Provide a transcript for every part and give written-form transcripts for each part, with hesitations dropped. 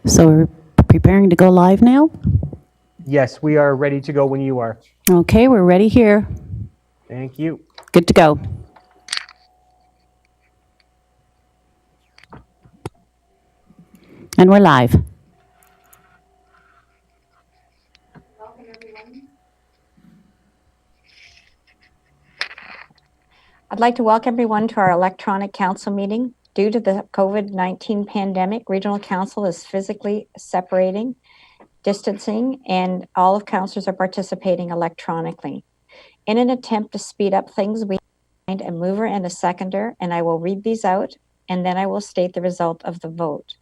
So we're preparing to go live now? Yes, we are ready to go when you are. Okay, we're ready here. Thank you. Good to go. And we're live. Welcome, everyone. I'd like to welcome everyone to our electronic council meeting. Due to the COVID-19 pandemic, Regional Council is physically separating, distancing, and all of councillors are participating electronically. In an attempt to speed up things, we find a mover and a seconder, and I will read these out, and then I will state the result of the vote.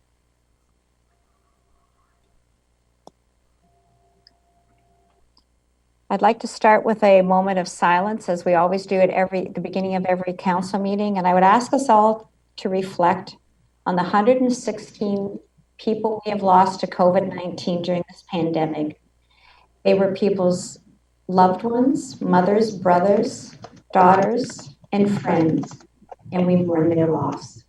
I'd like to start with a moment of silence, as we always do at the beginning of every council meeting, and I would ask us all to reflect on the 116 people we have lost to COVID-19 during this pandemic. They were people's loved ones, mothers, brothers, daughters, and friends, and we mourn their loss.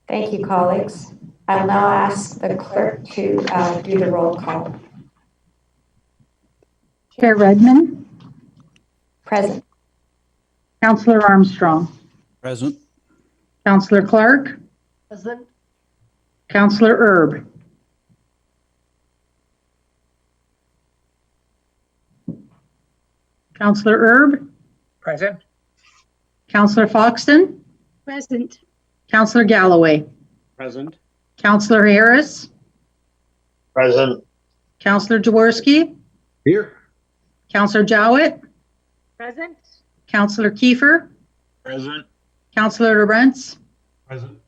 Thank you, colleagues. I will now ask the clerk to do the roll call. Chair Redmond. Present. Councillor Armstrong. Present. Councillor Clark. Present. Councillor Erb. Councillor Erb. Present. Councillor Foxton. Present. Councillor Galloway. Present. Councillor Harris. Present. Councillor Jaworski. Here. Councillor Jowett. Present. Councillor Kiefer. Present. Councillor Lorentz. Present.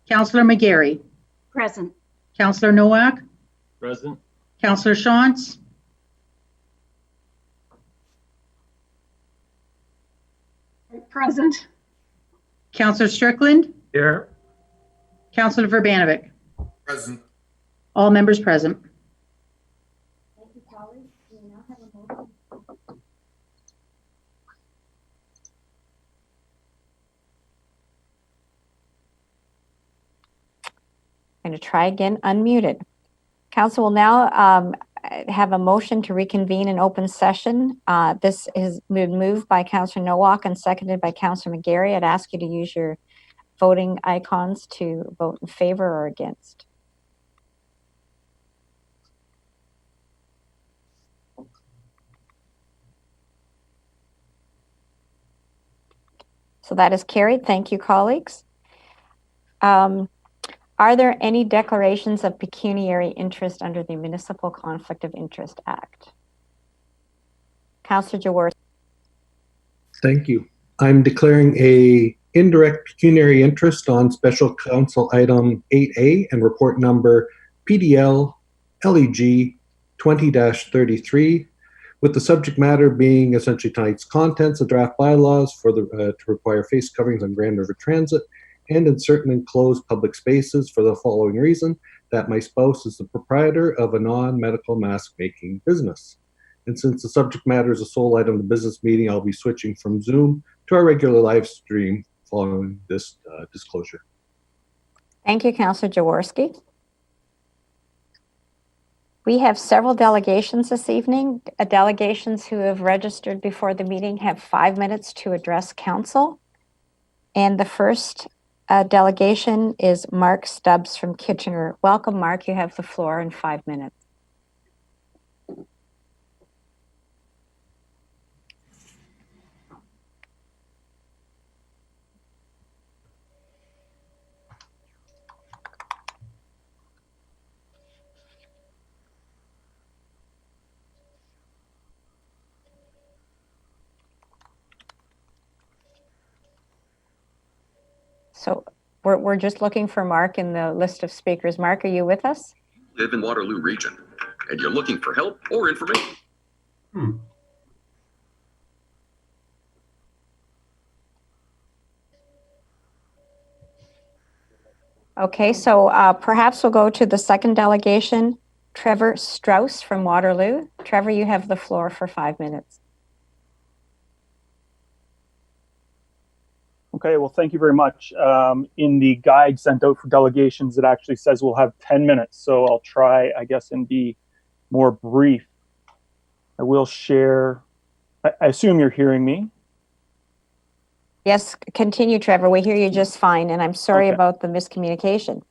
Councillor McGarry. Present. Councillor Nowak. Present. Councillor Shantz. Present. Councillor Strickland. Here. Councillor Verbanovic. Present. All members present. Thank you, colleagues. We now have a motion. I'm going to try again, unmuted. Council will now have a motion to reconvene in open session. This has been moved by Councillor Nowak and seconded by Councillor McGarry. I'd ask you to use your voting icons to vote in favor or against. So that is carried. Thank you, colleagues. Are there any declarations of pecuniary interest under the Municipal Conflict of Interest Act? Councillor Jaworski. Thank you. I'm declaring a indirect pecuniary interest on Special Council Item 8A and report number PDL LEG 20-33, with the subject matter being essentially tonight's contents of draft bylaws for the to require face coverings on Grand River Transit and in certain enclosed public spaces for the following reason: that my spouse is the proprietor of a non-medical mask making business. And since the subject matter is a sole item of the business meeting, I'll be switching from Zoom to our regular live stream following this disclosure. Thank you, Councillor Jaworski. We have several delegations this evening. Delegations who have registered before the meeting have 5 minutes to address council. And the first delegation is Mark Stubbs from Kitchener. Welcome, Mark. You have the floor in 5 minutes. So we're just looking for Mark in the list of speakers. Mark, are you with us? Live in Waterloo region and you're looking for help or information. Okay, so perhaps we'll go to the second delegation, Trevor Strauss from Waterloo. Trevor, you have the floor for 5 minutes. Okay, well, thank you very much. In the guide sent out for delegations, it actually says we'll have 10 minutes, so I'll try, I guess, and be more brief. I will share, I assume you're hearing me. Yes, continue, Trevor. We hear you just fine, and I'm sorry Okay. about the miscommunication.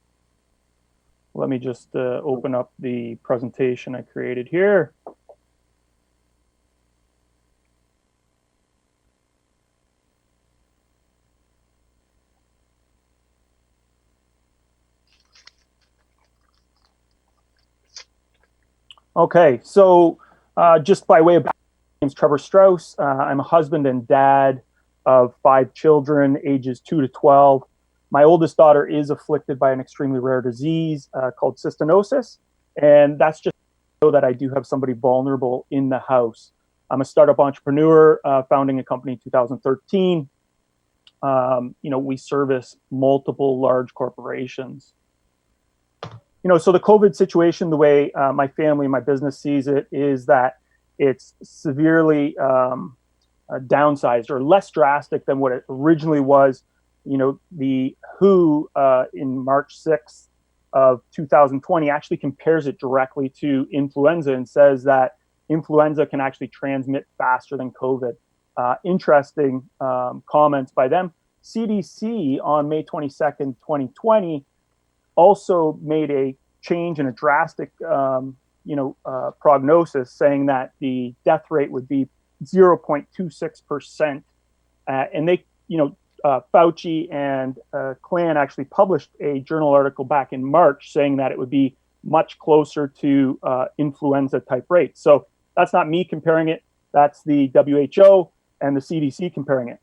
Let me just open up the presentation I created here. Okay, so just by way of background, my name's Trevor Strauss. I'm a husband and dad of 5 children, ages 2 to 12. My oldest daughter is afflicted by an extremely rare disease called cystinosis, and that's just so that I do have somebody vulnerable in the house. I'm a startup entrepreneur, founding a company in 2013. We service multiple large corporations. So the COVID situation, the way my family, my business sees it, is that it's severely downsized or less drastic than what it originally was. The WHO in March 6th of 2020 actually compares it directly to influenza and says that influenza can actually transmit faster than COVID. Interesting comments by them. CDC on May 22nd, 2020, also made a change in a drastic, prognosis, saying that the death rate would be 0.26%. And they, Fauci and Clan actually published a journal article back in March saying that it would be much closer to influenza type rates. So that's not me comparing it. That's the WHO and the CDC comparing it.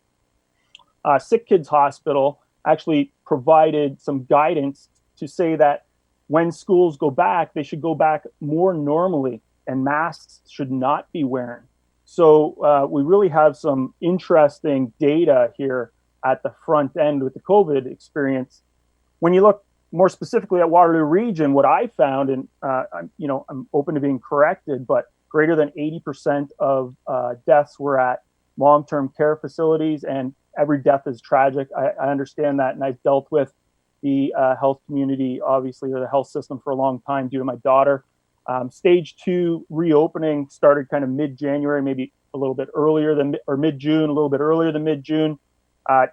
Sick Kids Hospital actually provided some guidance to say that when schools go back, they should go back more normally and masks should not be worn. So we really have some interesting data here at the front end with the COVID experience. When you look more specifically at Waterloo region, what I found, and I'm open to being corrected, but greater than 80% of deaths were at long-term care facilities, and every death is tragic. I understand that, and I've dealt with the health community, obviously, or the health system for a long time due to my daughter. Stage 2 reopening started kind of mid-January, maybe a little bit earlier than, or mid-June, a little bit earlier than mid-June.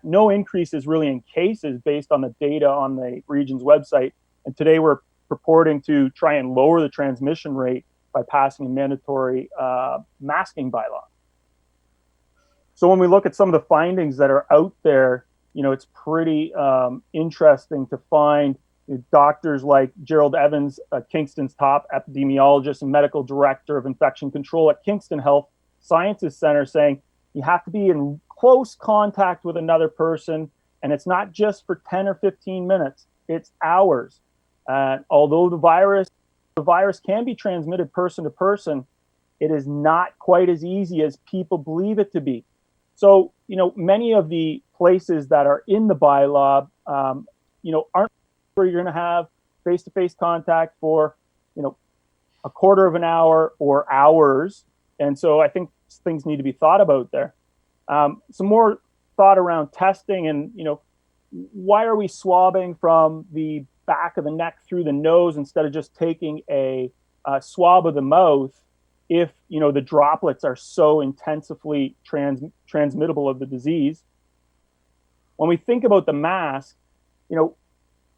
No increases really in cases based on the data on the region's website. And today we're purporting to try and lower the transmission rate by passing a mandatory masking bylaw. So when we look at some of the findings that are out there, it's pretty interesting to find doctors like Gerald Evans, Kingston's top epidemiologist and medical director of infection control at Kingston Health Sciences Center, saying you have to be in close contact with another person, and it's not just for 10 or 15 minutes, it's hours. Although the virus can be transmitted person to person, it is not quite as easy as people believe it to be. So, many of the places that are in the bylaw, aren't where you're going to have face-to-face contact for, a quarter of an hour or hours. And so I think things need to be thought about there. Some more thought around testing and, why are we swabbing from the back of the neck through the nose instead of just taking a swab of the mouth if, the droplets are so intensively transmittable of the disease? When we think about the mask,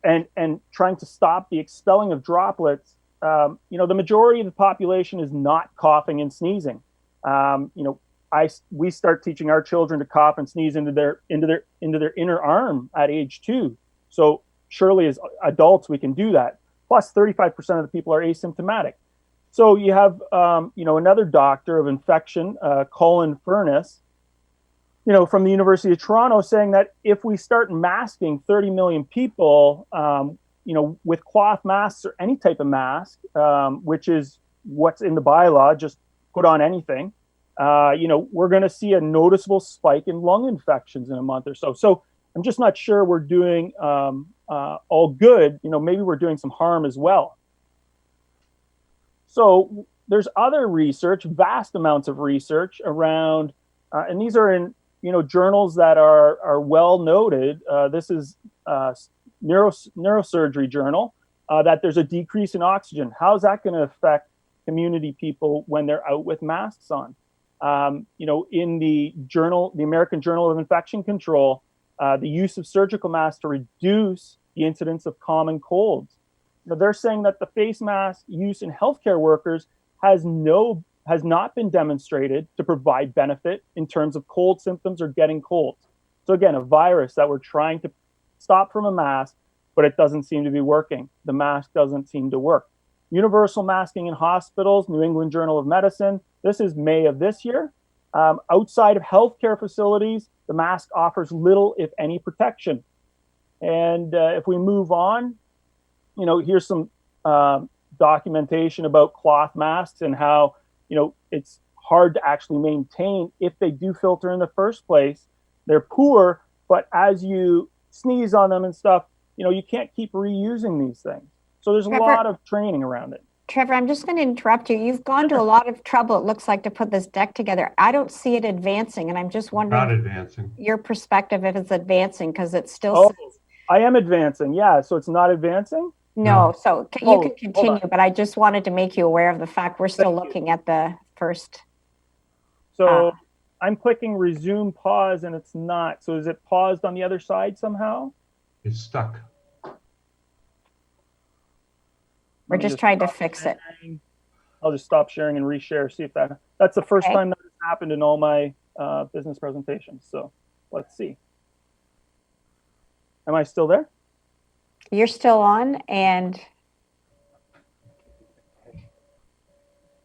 and trying to stop the expelling of droplets, the majority of the population is not coughing and sneezing. We start teaching our children to cough and sneeze into their inner arm at age 2. So surely as adults we can do that. Plus 35% of the people are asymptomatic. So you have another doctor of infection, Colin Furness, from the University of Toronto, saying that if we start masking 30 million people, with cloth masks or any type of mask, which is what's in the bylaw, just put on anything, we're going to see a noticeable spike in lung infections in a month or so. So I'm just not sure we're doing all good. Maybe we're doing some harm as well. So there's other research, vast amounts of research around, and these are in journals that are well noted. This is Neurosurgery Journal, that there's a decrease in oxygen. How is that going to affect community people when they're out with masks on? In the journal, the American Journal of Infection Control, the use of surgical masks to reduce the incidence of common colds. They're saying that the face mask use in healthcare workers has not been demonstrated to provide benefit in terms of cold symptoms or getting colds. So again, a virus that we're trying to stop from a mask, but it doesn't seem to be working. The mask doesn't seem to work. Universal masking in hospitals, New England Journal of Medicine. This is May of this year. Outside of healthcare facilities, the mask offers little, if any, protection. And if we move on, here's some documentation about cloth masks and how, it's hard to actually maintain if they do filter in the first place. They're poor, but as you sneeze on them and stuff, you can't keep reusing these things. So there's a lot of training around it. Trevor, I'm just going to interrupt you. You've gone to a lot of trouble, it looks like, to put this deck together. I don't see it advancing, and I'm just wondering Not advancing. your perspective if it's advancing, because it's still says, I am advancing. Yeah, so it's not advancing? no. So you can hold continue, on. but I just wanted to make you aware of the fact we're still looking at the first. So I'm clicking resume pause and it's not. So is it paused on the other side somehow? It's stuck. We're just trying to fix it. I'll just stop sharing and reshare, see if that's the first time that has happened in all my business presentations. So let's see. Am I still there? You're still on, and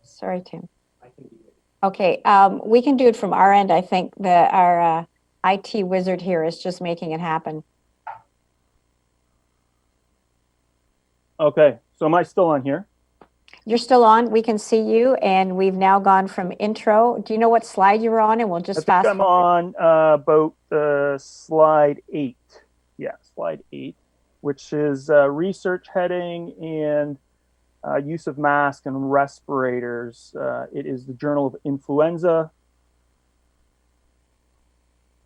sorry, Tim. Okay, we can do it from our end. I think that our IT wizard here is just making it happen. Okay, so am I still on here? You're still on. We can see you, and we've now gone from intro. Do you know what slide you were on? And we'll just fast I'm forward. on about slide 8. Yeah, slide 8, which is research heading and use of masks and respirators. It is the Journal of Influenza.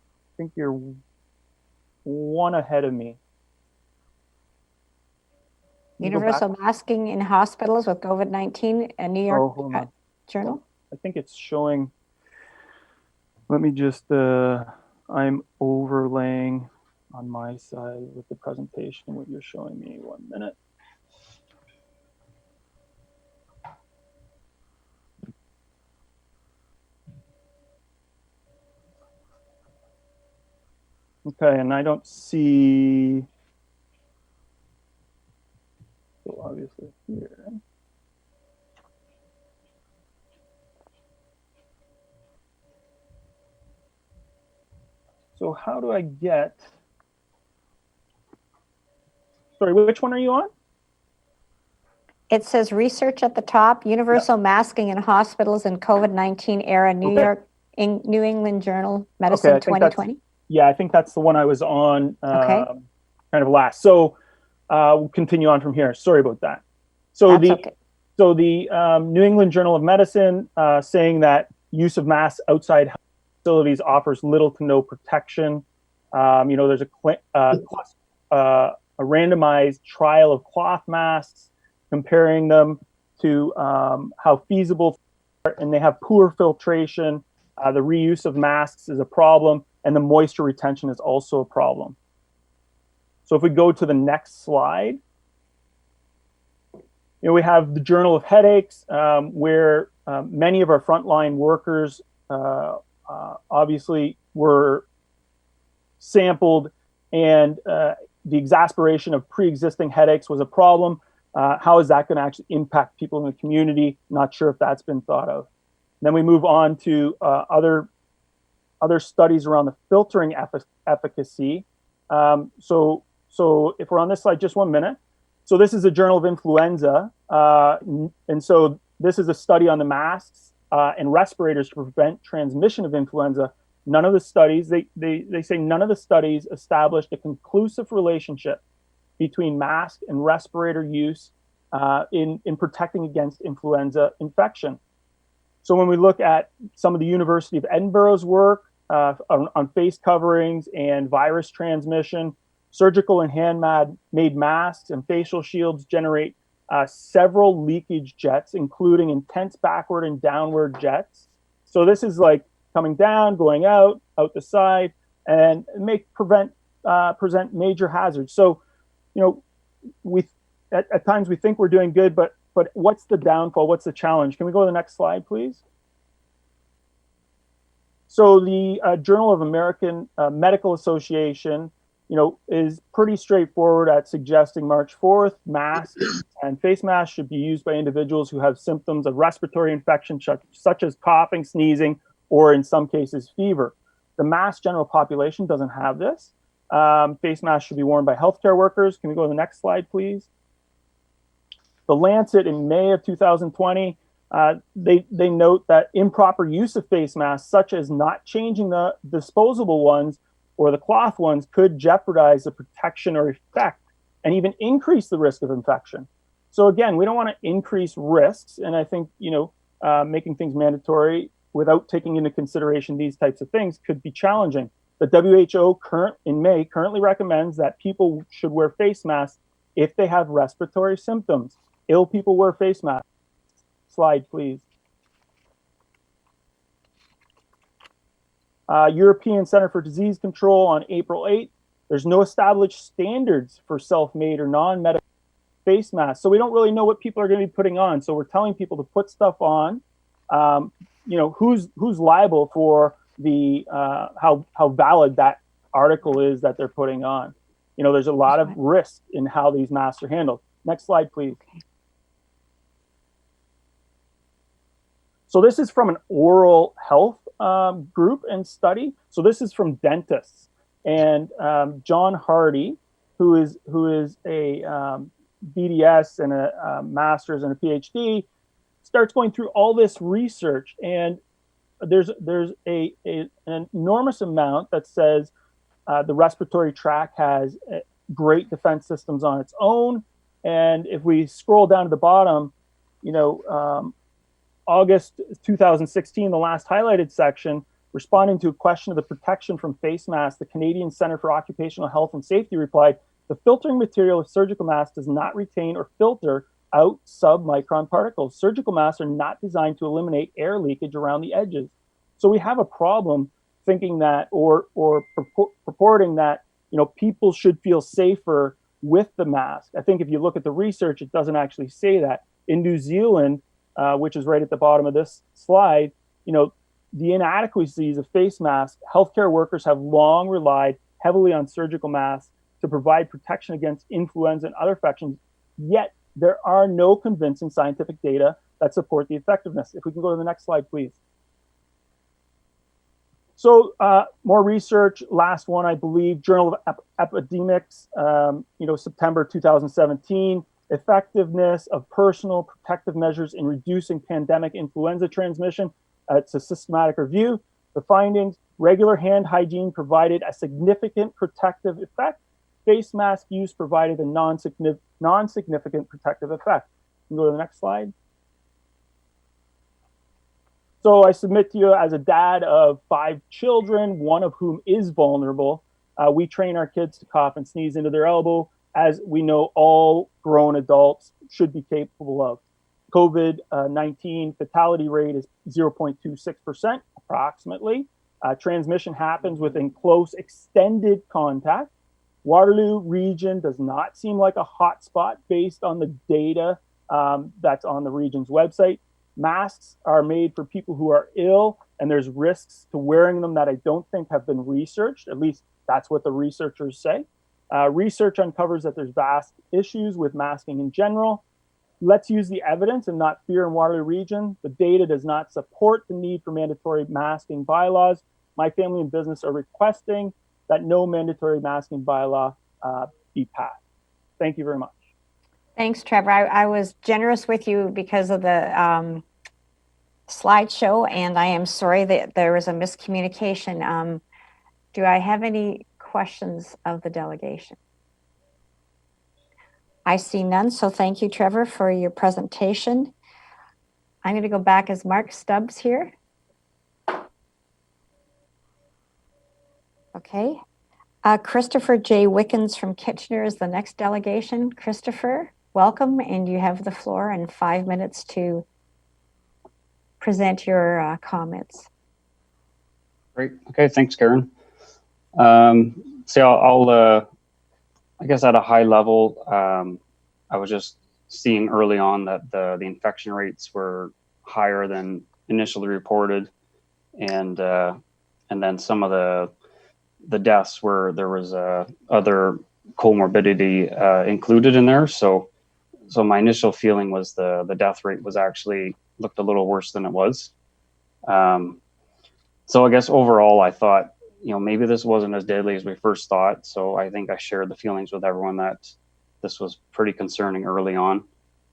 I think you're one ahead of me. Universal masking in hospitals with COVID-19, a New York Journal. I think it's showing. Let me just, I'm overlaying on my side with the presentation what you're showing me. 1 minute. Okay, and I don't see, so obviously here. So how do I get, sorry, which one are you on? It says research at the top, universal masking in hospitals in COVID-19 era, New England Journal Medicine 2020. Yeah, I think that's the one I was on Okay. kind of last. So we'll continue on from here. Sorry about that. So the New England Journal of Medicine saying that use of masks outside facilities offers little to no protection. There's a randomized trial of cloth masks, comparing them to how feasible, and they have poor filtration. The reuse of masks is a problem, and the moisture retention is also a problem. So if we go to the next slide, we have the Journal of Headaches, where many of our frontline workers obviously were sampled, and the exacerbation of pre-existing headaches was a problem. How is that going to actually impact people in the community? Not sure if that's been thought of. Then we move on to other studies around the filtering efficacy. So if we're on this slide, just 1 minute. So this is a Journal of Influenza. And so this is a study on the masks and respirators to prevent transmission of influenza. none of the studies, they say none of the studies established a conclusive relationship between mask and respirator use in protecting against influenza infection. So when we look at some of the University of Edinburgh's work on face coverings and virus transmission, surgical and handmade masks and facial shields generate several leakage jets, including intense backward and downward jets. So this is like coming down, going out the side, and present major hazards. So, you know, we at times we think we're doing good, but what's the downfall? What's the challenge? Can we go to the next slide, please? So the Journal of American Medical Association, you know, is pretty straightforward at suggesting March 4th, masks and face masks should be used by individuals who have symptoms of respiratory infection, such as coughing, sneezing, or in some cases, fever. The mass general population doesn't have this. Face masks should be worn by healthcare workers. Can we go to the next slide, please? The Lancet in May of 2020, they note that improper use of face masks, such as not changing the disposable ones or the cloth ones, could jeopardize the protection or effect and even increase the risk of infection. So again, we don't want to increase risks, and I think, you know, making things mandatory without taking into consideration these types of things could be challenging. The WHO in May currently recommends that people should wear face masks if they have respiratory symptoms. Ill people wear face masks. Slide, please. European Center for Disease Control on April 8th. There's no established standards for self-made or non-medical face masks. So we don't really know what people are going to be putting on. So we're telling people to put stuff on. You know, who's liable for the how valid that article is that they're putting on. You know, there's a lot of risk in how these masks are handled. Next slide, please. So this is from an oral health group and study. So this is from dentists, and John Hardy, who is a BDS and a master's and a PhD, starts going through all this research, and there's an enormous amount that says the respiratory tract has great defense systems on its own. And if we scroll down to the bottom, you know, August 2016, the last highlighted section, responding to a question of the protection from face masks, the Canadian Centre for Occupational Health and Safety replied, the filtering material of surgical masks does not retain or filter out submicron particles. Surgical masks are not designed to eliminate air leakage around the edges. So we have a problem thinking that, or purporting that, you know, people should feel safer with the mask. I think if you look at the research, it doesn't actually say that. In New Zealand, which is right at the bottom of this slide, you know, the inadequacies of face masks, healthcare workers have long relied heavily on surgical masks to provide protection against influenza and other infections, yet there are no convincing scientific data that support the effectiveness. If we can go to the next slide, please. So more research, last one, I believe, Journal of Epidemics, you know, September 2017, effectiveness of personal protective measures in reducing pandemic influenza transmission. It's a systematic review. The findings, regular hand hygiene provided a significant protective effect. Face mask use provided a non-significant protective effect. You can go to the next slide. So I submit to you, as a dad of 5 children, one of whom is vulnerable, we train our kids to cough and sneeze into their elbow, as we know all grown adults should be capable of. COVID-19 fatality rate is 0.26% approximately. Transmission happens within close extended contact. Waterloo region does not seem like a hotspot based on the data that's on the region's website. Masks are made for people who are ill, and there's risks to wearing them that I don't think have been researched. At least that's what the researchers say. Research uncovers that there's vast issues with masking in general. Let's use the evidence and not fear in Waterloo region. The data does not support the need for mandatory masking bylaws. My family and business are requesting that no mandatory masking bylaw be passed. Thank you very much. Thanks, Trevor. I was generous with you because of the slideshow, and I am sorry that there was a miscommunication. Do I have any questions of the delegation? I see none, so thank you, Trevor, for your presentation. I'm going to go back as Mark Stubbs here. Okay. Christopher J. Wickens from Kitchener is the next delegation. Christopher, welcome, and you have the floor and 5 minutes to present your comments. Great. Okay. Thanks, Karen. I'll I guess at a high level, I was just seeing early on that the infection rates were higher than initially reported, and then some of the deaths where there was other comorbidity included in there. So my initial feeling was the death rate was actually looked a little worse than it was. So I guess overall, I thought, maybe this wasn't as deadly as we first thought. So I think I shared the feelings with everyone that this was pretty concerning early on.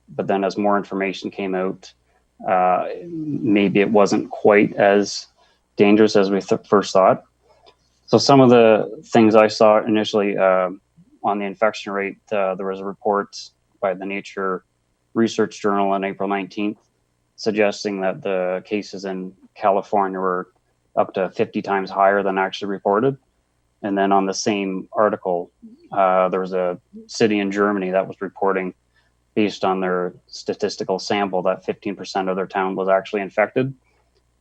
But then as more information came out, maybe it wasn't quite as dangerous as we first thought. So some of the things I saw initially on the infection rate, there was a report by the Nature Research Journal on April 19th, suggesting that the cases in California were up to 50 times higher than actually reported. And then on the same article, there was a city in Germany that was reporting, based on their statistical sample, that 15% of their town was actually infected.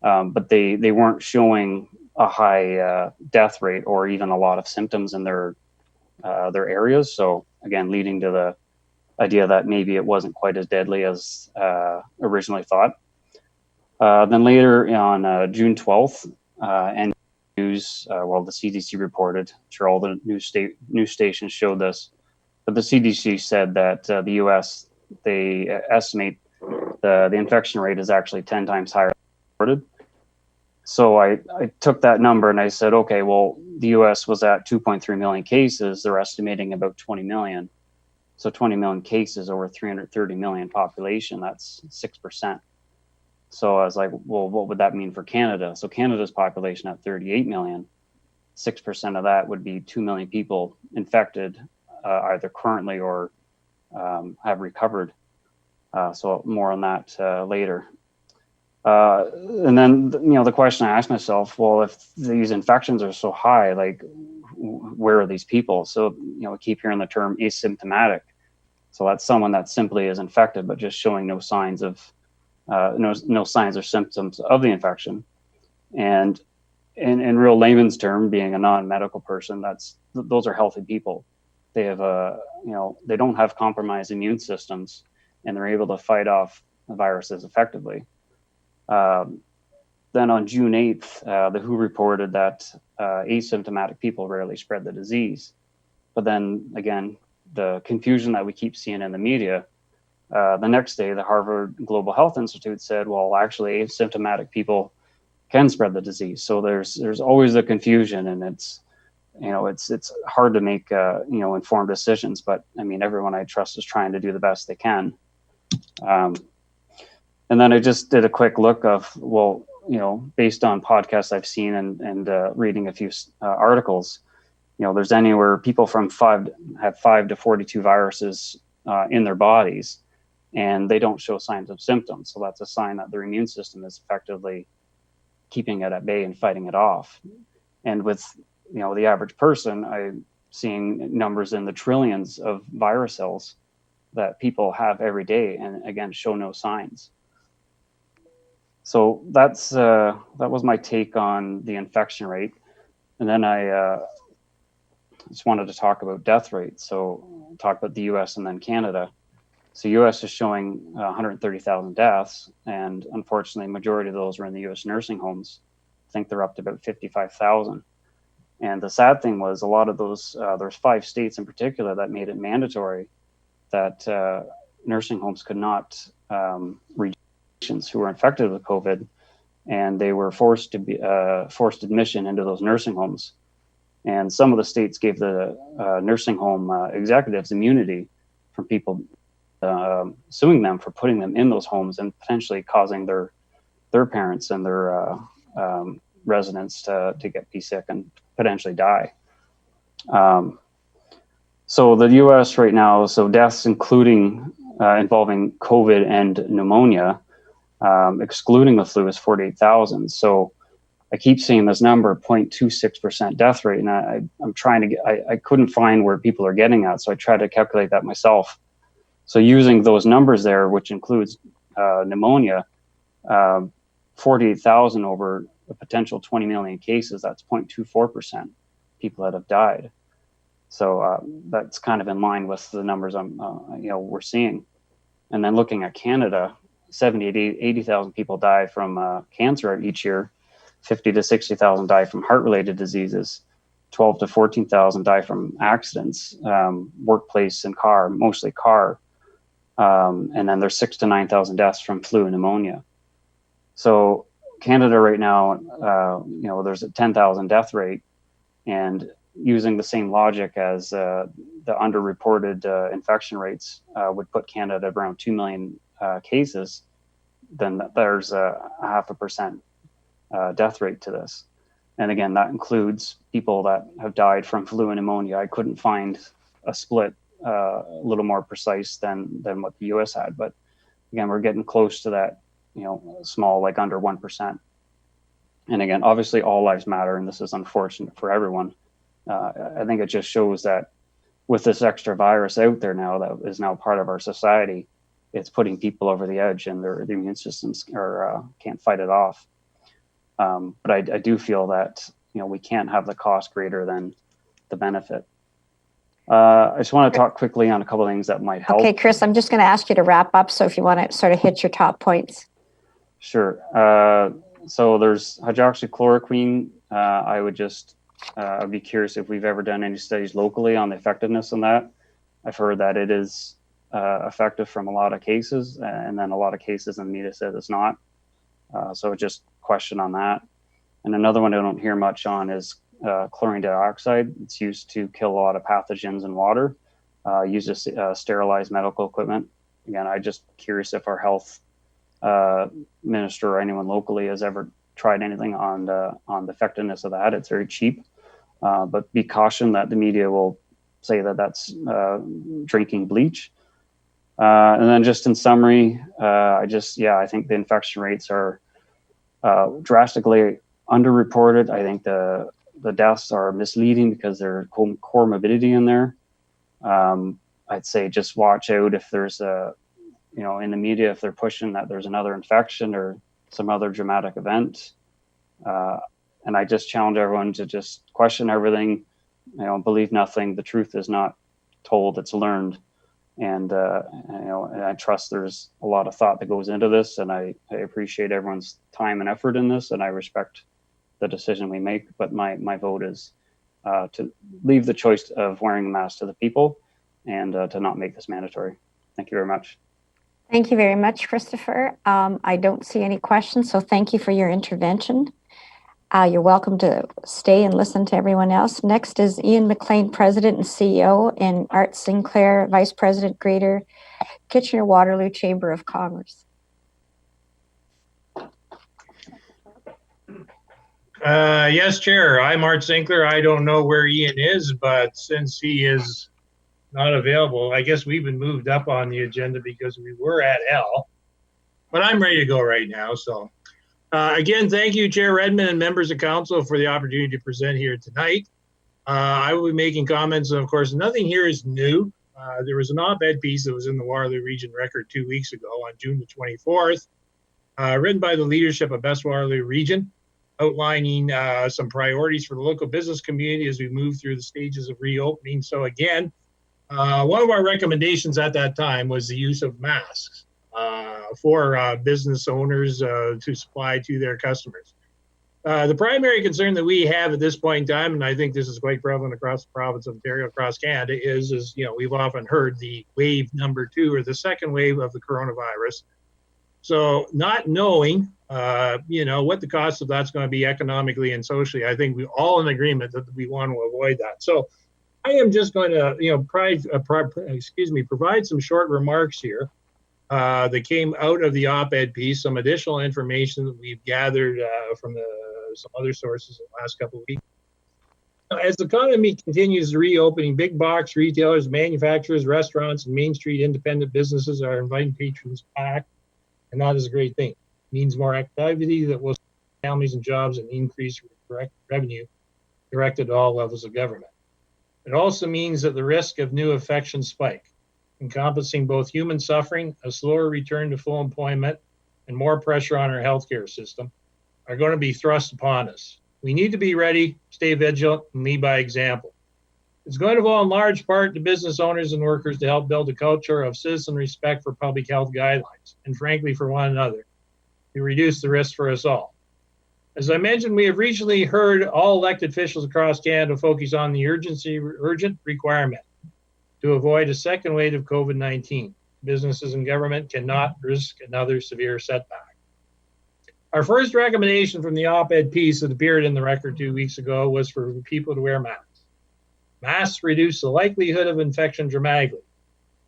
But they weren't showing a high death rate or even a lot of symptoms in their areas. So again, leading to the idea that maybe it wasn't quite as deadly as originally thought. Then later on June 12th, and news, the CDC reported, sure all the news stations showed this, but the CDC said that the US, they estimate the infection rate is actually 10 times higher than reported. So I took that number and I said, okay, well, the US was at 2.3 million cases. They're estimating about 20 million. So 20 million cases over 330 million population, that's 6%. So I was like, well, what would that mean for Canada? So Canada's population at 38 million, 6% of that would be 2 million people infected, either currently or have recovered. So more on that later. And then, the question I asked myself, well, if these infections are so high, like, where are these people? So, I keep hearing the term asymptomatic. So that's someone that simply is infected, but just showing no signs of, no signs or symptoms of the infection. And in real layman's term, being a non-medical person, those are healthy people. They have they don't have compromised immune systems, and they're able to fight off viruses effectively. Then on June 8th, the WHO reported that asymptomatic people rarely spread the disease. But then again, the confusion that we keep seeing in the media, the next day, the Harvard Global Health Institute said, well, actually asymptomatic people can spread the disease. So there's always a confusion, and it's hard to make informed decisions. But I mean, everyone I trust is trying to do the best they can. And then I just did a quick look of, well, based on podcasts I've seen and reading a few articles, there's anywhere people from 5 to 42 viruses in their bodies, and they don't show signs of symptoms. So that's a sign that their immune system is effectively keeping it at bay and fighting it off. And with, the average person, I'm seeing numbers in the trillions of virus cells that people have every day, and again, show no signs. So that was my take on the infection rate. And then I just wanted to talk about death rates. So talk about the US and then Canada. So US is showing 130,000 deaths, and unfortunately, majority of those are in the US nursing homes. I think they're up to about 55,000. And the sad thing was, a lot of those, there's 5 states in particular that made it mandatory that nursing homes could not reach patients who were infected with COVID, and they were forced to be forced admission into those nursing homes. And some of the states gave the nursing home executives immunity from people suing them for putting them in those homes and potentially causing their their parents and their residents to get be sick and potentially die. So the U.S. right now, so deaths including involving COVID and pneumonia, excluding the flu, is 48,000. So I keep seeing this number, 0.26% death rate, and I'm trying to get, I couldn't find where people are getting at, so I tried to calculate that myself. So using those numbers there, which includes pneumonia, 48,000 over a potential 20 million cases, that's 0.24% people that have died. So that's kind of in line with the numbers we're seeing. And then looking at Canada, 70 to 80,000 people die from cancer each year. 50 to 60,000 die from heart-related diseases. 12 to 14,000 die from accidents, workplace and car, mostly car. And then there's 6 to 9,000 deaths from flu and pneumonia. So Canada right now, there's a 10,000 death rate, and using the same logic as the underreported infection rates would put Canada at around 2 million cases, then there's a 0.5% death rate to this. And again, that includes people that have died from flu and pneumonia. I couldn't find a split a little more precise than what the US had. But again, we're getting close to that, small, like under 1%. And again, obviously all lives matter, and this is unfortunate for everyone. I think it just shows that with this extra virus out there now that is now part of our society, it's putting people over the edge, and their immune systems can't fight it off. But I do feel that we can't have the cost greater than the benefit. I just want to talk quickly on a couple of things that might help. Okay, Chris, I'm just going to ask you to wrap up. So if you want to sort of hit your top points. Sure. So there's hydroxychloroquine. I would just I'd be curious if we've ever done any studies locally on the effectiveness on that. I've heard that it is effective from a lot of cases, and then a lot of cases in the media says it's not. So just question on that. And another one I don't hear much on is chlorine dioxide. It's used to kill a lot of pathogens in water, used to sterilize medical equipment. Again, I'm just curious if our health minister or anyone locally has ever tried anything on the effectiveness of that. It's very cheap, but be cautioned that the media will say that that's drinking bleach. And then just in summary, I think the infection rates are drastically underreported. I think the deaths are misleading because there's comorbidity in there. I'd say just watch out if there's in the media, if they're pushing that there's another infection or some other dramatic event. And I just challenge everyone to just question everything, believe nothing. The truth is not told, it's learned. And I trust there's a lot of thought that goes into this, and I appreciate everyone's time and effort in this, and I respect the decision we make. But my vote is to leave the choice of wearing a mask to the people, and to not make this mandatory. Thank you very much. Thank you very much, Christopher. I don't see any questions, so thank you for your intervention. You're welcome to stay and listen to everyone else. Next is Ian McLean, President and CEO, and Art Sinclair, Vice President, Greater Kitchener-Waterloo Chamber of Commerce. Yes, Chair. I'm Art Sinclair. I don't know where Ian is, but since he is not available, I guess we've been moved up on the agenda because we were at L. But I'm ready to go right now. So again, thank you, Chair Redmond and members of council for the opportunity to present here tonight. I will be making comments. Of course, nothing here is new. There was an op-ed piece that was in the Waterloo Region Record 2 weeks ago on June the 24th, written by the leadership of Best Waterloo Region, outlining some priorities for the local business community as we move through the stages of reopening. So again, one of our recommendations at that time was the use of masks for business owners to supply to their customers. The primary concern that we have at this point in time, and I think this is quite prevalent across the province of Ontario, across Canada, is we've often heard the wave number 2 or the second wave of the coronavirus. So not knowing, what the cost of that's going to be economically and socially, I think we're all in agreement that we want to avoid that. So I am just going to, provide some short remarks here. that came out of the op-ed piece, some additional information that we've gathered from some other sources in the last couple of weeks. As the economy continues to reopening, big box retailers, manufacturers, restaurants, and Main Street independent businesses are inviting patrons back, and that is a great thing. It means more activity that will support families and jobs and increase revenue directed to all levels of government. It also means that the risk of new infections spike, encompassing both human suffering, a slower return to full employment, and more pressure on our healthcare system are going to be thrust upon us. We need to be ready, stay vigilant, and lead by example. It's going to involve in large part to business owners and workers to help build a culture of citizen respect for public health guidelines, and frankly for one another, to reduce the risk for us all. As I mentioned, we have recently heard all elected officials across Canada focus on the urgent requirement to avoid a second wave of COVID-19. Businesses and government cannot risk another severe setback. Our first recommendation from the op-ed piece that appeared in the record 2 weeks ago was for people to wear masks. Masks reduce the likelihood of infection dramatically.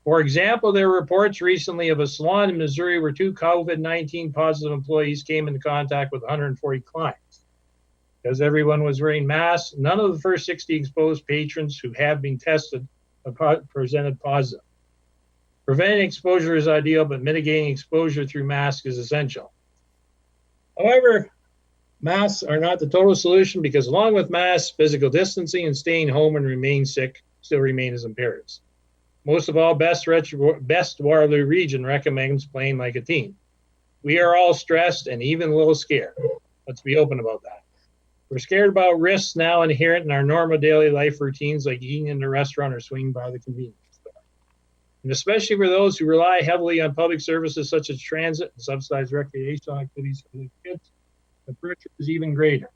For example, there were reports recently of a salon in Missouri where 2 COVID-19 positive employees came into contact with 140 clients. Because everyone was wearing masks, none of the first 60 exposed patrons who have been tested have presented positive. Preventing exposure is ideal, but mitigating exposure through masks is essential. However, masks are not the total solution because along with masks, physical distancing and staying home and remain sick still remain as imperatives. Most of all, Best Waterloo region recommends playing like a team. We are all stressed and even a little scared. Let's be open about that. We're scared about risks now inherent in our normal daily life routines like eating in a restaurant or swinging by the convenience store. And especially for those who rely heavily on public services such as transit and subsidized recreational activities for their kids, the pressure is even greater.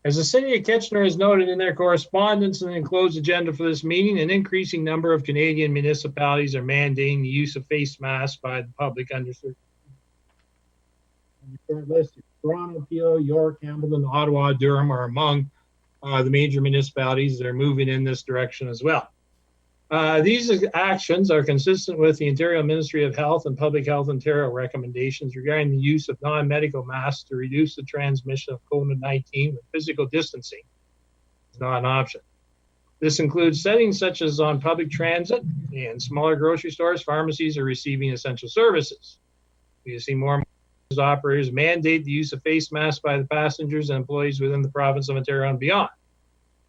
As the City of Kitchener has noted in their correspondence and enclosed agenda for this meeting, an increasing number of Canadian municipalities are mandating the use of face masks by the public under certain list. Toronto, Peel, York, Hamilton, Ottawa, Durham are among the major municipalities that are moving in this direction as well. These actions are consistent with the Ontario Ministry of Health and Public Health Ontario recommendations regarding the use of non-medical masks to reduce the transmission of COVID-19 with physical distancing is not an option. This includes settings such as on public transit and smaller grocery stores, pharmacies are receiving essential services. We see more operators mandate the use of face masks by the passengers and employees within the province of Ontario and beyond.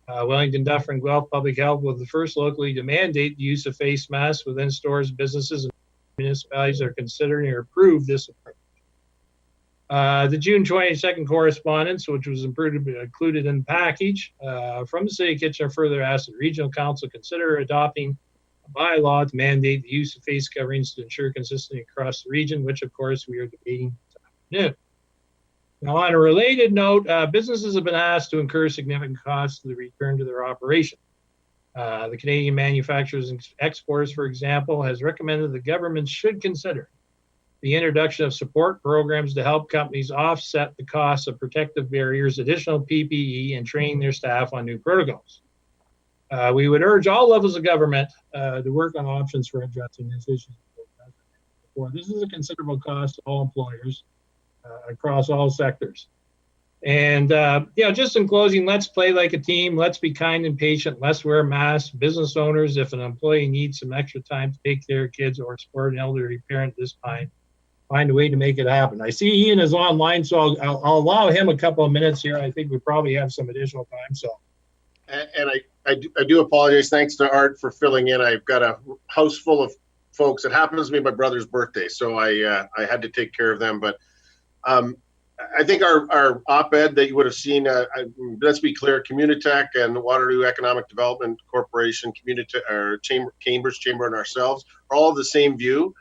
Wellington, Dufferin, Guelph Public Health was the first locally to mandate the use of face masks within stores, businesses, and municipalities are considering or approved this approach. The June 22nd correspondence, which was included in the package from the City of Kitchener, further asked the Regional Council consider adopting a bylaw to mandate the use of face coverings to ensure consistency across the region, which of course we are debating this afternoon. Now, on a related note, businesses have been asked to incur significant costs to the return to their operation. The Canadian Manufacturers and Exporters, for example, has recommended the government should consider the introduction of support programs to help companies offset the costs of protective barriers, additional PPE, and train their staff on new protocols. We would urge all levels of government to work on options for addressing this issue. This is a considerable cost to all employers across all sectors. And, just in closing, let's play like a team. Let's be kind and patient. Let's wear masks. Business owners, if an employee needs some extra time to take care of kids or support an elderly parent this time, find a way to make it happen. I see Ian is online, so I'll allow him a couple of minutes here. I think we probably have some additional time. So, and I do apologize. Thanks to Art for filling in. I've got a house full of folks. It happens to be my brother's birthday, so I had to take care of them. But I think our op-ed that you would have seen, let's be clear, Communitech and the Waterloo Economic Development Corporation, Cambridge Chamber and ourselves are all of the same view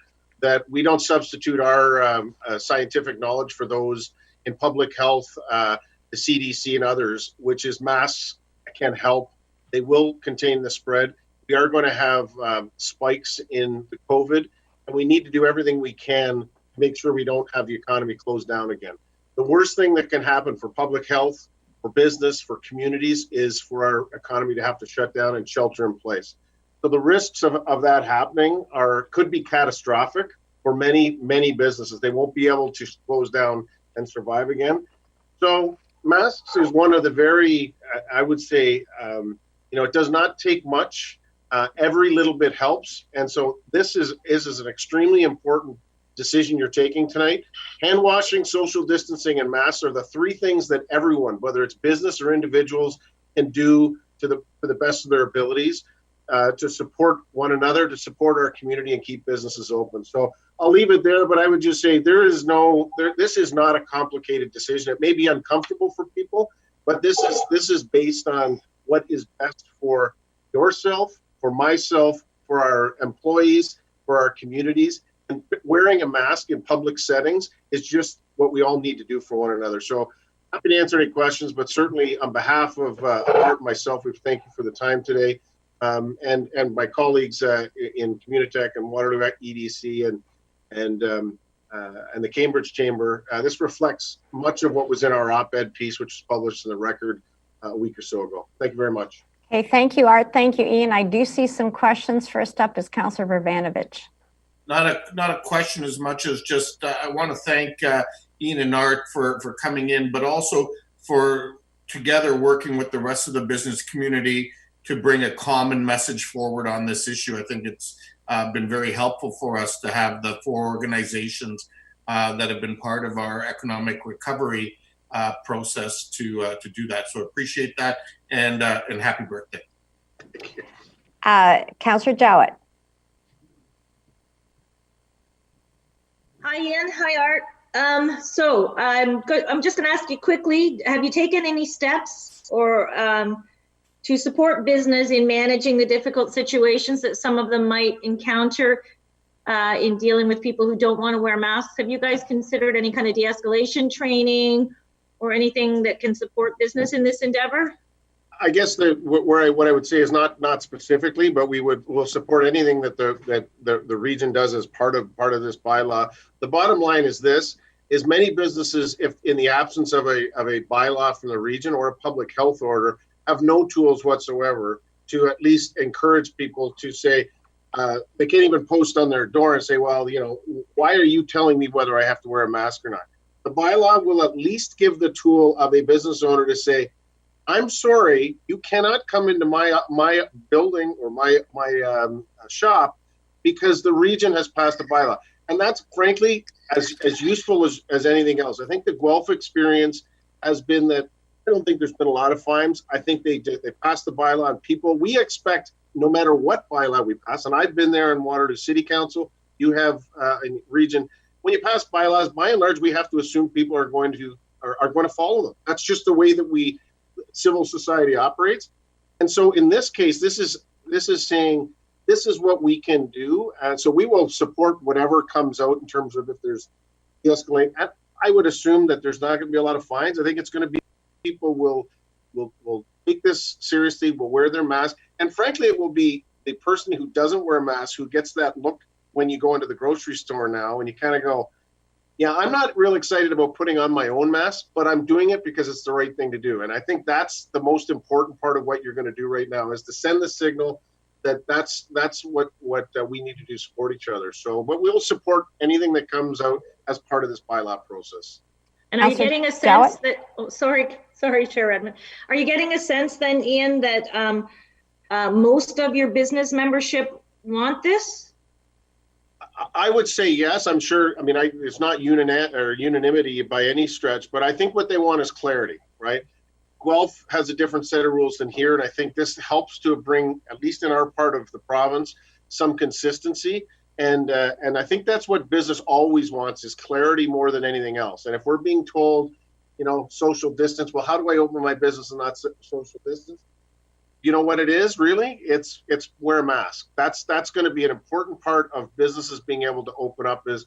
that we don't substitute our scientific knowledge for those in public health, the CDC and others, which is masks can help. They will contain the spread. We are going to have spikes in the COVID, and we need to do everything we can to make sure we don't have the economy closed down again. The worst thing that can happen for public health, for business, for communities is for our economy to have to shut down and shelter in place. So the risks of that happening could be catastrophic. for many, many businesses. They won't be able to close down and survive again. So masks is one of the very, I would say, it does not take much. Every little bit helps. And so this is an extremely important decision you're taking tonight. Hand washing, social distancing, and masks are the three things that everyone, whether it's business or individuals, can do to the best of their abilities to support one another, to support our community and keep businesses open. So I'll leave it there, but I would just say this is not a complicated decision. It may be uncomfortable for people, but this is based on what is best for yourself, for myself, for our employees, for our communities. And wearing a mask in public settings is just what we all need to do for one another. So happy to answer any questions, but certainly on behalf of Art and myself, we thank you for the time today. And my colleagues in Communitech and Waterloo EDC and the Cambridge Chamber. This reflects much of what was in our op-ed piece, which was published in the Record a week or so ago. Thank you very much. Okay, thank you, Art. Thank you, Ian. I do see some questions. First up is Councillor Verbanovich. Not a question as much as just I want to thank Ian and Art for coming in, but also for together working with the rest of the business community to bring a common message forward on this issue. I think it's been very helpful for us to have the four organizations that have been part of our economic recovery process to do that. So appreciate that, and happy birthday. Councillor Jowett. Hi, Ian. Hi, Art. So I'm just going to ask you quickly, have you taken any steps or to support business in managing the difficult situations that some of them might encounter in dealing with people who don't want to wear masks? Have you guys considered any kind of de-escalation training or anything that can support business in this endeavor? I guess what I would say is not specifically, but we'll support anything that the region does as part of this bylaw. The bottom line is this: is many businesses, if in the absence of a bylaw from the region or a public health order, have no tools whatsoever to at least encourage people to say, they can't even post on their door and say, well, why are you telling me whether I have to wear a mask or not? The bylaw will at least give the tool of a business owner to say, I'm sorry, you cannot come into my building or my shop because the region has passed a bylaw. And that's frankly as useful as anything else. I think the Guelph experience has been that I don't think there's been a lot of fines. I think they passed the bylaw, and we expect no matter what bylaw we pass, and I've been there in Waterloo City Council, you have in region, when you pass bylaws, by and large, we have to assume people are going to follow them. That's just the way that civil society operates. And so in this case, this is saying this is what we can do. And so we will support whatever comes out in terms of if there's de-escalate. I would assume that there's not going to be a lot of fines. I think it's going to be people will take this seriously, will wear their mask. And frankly, it will be the person who doesn't wear a mask who gets that look when you go into the grocery store now and you kind of go, yeah, I'm not real excited about putting on my own mask, but I'm doing it because it's the right thing to do. And I think that's the most important part of what you're going to do right now is to send the signal that that's what we need to do, support each other. So, but we'll support anything that comes out as part of this bylaw process. And are you getting a sense that, sorry, Chair Edmund, are you getting a sense then, Ian, that most of your business membership want this? I would say yes. I'm sure. I mean, it's not unanimity by any stretch, but I think what they want is clarity, right? Guelph has a different set of rules than here, and I think this helps to bring, at least in our part of the province, some consistency. And I think that's what business always wants is clarity more than anything else. And if we're being told, social distance, well, how do I open my business and not social distance? You know what it is really? It's wear a mask. That's going to be an important part of businesses being able to open up is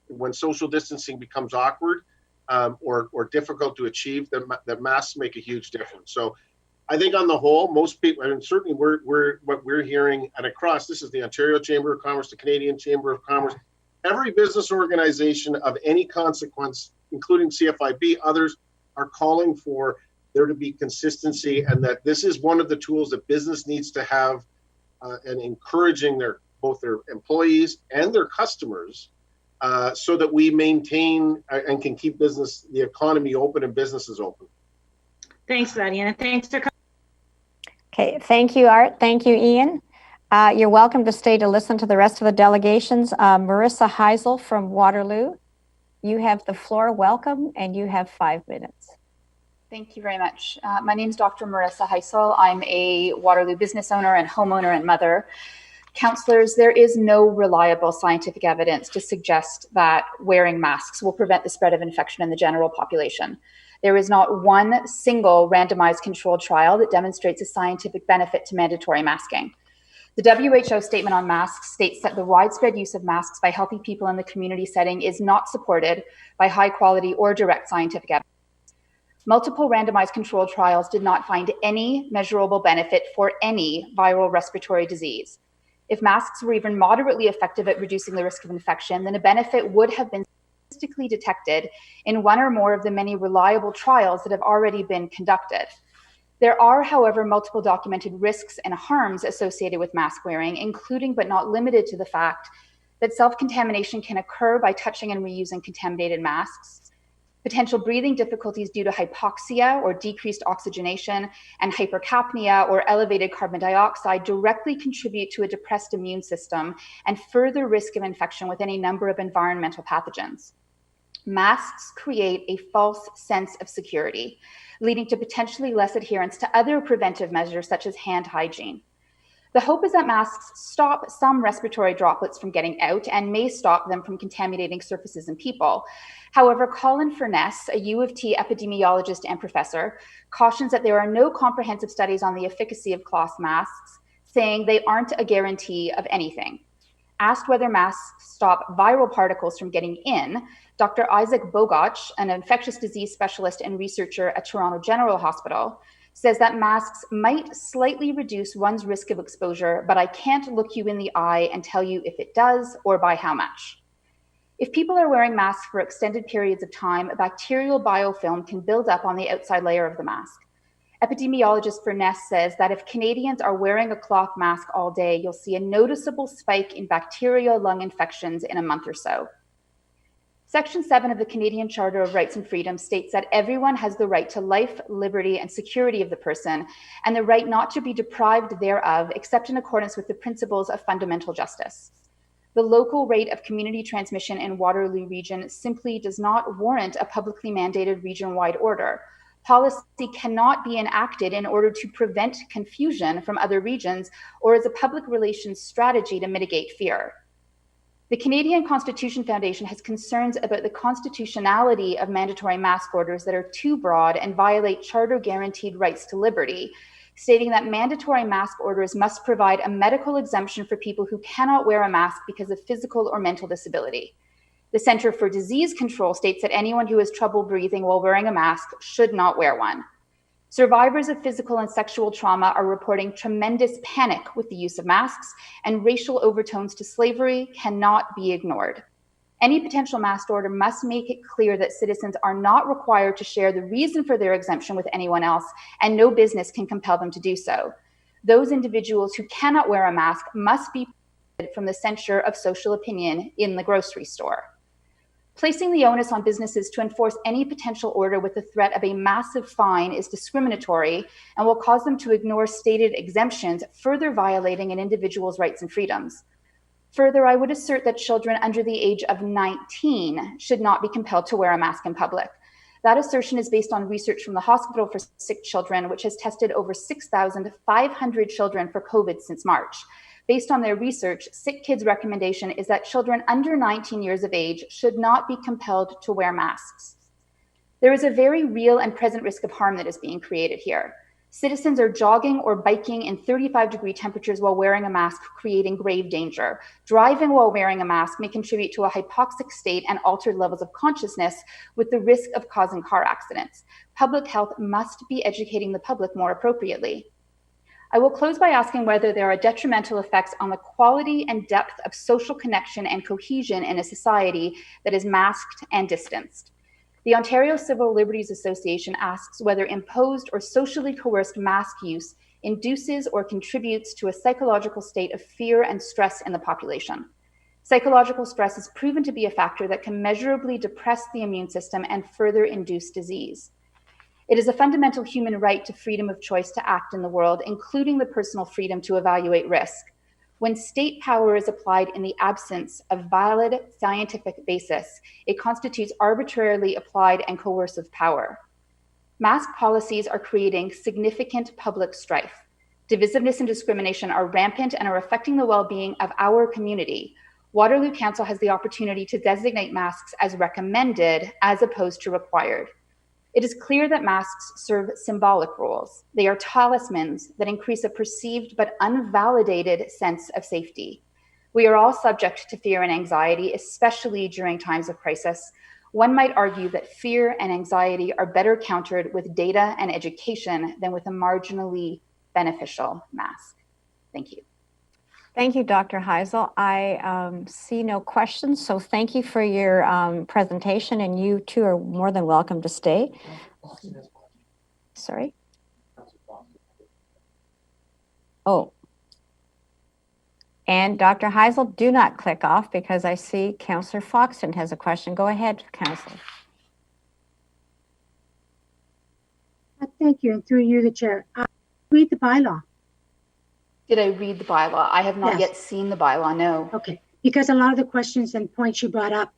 when social distancing becomes awkward or difficult to achieve, that masks make a huge difference. So I think on the whole, most people, and certainly what we're hearing and across, this is the Ontario Chamber of Commerce, the Canadian Chamber of Commerce, every business organization of any consequence, including CFIB, others are calling for there to be consistency, and that this is one of the tools that business needs to have and encouraging both their employees and their customers so that we maintain and can keep the economy open and businesses open. Thanks for that, Ian. Thanks for coming. Okay, thank you, Art. Thank you, Ian. You're welcome to stay to listen to the rest of the delegations. Marissa Heisel from Waterloo, you have the floor. Welcome, and you have 5 minutes. Thank you very much. My name is Dr. Marissa Heisel. I'm a Waterloo business owner and homeowner and mother. Councillors, there is no reliable scientific evidence to suggest that wearing masks will prevent the spread of infection in the general population. There is not one single randomized controlled trial that demonstrates a scientific benefit to mandatory masking. The WHO statement on masks states that the widespread use of masks by healthy people in the community setting is not supported by high quality or direct scientific evidence. Multiple randomized controlled trials did not find any measurable benefit for any viral respiratory disease. If masks were even moderately effective at reducing the risk of infection, then a benefit would have been statistically detected in one or more of the many reliable trials that have already been conducted. There are, however, multiple documented risks and harms associated with mask wearing, including but not limited to the fact that self-contamination can occur by touching and reusing contaminated masks. Potential breathing difficulties due to hypoxia or decreased oxygenation and hypercapnia or elevated carbon dioxide directly contribute to a depressed immune system and further risk of infection with any number of environmental pathogens. Masks create a false sense of security, leading to potentially less adherence to other preventive measures such as hand hygiene. The hope is that masks stop some respiratory droplets from getting out and may stop them from contaminating surfaces and people. However, Colin Furness, a U of T epidemiologist and professor, cautions that there are no comprehensive studies on the efficacy of cloth masks, saying they aren't a guarantee of anything. Asked whether masks stop viral particles from getting in, Dr. Isaac Bogoch, an infectious disease specialist and researcher at Toronto General Hospital, says that masks might slightly reduce one's risk of exposure, but I can't look you in the eye and tell you if it does or by how much. If people are wearing masks for extended periods of time, a bacterial biofilm can build up on the outside layer of the mask. Epidemiologist Furness says that if Canadians are wearing a cloth mask all day, you'll see a noticeable spike in bacterial lung infections in a month or so. Section 7 of the Canadian Charter of Rights and Freedoms states that everyone has the right to life, liberty, and security of the person, and the right not to be deprived thereof, except in accordance with the principles of fundamental justice. The local rate of community transmission in Waterloo region simply does not warrant a publicly mandated region-wide order. Policy cannot be enacted in order to prevent confusion from other regions or as a public relations strategy to mitigate fear. The Canadian Constitution Foundation has concerns about the constitutionality of mandatory mask orders that are too broad and violate charter-guaranteed rights to liberty, stating that mandatory mask orders must provide a medical exemption for people who cannot wear a mask because of physical or mental disability. The Centre for Disease Control states that anyone who has trouble breathing while wearing a mask should not wear one. Survivors of physical and sexual trauma are reporting tremendous panic with the use of masks, and racial overtones to slavery cannot be ignored. Any potential mask order must make it clear that citizens are not required to share the reason for their exemption with anyone else, and no business can compel them to do so. Those individuals who cannot wear a mask must be protected from the censure of social opinion in the grocery store. Placing the onus on businesses to enforce any potential order with the threat of a massive fine is discriminatory and will cause them to ignore stated exemptions, further violating an individual's rights and freedoms. Further, I would assert that children under the age of 19 should not be compelled to wear a mask in public. That assertion is based on research from the Hospital for Sick Children, which has tested over 6,500 children for COVID since March. Based on their research, Sick Kids' recommendation is that children under 19 years of age should not be compelled to wear masks. There is a very real and present risk of harm that is being created here. Citizens are jogging or biking in 35-degree temperatures while wearing a mask, creating grave danger. Driving while wearing a mask may contribute to a hypoxic state and altered levels of consciousness, with the risk of causing car accidents. Public health must be educating the public more appropriately. I will close by asking whether there are detrimental effects on the quality and depth of social connection and cohesion in a society that is masked and distanced. The Ontario Civil Liberties Association asks whether imposed or socially coerced mask use induces or contributes to a psychological state of fear and stress in the population. Psychological stress is proven to be a factor that can measurably depress the immune system and further induce disease. It is a fundamental human right to freedom of choice to act in the world, including the personal freedom to evaluate risk. When state power is applied in the absence of valid scientific basis, it constitutes arbitrarily applied and coercive power. Mask policies are creating significant public strife. Divisiveness and discrimination are rampant and are affecting the well-being of our community. Waterloo Council has the opportunity to designate masks as recommended as opposed to required. It is clear that masks serve symbolic roles. They are talismans that increase a perceived but unvalidated sense of safety. We are all subject to fear and anxiety, especially during times of crisis. One might argue that fear and anxiety are better countered with data and education than with a marginally beneficial mask. Thank you. Thank you, Dr. Heisel. I see no questions, so thank you for your presentation, and you too are more than welcome to stay. Sorry? Oh. And Dr. Heisel, do not click off because I see Councillor Foxton has a question. Go ahead, Councillor. Thank you, and through you, the chair. Read the bylaw. Did I read the bylaw? I have not Yes. yet seen the bylaw, no. Okay, because a lot of the questions and points you brought up,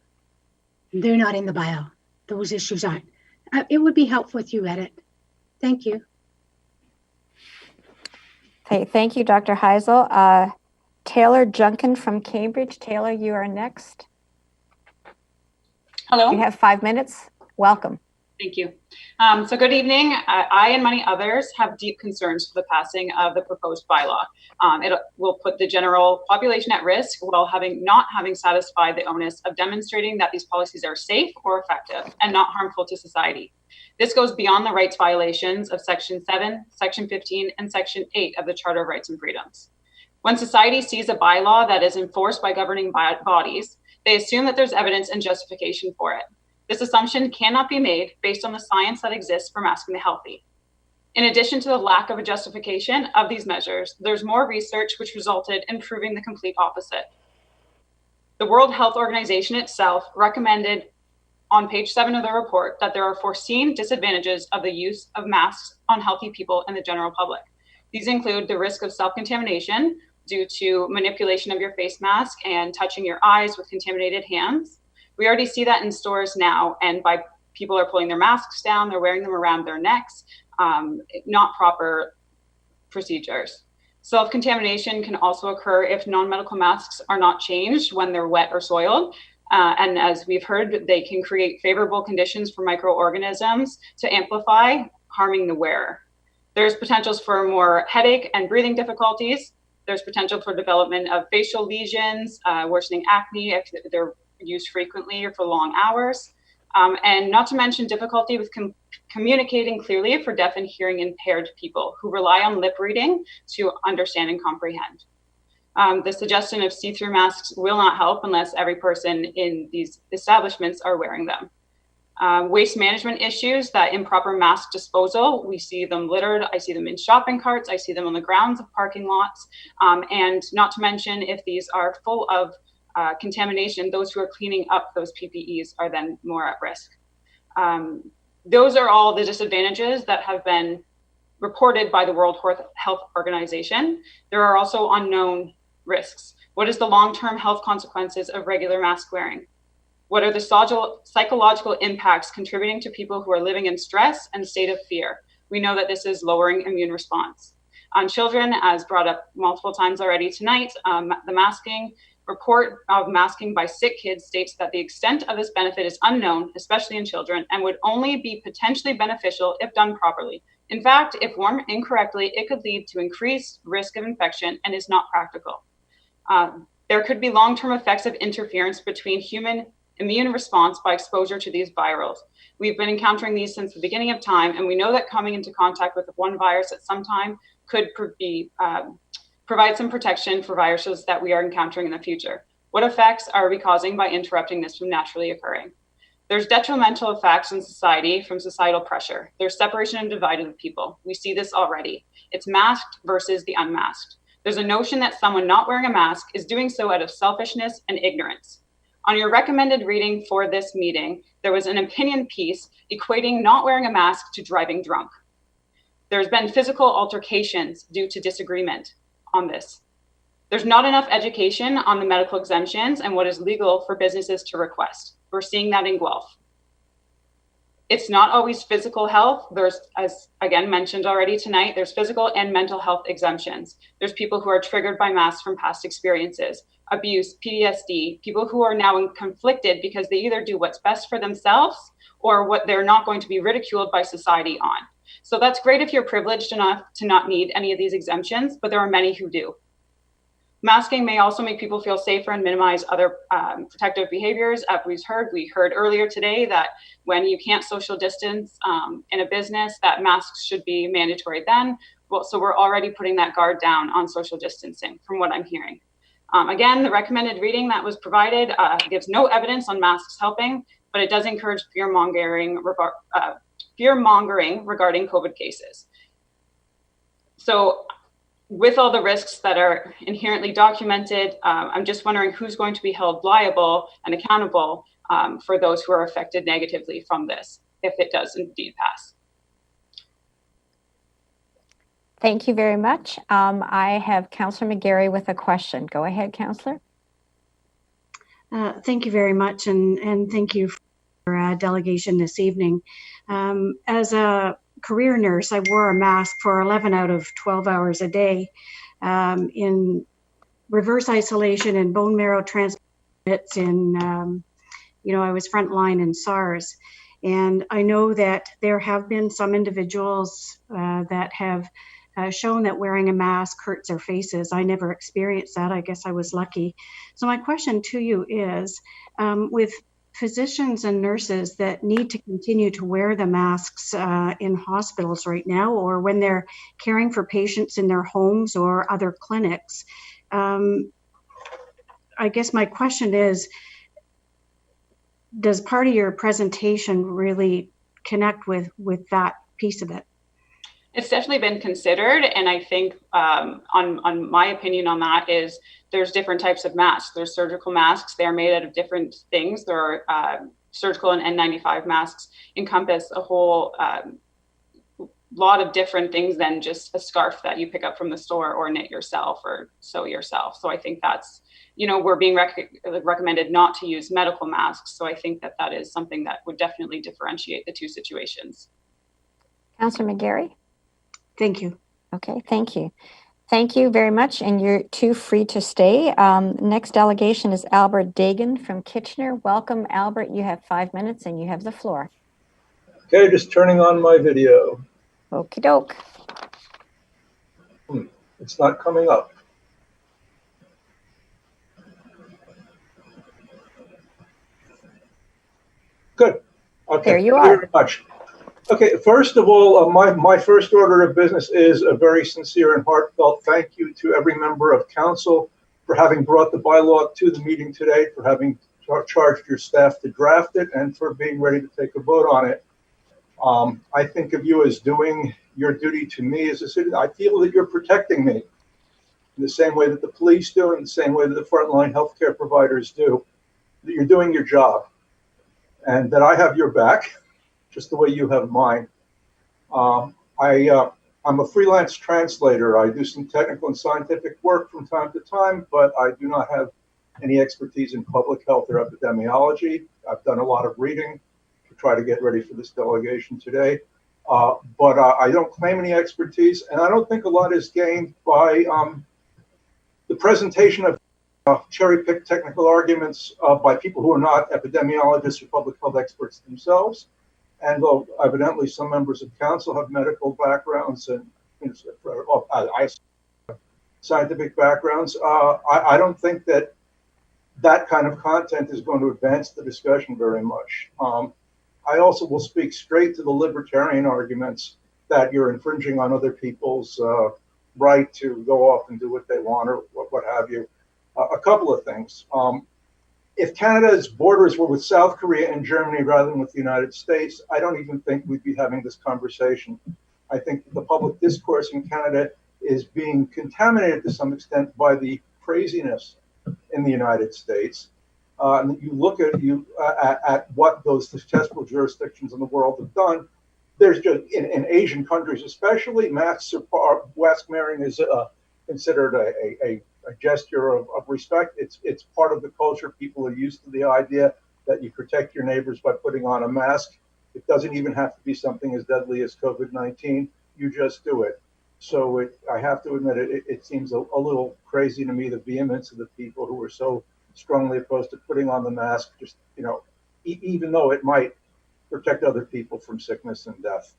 they're not in the bylaw. Those issues aren't. It would be helpful if you read it. Thank you. Okay, thank you, Dr. Heisel. Taylor Junkin from Cambridge. Taylor, you are next. Hello. You have 5 minutes. Welcome. Thank you. So good evening. I and many others have deep concerns for the passing of the proposed bylaw. It will put the general population at risk while not having satisfied the onus of demonstrating that these policies are safe or effective and not harmful to society. This goes beyond the rights violations of Section 7, Section 15, and Section 8 of the Charter of Rights and Freedoms. When society sees a bylaw that is enforced by governing bodies, they assume that there's evidence and justification for it. This assumption cannot be made based on the science that exists for masking the healthy. In addition to the lack of a justification of these measures, there's more research which resulted in proving the complete opposite. The World Health Organization itself recommended on page 7 of the report that there are foreseen disadvantages of the use of masks on healthy people and the general public. These include the risk of self-contamination due to manipulation of your face mask and touching your eyes with contaminated hands. We already see that in stores now, and by people are pulling their masks down, they're wearing them around their necks, not proper procedures. Self-contamination can also occur if non-medical masks are not changed when they're wet or soiled. And as we've heard, they can create favorable conditions for microorganisms to amplify, harming the wearer. There's potentials for more headache and breathing difficulties. There's potential for development of facial lesions, worsening acne if they're used frequently or for long hours, and not to mention difficulty with communicating clearly for deaf and hearing impaired people who rely on lip reading to understand and comprehend. The suggestion of see-through masks will not help unless every person in these establishments are wearing them. Waste management issues, that improper mask disposal, we see them littered, I see them in shopping carts, I see them on the grounds of parking lots, and not to mention if these are full of contamination, those who are cleaning up those PPEs are then more at risk. Those are all the disadvantages that have been reported by the World Health Organization. There are also unknown risks. What is the long-term health consequences of regular mask wearing? What are the psychological impacts contributing to people who are living in stress and state of fear? We know that this is lowering immune response. On children, as brought up multiple times already tonight, the report of masking by sick kids states that the extent of this benefit is unknown, especially in children, and would only be potentially beneficial if done properly. In fact, if worn incorrectly, it could lead to increased risk of infection and is not practical. There could be long-term effects of interference between human immune response by exposure to these virals. We've been encountering these since the beginning of time, and we know that coming into contact with one virus at some time could provide some protection for viruses that we are encountering in the future. What effects are we causing by interrupting this from naturally occurring? There's detrimental effects in society from societal pressure. There's separation and divide of the people. We see this already. It's masked versus the unmasked. There's a notion that someone not wearing a mask is doing so out of selfishness and ignorance. On your recommended reading for this meeting, there was an opinion piece equating not wearing a mask to driving drunk. There's been physical altercations due to disagreement on this. There's not enough education on the medical exemptions and what is legal for businesses to request. We're seeing that in Guelph. It's not always physical health. There's, as again mentioned already tonight, there's physical and mental health exemptions. There's people who are triggered by masks from past experiences, abuse, PTSD, people who are now conflicted because they either do what's best for themselves or what they're not going to be ridiculed by society on. So that's great if you're privileged enough to not need any of these exemptions, but there are many who do. Masking may also make people feel safer and minimize other protective behaviors. As we heard earlier today that when you can't social distance in a business, that masks should be mandatory then. Well, so we're already putting that guard down on social distancing from what I'm hearing. Again, the recommended reading that was provided gives no evidence on masks helping, but it does encourage fear-mongering regarding COVID cases. So with all the risks that are inherently documented, I'm just wondering who's going to be held liable and accountable for those who are affected negatively from this, if it does indeed pass. Thank you very much. I have Councillor McGarry with a question. Go ahead, Councillor. Thank you very much, and thank you for delegation this evening. As a career nurse, I wore a mask for 11 out of 12 hours a day in reverse isolation and bone marrow transplants in, I was frontline in SARS. And I know that there have been some individuals that have shown that wearing a mask hurts their faces. I never experienced that. I guess I was lucky. So my question to you is, with physicians and nurses that need to continue to wear the masks in hospitals right now, or when they're caring for patients in their homes or other clinics, I guess my question is, does part of your presentation really connect with that piece of it? It's definitely been considered, and I think on my opinion on that is there's different types of masks. There's surgical masks. They're made out of different things. There are surgical and N95 masks encompass a whole lot of different things than just a scarf that you pick up from the store or knit yourself or sew yourself. So I think that's, we're being recommended not to use medical masks. So I think that that is something that would definitely differentiate the two situations. Councillor McGarry. Thank you. Okay, thank you. Thank you very much, and you're too free to stay. Next delegation is Albert Dagan from Kitchener. Welcome, Albert. You have 5 minutes and you have the floor. Okay, just turning on my video. Okie doke. It's not coming up. Good. Okay. There you are. Thank you very much. Okay, first of all, my first order of business is a very sincere and heartfelt thank you to every member of council for having brought the bylaw to the meeting today, for having charged your staff to draft it, and for being ready to take a vote on it. I think of you as doing your duty to me as a citizen. I feel that you're protecting me in the same way that the police do, in the same way that the frontline healthcare providers do, that you're doing your job, and that I have your back, just the way you have mine. I'm a freelance translator. I do some technical and scientific work from time to time, but I do not have any expertise in public health or epidemiology. I've done a lot of reading to try to get ready for this delegation today, but I don't claim any expertise, and I don't think a lot is gained by the presentation of cherry-picked technical arguments by people who are not epidemiologists or public health experts themselves. And though evidently some members of council have medical backgrounds and scientific backgrounds, I don't think that that kind of content is going to advance the discussion very much. I also will speak straight to the libertarian arguments that you're infringing on other people's right to go off and do what they want or what have you. A couple of things. If Canada's borders were with South Korea and Germany rather than with the United States, I don't even think we'd be having this conversation. I think the public discourse in Canada is being contaminated to some extent by the craziness in the United States. And you look at what those successful jurisdictions in the world have done. There's just in Asian countries, especially, mask wearing is considered a gesture of respect. It's part of the culture. People are used to the idea that you protect your neighbors by putting on a mask. It doesn't even have to be something as deadly as COVID-19. You just do it. So I have to admit, it seems a little crazy to me, the vehemence of the people who are so strongly opposed to putting on the mask, just, even though it might protect other people from sickness and death.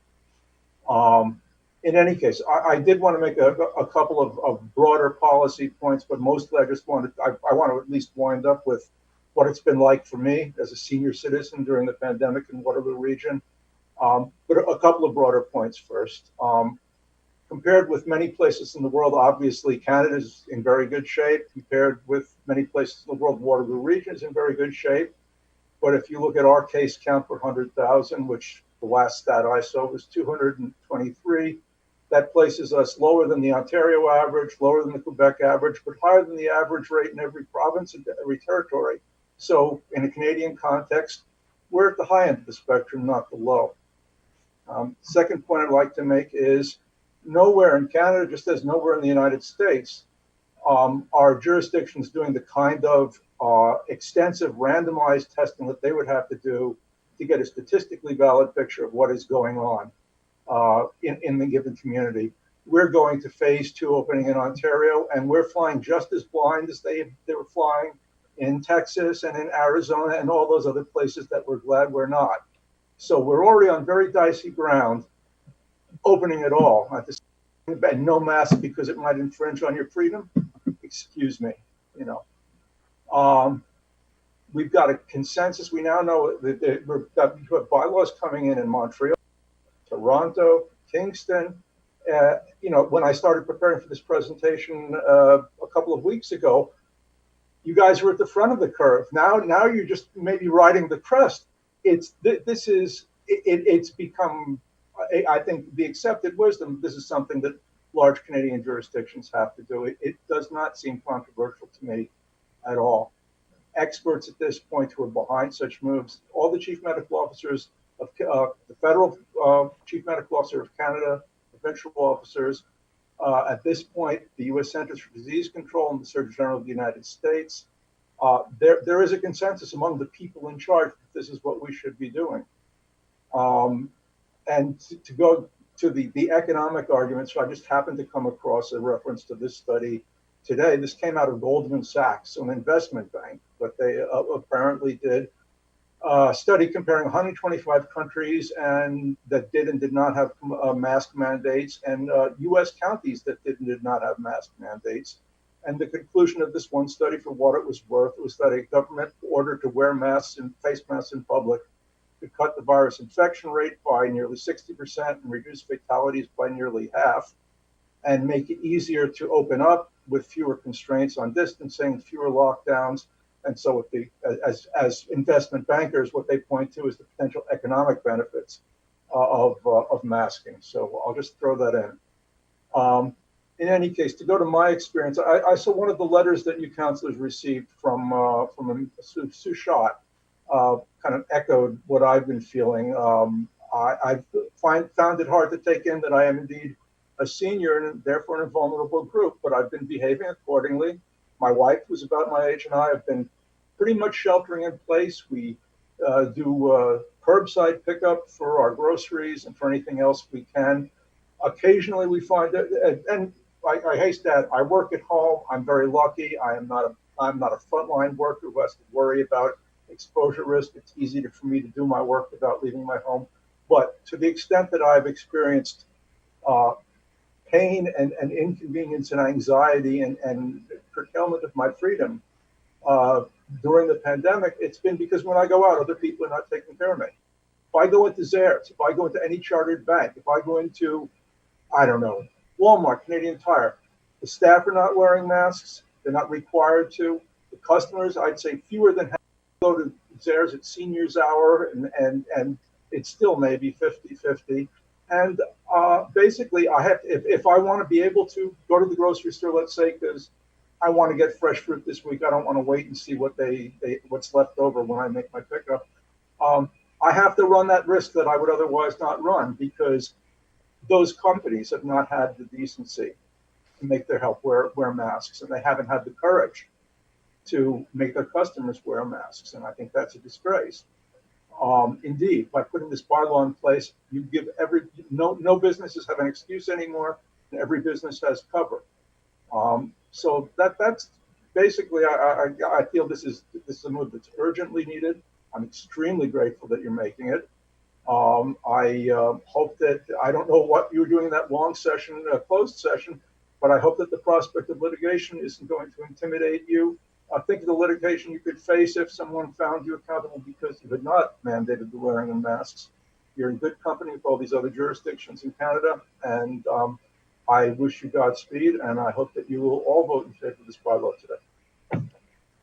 In any case, I did want to make a couple of broader policy points, but mostly I want to at least wind up with what it's been like for me as a senior citizen during the pandemic in Waterloo region. But a couple of broader points first. Compared with many places in the world, obviously Canada is in very good shape. Compared with many places in the world, Waterloo region is in very good shape. But if you look at our case count per 100,000, which the last stat I saw was 223, that places us lower than the Ontario average, lower than the Quebec average, but higher than the average rate in every province and every territory. So in a Canadian context, we're at the high end of the spectrum, not the low. Second point I'd like to make is nowhere in Canada, just as nowhere in the United States, are jurisdictions doing the kind of extensive randomized testing that they would have to do to get a statistically valid picture of what is going on in the given community. We're going to phase 2 opening in Ontario, and we're flying just as blind as they were flying in Texas and in Arizona and all those other places that we're glad we're not. So we're already on very dicey ground opening it all. At the same time, no mask because it might infringe on your freedom. Excuse me, We've got a consensus. We now know that we've got bylaws coming in Montreal, Toronto, Kingston. When I started preparing for this presentation a couple of weeks ago, you guys were at the front of the curve. Now you're just maybe riding the crest. It's become, I think, the accepted wisdom. This is something that large Canadian jurisdictions have to do. It does not seem controversial to me at all. Experts at this point who are behind such moves, all the chief medical officers of the federal chief medical officer of Canada, provincial officers, at this point, the U.S. Centers for Disease Control and the Surgeon General of the United States, there is a consensus among the people in charge that this is what we should be doing. And to go to the economic arguments, I just happened to come across a reference to this study today. This came out of Goldman Sachs, an investment bank, but they apparently did a study comparing 125 countries and that did and did not have mask mandates, and U.S. counties that did not have mask mandates. And the conclusion of this one study, for what it was worth, was that a government order to wear masks and face masks in public could cut the virus infection rate by nearly 60% and reduce fatalities by nearly half, and make it easier to open up with fewer constraints on distancing, fewer lockdowns. And so as investment bankers, what they point to is the potential economic benefits of masking. So I'll just throw that in. In any case, to go to my experience, I saw one of the letters that you counselors received from Sue Schott, kind of echoed what I've been feeling. I found it hard to take in that I am indeed a senior and therefore in a vulnerable group, but I've been behaving accordingly. My wife, who's about my age, and I have been pretty much sheltering in place. We do curbside pickup for our groceries and for anything else we can. Occasionally we find that, and I haste that, I work at home. I'm very lucky. I'm not a frontline worker who has to worry about exposure risk. It's easy for me to do my work without leaving my home. But to the extent that I've experienced pain and inconvenience and anxiety and curtailment of my freedom during the pandemic, it's been because when I go out, other people are not taking care of me. If I go into Zehrs, if I go into any chartered bank, if I go into, I don't know, Walmart, Canadian Tire, the staff are not wearing masks. They're not required to. The customers, I'd say fewer than half go to Zehrs at seniors hour, and it's still maybe 50-50. And basically, I have if I want to be able to go to the grocery store, let's say, because I want to get fresh fruit this week, I don't want to wait and see what's left over when I make my pickup. I have to run that risk that I would otherwise not run because those companies have not had the decency to make their help wear masks, and they haven't had the courage to make their customers wear masks, and I think that's a disgrace. Indeed, by putting this bylaw in place, you give no businesses have an excuse anymore, and every business has cover. So that's basically I feel this is a move that's urgently needed. I'm extremely grateful that you're making it. I hope that I don't know what you were doing in that long session, closed session, but I hope that the prospect of litigation isn't going to intimidate you. Think of the litigation you could face if someone found you accountable because you had not mandated the wearing of masks. You're in good company with all these other jurisdictions in Canada, and I wish you Godspeed, and I hope that you will all vote in favor of this bylaw today.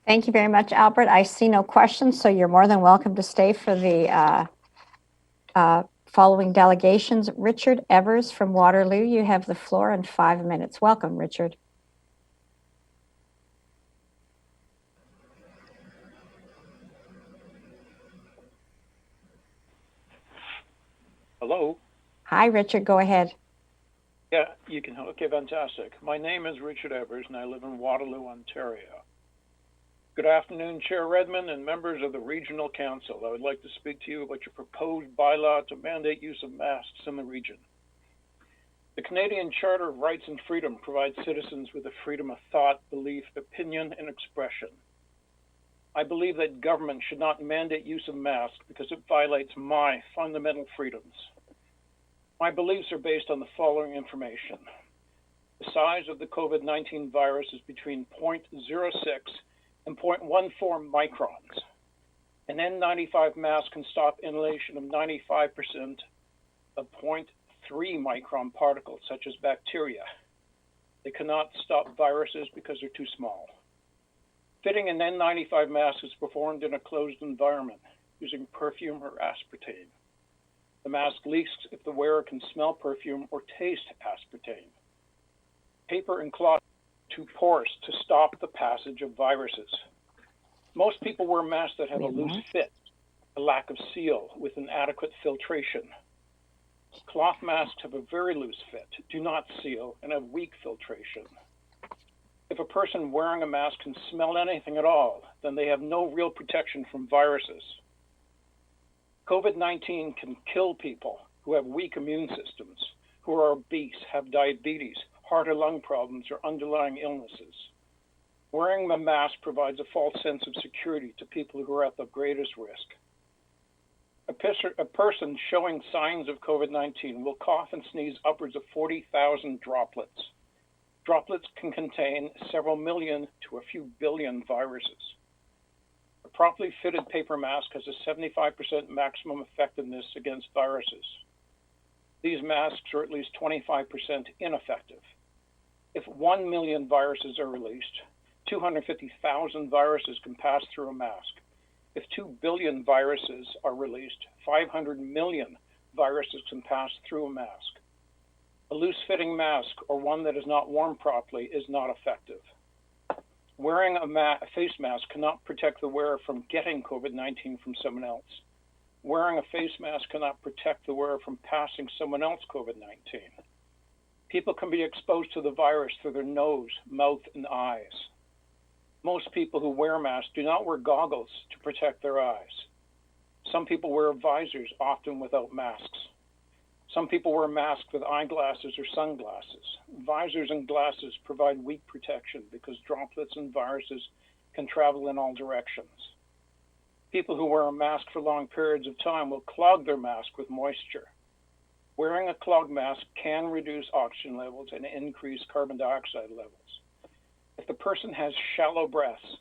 Thank you very much, Albert. I see no questions, so you're more than welcome to stay for the following delegations. Richard Evers from Waterloo, you have the floor in 5 minutes. Welcome, Richard. Hello? Hi, Richard, go ahead. Yeah, you can. Okay, fantastic. My name is Richard Evers, and I live in Waterloo, Ontario. Good afternoon, Chair Redmond and members of the Regional Council. I would like to speak to you about your proposed bylaw to mandate use of masks in the region. The Canadian Charter of Rights and Freedom provides citizens with the freedom of thought, belief, opinion, and expression. I believe that government should not mandate use of masks because it violates my fundamental freedoms. My beliefs are based on the following information. The size of the COVID-19 virus is between 0.06 and 0.14 microns. An N95 mask can stop inhalation of 95% of 0.3 micron particles, such as bacteria. They cannot stop viruses because they're too small. Fitting an N95 mask is performed in a closed environment using perfume or aspartame. The mask leaks if the wearer can smell perfume or taste aspartame. Paper and cloth are too porous to stop the passage of viruses. Most people wear masks that have a loose fit, a lack of seal with inadequate filtration. Cloth masks have a very loose fit, do not seal, and have weak filtration. If a person wearing a mask can smell anything at all, then they have no real protection from viruses. COVID-19 can kill people who have weak immune systems, who are obese, have diabetes, heart or lung problems, or underlying illnesses. Wearing a mask provides a false sense of security to people who are at the greatest risk. A person showing signs of COVID-19 will cough and sneeze upwards of 40,000 droplets. Droplets can contain several million to a few billion viruses. A properly fitted paper mask has a 75% maximum effectiveness against viruses. These masks are at least 25% ineffective. If 1 million viruses are released, 250,000 viruses can pass through a mask. If 2 billion viruses are released, 500 million viruses can pass through a mask. A loose-fitting mask or one that is not worn properly is not effective. Wearing a face mask cannot protect the wearer from getting COVID-19 from someone else. Wearing a face mask cannot protect the wearer from passing someone else COVID-19. People can be exposed to the virus through their nose, mouth, and eyes. Most people who wear masks do not wear goggles to protect their eyes. Some people wear visors, often without masks. Some people wear masks with eyeglasses or sunglasses. Visors and glasses provide weak protection because droplets and viruses can travel in all directions. People who wear a mask for long periods of time will clog their mask with moisture. Wearing a clogged mask can reduce oxygen levels and increase carbon dioxide levels. If the person has shallow breaths,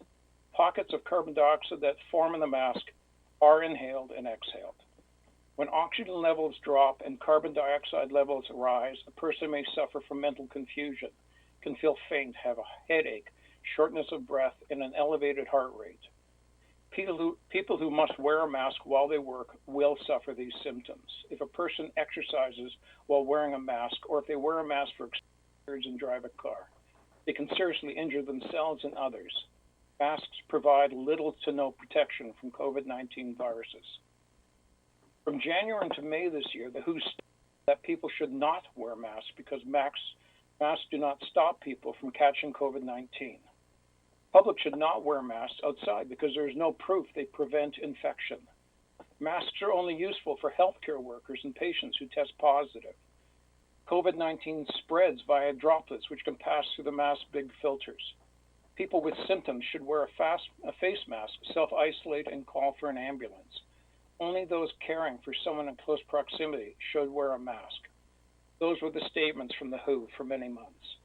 pockets of carbon dioxide that form in the mask are inhaled and exhaled. When oxygen levels drop and carbon dioxide levels rise, a person may suffer from mental confusion, can feel faint, have a headache, shortness of breath, and an elevated heart rate. People who must wear a mask while they work will suffer these symptoms. If a person exercises while wearing a mask, or if they wear a mask for periods and drive a car, they can seriously injure themselves and others. Masks provide little to no protection from COVID-19 viruses. From January into May this year, the WHO stated that people should not wear masks because masks do not stop people from catching COVID-19. Public should not wear masks outside because there is no proof they prevent infection. Masks are only useful for healthcare workers and patients who test positive. COVID-19 spreads via droplets, which can pass through the mask's big filters. People with symptoms should wear a face mask, self-isolate, and call for an ambulance. Only those caring for someone in close proximity should wear a mask. Those were the statements from the WHO for many months.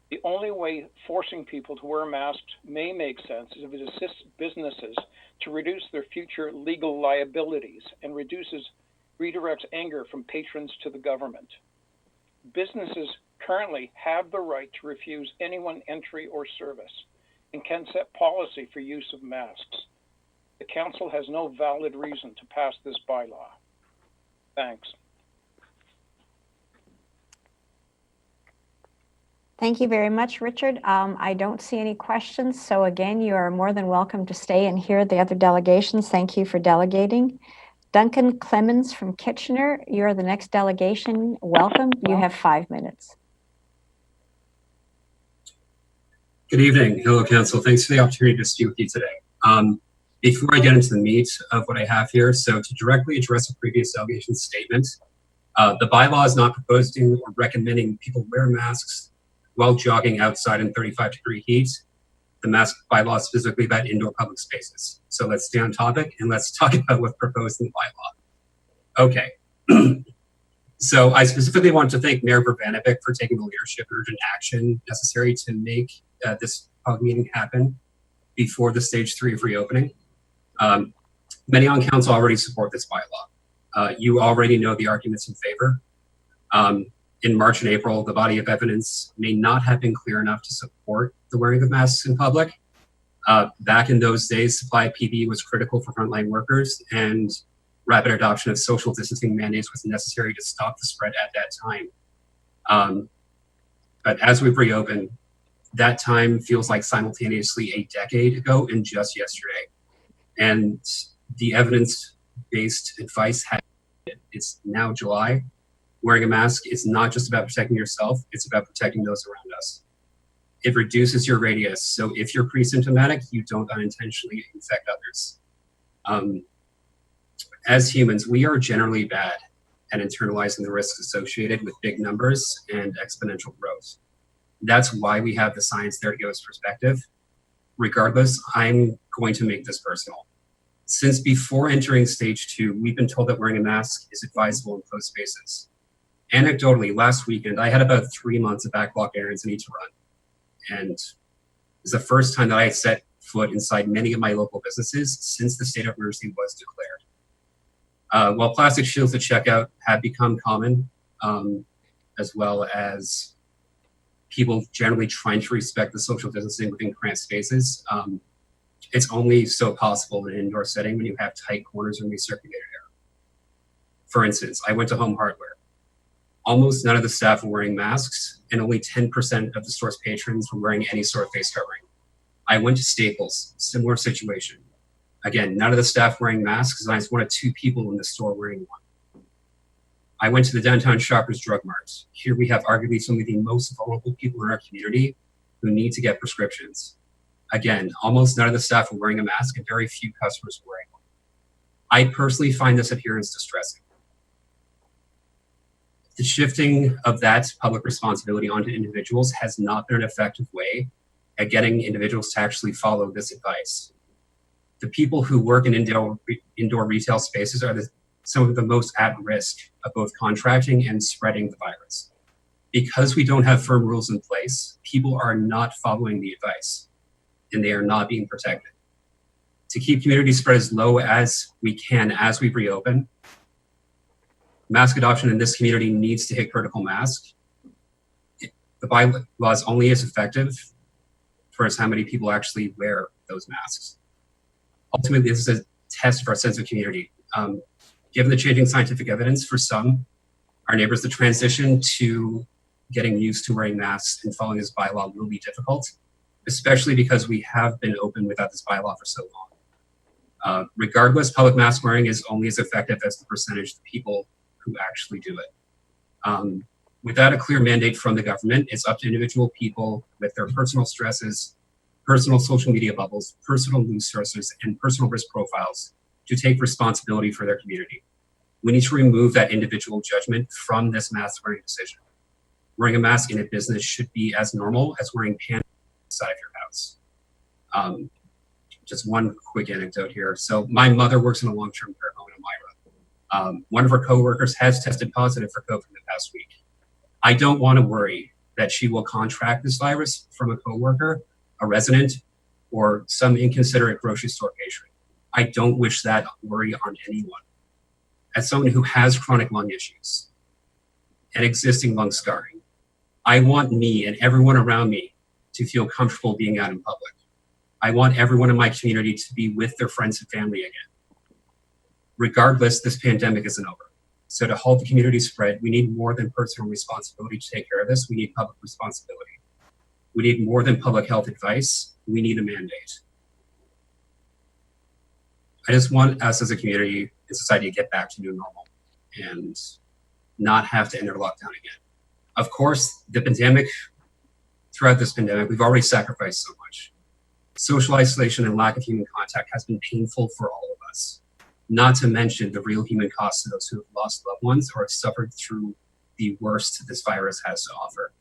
The only way forcing people to wear masks may make sense is if it assists businesses to reduce their future legal liabilities and redirects anger from patrons to the government. Businesses currently have the right to refuse anyone entry or service and can set policy for use of masks. The council has no valid reason to pass this bylaw. Thanks. Thank you very much, Richard. I don't see any questions. So again, you are more than welcome to stay and hear the other delegations. Thank you for delegating. Duncan Clemens from Kitchener, you're the next delegation. Welcome. You have 5 minutes. Good evening. Hello, Council. Thanks for the opportunity to speak with you today. Before I get into the meat of what I have here, so to directly address a previous delegation statement, the bylaw is not proposing or recommending people wear masks while jogging outside in 35-degree heat. The mask bylaw is specifically about indoor public spaces. So let's stay on topic and let's talk about what's proposed in the bylaw. Okay. So I specifically want to thank Mayor Urbanovic for taking the leadership and urgent action necessary to make this public meeting happen before the stage 3 of reopening. Many on council already support this bylaw. You already know the arguments in favor. In March and April, the body of evidence may not have been clear enough to support the wearing of masks in public. Back in those days, supply PPE was critical for frontline workers, and rapid adoption of social distancing mandates was necessary to stop the spread at that time. But as we've reopened, that time feels like simultaneously a decade ago and just yesterday. And the evidence-based advice it's now July. Wearing a mask is not just about protecting yourself, it's about protecting those around us. It reduces your radius, so if you're pre-symptomatic, you don't unintentionally infect others. As humans, we are generally bad at internalizing the risks associated with big numbers and exponential growth. That's why we have the science there to give us perspective. Regardless, I'm going to make this personal. Since before entering stage 2, we've been told that wearing a mask is advisable in closed spaces. Anecdotally, last weekend, I had about 3 months of backlog errands I need to run. And it's the first time that I set foot inside many of my local businesses since the state of emergency was declared. While plastic shields at checkout have become common, as well as people generally trying to respect the social distancing within cramped spaces, it's only so possible in an indoor setting when you have tight corners and recirculated air. For instance, I went to Home Hardware. Almost none of the staff were wearing masks, and only 10% of the store's patrons were wearing any sort of face covering. I went to Staples, similar situation. Again, none of the staff wearing masks, and I was one of 2 people in the store wearing one. I went to the downtown Shoppers Drug Mart. Here we have arguably some of the most vulnerable people in our community who need to get prescriptions. Again, almost none of the staff were wearing a mask, and very few customers were wearing one. I personally find this adherence distressing. The shifting of that public responsibility onto individuals has not been an effective way at getting individuals to actually follow this advice. The people who work in indoor retail spaces are some of the most at risk of both contracting and spreading the virus. Because we don't have firm rules in place, people are not following the advice, and they are not being protected. To keep community spread as low as we can as we reopen, mask adoption in this community needs to hit critical mass. The bylaw is only as effective for as how many people actually wear those masks. Ultimately, this is a test for our sense of community. Given the changing scientific evidence for some, our neighbors, the transition to getting used to wearing masks and following this bylaw will be difficult, especially because we have been open without this bylaw for so long. Regardless, public mask wearing is only as effective as the percentage of people who actually do it. Without a clear mandate from the government, it's up to individual people with their personal stresses, personal social media bubbles, personal news sources, and personal risk profiles to take responsibility for their community. We need to remove that individual judgment from this mask wearing decision. Wearing a mask in a business should be as normal as wearing pants inside of your house. Just one quick anecdote here. So my mother works in a long-term care home in Elmira. One of her coworkers has tested positive for COVID in the past week. I don't want to worry that she will contract this virus from a coworker, a resident, or some inconsiderate grocery store patron. I don't wish that worry on anyone. As someone who has chronic lung issues and existing lung scarring, I want me and everyone around me to feel comfortable being out in public. I want everyone in my community to be with their friends and family again. Regardless, this pandemic isn't over. So to halt the community spread, we need more than personal responsibility to take care of this. We need public responsibility. We need more than public health advice. We need a mandate. I just want us as a community and society to get back to new normal and not have to enter lockdown again. Of course, throughout this pandemic, we've already sacrificed so much. Social isolation and lack of human contact has been painful for all of us, not to mention the real human costs to those who have lost loved ones or have suffered through the worst this virus has to offer.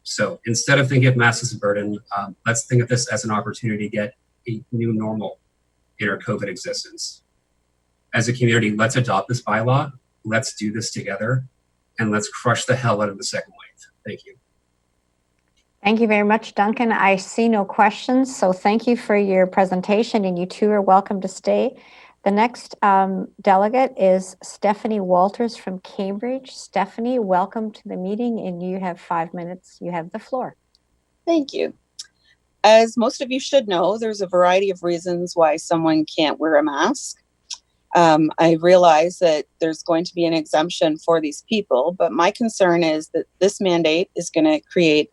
So instead of thinking of masks as a burden, let's think of this as an opportunity to get a new normal in our COVID existence. As a community, let's adopt this bylaw, let's do this together, and let's crush the hell out of the second wave. Thank you. Thank you very much, Duncan. I see no questions, so thank you for your presentation, and you two are welcome to stay. The next delegate is Stephanie Walters from Cambridge. Stephanie, welcome to the meeting, and you have 5 minutes. You have the floor. Thank you. As most of you should know, there's a variety of reasons why someone can't wear a mask. I realize that there's going to be an exemption for these people, but my concern is that this mandate is going to create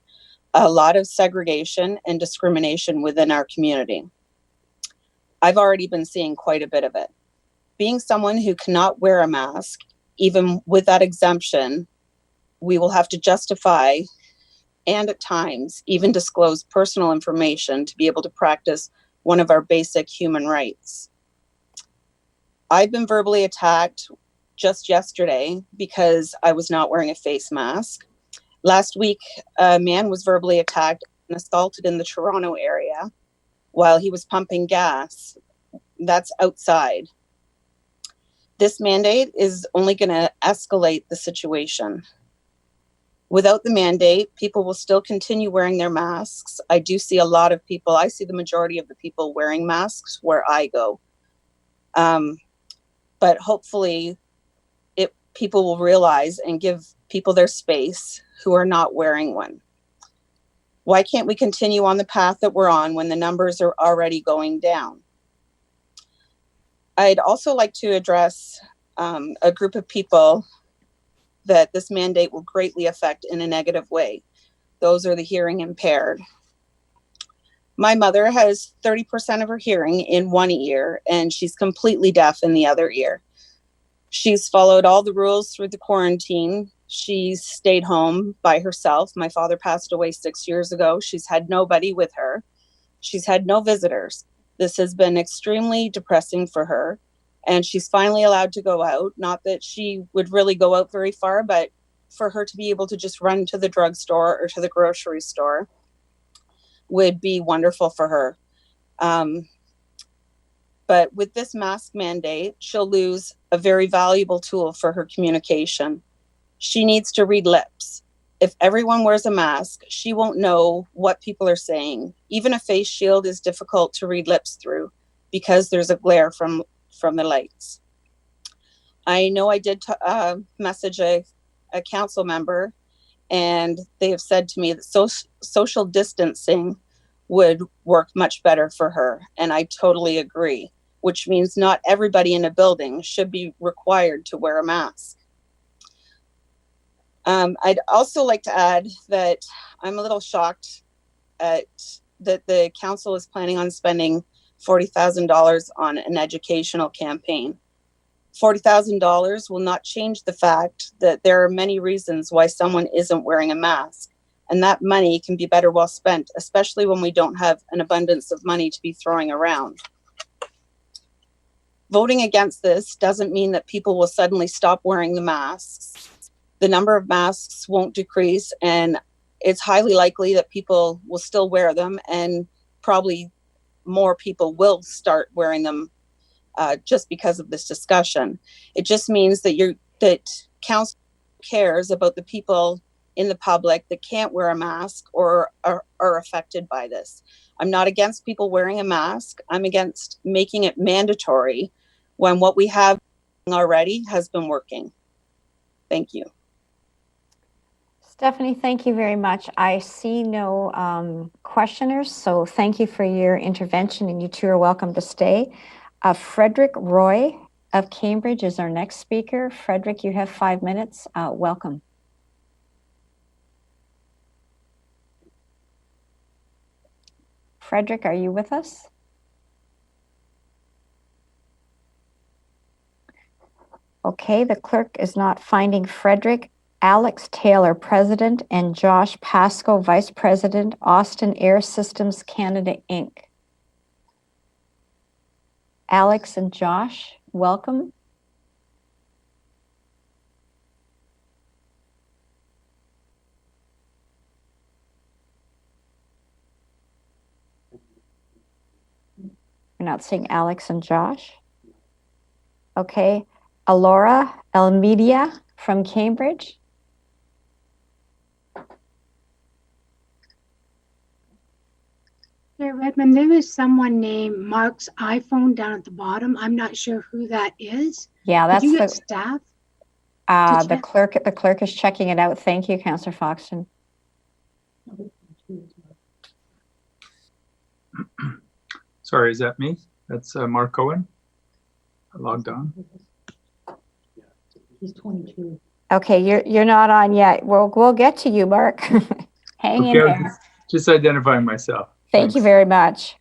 a lot of segregation and discrimination within our community. I've already been seeing quite a bit of it. Being someone who cannot wear a mask, even with that exemption, we will have to justify and at times even disclose personal information to be able to practice one of our basic human rights. I've been verbally attacked just yesterday because I was not wearing a face mask. Last week, a man was verbally attacked and assaulted in the Toronto area while he was pumping gas. That's outside. This mandate is only going to escalate the situation. Without the mandate, people will still continue wearing their masks. I do see a lot of people, I see the majority of the people wearing masks where I go. But hopefully people will realize and give people their space who are not wearing one. Why can't we continue on the path that we're on when the numbers are already going down? I'd also like to address a group of people that this mandate will greatly affect in a negative way. Those are the hearing impaired. My mother has 30% of her hearing in one ear, and she's completely deaf in the other ear. She's followed all the rules through the quarantine. She's stayed home by herself. My father passed away 6 years ago. She's had nobody with her. She's had no visitors. This has been extremely depressing for her. And she's finally allowed to go out. Not that she would really go out very far, but for her to be able to just run to the drugstore or to the grocery store would be wonderful for her. But with this mask mandate, she'll lose a very valuable tool for her communication. She needs to read lips. If everyone wears a mask, she won't know what people are saying. Even a face shield is difficult to read lips through because there's a glare from the lights. I know I did message a council member, and they have said to me that social distancing would work much better for her. And I totally agree, which means not everybody in a building should be required to wear a mask. I'd also like to add that I'm a little shocked at that the council is planning on spending $40,000 on an educational campaign. $40,000 will not change the fact that there are many reasons why someone isn't wearing a mask. And that money can be better well spent, especially when we don't have an abundance of money to be throwing around. Voting against this doesn't mean that people will suddenly stop wearing the masks. The number of masks won't decrease, and it's highly likely that people will still wear them, and probably more people will start wearing them just because of this discussion. It just means that that council cares about the people in the public that can't wear a mask or are affected by this. I'm not against people wearing a mask. I'm against making it mandatory when what we have already has been working. Thank you. Stephanie, thank you very much. I see no questioners, so thank you for your intervention, and you two are welcome to stay. Frederick Roy of Cambridge is our next speaker. Frederick, you have 5 minutes. Welcome. Frederick, are you with us? Okay, the clerk is not finding Frederick. Alex Taylor, President, and Josh Pascoe, Vice President, Austin Air Systems Canada, Inc. Alex and Josh, welcome. You're not seeing Alex and Josh? Okay. Alora Elmedia from Cambridge. Chair Redmond, there is someone named Mark's iPhone down at the bottom. I'm not sure who that is. Yeah, that's Could you get staff? the clerk is checking it out. Thank you, Councillor Foxton. Sorry, is that me? That's Mark Owen. I logged on. He's 22. Okay, you're not on yet. We'll get to you, Mark. Hang in there. Just identifying myself. Thank you very much.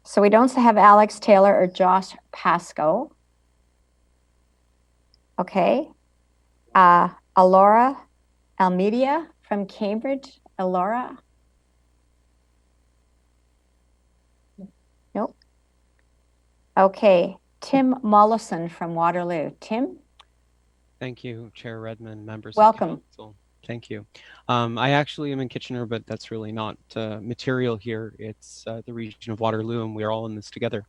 So we don't have Alex Taylor or Josh Pascoe. Okay. Alora Almedia from Cambridge. Alora? Nope. Okay. Tim Mollison from Waterloo. Tim? Thank you, Chair Redmond, members Welcome. of council. Thank you. I actually am in Kitchener, but that's really not material here. It's the region of Waterloo, and we're all in this together.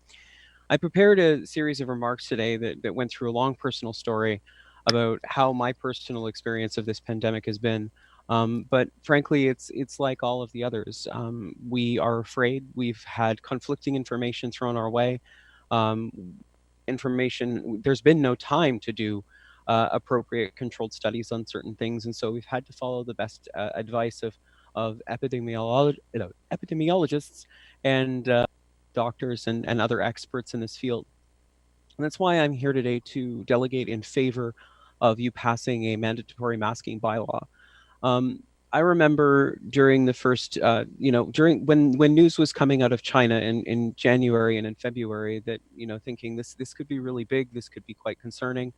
I prepared a series of remarks today that went through a long personal story about how my personal experience of this pandemic has been. But frankly, it's like all of the others. We are afraid. We've had conflicting information thrown our way. There's been no time to do appropriate controlled studies on certain things, and so we've had to follow the best advice of epidemiologists and doctors and other experts in this field. And that's why I'm here today to delegate in favor of you passing a mandatory masking bylaw. I remember during the first, during when news was coming out of China in January and in February that, thinking this could be really big, this could be quite concerning.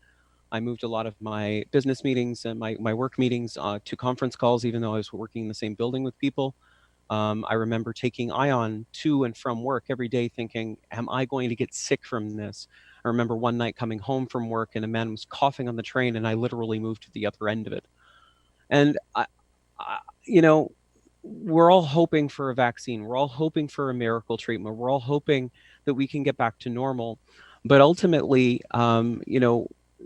I moved a lot of my business meetings and my work meetings to conference calls, even though I was working in the same building with people. I remember taking Ion to and from work every day thinking, am I going to get sick from this? I remember one night coming home from work and a man was coughing on the train and I literally moved to the other end of it. And, we're all hoping for a vaccine. We're all hoping for a miracle treatment. We're all hoping that we can get back to normal. But ultimately,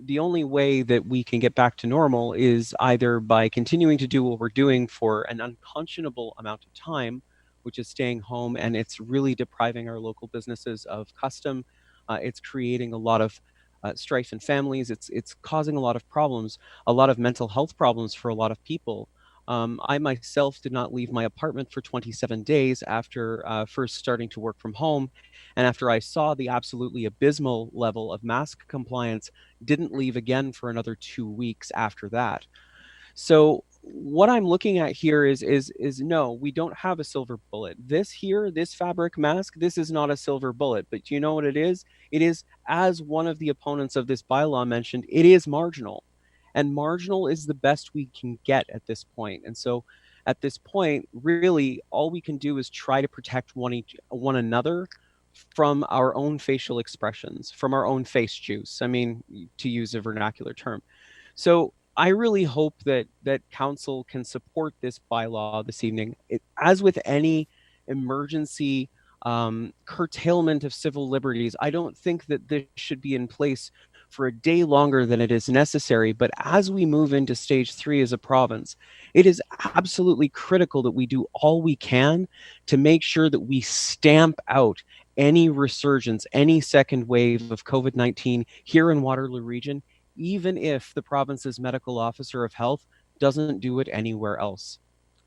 the only way that we can get back to normal is either by continuing to do what we're doing for an unconscionable amount of time, which is staying home, and it's really depriving our local businesses of custom. It's creating a lot of strife in families. It's causing a lot of problems, a lot of mental health problems for a lot of people. I myself did not leave my apartment for 27 days after first starting to work from home. And after I saw the absolutely abysmal level of mask compliance, didn't leave again for another 2 weeks after that. So what I'm looking at here is no, we don't have a silver bullet. This here, this fabric mask, this is not a silver bullet. But do you know what it is? It is, as one of the opponents of this bylaw mentioned, it is marginal. And marginal is the best we can get at this point. And so at this point, really, all we can do is try to protect one another from our own facial expressions, from our own face juice. I mean, to use a vernacular term. So I really hope that council can support this bylaw this evening. As with any emergency curtailment of civil liberties, I don't think that this should be in place for a day longer than it is necessary. But as we move into stage 3 as a province, it is absolutely critical that we do all we can to make sure that we stamp out any resurgence, any second wave of COVID-19 here in Waterloo Region, even if the province's medical officer of health doesn't do it anywhere else.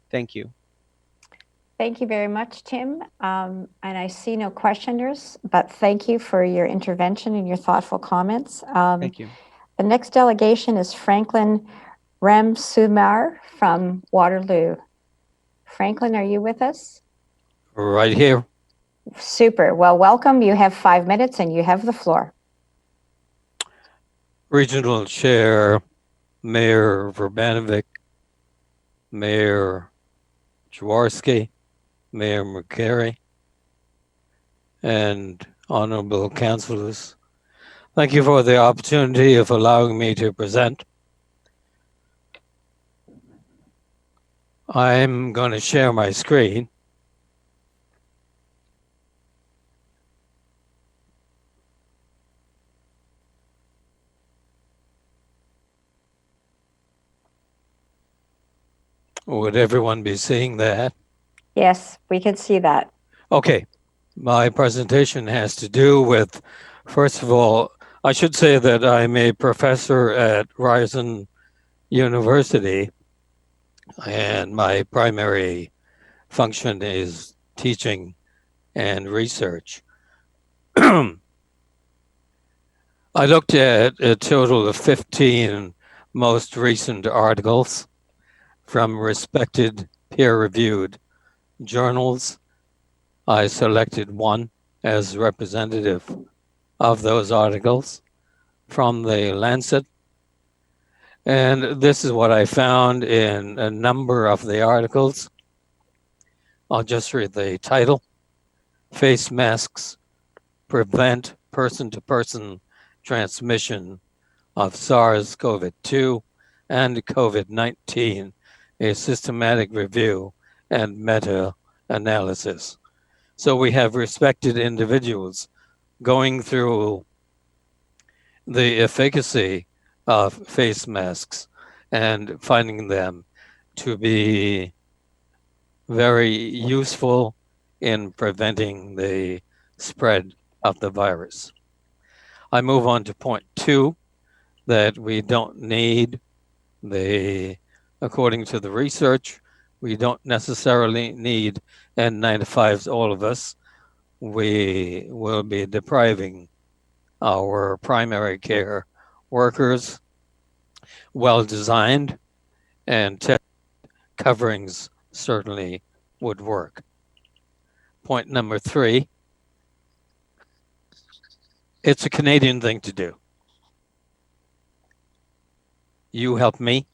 Thank you. Thank you very much, Tim. And I see no questioners, but thank you for your intervention and your thoughtful comments. Thank you. The next delegation is Franklin Ramsumar from Waterloo. Franklin, are you with us? Right here. Super. Well, welcome. You have 5 minutes and you have the floor. Regional Chair, Mayor Verbanovic, Mayor Jaworski, Mayor McCary, and honorable councillors. Thank you for the opportunity of allowing me to present. I'm going to share my screen. Would everyone be seeing that? Yes, we can see that. Okay. My presentation has to do with, first of all, I should say that I'm a professor at Ryerson University, and my primary function is teaching and research. I looked at a total of 15 most recent articles from respected peer-reviewed journals. I selected one as representative of those articles from the Lancet. And this is what I found in a number of the articles. I'll just read the title. Face masks prevent person-to-person transmission of SARS-CoV-2 and COVID-19, a systematic review and meta-analysis. So we have respected individuals going through the efficacy of face masks and finding them to be very useful in preventing the spread of the virus. I move on to point 2, that we don't need according to the research, we don't necessarily need N95s, all of us. We will be depriving our primary care workers well-designed, and coverings certainly would work. Point number 3, it's a Canadian thing to do. You help me,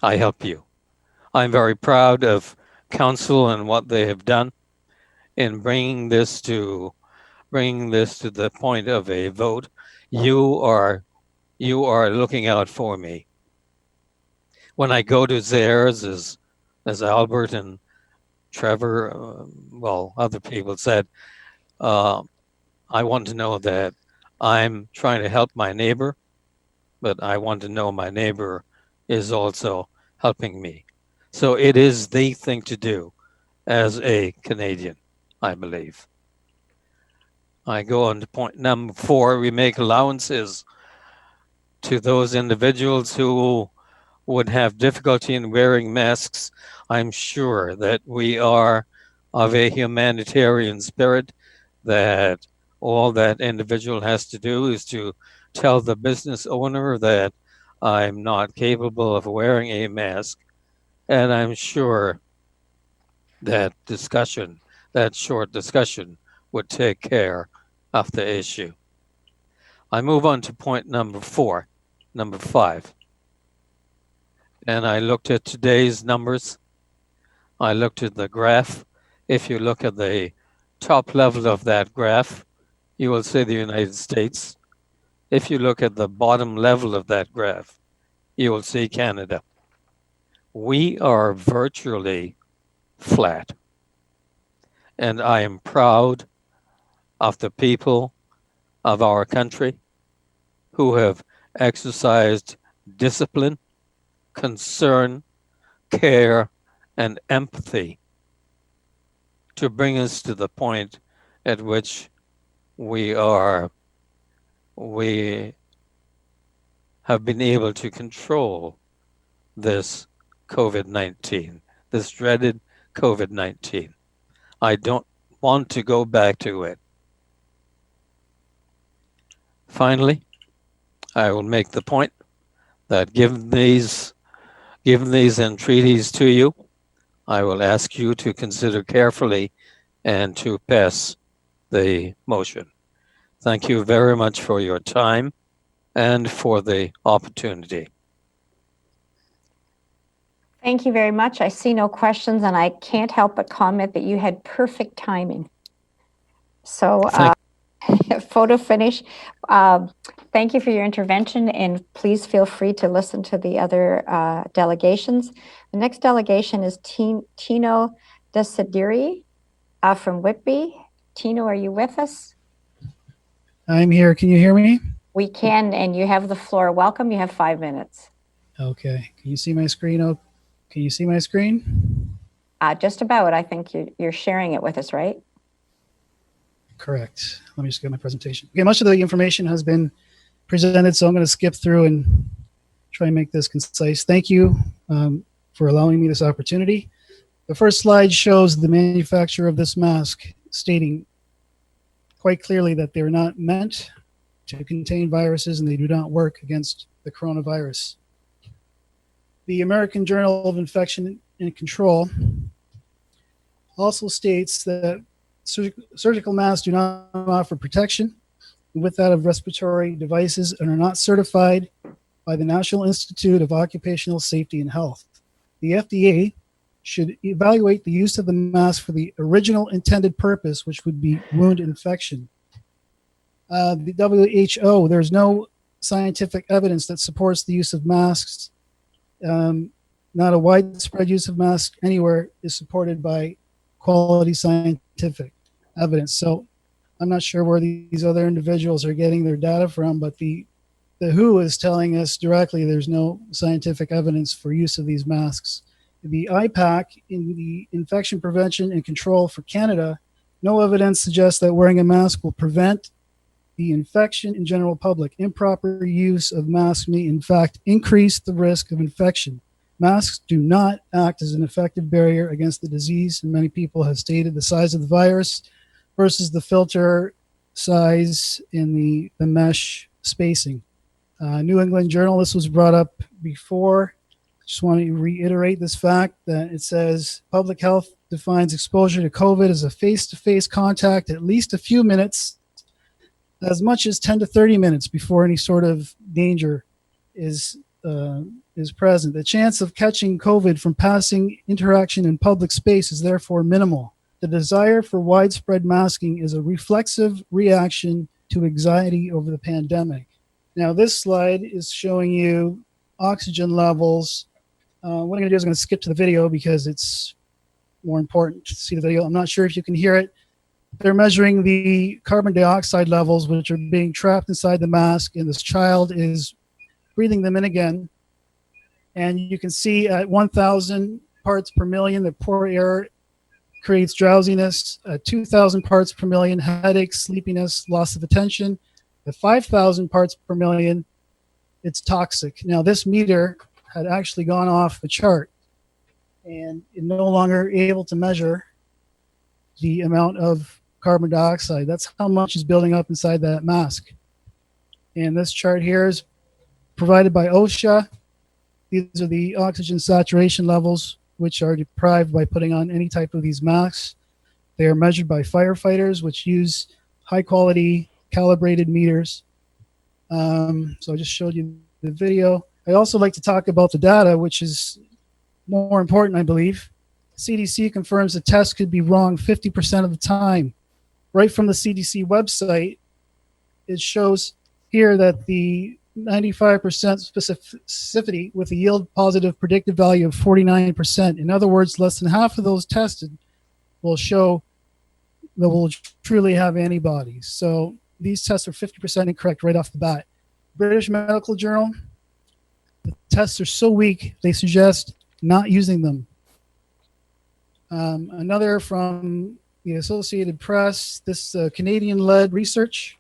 I help you. I'm very proud of council and what they have done in bringing this to the point of a vote. You are looking out for me. When I go to theirs, as Albert and Trevor, other people said, I want to know that I'm trying to help my neighbor, but I want to know my neighbor is also helping me. So it is the thing to do as a Canadian, I believe. I go on to point number 4. We make allowances to those individuals who would have difficulty in wearing masks, I'm sure that we are of a humanitarian spirit, that all that individual has to do is to tell the business owner that I'm not capable of wearing a mask. And I'm sure that short discussion would take care of the issue. I move on to point number 5. And I looked at today's numbers. I looked at the graph. If you look at the top level of that graph, you will see the United States. If you look at the bottom level of that graph, you will see Canada. We are virtually flat. And I am proud of the people of our country who have exercised discipline, concern, care, and empathy to bring us to the point at which we have been able to control this COVID-19, this dreaded COVID-19. I don't want to go back to it. Finally, I will make the point that given these entreaties to you, I will ask you to consider carefully and to pass the motion. Thank you very much for your time and for the opportunity. Thank you very much. I see no questions, and I can't help but comment that you had perfect timing. So, photo finish. Thank you for your intervention, and please feel free to listen to the other delegations. The next delegation is Tino Desideri from Whitby. Tino, are you with us? I'm here. Can you hear me? We can, and you have the floor. Welcome. You have 5 minutes. Okay. Can you see my screen? Oh, can you see my screen? Just about. I think you're sharing it with us, right? Correct. Let me just get my presentation. Okay, much of the information has been presented, so I'm going to skip through and try and make this concise. Thank you for allowing me this opportunity. The first slide shows the manufacturer of this mask stating quite clearly that they're not meant to contain viruses and they do not work against the coronavirus. The American Journal of Infection and Control also states that surgical masks do not offer protection with that of respiratory devices and are not certified by the National Institute of Occupational Safety and Health. The FDA should evaluate the use of the mask for the original intended purpose, which would be wound infection. The WHO, there's no scientific evidence that supports the use of masks. Not a widespread use of masks anywhere is supported by quality scientific evidence. So I'm not sure where these other individuals are getting their data from, but the WHO is telling us directly there's no scientific evidence for use of these masks. The IPAC, in the Infection Prevention and Control for Canada, no evidence suggests that wearing a mask will prevent the infection in general public. Improper use of masks may in fact increase the risk of infection. Masks do not act as an effective barrier against the disease, and many people have stated the size of the virus versus the filter size in the mesh spacing. New England Journal, this was brought up before. Just want to reiterate this fact that it says public health defines exposure to COVID as a face-to-face contact at least a few minutes, as much as 10 to 30 minutes before any sort of danger is present. The chance of catching COVID from passing interaction in public space is therefore minimal. The desire for widespread masking is a reflexive reaction to anxiety over the pandemic. Now, this slide is showing you oxygen levels. What I'm going to do is I'm going to skip to the video because it's more important to see the video. I'm not sure if you can hear it. They're measuring the carbon dioxide levels, which are being trapped inside the mask, and this child is breathing them in again. And you can see at 1,000 parts per million, the poor air creates drowsiness. At 2,000 parts per million, headaches, sleepiness, loss of attention. At 5,000 parts per million, it's toxic. Now, this meter had actually gone off the chart and no longer able to measure the amount of carbon dioxide. That's how much is building up inside that mask. And this chart here is provided by OSHA. These are the oxygen saturation levels, which are deprived by putting on any type of these masks. They are measured by firefighters, which use high quality calibrated meters. So I just showed you the video. I also like to talk about the data, which is more important, I believe. CDC confirms the test could be wrong 50% of the time. Right from the CDC website, it shows here that the 95% specificity with a yield positive predictive value of 49%. In other words, less than half of those tested will show that will truly have antibodies. So these tests are 50% incorrect right off the bat. British Medical Journal, the tests are so weak, they suggest not using them. Another from the Associated Press, this Canadian-led research,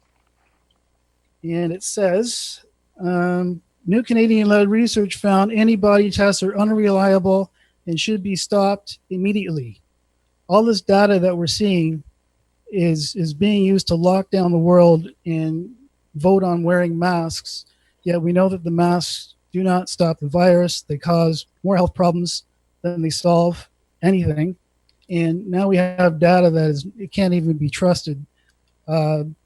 and it says, new Canadian-led research found antibody tests are unreliable and should be stopped immediately. All this data that we're seeing is being used to lock down the world and vote on wearing masks, yet we know that the masks do not stop the virus. They cause more health problems than they solve anything. And now we have data that it can't even be trusted.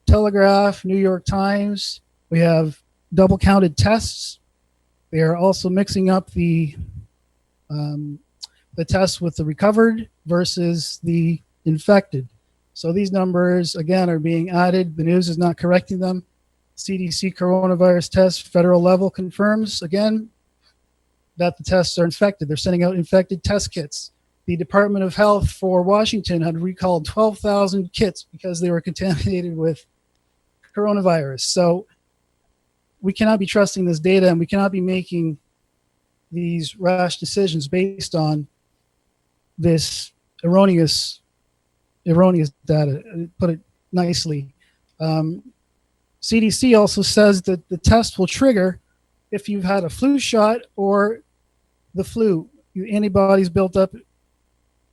Telegraph, New York Times, we have double counted tests. They are also mixing up the tests with the recovered versus the infected. So these numbers, again, are being added. The news is not correcting them. CDC coronavirus test federal level confirms, again, that the tests are infected. They're sending out infected test kits. The Department of Health for Washington had recalled 12,000 kits because they were contaminated with coronavirus. So we cannot be trusting this data, and we cannot be making these rash decisions based on this erroneous data, put it nicely. CDC also says that the test will trigger if you've had a flu shot or the flu. Your antibodies built up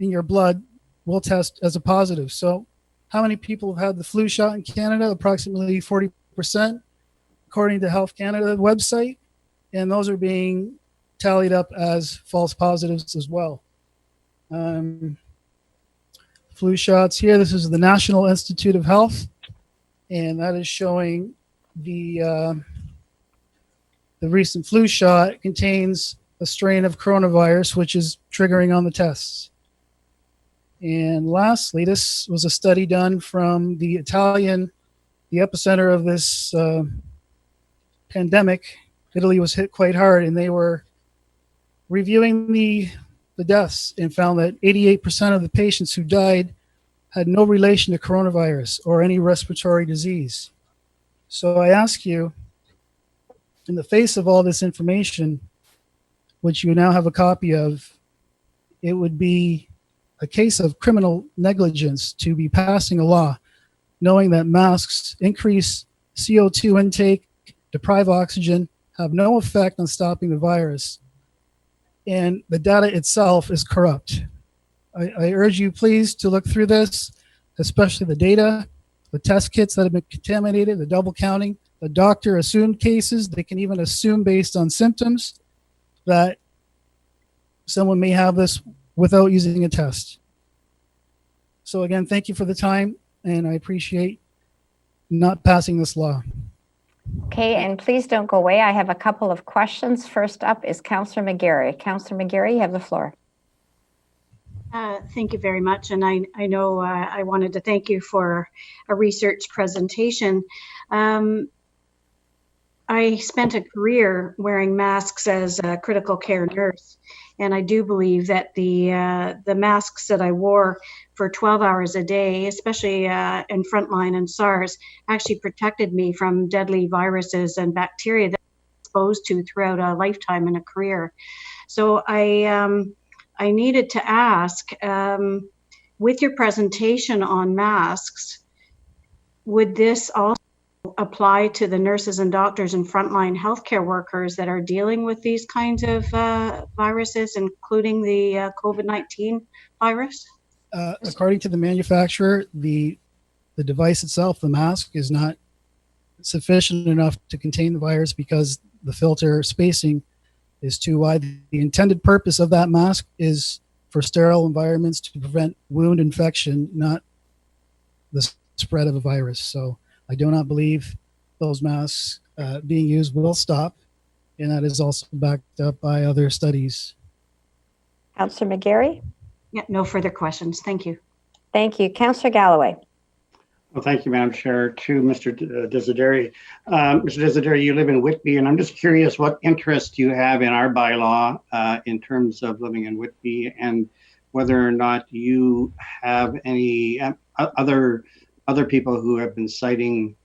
in your blood will test as a positive. So how many people have had the flu shot in Canada? Approximately 40%, according to Health Canada website. And those are being tallied up as false positives as well. Flu shots here. This is the National Institute of Health, and that is showing the recent flu shot contains a strain of coronavirus, which is triggering on the tests. And lastly, this was a study done from the epicenter of this pandemic. Italy was hit quite hard, and they were reviewing the deaths and found that 88% of the patients who died had no relation to coronavirus or any respiratory disease. So I ask you, in the face of all this information, which you now have a copy of, it would be a case of criminal negligence to be passing a law knowing that masks increase CO2 intake, deprive oxygen, have no effect on stopping the virus, and the data itself is corrupt. I urge you please to look through this, especially the data, the test kits that have been contaminated, the double counting, the doctor assumed cases. They can even assume based on symptoms that someone may have this without using a test. So again, thank you for the time, and I appreciate not passing this law. Okay, and please don't go away. I have a couple of questions. First up is Councillor McGarry. Councillor McGarry, you have the floor. Thank you very much. And I know I wanted to thank you for a research presentation. I spent a career wearing masks as a critical care nurse, and I do believe that the masks that I wore for 12 hours a day, especially in frontline and SARS, actually protected me from deadly viruses and bacteria that I'm exposed to throughout a lifetime in a career. So I needed to ask, with your presentation on masks, would this also apply to the nurses and doctors and frontline healthcare workers that are dealing with these kinds of viruses, including the COVID-19 virus? According to the manufacturer, the device itself, the mask, is not sufficient enough to contain the virus because the filter spacing is too wide. The intended purpose of that mask is for sterile environments to prevent wound infection, not the spread of a virus. So I do not believe those masks being used will stop, and that is also backed up by other studies. Councillor McGarry? Yeah, no further questions. Thank you. Thank you. Councillor Galloway? Well, thank you, Madam Chair. To Mr. Desideri. Mr. Desideri, you live in Whitby, and I'm just curious what interest you have in our bylaw in terms of living in Whitby, and whether or not you have any other people who have been citing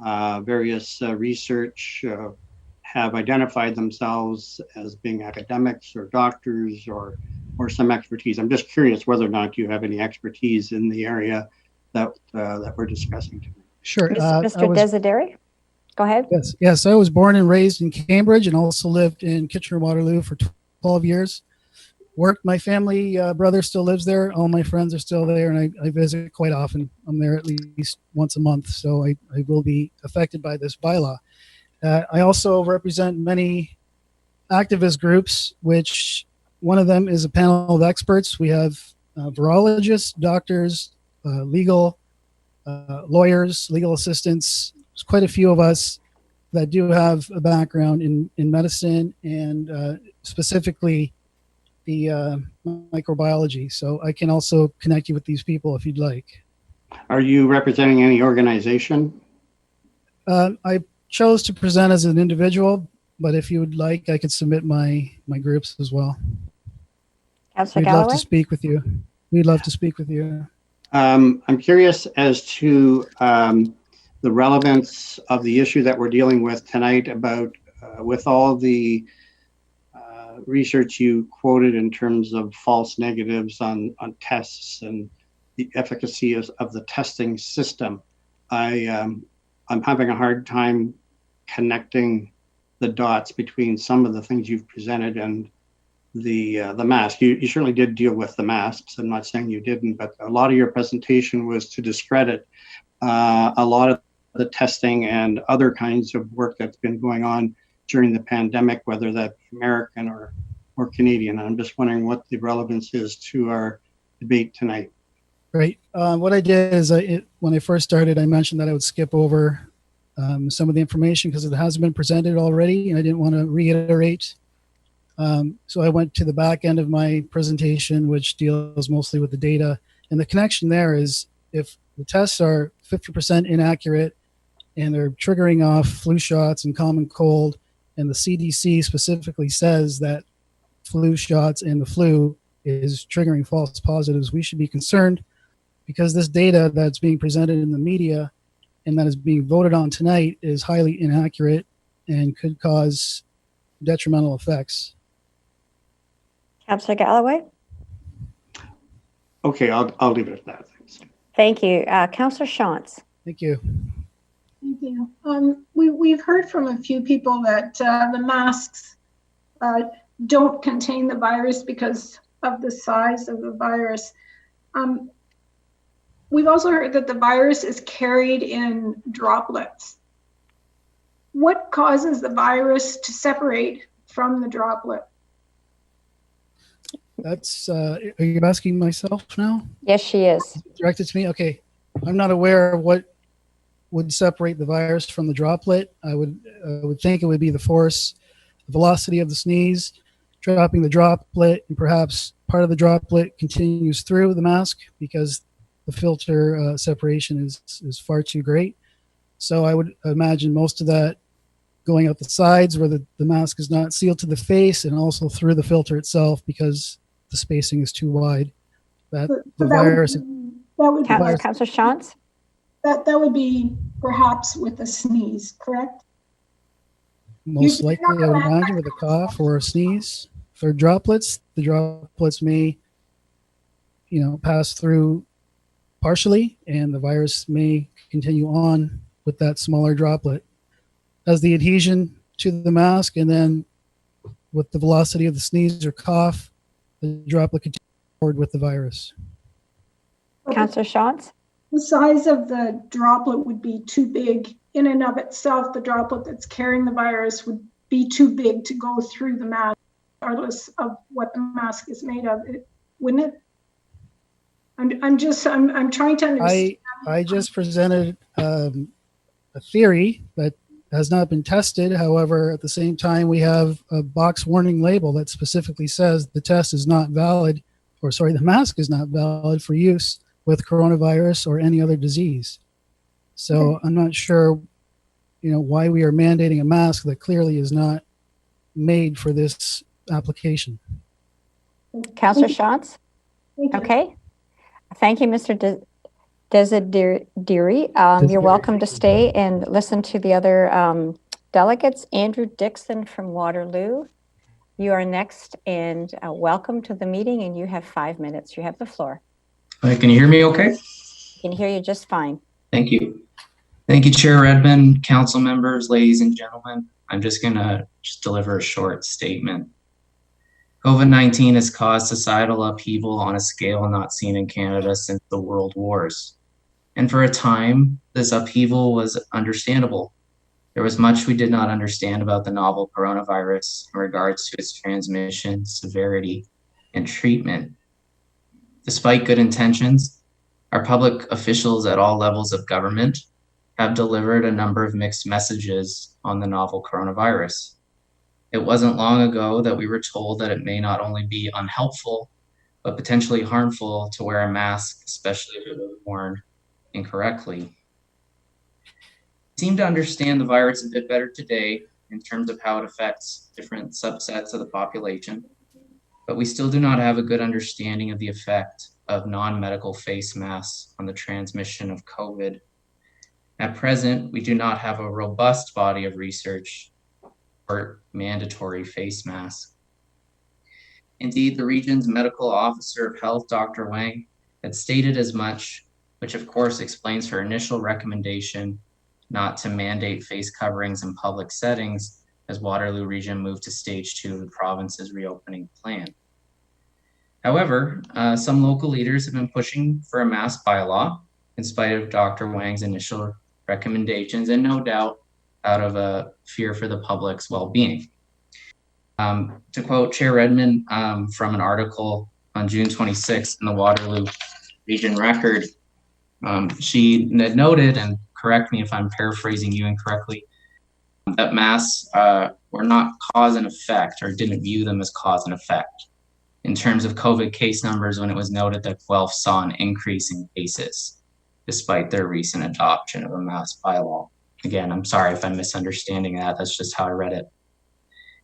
various research have identified themselves as being academics or doctors or some expertise. I'm just curious whether or not you have any expertise in the area that we're discussing tonight. Sure. Mr. Desideri, go ahead. Yes. I was born and raised in Cambridge and also lived in Kitchener-Waterloo for 12 years. Worked, my family brother still lives there. All my friends are still there, and I visit quite often. I'm there at least once a month, so I will be affected by this bylaw. I also represent many activist groups, which one of them is a panel of experts. We have virologists, doctors, legal lawyers, legal assistants. There's quite a few of us that do have a background in medicine and specifically the microbiology. So I can also connect you with these people if you'd like. Are you representing any organization? I chose to present as an individual, but if you would like, I could submit my groups as well. Councillor We'd Galloway? love to speak with you. We'd love to speak with you. I'm curious as to the relevance of the issue that we're dealing with tonight about with all the research you quoted in terms of false negatives on tests and the efficacy of the testing system. I'm having a hard time connecting the dots between some of the things you've presented and the mask. You certainly did deal with the masks. I'm not saying you didn't, but a lot of your presentation was to discredit a lot of the testing and other kinds of work that's been going on during the pandemic, whether that be American or Canadian. I'm just wondering what the relevance is to our debate tonight. Right. What I did is when I first started, I mentioned that I would skip over some of the information because it has been presented already, and I didn't want to reiterate. So I went to the back end of my presentation, which deals mostly with the data. And the connection there is if the tests are 50% inaccurate and they're triggering off flu shots and common cold, and the CDC specifically says that flu shots and the flu is triggering false positives, we should be concerned because this data that's being presented in the media and that is being voted on tonight is highly inaccurate and could cause detrimental effects. Councillor Galloway? Okay, I'll leave it at that. Thanks. Thank you. Councillor Shantz? Thank you. Thank you. We've heard from a few people that the masks don't contain the virus because of the size of the virus. We've also heard that the virus is carried in droplets. What causes the virus to separate from the droplet? That's, are you asking myself now? Yes, she is. Directed to me? Okay. I'm not aware of what would separate the virus from the droplet. I would think it would be the force, the velocity of the sneeze, dropping the droplet, and perhaps part of the droplet continues through the mask because the filter separation is far too great. So I would imagine most of that going out the sides where the mask is not sealed to the face and also through the filter itself because the spacing is too wide. That the virus. Councillor Shantz? That would be perhaps with a sneeze, correct? Most likely, I would imagine, with a cough or a sneeze. For droplets, the droplets may, pass through partially, and the virus may continue on with that smaller droplet. As the adhesion to the mask, and then with the velocity of the sneeze or cough, the droplet continues forward with the virus. Councillor Shantz? The size of the droplet would be too big in and of itself. The droplet that's carrying the virus would be too big to go through the mask, regardless of what the mask is made of, wouldn't it? I'm trying to understand. I just presented a theory that has not been tested. However, at the same time, we have a box warning label that specifically says the test is not valid, or sorry, the mask is not valid for use with coronavirus or any other disease. So I'm not sure, why we are mandating a mask that clearly is not made for this application. Councillor Shantz? Okay. Thank you, Mr. Desideri. You're welcome to stay and listen to the other delegates. Andrew Dixon from Waterloo, you are next, and welcome to the meeting, and you have 5 minutes. You have the floor. Can you hear me okay? I can hear you just fine. Thank you. Thank you, Chair Redmond, council members, ladies and gentlemen. I'm just going to deliver a short statement. COVID-19 has caused societal upheaval on a scale not seen in Canada since the World Wars. And for a time, this upheaval was understandable. There was much we did not understand about the novel coronavirus in regards to its transmission, severity, and treatment. Despite good intentions, our public officials at all levels of government have delivered a number of mixed messages on the novel coronavirus. It wasn't long ago that we were told that it may not only be unhelpful, but potentially harmful to wear a mask, especially if it was worn incorrectly. We seem to understand the virus a bit better today in terms of how it affects different subsets of the population, but we still do not have a good understanding of the effect of non-medical face masks on the transmission of COVID. At present, we do not have a robust body of research for mandatory face masks. Indeed, the region's medical officer of health, Dr. Wang, had stated as much, which of course explains her initial recommendation not to mandate face coverings in public settings as Waterloo region moved to stage 2 of the province's reopening plan. However, some local leaders have been pushing for a mask bylaw in spite of Dr. Wang's initial recommendations, and no doubt out of a fear for the public's well-being. To quote Chair Redmond from an article on June 26th in the Waterloo Region Record, she noted, and correct me if I'm paraphrasing you incorrectly, that masks were not cause and effect, or didn't view them as cause and effect in terms of COVID case numbers, when it was noted that Guelph saw an increase in cases despite their recent adoption of a mask bylaw. Again, I'm sorry if I'm misunderstanding that. That's just how I read it.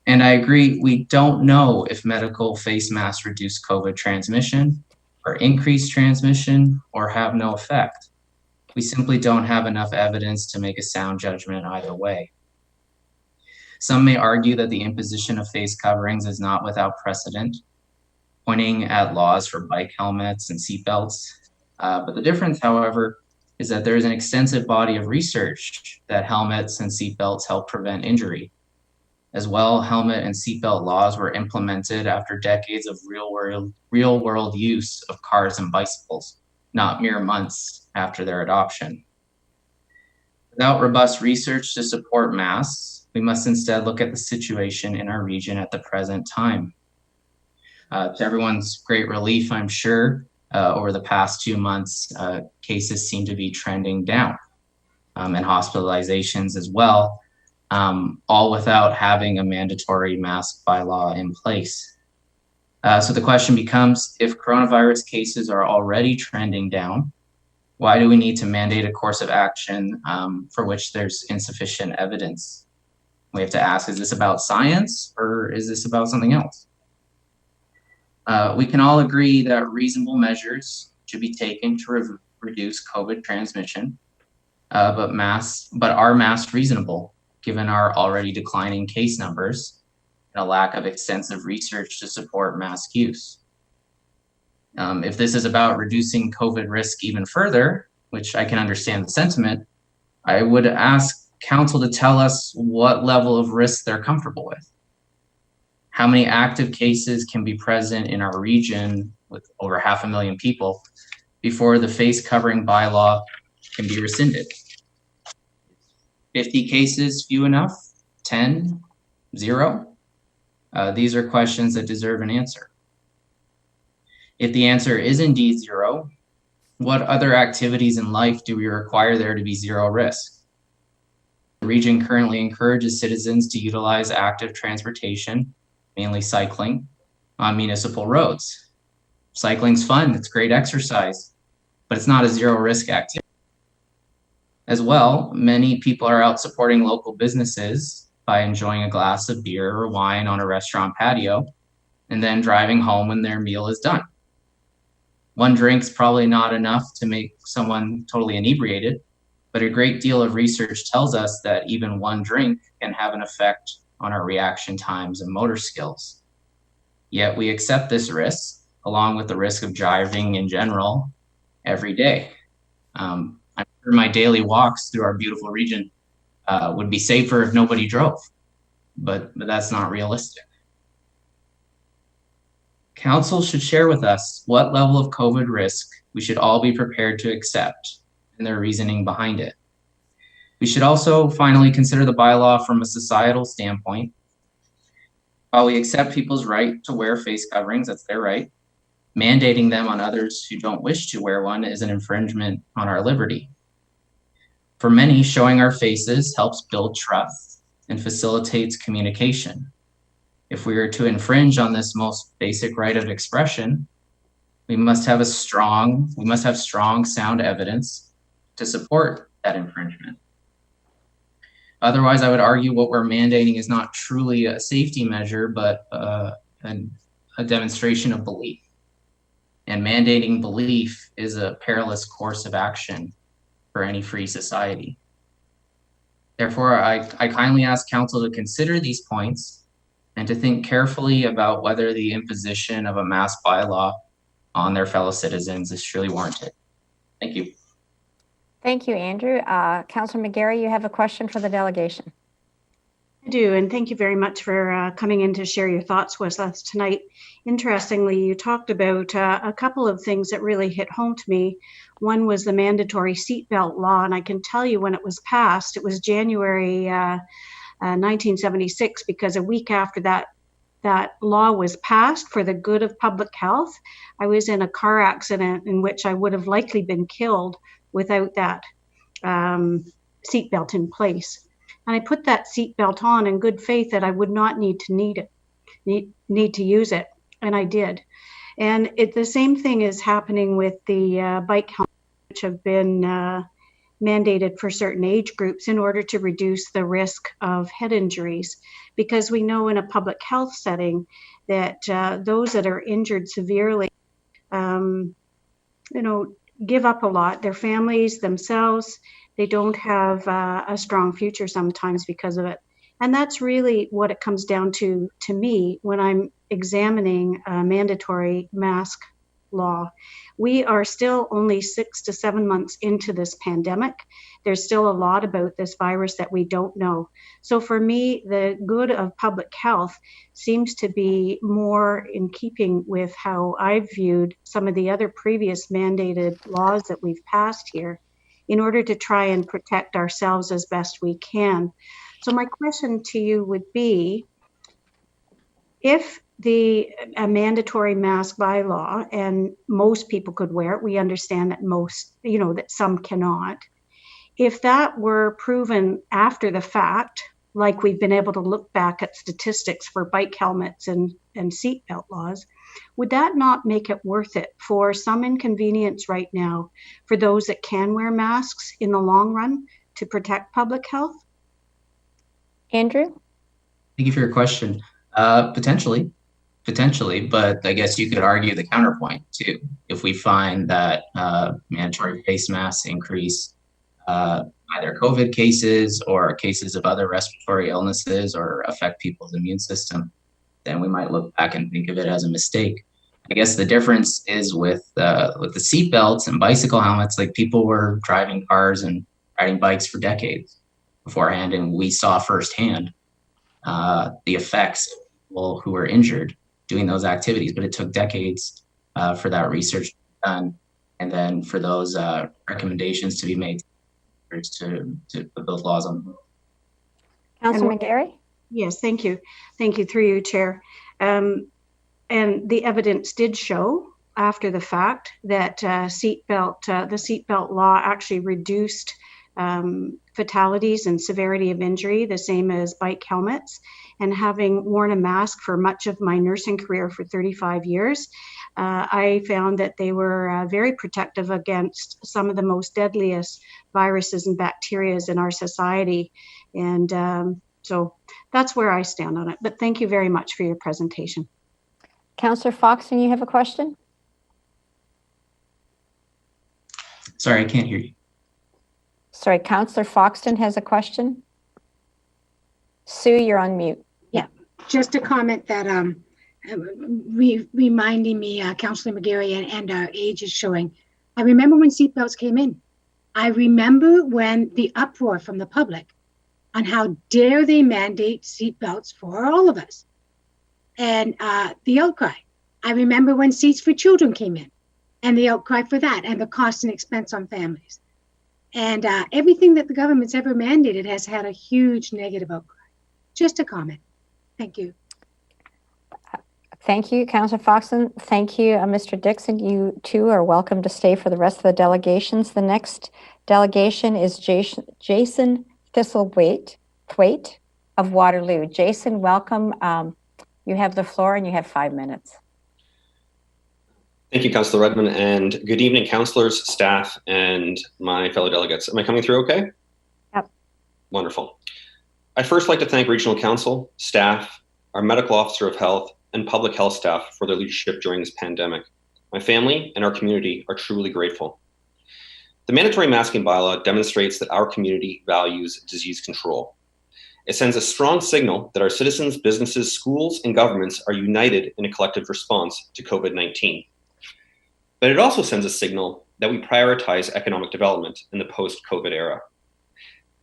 And I agree, we don't know if medical face masks reduce COVID transmission or increase transmission or have no effect. We simply don't have enough evidence to make a sound judgment either way. Some may argue that the imposition of face coverings is not without precedent, pointing at laws for bike helmets and seatbelts. But the difference, however, is that there is an extensive body of research that helmets and seatbelts help prevent injury. As well, helmet and seatbelt laws were implemented after decades of real world use of cars and bicycles, not mere months after their adoption. Without robust research to support masks, we must instead look at the situation in our region at the present time. To everyone's great relief, I'm sure, over the past 2 months, cases seem to be trending down, and hospitalizations as well, all without having a mandatory mask bylaw in place. So the question becomes, if coronavirus cases are already trending down, why do we need to mandate a course of action for which there's insufficient evidence? We have to ask, is this about science or is this about something else? We can all agree that reasonable measures should be taken to reduce COVID transmission, but are masks reasonable given our already declining case numbers and a lack of extensive research to support mask use? If this is about reducing COVID risk even further, which I can understand the sentiment, I would ask council to tell us what level of risk they're comfortable with. How many active cases can be present in our region with over 500,000 people before the face covering bylaw can be rescinded? 50 cases few enough? 10? 0? These are questions that deserve an answer. If the answer is indeed 0, what other activities in life do we require there to be 0 risk? The region currently encourages citizens to utilize active transportation, mainly cycling, on municipal roads. Cycling's fun, it's great exercise, but it's not a 0 risk activity. As well, many people are out supporting local businesses by enjoying a glass of beer or wine on a restaurant patio and then driving home when their meal is done. One drink's probably not enough to make someone totally inebriated, but a great deal of research tells us that even one drink can have an effect on our reaction times and motor skills. Yet we accept this risk, along with the risk of driving in general, every day. I'm sure my daily walks through our beautiful region would be safer if nobody drove, but that's not realistic. Council should share with us what level of COVID risk we should all be prepared to accept and their reasoning behind it. We should also finally consider the bylaw from a societal standpoint. While we accept people's right to wear face coverings, that's their right, mandating them on others who don't wish to wear one is an infringement on our liberty. For many, showing our faces helps build trust and facilitates communication. If we are to infringe on this most basic right of expression, we must have strong, sound evidence to support that infringement. Otherwise, I would argue what we're mandating is not truly a safety measure, but a demonstration of belief. And mandating belief is a perilous course of action for any free society. Therefore, I kindly ask council to consider these points and to think carefully about whether the imposition of a mask bylaw on their fellow citizens is truly warranted. Thank you. Thank you, Andrew. Councillor McGarry, you have a question for the delegation. I do, and thank you very much for coming in to share your thoughts with us tonight. Interestingly, you talked about a couple of things that really hit home to me. One was the mandatory seatbelt law, and I can tell you when it was passed, it was January 1976, because a week after that law was passed for the good of public health, I was in a car accident in which I would have likely been killed without that seatbelt in place. And I put that seatbelt on in good faith that I would not need to use it, and I did. And the same thing is happening with the bike helmets, which have been mandated for certain age groups in order to reduce the risk of head injuries, because we know in a public health setting that those that are injured severely, give up a lot. Their families themselves, they don't have a strong future sometimes because of it. And that's really what it comes down to me when I'm examining a mandatory mask law. We are still only 6 to 7 months into this pandemic. There's still a lot about this virus that we don't know. So for me, the good of public health seems to be more in keeping with how I've viewed some of the other previous mandated laws that we've passed here in order to try and protect ourselves as best we can. So my question to you would be, if a mandatory mask bylaw, and most people could wear it, we understand that that some cannot. If that were proven after the fact, like we've been able to look back at statistics for bike helmets and seatbelt laws, would that not make it worth it for some inconvenience right now for those that can wear masks in the long run to protect public health? Andrew? Thank you for your question. Potentially, but I guess you could argue the counterpoint too. If we find that mandatory face masks increase either COVID cases or cases of other respiratory illnesses or affect people's immune system, then we might look back and think of it as a mistake. I guess the difference is with the seat belts and bicycle helmets, like people were driving cars and riding bikes for decades beforehand, and we saw firsthand the effects of people who were injured doing those activities. But it took decades for that research to be done, and then for those recommendations to be made to put those laws on the books. Councillor McGarry? Yes, thank you. Thank you, through you, Chair. And the evidence did show after the fact that the seatbelt law actually reduced fatalities and severity of injury, the same as bike helmets. And having worn a mask for much of my nursing career for 35 years, I found that they were very protective against some of the most deadliest viruses and bacteria in our society. And so that's where I stand on it. But thank you very much for your presentation. Councillor Foxton, you have a question? Sorry, I can't hear you. Sorry, Councillor Foxton has a question. Sue, you're on mute. Yeah, just a comment that reminding me, Councillor McGarry, and our age is showing. I remember when seatbelts came in. I remember when the uproar from the public on how dare they mandate seatbelts for all of us, and the outcry. I remember when seats for children came in, and the outcry for that, and the cost and expense on families. And everything that the government's ever mandated has had a huge negative outcry. Just a comment. Thank you. Thank you, Councillor Foxton. Thank you, Mr. Dixon. You too are welcome to stay for the rest of the delegations. The next delegation is Jason Thistlethwaite of Waterloo. Jason, welcome. You have the floor and you have 5 minutes. Thank you, Councillor Redmond, and good evening, councillors, staff, and my fellow delegates. Am I coming through okay? Yep. Wonderful. I'd first like to thank Regional Council, staff, our Medical Officer of Health, and public health staff for their leadership during this pandemic. My family and our community are truly grateful. The mandatory masking bylaw demonstrates that our community values disease control. It sends a strong signal that our citizens, businesses, schools, and governments are united in a collective response to COVID-19. But it also sends a signal that we prioritize economic development in the post-COVID era.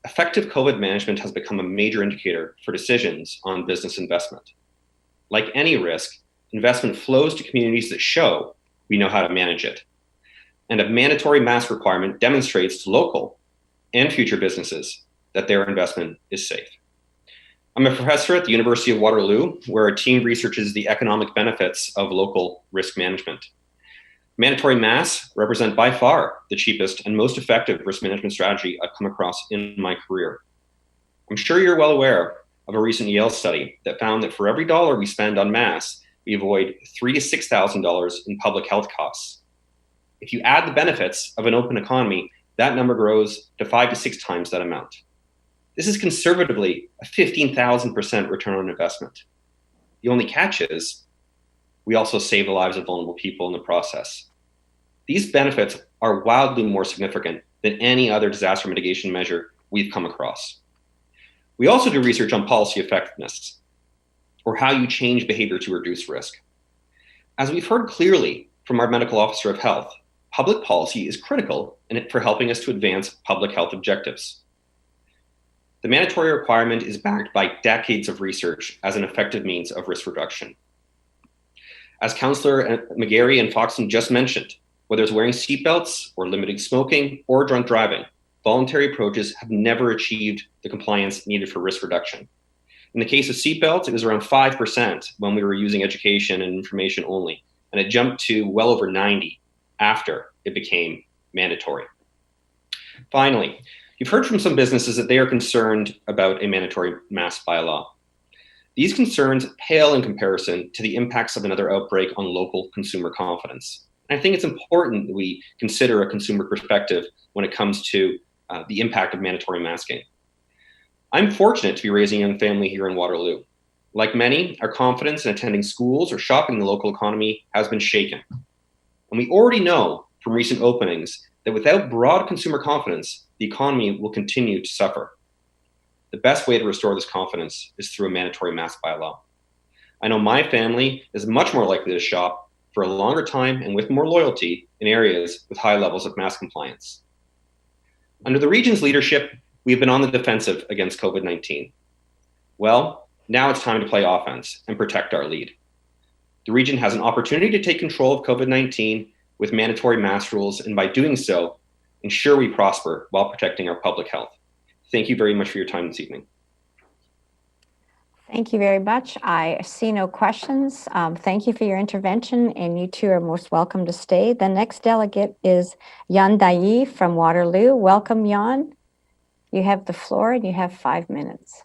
Effective COVID management has become a major indicator for decisions on business investment. Like any risk, investment flows to communities that show we know how to manage it. And a mandatory mask requirement demonstrates to local and future businesses that their investment is safe. I'm a professor at the University of Waterloo, where our team researches the economic benefits of local risk management. Mandatory masks represent by far the cheapest and most effective risk management strategy I've come across in my career. I'm sure you're well aware of a recent Yale study that found that for every dollar we spend on masks, we avoid $3,000 to $6,000 in public health costs. If you add the benefits of an open economy, that number grows to 5 to 6 times that amount. This is conservatively a 15,000% return on investment. The only catch is we also save the lives of vulnerable people in the process. These benefits are wildly more significant than any other disaster mitigation measure we've come across. We also do research on policy effectiveness, or how you change behavior to reduce risk. As we've heard clearly from our Medical Officer of Health, public policy is critical for helping us to advance public health objectives. The mandatory requirement is backed by decades of research as an effective means of risk reduction. As Councillor McGarry and Foxton just mentioned, whether it's wearing seatbelts or limiting smoking or drunk driving, voluntary approaches have never achieved the compliance needed for risk reduction. In the case of seatbelts, it was around 5% when we were using education and information only, and it jumped to well over 90% after it became mandatory. Finally, you've heard from some businesses that they are concerned about a mandatory mask bylaw. These concerns pale in comparison to the impacts of another outbreak on local consumer confidence. And I think it's important that we consider a consumer perspective when it comes to the impact of mandatory masking. I'm fortunate to be raising a young family here in Waterloo. Like many, our confidence in attending schools or shopping in the local economy has been shaken. And we already know from recent openings that without broad consumer confidence, the economy will continue to suffer. The best way to restore this confidence is through a mandatory mask bylaw. I know my family is much more likely to shop for a longer time and with more loyalty in areas with high levels of mask compliance. Under the region's leadership, we've been on the defensive against COVID-19. Well, now it's time to play offense and protect our lead. The region has an opportunity to take control of COVID-19 with mandatory mask rules, and by doing so, ensure we prosper while protecting our public health. Thank you very much for your time this evening. Thank you very much. I see no questions. Thank you for your intervention, and you two are most welcome to stay. The next delegate is Yan Dai from Waterloo. Welcome, Yan. You have the floor and you have 5 minutes.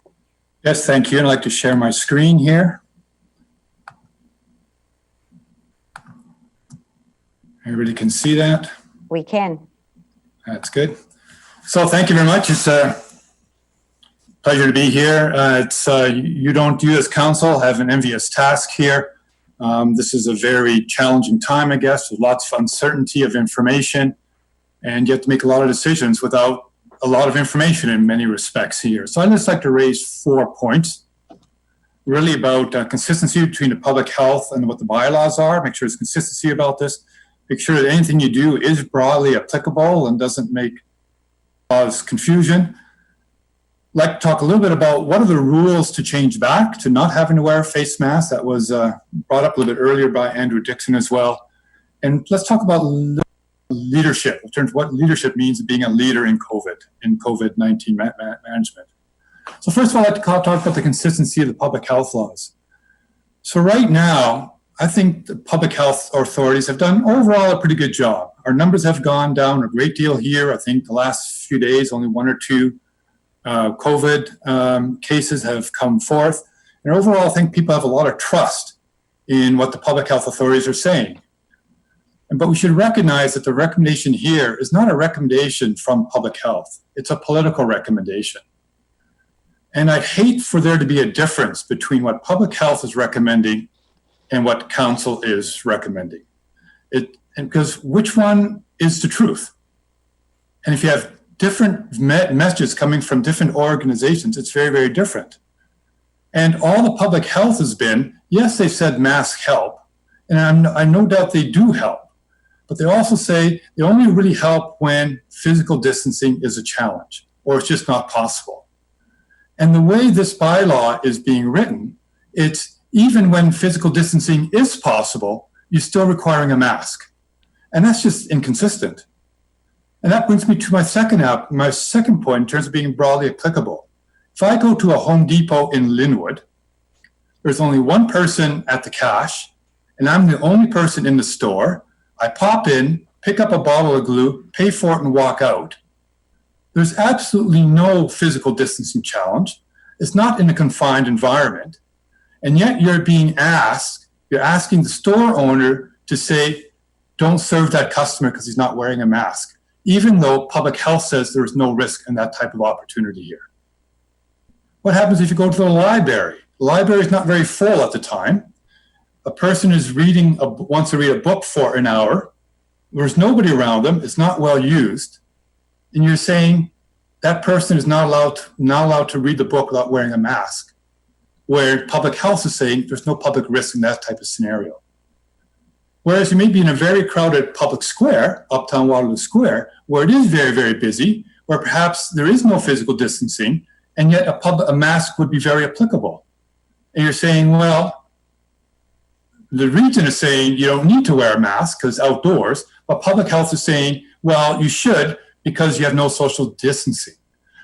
Yes, thank you. I'd like to share my screen here. Everybody can see that? We can. That's good. So thank you very much. It's a pleasure to be here. You as council have an envious task here. This is a very challenging time, I guess, with lots of uncertainty of information, and you have to make a lot of decisions without a lot of information in many respects here. So I'd just like to raise 4 points, really about consistency between the public health and what the bylaws are. Make sure there's consistency about this. Make sure that anything you do is broadly applicable and doesn't cause confusion. I'd like to talk a little bit about what are the rules to change back to not having to wear a face mask. That was brought up a little bit earlier by Andrew Dixon as well. And let's talk about leadership, in terms of what leadership means being a leader in COVID-19 management. So first of all, I'd like to talk about the consistency of the public health laws. So right now, I think the public health authorities have done overall a pretty good job. Our numbers have gone down a great deal here. I think the last few days, only 1 or 2 COVID cases have come forth. And overall, I think people have a lot of trust in what the public health authorities are saying. But we should recognize that the recommendation here is not a recommendation from public health. It's a political recommendation. And I'd hate for there to be a difference between what public health is recommending and what council is recommending. Because which one is the truth? And if you have different messages coming from different organizations, it's very, very different. And all the public health has been, yes, they said masks help, and I no doubt they do help. But they also say they only really help when physical distancing is a challenge or it's just not possible. And the way this bylaw is being written, it's even when physical distancing is possible, you're still requiring a mask. And that's just inconsistent. And that brings me to my second point in terms of being broadly applicable. If I go to a Home Depot in Linwood, there's only one person at the cash, and I'm the only person in the store. I pop in, pick up a bottle of glue, pay for it, and walk out. There's absolutely no physical distancing challenge. It's not in a confined environment. And yet you're asking the store owner to say, don't serve that customer because he's not wearing a mask, even though public health says there is no risk in that type of opportunity here. What happens if you go to the library? The library is not very full at the time. A person is wants to read a book for an hour. There's nobody around them. It's not well used. And you're saying that person is not allowed to read the book without wearing a mask, where public health is saying there's no public risk in that type of scenario. Whereas you may be in a very crowded public square, Uptown Waterloo Square, where it is very, very busy, where perhaps there is no physical distancing, and yet a mask would be very applicable. And you're saying, well, the region is saying you don't need to wear a mask because outdoors, but public health is saying, well, you should because you have no social distancing.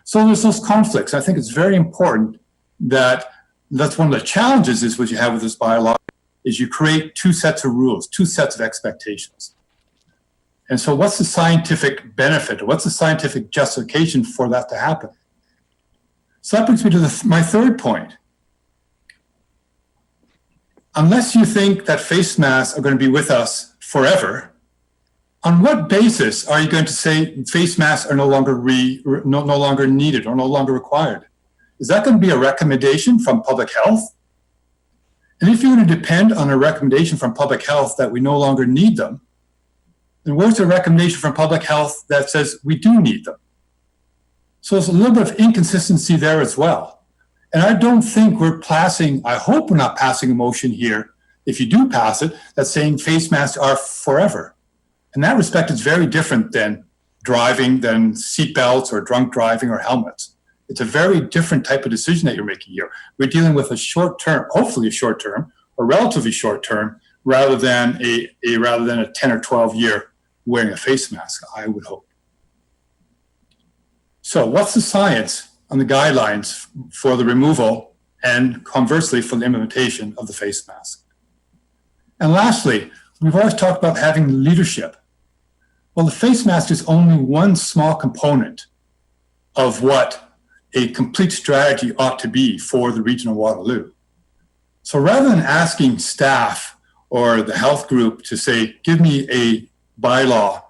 So there's those conflicts. I think it's very important that's one of the challenges is what you have with this bylaw is you create 2 sets of rules, 2 sets of expectations. And so what's the scientific benefit? What's the scientific justification for that to happen? So that brings me to my third point. Unless you think that face masks are going to be with us forever, on what basis are you going to say face masks are no longer needed or no longer required? Is that going to be a recommendation from public health? And if you're going to depend on a recommendation from public health that we no longer need them, then where's the recommendation from public health that says we do need them? So there's a little bit of inconsistency there as well. And I don't think I hope we're not passing a motion here, if you do pass it, that's saying face masks are forever. In that respect, it's very different than driving than seatbelts or drunk driving or helmets. It's a very different type of decision that you're making here. We're dealing with a short term, hopefully a short term, or relatively short term, rather than a 10 or 12 year wearing a face mask, I would hope. So what's the science on the guidelines for the removal and conversely for the implementation of the face mask? And lastly, we've always talked about having leadership. Well, the face mask is only one small component of what a complete strategy ought to be for the region of Waterloo. So rather than asking staff or the health group to say, give me a bylaw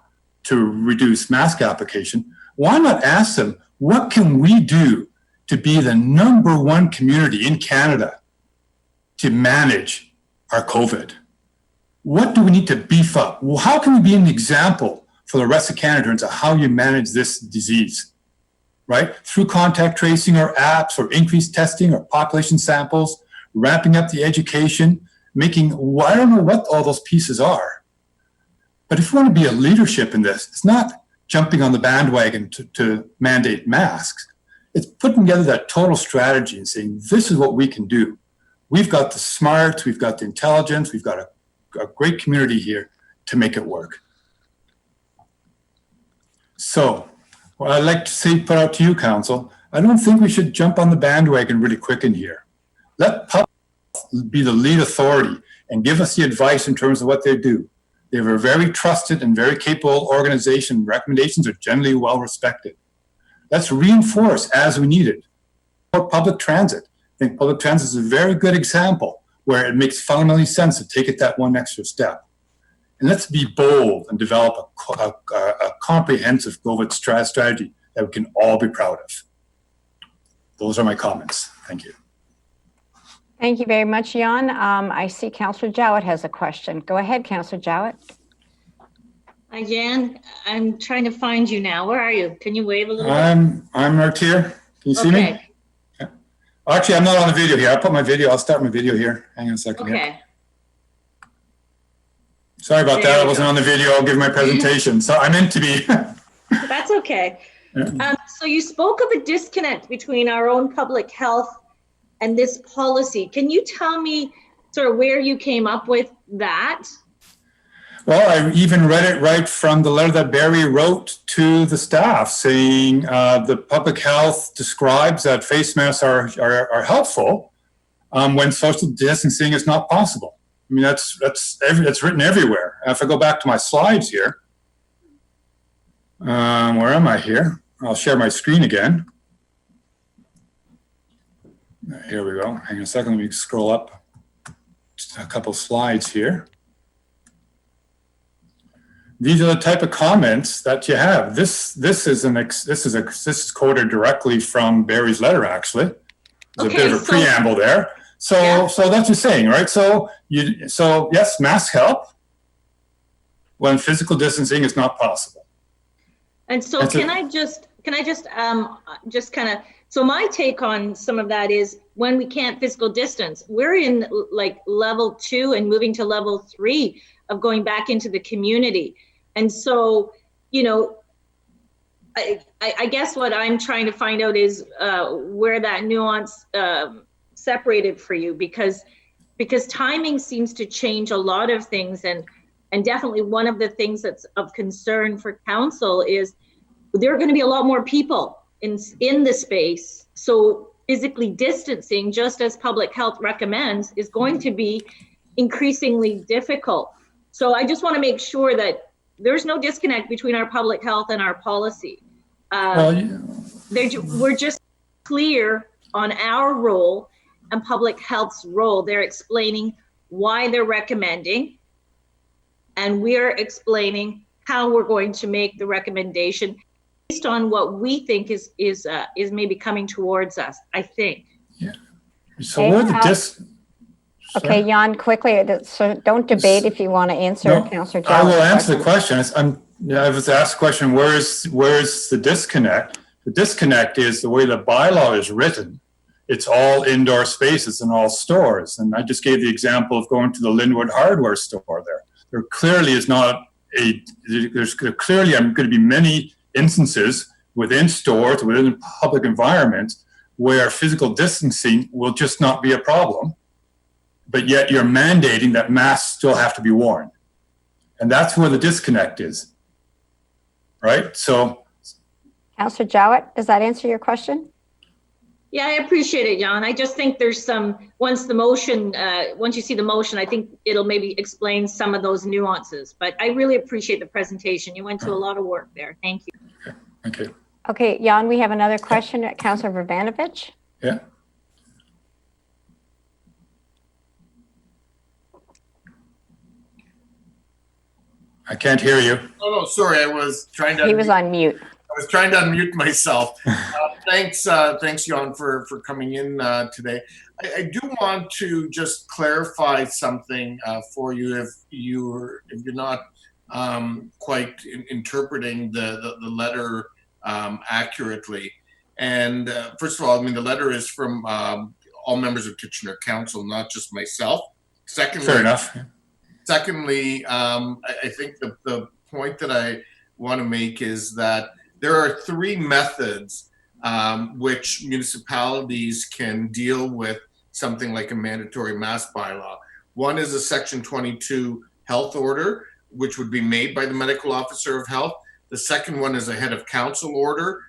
to reduce mask application, why not ask them, what can we do to be the #1 community in Canada to manage our COVID? What do we need to beef up? Well, how can we be an example for the rest of Canada in terms of how you manage this disease, right? Through contact tracing or apps or increased testing or population samples, ramping up the education, I don't know what all those pieces are. But if you want to be a leadership in this, it's not jumping on the bandwagon to mandate masks. It's putting together that total strategy and saying, this is what we can do. We've got the smarts, we've got the intelligence, we've got a great community here to make it work. So what I'd like to put out to you, Council, I don't think we should jump on the bandwagon really quick in here. Let public health be the lead authority and give us the advice in terms of what they do. They are a very trusted and very capable organization. Recommendations are generally well respected. Let's reinforce as we need it. For public transit, I think public transit is a very good example where it makes fundamentally sense to take it that one extra step. And let's be bold and develop a comprehensive COVID strategy that we can all be proud of. Those are my comments. Thank you. Thank you very much, Jan. I see Councillor Jowett has a question. Go ahead, Councillor Jowett. Hi, Jan. I'm trying to find you now. Where are you? Can you wave a little bit? I'm right here. Can you see me? Yeah. Actually, I'm not on the video here. I'll start my video here. Hang on a second. Okay. Here. Sorry about that. I wasn't on the video. I'll give my presentation. So I meant to be. That's okay. So you spoke of a disconnect between our own public health and this policy. Can you tell me sort of where you came up with that? Well, I even read it right from the letter that Barry wrote to the staff saying the public health describes that face masks are helpful when social distancing is not possible. I mean, that's written everywhere. If I go back to my slides here, where am I here? I'll share my screen again. Here we go. Hang on a second. Let me scroll up just a couple slides here. These are the type of comments that you have. This is quoted directly from Barry's letter. Actually, there's a bit of a preamble there. So that's what you're saying, right? So yes, masks help when physical distancing is not possible. And so can I just kind of, so my take on some of that is when we can't physical distance, we're in like level 2 and moving to level 3 of going back into the community. And so, you know, I guess what I'm trying to find out is where that nuance separated for you, because timing seems to change a lot of things. And definitely one of the things that's of concern for council is there are going to be a lot more people in the space. So physically distancing, just as public health recommends, is going to be increasingly difficult. So I just want to make sure that there's no disconnect between our public health and our policy. We're just clear on our role and public health's role. They're explaining why they're recommending, and we're explaining how we're going to make the recommendation based on what we think is maybe coming towards us, I think. Yeah. So where the Okay, Jan, quickly, so don't debate if you want to answer Councillor Jowett's I will answer the question. I was asked the question, where's the disconnect? The disconnect is the way the bylaw is written. It's all indoor spaces and all stores. And I just gave the example of going to the Linwood hardware store there. There clearly is not clearly are going to be many instances within stores, within public environments, where physical distancing will just not be a problem, but yet you're mandating that masks still have to be worn. And that's where the disconnect is, right? So, Councillor Jowett, does that answer your question? Yeah, I appreciate it, Jan. I just think there's some, once you see the motion, I think it'll maybe explain some of those nuances. But I really appreciate the presentation. You went to a lot of work there. Thank you. thank you. Okay, Jan, we have another question. Councillor Vrbanovich. Yeah. I can't hear you. Oh, no, sorry. I was trying to. He was on mute. I was trying to unmute myself. Thanks, Jan, for coming in today. I do want to just clarify something for you if you're not quite interpreting the letter accurately. And first of all, I mean, the letter is from all members of Kitchener Council, not just myself. Secondly, fair enough. Secondly, I think the point that I want to make is that there are three methods which municipalities can deal with something like a mandatory mask bylaw. One is a Section 22 health order, which would be made by the medical officer of health. The second one is a head of council order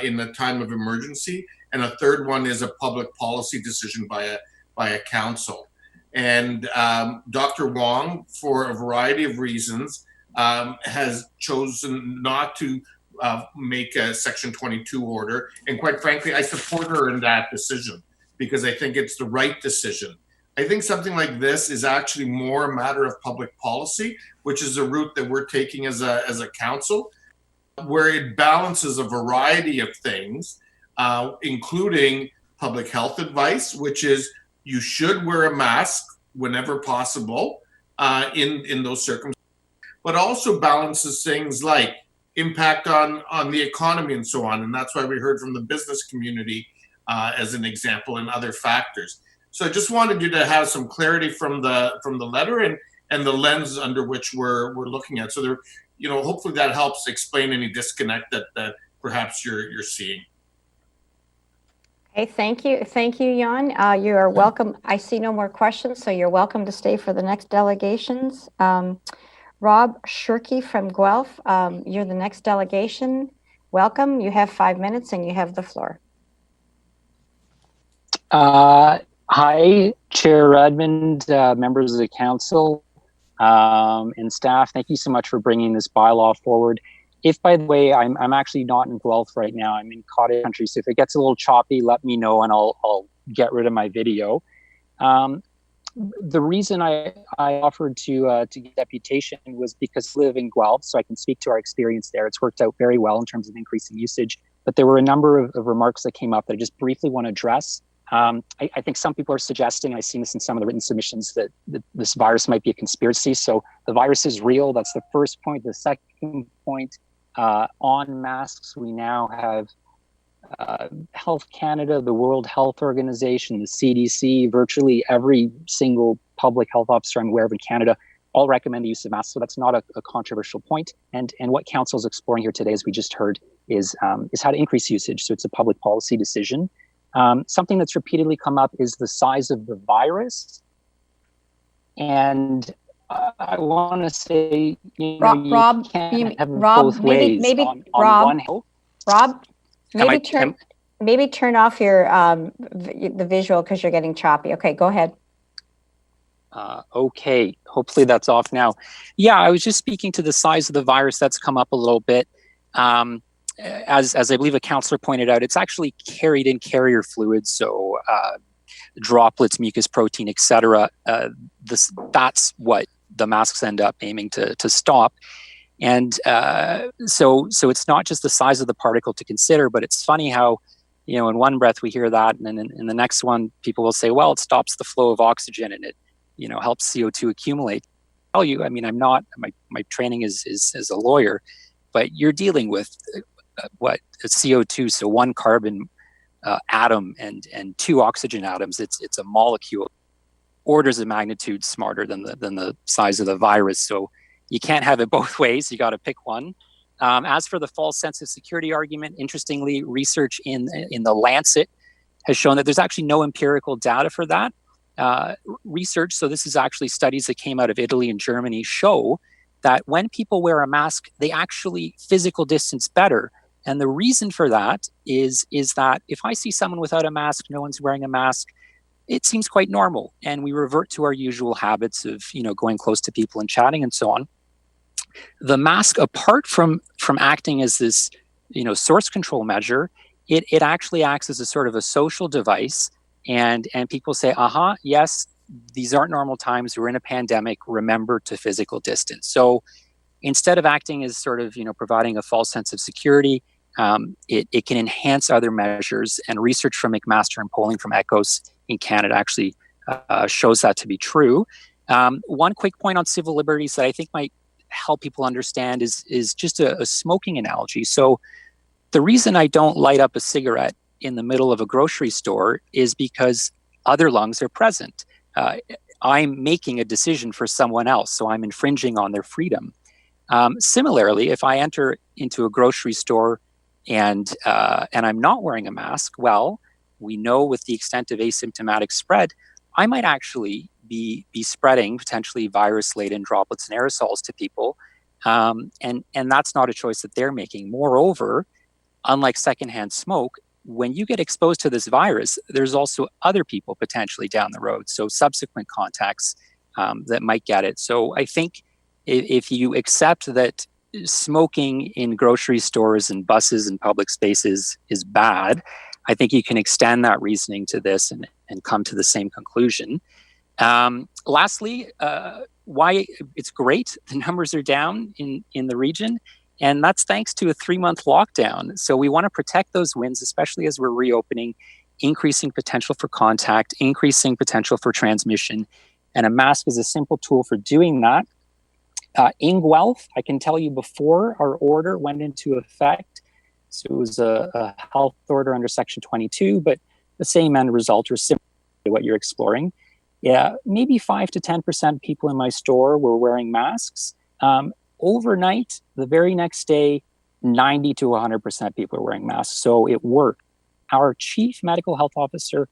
in the time of emergency. And a third one is a public policy decision by a council. And Dr. Wong, for a variety of reasons, has chosen not to make a Section 22 order. And quite frankly, I support her in that decision because I think it's the right decision. I think something like this is actually more a matter of public policy, which is a route that we're taking as a council, where it balances a variety of things, including public health advice, which is you should wear a mask whenever possible in those circumstances, but also balances things like impact on the economy and so on. And that's why we heard from the business community as an example and other factors. So I just wanted you to have some clarity from the letter and the lens under which we're looking at. So there, hopefully that helps explain any disconnect that perhaps you're seeing. Okay, thank you, Jan. You are welcome. I see no more questions, so you're welcome to stay for the next delegations. Rob Shirky from Guelph, you're the next delegation. Welcome. You have 5 minutes and you have the floor. Hi, Chair Redmond, members of the council, and staff. Thank you so much for bringing this bylaw forward. If, by the way, I'm actually not in Guelph right now, I'm in cottage country, so if it gets a little choppy, let me know and I'll get rid of my video. The reason I offered to get deputation was because I live in Guelph, so I can speak to our experience there. It's worked out very well in terms of increasing usage, but there were a number of remarks that came up that I just briefly want to address. I think some people are suggesting, I've seen this in some of the written submissions, that this virus might be a conspiracy. So the virus is real. That's the first point. The second point, on masks, we now have Health Canada, the World Health Organization, the CDC, virtually every single public health officer I'm aware of in Canada all recommend the use of masks. So that's not a controversial point. And what council is exploring here today, as we just heard, is how to increase usage. So it's a public policy decision. Something that's repeatedly come up is the size of the virus. And I want to say, Rob, you can't have Rob, both ways. maybe on Rob, one hand, Rob, maybe turn off your the visual because you're getting choppy. Okay, go ahead. Okay, hopefully that's off now. Yeah, I was just speaking to the size of the virus. That's come up a little bit. As I believe a councillor pointed out, it's actually carried in carrier fluids, so droplets, mucus protein, etc. That's what the masks end up aiming to stop. And so it's not just the size of the particle to consider, but it's funny how, in one breath we hear that, and then in the next one, people will say, well, it stops the flow of oxygen and it, helps CO2 accumulate. I tell you, I mean, I'm not, my training is a lawyer, but you're dealing with what CO2, so one carbon atom and two oxygen atoms. It's a molecule orders of magnitude smarter than the size of the virus. So you can't have it both ways. You got to pick one. As for the false sense of security argument, interestingly, research in the Lancet has shown that there's actually no empirical data for that. Research, so this is actually studies that came out of Italy and Germany, show that when people wear a mask, they actually physical distance better. And the reason for that is that if I see someone without a mask, no one's wearing a mask, it seems quite normal. And we revert to our usual habits of, going close to people and chatting and so on. The mask, apart from acting as this, source control measure, it actually acts as a sort of a social device. And people say, yes, these aren't normal times. We're in a pandemic. Remember to physical distance. So instead of acting as sort of, providing a false sense of security, it can enhance other measures. And research from McMaster and polling from ECHOS in Canada actually shows that to be true. One quick point on civil liberties that I think might help people understand is just a smoking analogy. So the reason I don't light up a cigarette in the middle of a grocery store is because other lungs are present. I'm making a decision for someone else, so I'm infringing on their freedom. Similarly, if I enter into a grocery store and I'm not wearing a mask, well, we know with the extent of asymptomatic spread, I might actually be spreading potentially virus-laden droplets and aerosols to people, and that's not a choice that they're making. Moreover, unlike secondhand smoke, when you get exposed to this virus, there's also other people potentially down the road, so subsequent contacts that might get it. So I think if you accept that smoking in grocery stores and buses and public spaces is bad, I think you can extend that reasoning to this and come to the same conclusion. Lastly, why it's great, the numbers are down in the region, and that's thanks to a 3-month lockdown. So we want to protect those wins, especially as we're reopening, increasing potential for contact, increasing potential for transmission, and a mask is a simple tool for doing that. In Guelph, I can tell you before our order went into effect, so it was a health order under Section 22, but the same end result or similar to what you're exploring. Yeah, maybe 5 to 10% people in my store were wearing masks. Overnight, the very next day, 90 to 100% people are wearing masks. So it worked. Our chief medical health officer,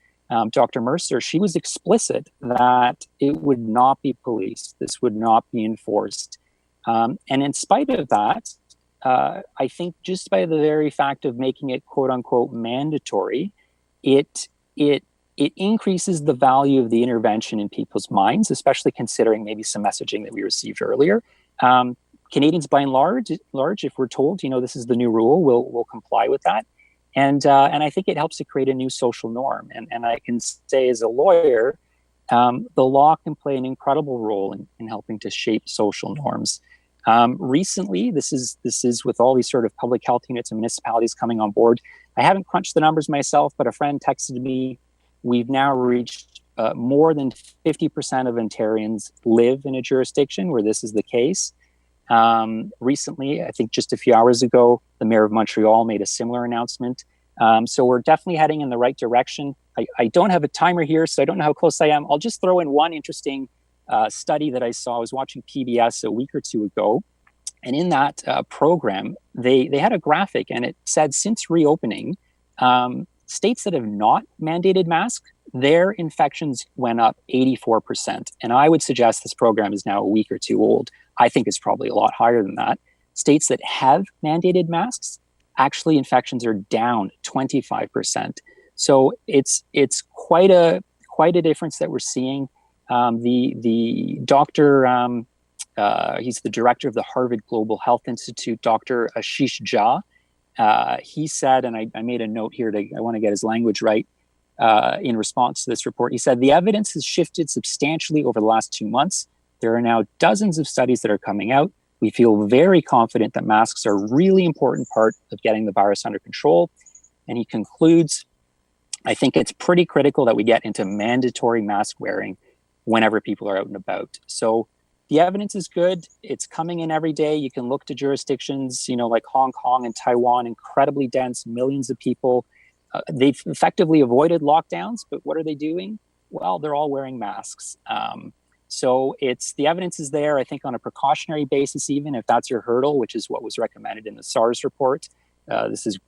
Dr. Mercer, she was explicit that it would not be policed. This would not be enforced. And in spite of that, I think just by the very fact of making it quote unquote mandatory, it increases the value of the intervention in people's minds, especially considering maybe some messaging that we received earlier. Canadians, by and large, if we're told, this is the new rule, we'll comply with that. And I think it helps to create a new social norm. And I can say as a lawyer, the law can play an incredible role in helping to shape social norms. Recently, this is with all these sort of public health units and municipalities coming on board. I haven't crunched the numbers myself, but a friend texted me, we've now reached more than 50% of Ontarians live in a jurisdiction where this is the case. Recently, I think just a few hours ago, the mayor of Montreal made a similar announcement. So we're definitely heading in the right direction. I don't have a timer here, so I don't know how close I am. I'll just throw in one interesting study that I saw. I was watching PBS a week or two ago, and in that program, they had a graphic, and it said since reopening, states that have not mandated masks, their infections went up 84%. And I would suggest this program is now a week or two old. I think it's probably a lot higher than that. States that have mandated masks, actually infections are down 25%. So it's quite a difference that we're seeing. The doctor, he's the director of the Harvard Global Health Institute, Dr. Ashish Jha. He said, and I made a note here, I want to get his language right, in response to this report. He said, the evidence has shifted substantially over the last 2 months. There are now dozens of studies that are coming out. We feel very confident that masks are a really important part of getting the virus under control. And he concludes, I think it's pretty critical that we get into mandatory mask wearing whenever people are out and about. So the evidence is good. It's coming in every day. You can look to jurisdictions, like Hong Kong and Taiwan, incredibly dense, millions of people. They've effectively avoided lockdowns, but what are they doing? Well, they're all wearing masks. So the evidence is there, I think, on a precautionary basis, even if that's your hurdle, which is what was recommended in the SARS report. This is,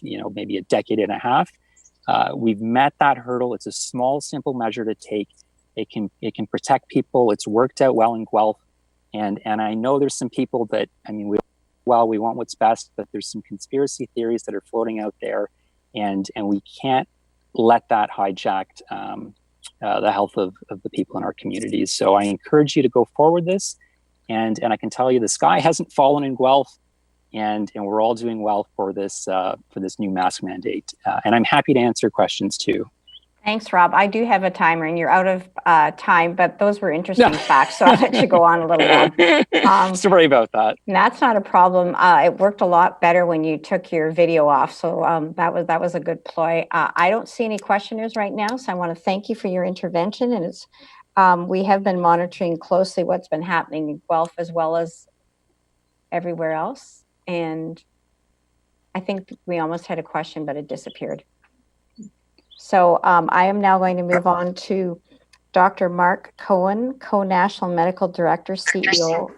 maybe a decade and a half. We've met that hurdle. It's a small, simple measure to take. It can protect people. It's worked out well in Guelph. And I know there's some people that, we want what's best, but there's some conspiracy theories that are floating out there, and we can't let that hijack the health of the people in our communities. So I encourage you to go forward this, and I can tell you the sky hasn't fallen in Guelph, and we're all doing well for this new mask mandate. And I'm happy to answer questions too. Thanks, Rob. I do have a timer, and you're out of time, but those were interesting facts, so I'll let you go on a little more. Sorry about that. That's not a problem. It worked a lot better when you took your video off, so that was a good ploy. I don't see any questioners right now, so I want to thank you for your intervention. And we have been monitoring closely what's been happening in Guelph as well as everywhere else. And I think we almost had a question, but it disappeared. So I am now going to move on to Dr. Mark Cohen, Co-National Medical Director, CEO,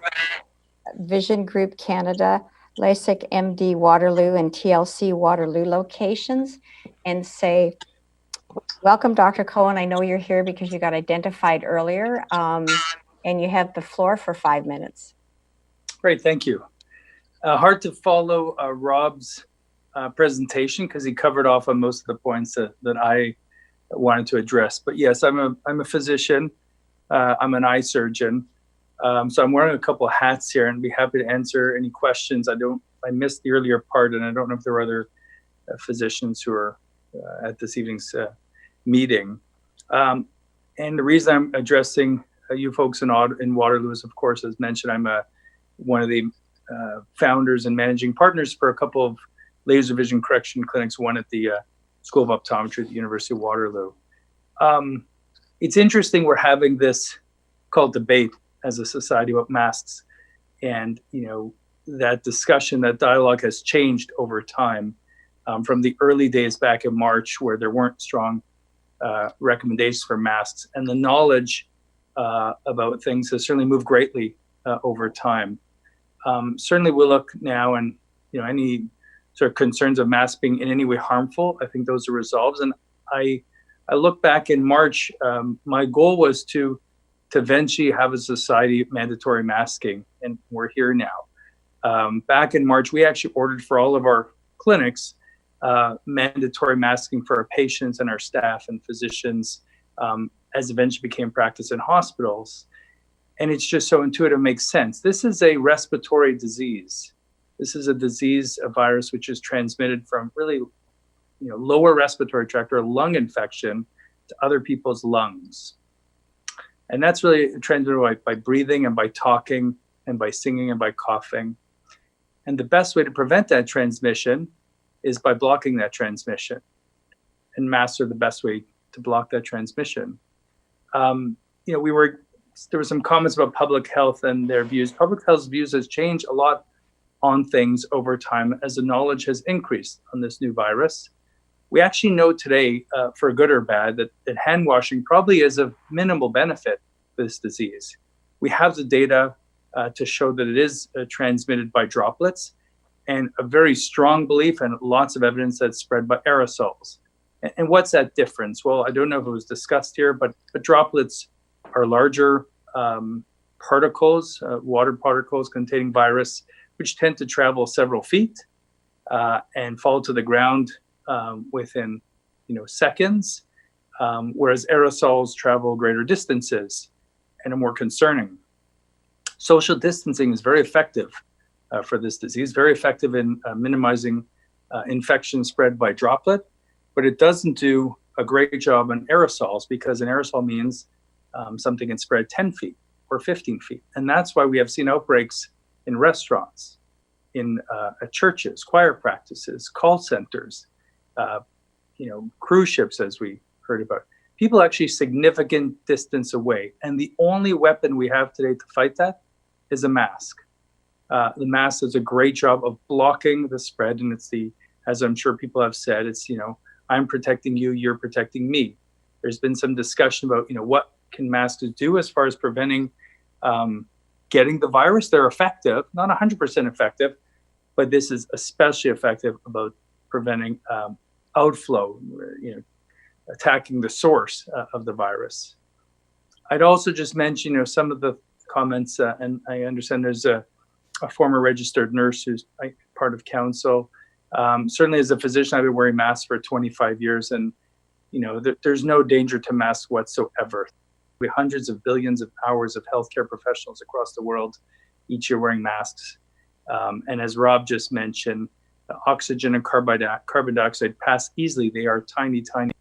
Vision Group Canada, LASIK MD Waterloo and TLC Waterloo locations, and say, welcome, Dr. Cohen. I know you're here because you got identified earlier, and you have the floor for 5 minutes. Great, thank you. Hard to follow Rob's presentation because he covered off on most of the points that I wanted to address. But yes, I'm a physician. I'm an eye surgeon. So I'm wearing a couple of hats here and be happy to answer any questions. I missed the earlier part, and I don't know if there were other physicians who are at this evening's meeting. And the reason I'm addressing you folks in Waterloo is, of course, as mentioned, I'm one of the founders and managing partners for a couple of laser vision correction clinics, one at the School of Optometry at the University of Waterloo. It's interesting we're having this called debate as a society about masks. And, that discussion, that dialogue has changed over time from the early days back in March where there weren't strong recommendations for masks. And the knowledge about things has certainly moved greatly over time. Certainly we'll look now and, any sort of concerns of masks being in any way harmful, I think those are resolved. And I look back in March, my goal was to eventually have a society mandatory masking, and we're here now. Back in March, we actually ordered for all of our clinics mandatory masking for our patients and our staff and physicians, as eventually became practice in hospitals. And it's just so intuitive, makes sense. This is a respiratory disease. This is a disease, a virus, which is transmitted from really, lower respiratory tract or lung infection to other people's lungs. And that's really transmitted by breathing and by talking and by singing and by coughing. And the best way to prevent that transmission is by blocking that transmission. And masks are the best way to block that transmission. There were some comments about public health and their views. Public health's views has changed a lot on things over time as the knowledge has increased on this new virus. We actually know today, for good or bad, that hand washing probably is of minimal benefit for this disease. We have the data to show that it is transmitted by droplets, and a very strong belief and lots of evidence that's spread by aerosols. And what's that difference? Well, I don't know if it was discussed here, but droplets are larger particles, water particles containing virus, which tend to travel several feet and fall to the ground within seconds, whereas aerosols travel greater distances and are more concerning. Social distancing is very effective for this disease, very effective in minimizing infection spread by droplet, but it doesn't do a great job on aerosols because an aerosol means something can spread 10 feet or 15 feet. And that's why we have seen outbreaks in restaurants, in churches, choir practices, call centers, cruise ships, as we heard about. People actually significant distance away. And the only weapon we have today to fight that is a mask. The mask does a great job of blocking the spread. And it's as I'm sure people have said, it's, I'm protecting you, you're protecting me. There's been some discussion about, what can masks do as far as preventing getting the virus? They're effective, not 100% effective, but this is especially effective about preventing outflow, attacking the source of the virus. I'd also just mention, some of the comments, and I understand there's a former registered nurse who's part of council. Certainly as a physician, I've been wearing masks for 25 years, and there's no danger to masks whatsoever. We have hundreds of billions of hours of healthcare professionals across the world each year wearing masks. And as Rob just mentioned, oxygen and carbon dioxide pass easily. They are tiny, tiny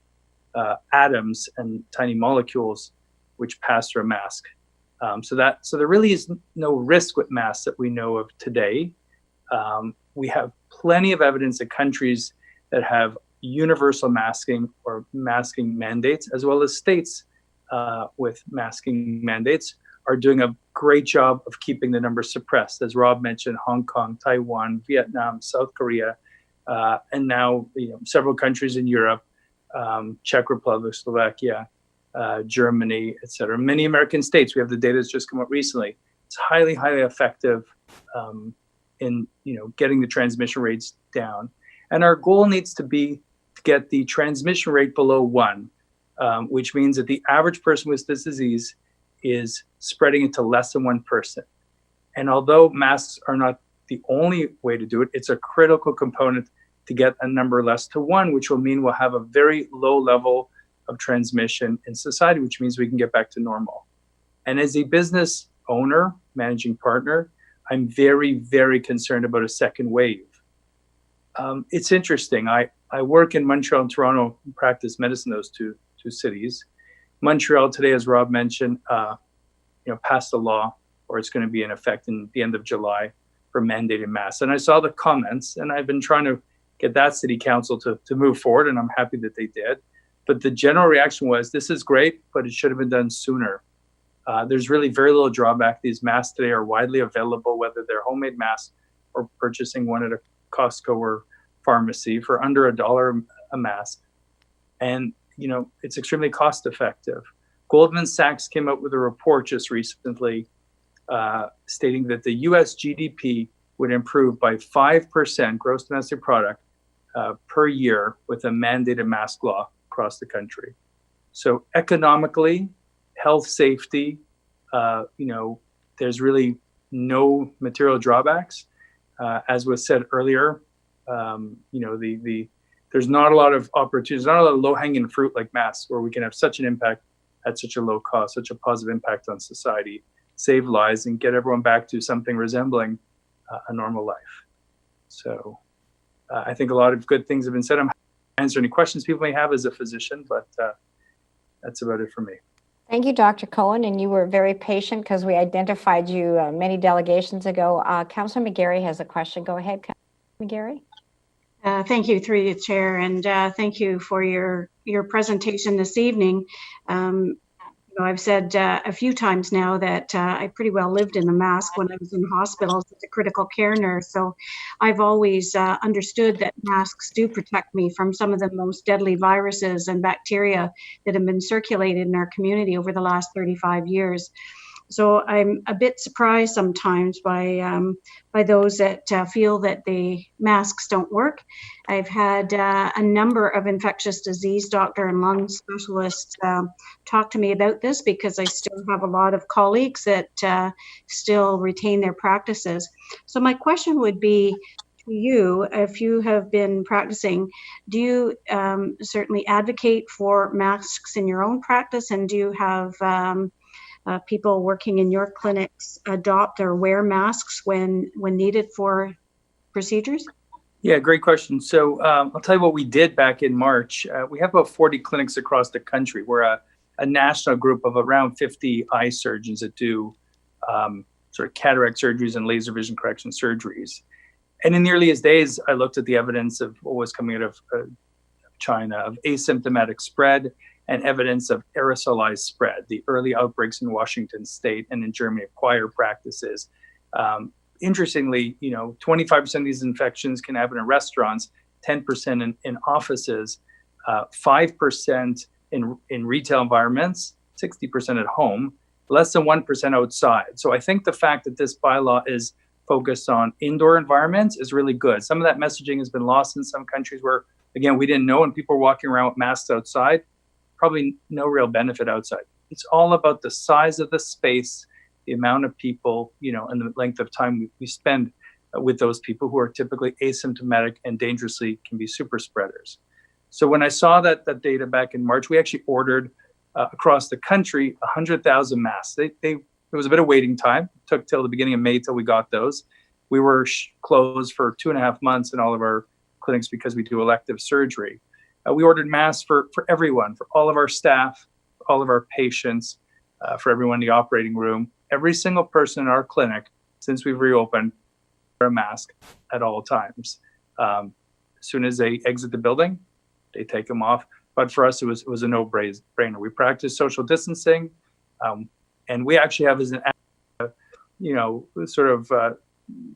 atoms and tiny molecules which pass through a mask. So there really is no risk with masks that we know of today. We have plenty of evidence that countries that have universal masking or masking mandates, as well as states with masking mandates, are doing a great job of keeping the numbers suppressed. As Rob mentioned, Hong Kong, Taiwan, Vietnam, South Korea, and now several countries in Europe, Czech Republic, Slovakia, Germany, etc. Many American states. We have the data that's just come out recently. It's highly, highly effective in getting the transmission rates down. And our goal needs to be to get the transmission rate below 1, which means that the average person with this disease is spreading it to less than one person. And although masks are not the only way to do it, it's a critical component to get a number less to 1, which will mean we'll have a very low level of transmission in society, which means we can get back to normal. And as a business owner, managing partner, I'm very, very concerned about a second wave. It's interesting. I work in Montreal and Toronto and practice medicine, those two cities. Montreal today, as Rob mentioned, passed a law, or it's going to be in effect in the end of July, for mandated masks. And I saw the comments, and I've been trying to get that city council to move forward, and I'm happy that they did. But the general reaction was, this is great, but it should have been done sooner. There's really very little drawback. These masks today are widely available, whether they're homemade masks or purchasing one at a Costco or pharmacy for under $1 a mask. And it's extremely cost effective. Goldman Sachs came out with a report just recently stating that the US GDP would improve by 5% gross domestic product per year with a mandated mask law across the country. So economically, health safety, there's really no material drawbacks. As was said earlier, there's not a lot of opportunities, not a lot of low-hanging fruit like masks, where we can have such an impact at such a low cost, such a positive impact on society, save lives, and get everyone back to something resembling a normal life. So I think a lot of good things have been said. I'm happy to answer any questions people may have as a physician, but that's about it for me. Thank you, Dr. Cohen, and you were very patient because we identified you many delegations ago. Councillor McGarry has a question. Go ahead, Councillor McGarry. Thank you, through the chair, and thank you for your presentation this evening. I've said a few times now that I pretty well lived in a mask when I was in hospitals as a critical care nurse. So I've always understood that masks do protect me from some of the most deadly viruses and bacteria that have been circulated in our community over the last 35 years. So I'm a bit surprised sometimes by those that feel that the masks don't work. I've had a number of infectious disease doctor and lung specialists talk to me about this, because I still have a lot of colleagues that still retain their practices. So my question would be to you, if you have been practicing, do you certainly advocate for masks in your own practice, and do you have people working in your clinics adopt or wear masks when needed for procedures? Yeah, great question. So I'll tell you what we did back in March. We have about 40 clinics across the country. We're a national group of around 50 eye surgeons that do sort of cataract surgeries and laser vision correction surgeries. And in the earliest days, I looked at the evidence of what was coming out of China, of asymptomatic spread and evidence of aerosolized spread, the early outbreaks in Washington State and in Germany of choir practices. Interestingly, 25% of these infections can happen in restaurants, 10% in offices, 5% in retail environments, 60% at home, less than 1% outside. So I think the fact that this bylaw is focused on indoor environments is really good. Some of that messaging has been lost in some countries where, again, we didn't know and people were walking around with masks outside. Probably no real benefit outside. It's all about the size of the space, the amount of people, and the length of time we spend with those people who are typically asymptomatic and dangerously can be super spreaders. So when I saw that data back in March, we actually ordered across the country 100,000 masks. There was a bit of waiting time. It took till the beginning of May till we got those. We were closed for 2.5 months in all of our clinics because we do elective surgery. We ordered masks for everyone, for all of our staff, for all of our patients, for everyone in the operating room. Every single person in our clinic, since we've reopened, wear a mask at all times. As soon as they exit the building, they take them off. But for us, it was a no-brainer. We practice social distancing, and we actually have as an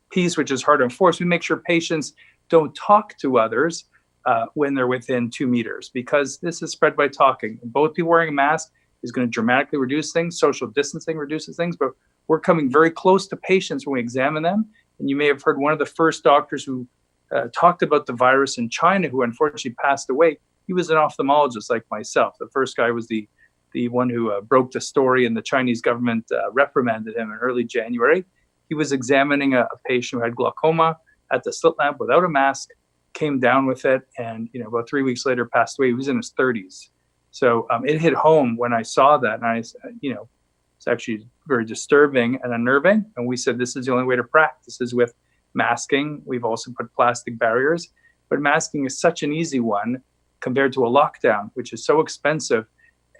piece which is hard to enforce. We make sure patients don't talk to others when they're within 2 meters, because this is spread by talking. Both people wearing a mask is going to dramatically reduce things. Social distancing reduces things, but we're coming very close to patients when we examine them. And you may have heard one of the first doctors who talked about the virus in China, who unfortunately passed away. He was an ophthalmologist like myself. The first guy was the one who broke the story, and the Chinese government reprimanded him in early January. He was examining a patient who had glaucoma at the slit lamp without a mask, came down with it, and about 3 weeks later passed away. He was in his 30s. So it hit home when I saw that, and it's actually very disturbing and unnerving. And we said this is the only way to practice is with masking. We've also put plastic barriers, but masking is such an easy one compared to a lockdown, which is so expensive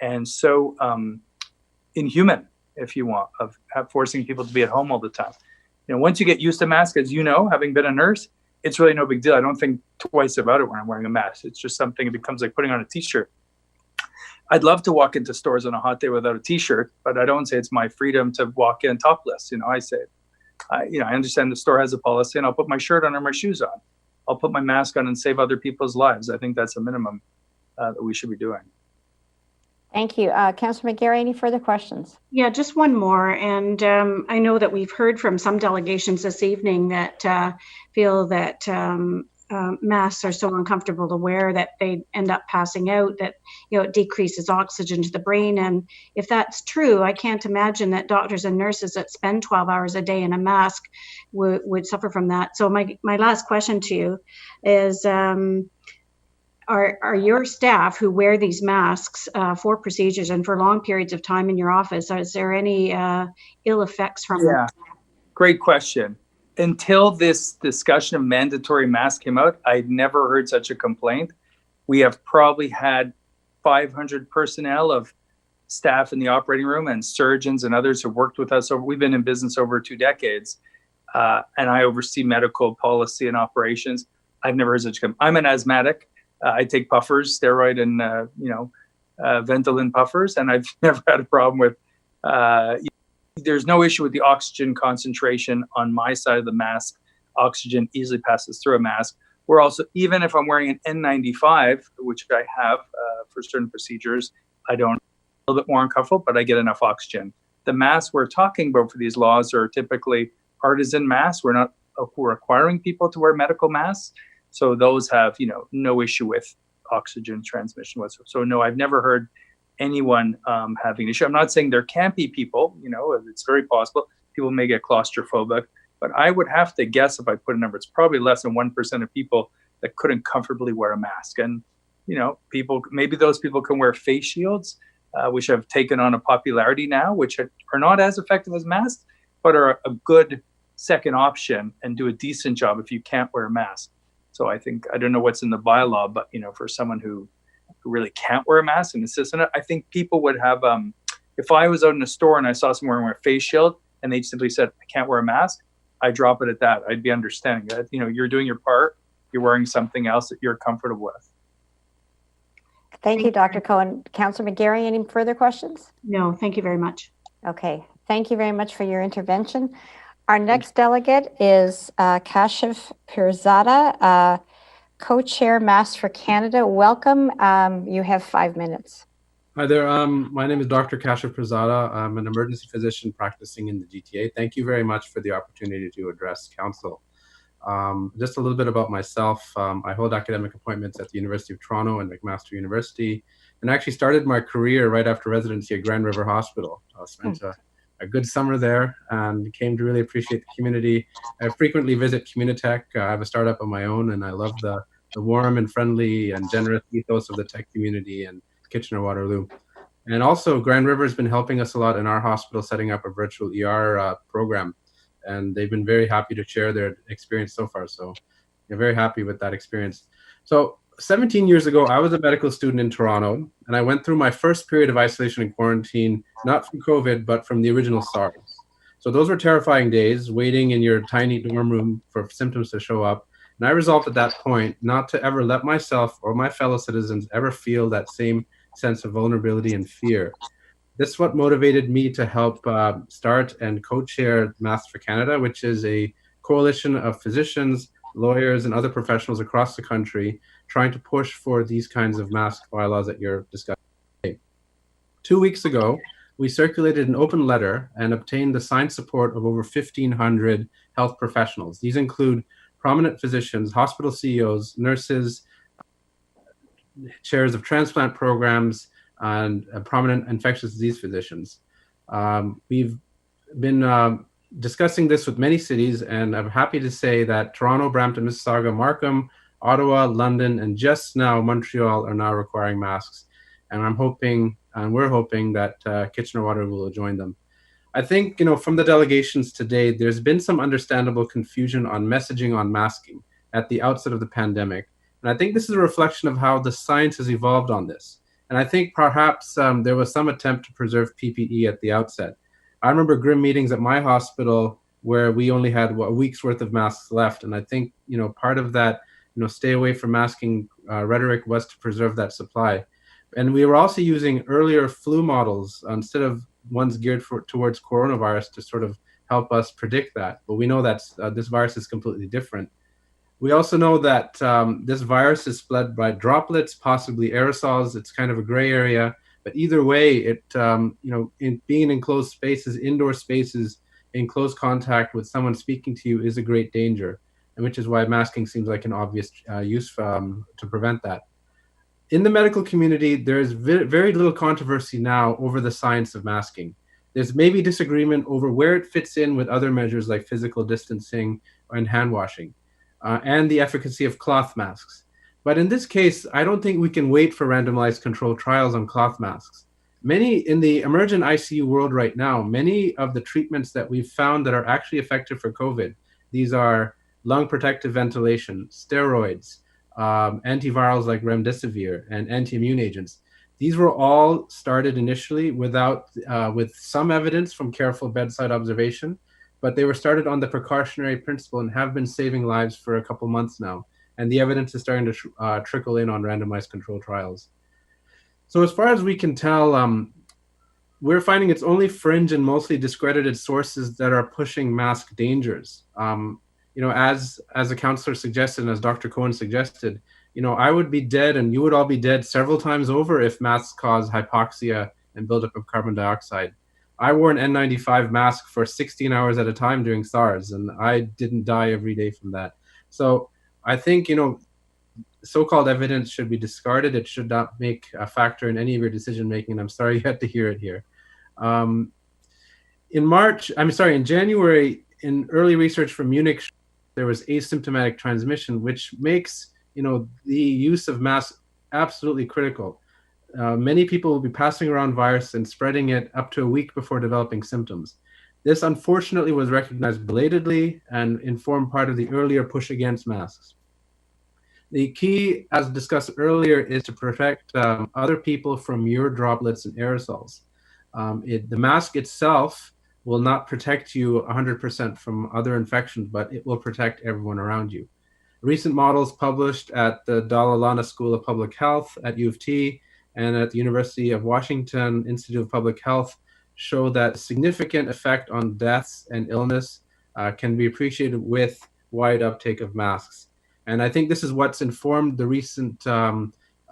and so inhuman, if you want, of forcing people to be at home all the time. Once you get used to masks, as you know, having been a nurse, it's really no big deal. I don't think twice about it when I'm wearing a mask. It's just something, it becomes like putting on a t-shirt. I'd love to walk into stores on a hot day without a t-shirt, but I don't say it's my freedom to walk in topless. I say, I understand the store has a policy, and I'll put my shirt on or my shoes on. I'll put my mask on and save other people's lives. I think that's a minimum that we should be doing. Thank you. Councillor McGarry, any further questions? Yeah, just one more. And I know that we've heard from some delegations this evening that feel that masks are so uncomfortable to wear that they end up passing out, that it decreases oxygen to the brain. And if that's true, I can't imagine that doctors and nurses that spend 12 hours a day in a mask would suffer from that. So my last question to you is, are your staff who wear these masks for procedures and for long periods of time in your office, is there any ill effects from them? Great question. Until this discussion of mandatory masks came out, I'd never heard such a complaint. We have probably had 500 personnel of staff in the operating room and surgeons and others who worked with us. We've been in business over 2 decades, and I oversee medical policy and operations. I've never heard such a complaint. I'm an asthmatic. I take puffers, steroid and Ventolin puffers, and I've never had a problem with. There's no issue with the oxygen concentration on my side of the mask. Oxygen easily passes through a mask. We're also, even if I'm wearing an N95, which I have for certain procedures, I don't, a little bit more uncomfortable, but I get enough oxygen. The masks we're talking about for these laws are typically artisan masks. We're not requiring people to wear medical masks. So those have, no issue with oxygen transmission whatsoever. So no, I've never heard anyone having an issue. I'm not saying there can't be people, it's very possible. People may get claustrophobic, but I would have to guess, if I put a number, it's probably less than 1% of people that couldn't comfortably wear a mask. And, maybe those people can wear face shields, which have taken on a popularity now, which are not as effective as masks, but are a good second option and do a decent job if you can't wear a mask. So I think, I don't know what's in the bylaw, but, for someone who really can't wear a mask and insists on it, I think people would have, if I was out in a store and I saw someone wearing a face shield and they simply said, I can't wear a mask, I'd drop it at that. I'd be understanding that, you're doing your part, you're wearing something else that you're comfortable with. Thank you, Dr. Cohen. Councillor McGarry, any further questions? No, thank you very much. Okay, thank you very much for your intervention. Our next delegate is Kashif Pirzada, co-chair Masks for Canada. Welcome. You have 5 minutes. Hi there. My name is Dr. Kasha Prasada. I'm an emergency physician practicing in the GTA. Thank you very much for the opportunity to address council. Just a little bit about myself. I hold academic appointments at the University of Toronto and McMaster University, and actually started my career right after residency at Grand River Hospital. I spent a good summer there and came to really appreciate the community. I frequently visit Communitech. I have a startup of my own, and I love the warm and friendly and generous ethos of the tech community and Kitchener-Waterloo. And also, Grand River has been helping us a lot in our hospital, setting up a virtual ER program. And they've been very happy to share their experience so far. So they're very happy with that experience. So 17 years ago, I was a medical student in Toronto, and I went through my first period of isolation and quarantine, not from COVID, but from the original SARS. So those were terrifying days, waiting in your tiny dorm room for symptoms to show up. And I resolved at that point not to ever let myself or my fellow citizens ever feel that same sense of vulnerability and fear. This is what motivated me to help start and co-chair Masks for Canada, which is a coalition of physicians, lawyers, and other professionals across the country trying to push for these kinds of mask bylaws that you're discussing today. 2 weeks ago, we circulated an open letter and obtained the signed support of over 1,500 health professionals. These include prominent physicians, hospital CEOs, nurses, chairs of transplant programs, and prominent infectious disease physicians. We've been discussing this with many cities, and I'm happy to say that Toronto, Brampton, Mississauga, Markham, Ottawa, London, and just now Montreal are now requiring masks. And I'm hoping, and we're hoping that Kitchener-Waterloo will join them. I think, from the delegations today, there's been some understandable confusion on messaging on masking at the outset of the pandemic. And I think this is a reflection of how the science has evolved on this. And I think perhaps there was some attempt to preserve PPE at the outset. I remember grim meetings at my hospital where we only had a week's worth of masks left. And I think, part of that, stay away from masking rhetoric was to preserve that supply. And we were also using earlier flu models instead of ones geared towards coronavirus to sort of help us predict that. But we know that this virus is completely different. We also know that this virus is spread by droplets, possibly aerosols. It's kind of a gray area, but either way, it in being in enclosed spaces, indoor spaces, in close contact with someone speaking to you is a great danger, and which is why masking seems like an obvious use to prevent that. In the medical community, there's very little controversy now over the science of masking. There's maybe disagreement over where it fits in with other measures like physical distancing and hand washing. And the efficacy of cloth masks. But in this case, I don't think we can wait for randomized controlled trials on cloth masks. In the emergent ICU world right now, many of the treatments that we've found that are actually effective for COVID, these are lung protective ventilation, steroids, antivirals like remdesivir, and anti-immune agents. These were all started initially with some evidence from careful bedside observation, but they were started on the precautionary principle and have been saving lives for a couple months now. And the evidence is starting to trickle in on randomized controlled trials. So as far as we can tell, we're finding it's only fringe and mostly discredited sources that are pushing mask dangers. As a counselor suggested, and as Dr. Cohen suggested, I would be dead and you would all be dead several times over if masks cause hypoxia and buildup of carbon dioxide. I wore an N95 mask for 16 hours at a time during SARS, and I didn't die every day from that. So I think, so-called evidence should be discarded. It should not make a factor in any of your decision-making, and I'm sorry you had to hear it here. In January, in early research from Munich, there was asymptomatic transmission, which makes, the use of masks absolutely critical. Many people will be passing around virus and spreading it up to a week before developing symptoms. This unfortunately was recognized belatedly and informed part of the earlier push against masks. The key, as discussed earlier, is to protect other people from your droplets and aerosols. The mask itself will not protect you 100% from other infections, but it will protect everyone around you. Recent models published at the Dalla Lana School of Public Health at U of T and at the University of Washington Institute of Public Health show that significant effect on deaths and illness can be appreciated with wide uptake of masks. And I think this is what's informed the recent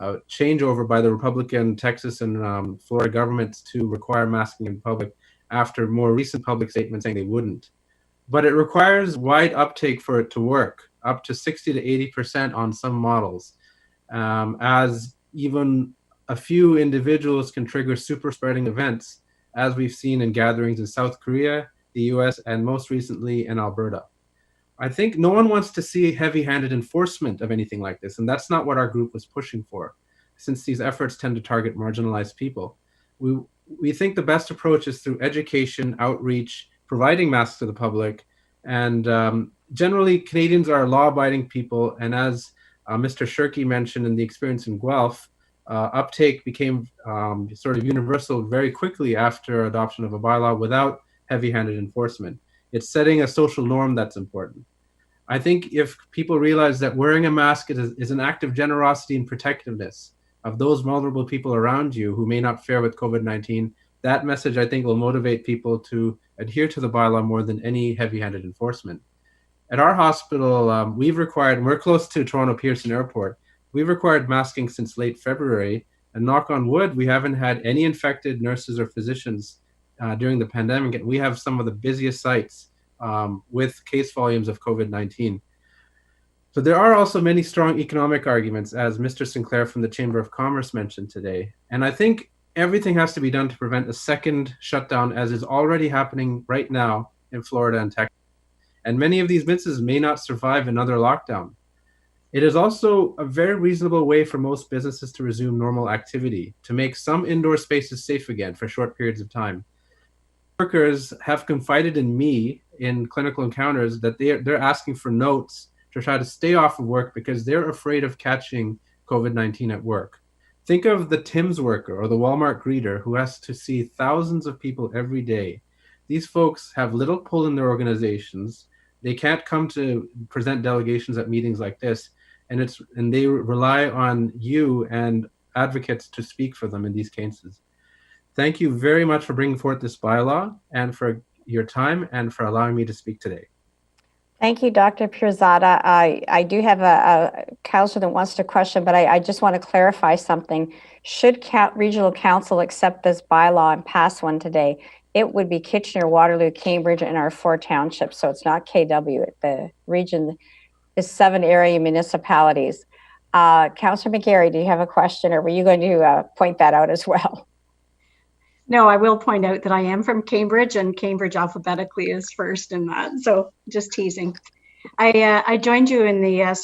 changeover by the Republican Texas and Florida governments to require masking in public after more recent public statements saying they wouldn't. But it requires wide uptake for it to work, up to 60 to 80% on some models, as even a few individuals can trigger super spreading events, as we've seen in gatherings in South Korea, the US, and most recently in Alberta. I think no one wants to see heavy-handed enforcement of anything like this, and that's not what our group was pushing for, since these efforts tend to target marginalized people. We think the best approach is through education, outreach, providing masks to the public, and generally Canadians are law-abiding people, and as Mr. Shirky mentioned in the experience in Guelph, uptake became sort of universal very quickly after adoption of a bylaw without heavy-handed enforcement. It's setting a social norm that's important. I think if people realize that wearing a mask is an act of generosity and protectiveness of those vulnerable people around you who may not fare with COVID-19, that message I think will motivate people to adhere to the bylaw more than any heavy-handed enforcement. At our hospital, we're close to Toronto Pearson Airport. We've required masking since late February, and knock on wood, we haven't had any infected nurses or physicians during the pandemic, and we have some of the busiest sites with case volumes of COVID-19. So there are also many strong economic arguments, as Mr. Sinclair from the Chamber of Commerce mentioned today. And I think everything has to be done to prevent a second shutdown, as is already happening right now in Florida and Texas. And many of these businesses may not survive another lockdown. It is also a very reasonable way for most businesses to resume normal activity, to make some indoor spaces safe again for short periods of time. Workers have confided in me in clinical encounters that they're asking for notes to try to stay off of work because they're afraid of catching COVID-19 at work. Think of the Tim's worker or the Walmart greeter who has to see thousands of people every day. These folks have little pull in their organizations. They can't come to present delegations at meetings like this, and they rely on you and advocates to speak for them in these cases. Thank you very much for bringing forth this bylaw and for your time and for allowing me to speak today. Thank you, Dr. Pirzada. I do have a counselor that wants to question, but I just want to clarify something. Should Regional Council accept this bylaw and pass one today, it would be Kitchener, Waterloo, Cambridge, and our 4 townships. So it's not KW. The region is 7 area municipalities. Councillor McGarry, do you have a question, or were you going to point that out as well? No, I will point out that I am from Cambridge, and Cambridge alphabetically is first in that. So just teasing. I joined you in the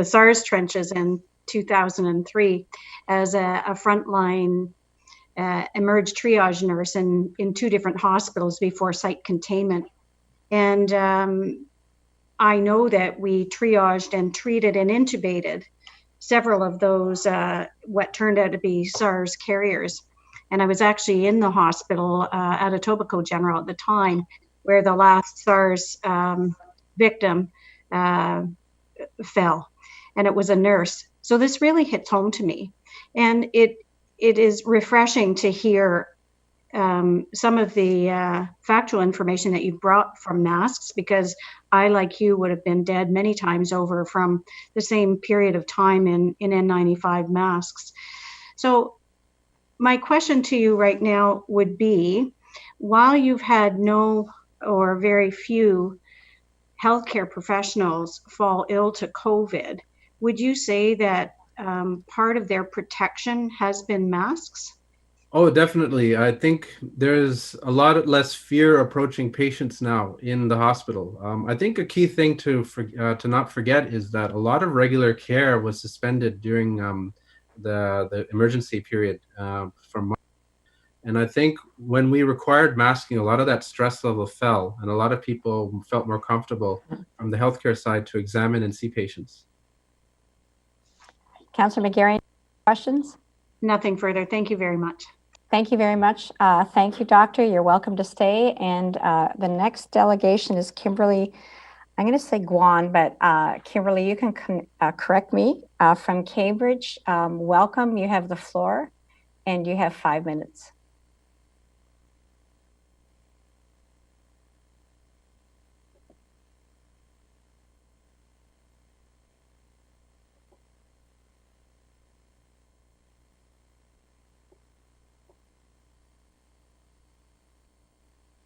SARS trenches in 2003 as a frontline emerge triage nurse in 2 different hospitals before site containment. And I know that we triaged and treated and intubated several of those what turned out to be SARS carriers. And I was actually in the hospital at Etobicoke General at the time, where the last SARS victim fell, and it was a nurse. So this really hits home to me, and it is refreshing to hear some of the factual information that you brought from masks, because I, like you, would have been dead many times over from the same period of time in N95 masks. So my question to you right now would be, while you've had no or very few healthcare professionals fall ill to COVID, would you say that part of their protection has been masks? Oh, definitely. I think there's a lot less fear approaching patients now in the hospital. I think a key thing to not forget is that a lot of regular care was suspended during the emergency period from March. And I think when we required masking, a lot of that stress level fell, and a lot of people felt more comfortable from the healthcare side to examine and see patients. Councillor McGarry, questions? Nothing further. Thank you very much. Thank you very much. Thank you, Doctor. You're welcome to stay. And the next delegation is Kimberly. I'm going to say Guan, but Kimberly, you can correct me, from Cambridge. Welcome. You have the floor, and you have 5 minutes.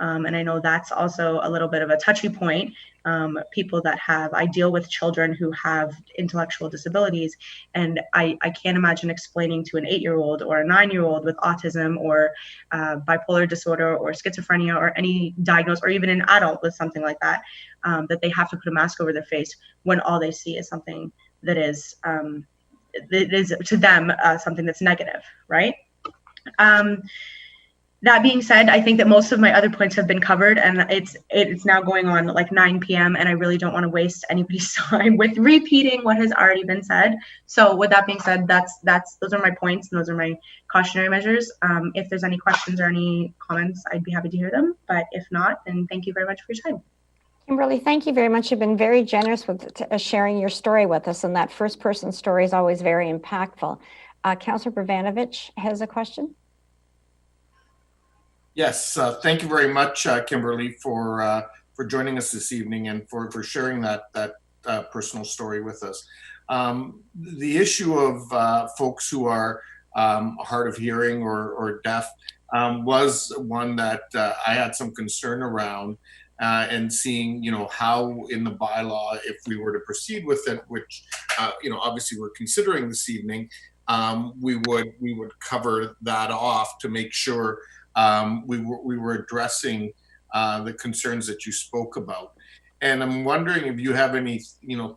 And I know that's also a little bit of a touchy point. People that I deal with children who have intellectual disabilities, and I can't imagine explaining to an 8-year-old or a 9-year-old with autism or bipolar disorder or schizophrenia or any diagnosed, or even an adult with something like that, that they have to put a mask over their face when all they see is something that is to them something that's negative, right? That being said, I think that most of my other points have been covered, and it's now going on like 9 p.m. and I really don't want to waste anybody's time with repeating what has already been said. So with that being said, those are my points and those are my cautionary measures. If there's any questions or any comments, I'd be happy to hear them. But if not, then thank you very much for your time. Kimberly, thank you very much. You've been very generous with sharing your story with us, and that first person story is always very impactful. Councillor Bravanovich has a question. Yes, thank you very much, Kimberly, for joining us this evening and for sharing that personal story with us. The issue of folks who are hard of hearing or deaf was one that I had some concern around, and seeing, how in the bylaw, if we were to proceed with it, which obviously we're considering this evening, we would cover that off to make sure we were addressing the concerns that you spoke about. And I'm wondering if you have any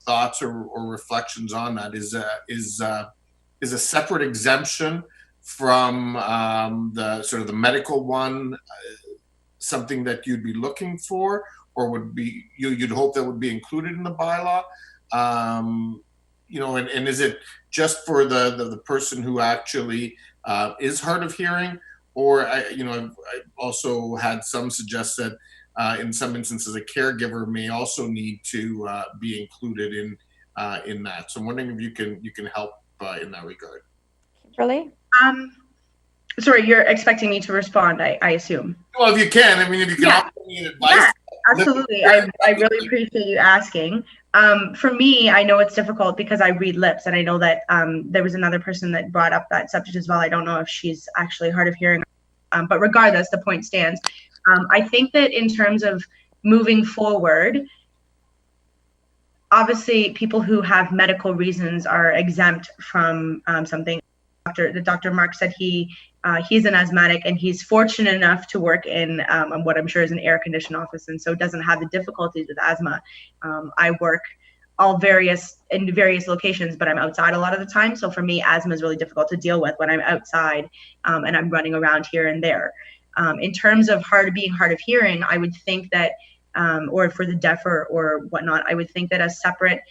thoughts or reflections on that. Is a separate exemption from the sort of the medical one something that you'd be looking for, or would be you'd hope that would be included in the bylaw? And is it just for the person who actually is hard of hearing? Or I've also had some suggest that in some instances a caregiver may also need to be included in that. So I'm wondering if you can help in that regard. Really? Sorry, you're expecting me to respond, I assume. Well, if you can, if you can offer me advice. Yeah, absolutely. I really appreciate you asking. For me, I know it's difficult because I read lips, and I know that there was another person that brought up that subject as well. I don't know if she's actually hard of hearing, but regardless, the point stands. I think that in terms of moving forward, obviously people who have medical reasons are exempt from something. Dr. Mark said he's an asthmatic, and he's fortunate enough to work in what I'm sure is an air-conditioned office, and so doesn't have the difficulties with asthma. I work in various locations, but I'm outside a lot of the time. So for me, asthma is really difficult to deal with when I'm outside and I'm running around here and there. In terms of being hard of hearing, I would think that, or for the deaf or whatnot, I would think that a separate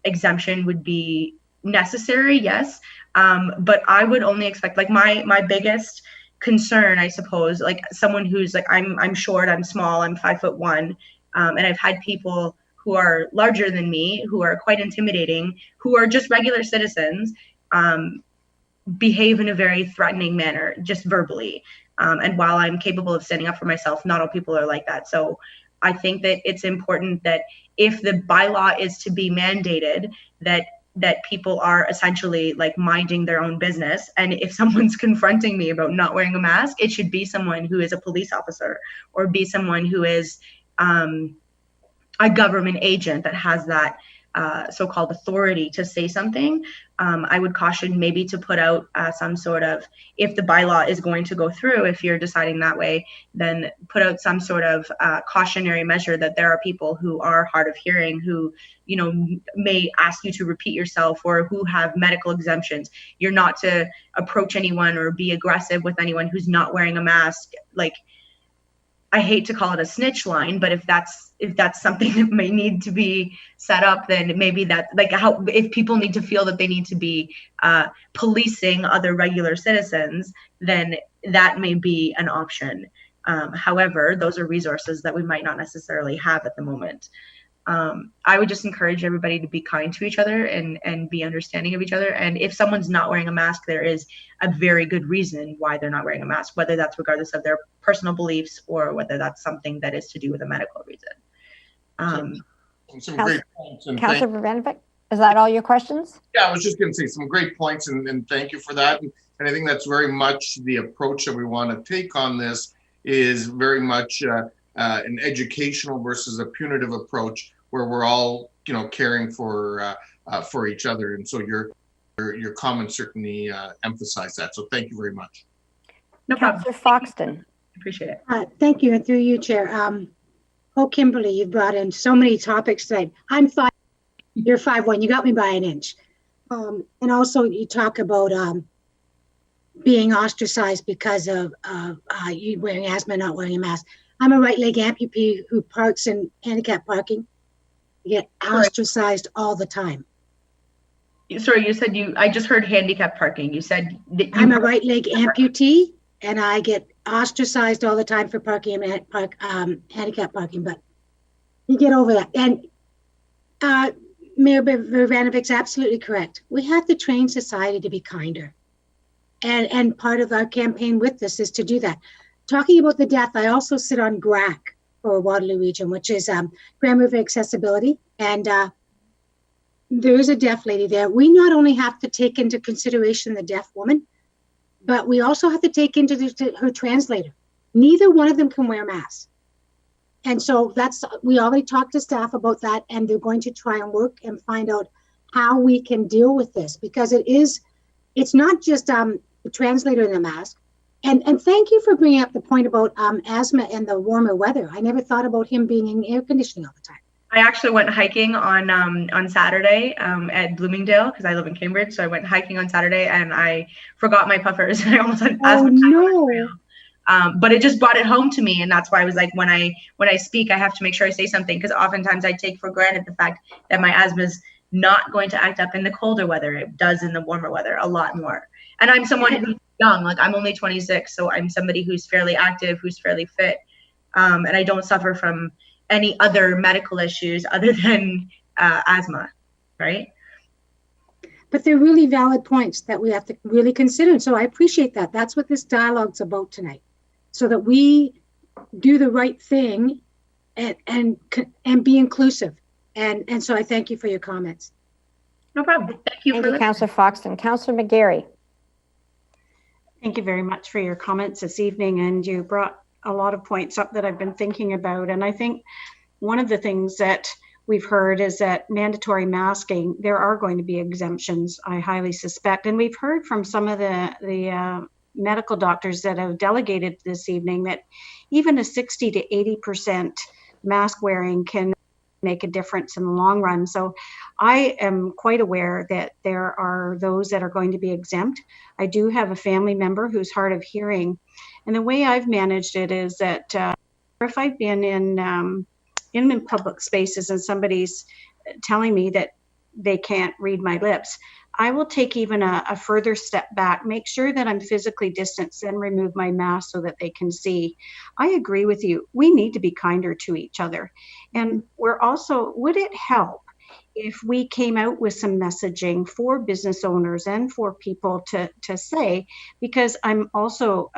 exemption would be necessary, yes. But I would only expect, like my biggest concern, I suppose, like someone who's like, I'm short, I'm small, I'm 5'1", and I've had people who are larger than me, who are quite intimidating, who are just regular citizens, behave in a very threatening manner, just verbally. And while I'm capable of standing up for myself, not all people are like that. So I think that it's important that if the bylaw is to be mandated, that people are essentially like minding their own business. And if someone's confronting me about not wearing a mask, it should be someone who is a police officer or be someone who is a government agent that has that so-called authority to say something. I would caution maybe to put out some sort of, if the bylaw is going to go through, if you're deciding that way, then put out some sort of cautionary measure that there are people who are hard of hearing who, may ask you to repeat yourself or who have medical exemptions. You're not to approach anyone or be aggressive with anyone who's not wearing a mask. Like, I hate to call it a snitch line, but if that's something that may need to be set up, then maybe that, like, if people need to feel that they need to be policing other regular citizens, then that may be an option. However, those are resources that we might not necessarily have at the moment. I would just encourage everybody to be kind to each other and be understanding of each other. And if someone's not wearing a mask, there is a very good reason why they're not wearing a mask, whether that's regardless of their personal beliefs or whether that's something that is to do with a medical reason. Some great points. Councillor Bravanovich, is that all your questions? Yeah, I was just going to say some great points, and thank you for that. And I think that's very much the approach that we want to take on this, is very much an educational versus a punitive approach, where we're all, caring for each other. And so your comments certainly emphasize that. So thank you very much. No problem. Councillor Foxton. Appreciate it. Thank you, and through you, Chair. Kimberly, you brought in so many topics today. I'm 5, you're 5'1". You got me by an inch. And also you talk about being ostracized because of you wearing asthma, not wearing a mask. I'm a right leg amputee who parks in handicap parking. You get ostracized all the time. Sorry, you said I just heard handicap parking. You said that I'm a right leg amputee, and I get ostracized all the time for parking in handicap parking, but you get over that. And Mayor Vanovich's absolutely correct. We have to train society to be kinder. And part of our campaign with this is to do that. Talking about the death, I also sit on GRAC for Waterloo Region, which is Grand River Accessibility. And there is a deaf lady there. We not only have to take into consideration the deaf woman, but we also have to take into her translator. Neither one of them can wear masks. And so we already talked to staff about that, and they're going to try and work and find out how we can deal with this, because it's not just the translator in the mask. And thank you for bringing up the point about asthma and the warmer weather. I never thought about him being in air conditioning all the time. I actually went hiking on Saturday at Bloomingdale, because I live in Cambridge. So I went hiking on Saturday and I forgot my puffers. I almost had asthma. No. But it just brought it home to me, and that's why I was like, when I speak, I have to make sure I say something, because oftentimes I take for granted the fact that my asthma is not going to act up in the colder weather. It does in the warmer weather a lot more. And I'm someone who's young, like I'm only 26, so I'm somebody who's fairly active, who's fairly fit, and I don't suffer from any other medical issues other than asthma, right? But they're really valid points that we have to really consider. So I appreciate that. That's what this dialogue's about tonight, so that we do the right thing and be inclusive. And so I thank you for your comments. No problem. Thank you. Thank you, Councillor Foxton. Councillor McGarry. Thank you very much for your comments this evening, and you brought a lot of points up that I've been thinking about. And I think one of the things that we've heard is that mandatory masking, there are going to be exemptions, I highly suspect. And we've heard from some of the medical doctors that have delegated this evening that even a 60 to 80% mask wearing can make a difference in the long run. So I am quite aware that there are those that are going to be exempt. I do have a family member who's hard of hearing. And the way I've managed it is that if I've been in public spaces and somebody's telling me that they can't read my lips, I will take even a further step back, make sure that I'm physically distanced, then remove my mask so that they can see. I agree with you. We need to be kinder to each other. And would it help if we came out with some messaging for business owners and for people to say, because I'm also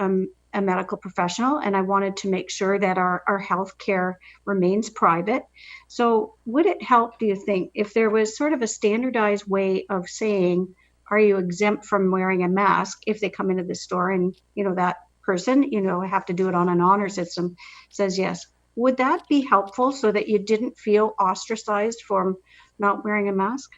a medical professional and I wanted to make sure that our health care remains private. So would it help, do you think, if there was sort of a standardized way of saying, are you exempt from wearing a mask if they come into the store, and that person, have to do it on an honor system, says yes. Would that be helpful so that you didn't feel ostracized for not wearing a mask?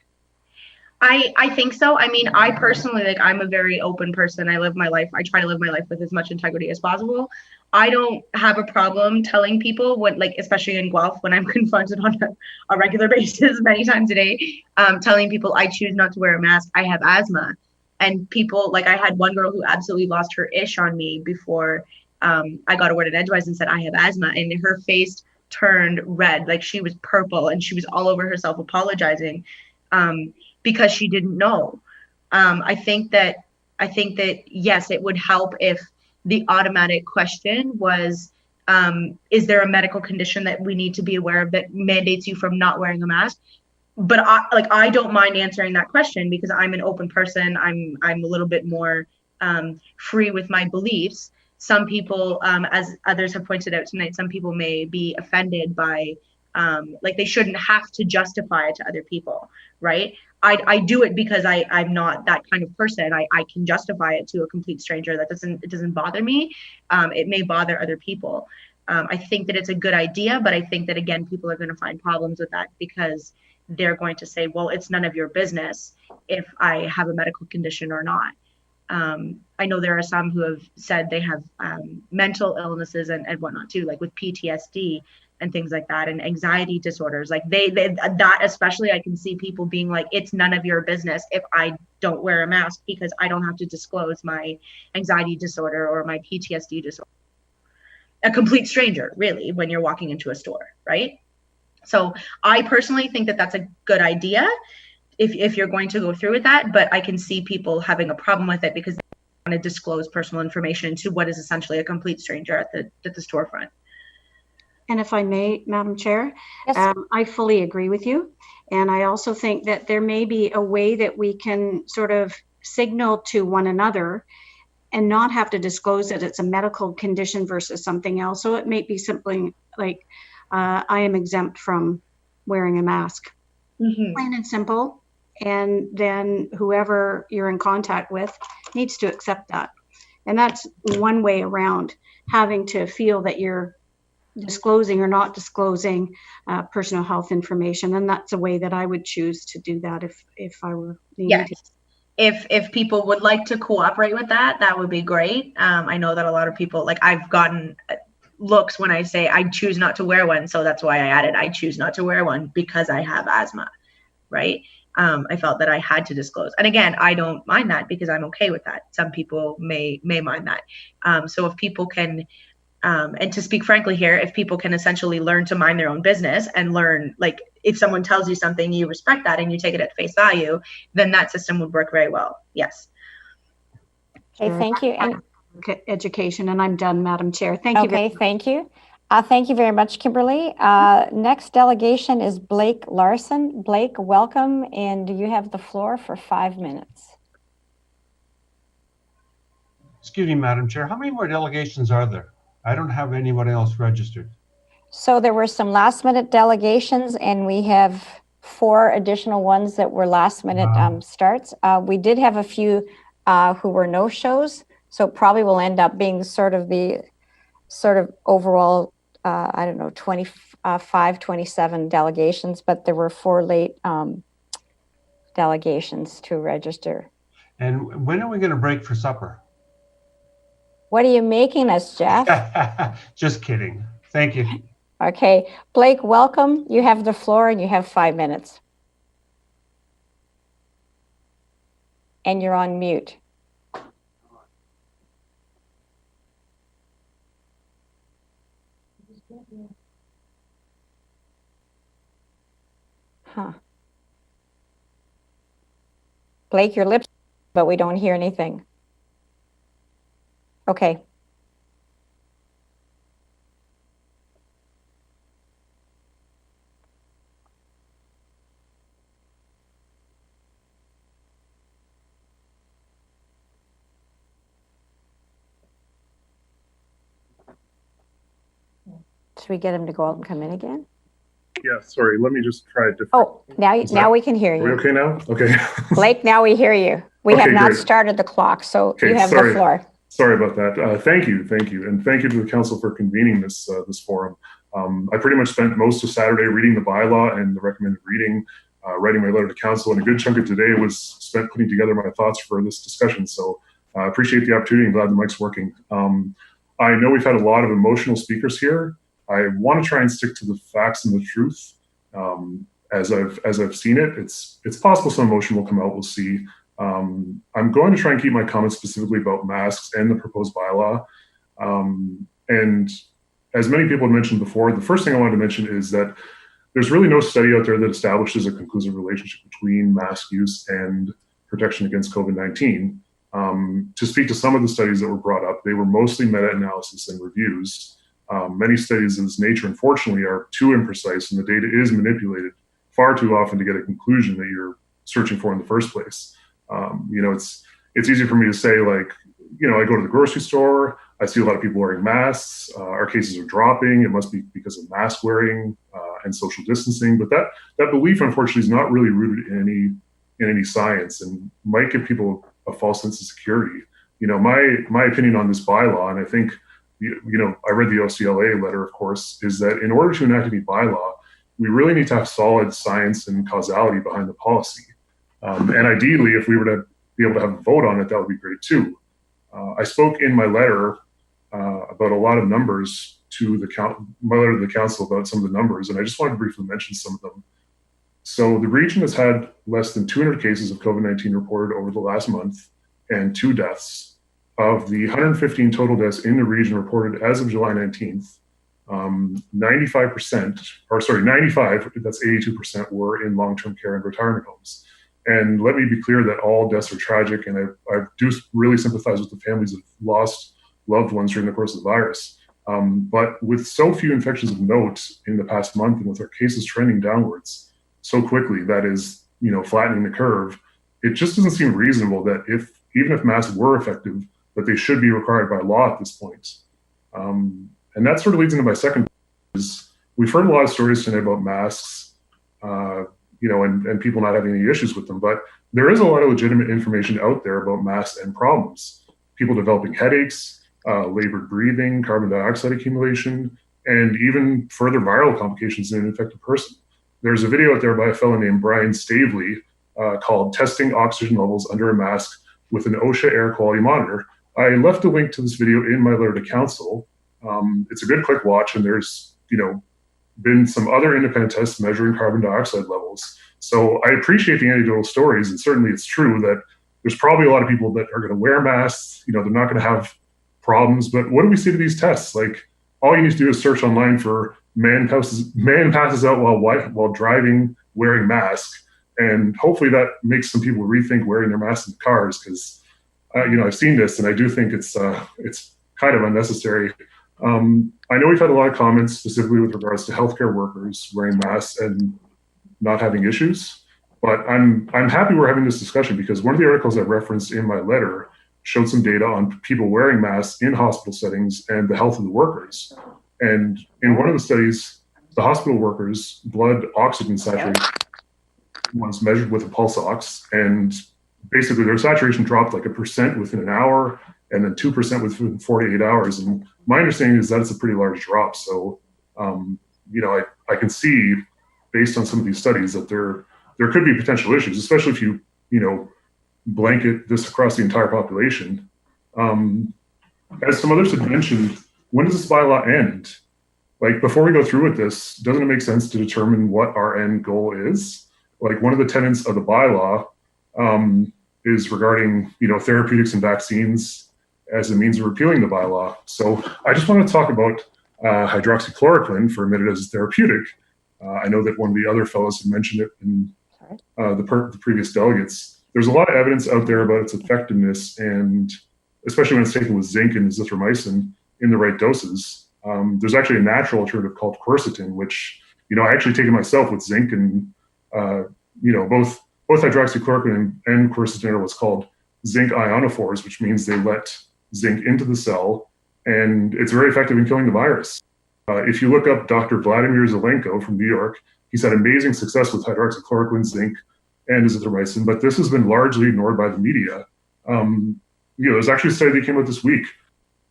I think so. I mean, I personally, I'm a very open person. I try to live my life with as much integrity as possible. I don't have a problem telling people what, especially in Guelph, when I'm confronted on a regular basis, many times a day, telling people I choose not to wear a mask. I have asthma. And people, I had one girl who absolutely lost her ish on me before I got a word in edgewise and said, I have asthma. And her face turned red, she was purple, and she was all over herself apologizing. Because she didn't know. I think that yes, it would help if the automatic question was, is there a medical condition that we need to be aware of that mandates you from not wearing a mask? But I don't mind answering that question, because I'm an open person. I'm a little bit more free with my beliefs. Some people, as others have pointed out tonight, some people may be offended by they shouldn't have to justify it to other people, right? I do it because I'm not that kind of person. I can justify it to a complete stranger. It doesn't bother me. It may bother other people. I think that it's a good idea, but I think that again, people are going to find problems with that because they're going to say, well, it's none of your business if I have a medical condition or not. I know there are some who have said they have mental illnesses and whatnot too, like with PTSD and things like that, and anxiety disorders. Like they that especially, I can see people being like, it's none of your business if I don't wear a mask because I don't have to disclose my anxiety disorder or my PTSD disorder. A complete stranger, really, when you're walking into a store, right? So I personally think that that's a good idea if you're going to go through with that, but I can see people having a problem with it because they want to disclose personal information to what is essentially a complete stranger at the storefront. And if I may, Madam Chair, yes. I fully agree with you. And I also think that there may be a way that we can sort of signal to one another and not have to disclose that it's a medical condition versus something else. So it may be something like, I am exempt from wearing a mask. Mm-hmm. Plain and simple. And then whoever you're in contact with needs to accept that. And that's one way around having to feel that you're disclosing or not disclosing personal health information. And that's a way that I would choose to do that if I were needing to. If people would like to cooperate with that, that would be great. I know that a lot of people, like I've gotten looks when I say I choose not to wear one. So that's why I added, I choose not to wear one because I have asthma, right? I felt that I had to disclose. And again, I don't mind that because I'm okay with that. Some people may mind that. So if people can, and to speak frankly here, if people can essentially learn to mind their own business and learn, like if someone tells you something, you respect that and you take it at face value, then that system would work very well. Yes. Okay, thank you. And education, and I'm done, Madam Chair. Thank you. Okay, thank you. Thank you very much, Kimberly. Next delegation is Blake Larson. Blake, welcome, and you have the floor for 5 minutes. Excuse me, Madam Chair. How many more delegations are there? I don't have anyone else registered. So there were some last minute delegations, and we have 4 additional ones that were last minute starts. We did have a few who were no-shows, so it probably will end up being sort of overall, I don't know, 25, 27 delegations, but there were 4 late delegations to register. And when are we going to break for supper? What are you making us, Jeff? Just kidding. Thank you. Okay, Blake, welcome. You have the floor and you have 5 minutes. And you're on mute. Huh. Blake, your lips, but we don't hear anything. Okay. Should we get him to go out and come in again? Yeah, sorry, let me just try it. Oh, now we can hear you. Are we okay now? Okay. Blake, now we hear you. We Okay, have not great. started the clock, so Okay, you have sorry. the floor. Sorry about that. Thank you, and thank you to the council for convening this this forum. I pretty much spent most of Saturday reading the bylaw and the recommended reading, writing my letter to council, and a good chunk of today was spent putting together my thoughts for this discussion. So I appreciate the opportunity. I'm glad the mic's working. I know we've had a lot of emotional speakers here. I want to try and stick to the facts and the truth. As I've seen it, it's possible some emotion will come out. We'll see. I'm going to try and keep my comments specifically about masks and the proposed bylaw. And as many people have mentioned before, the first thing I wanted to mention is that there's really no study out there that establishes a conclusive relationship between mask use and protection against COVID-19. To speak to some of the studies that were brought up, they were mostly meta-analysis and reviews. Many studies of this nature, unfortunately, are too imprecise, and the data is manipulated far too often to get a conclusion that you're searching for in the first place. It's easy for me to say, like, I go to the grocery store, I see a lot of people wearing masks, our cases are dropping, it must be because of mask wearing and social distancing, but that belief, unfortunately, is not really rooted in any in any science and might give people a false sense of security. You know, my opinion on this bylaw, and I think, you know, I read the OCLA letter, of course, is that in order to enact any bylaw, we really need to have solid science and causality behind the policy. And ideally, if we were to be able to have a vote on it, that would be great too. I spoke in my letter about a lot of numbers to my letter to the council about some of the numbers, and I just wanted to briefly mention some of them. So the region has had less than 200 cases of COVID-19 reported over the last month and 2 deaths. Of the 115 total deaths in the region reported as of July 19th, 95, that's 82%, were in long-term care and retirement homes. And let me be clear that all deaths are tragic, and I do really sympathize with the families that lost loved ones during the course of the virus. But with so few infections of note in the past month, and with our cases trending downwards so quickly, that is, you know, flattening the curve, it just doesn't seem reasonable that even if masks were effective, that they should be required by law at this point. And that sort of leads into my second is we've heard a lot of stories today about masks, you know, and people not having any issues with them, but there is a lot of legitimate information out there about masks and problems. People developing headaches, labored breathing, carbon dioxide accumulation, and even further viral complications in an infected person. There's a video out there by a fellow named Brian Stavely called Testing Oxygen Levels Under a Mask with an OSHA Air Quality Monitor. I left a link to this video in my letter to council. It's a good quick watch, and there's, you know, been some other independent tests measuring carbon dioxide levels. So I appreciate the anecdotal stories, and certainly it's true that there's probably a lot of people that are going to wear masks. You know, they're not going to have problems. But what do we see to these tests? Like, all you need to do is search online for man passes out while driving wearing mask, and hopefully that makes some people rethink wearing their masks in cars, because you know, I've seen this, and I do think it's kind of unnecessary. I know we've had a lot of comments specifically with regards to healthcare workers wearing masks and not having issues, but I'm happy we're having this discussion, because one of the articles I referenced in my letter showed some data on people wearing masks in hospital settings and the health of the workers. And in one of the studies, the hospital workers' blood oxygen saturation was measured with a pulse ox, and basically their saturation dropped like 1% within an hour, and then 2% within 48 hours. And my understanding is that it's a pretty large drop. So, you know, I can see, based on some of these studies, that there could be potential issues, especially if you know, blanket this across the entire population. As some others had mentioned, when does this bylaw end? Like, before we go through with this, doesn't it make sense to determine what our end goal is? Like, one of the tenets of the bylaw is regarding, you know, therapeutics and vaccines as a means of repealing the bylaw. So I just want to talk about hydroxychloroquine for a minute as a therapeutic. I know that one of the other fellows had mentioned it in the previous delegates. There's a lot of evidence out there about its effectiveness, and especially when it's taken with zinc and azithromycin in the right doses. There's actually a natural alternative called quercetin, which, you know, I actually take it myself with zinc, and you know, both hydroxychloroquine and quercetin are what's called zinc ionophores, which means they let zinc into the cell, and it's very effective in killing the virus. If you look up Dr. Vladimir Zelenko from New York, he's had amazing success with hydroxychloroquine, zinc, and azithromycin, but this has been largely ignored by the media. You know, there's actually a study that came out this week,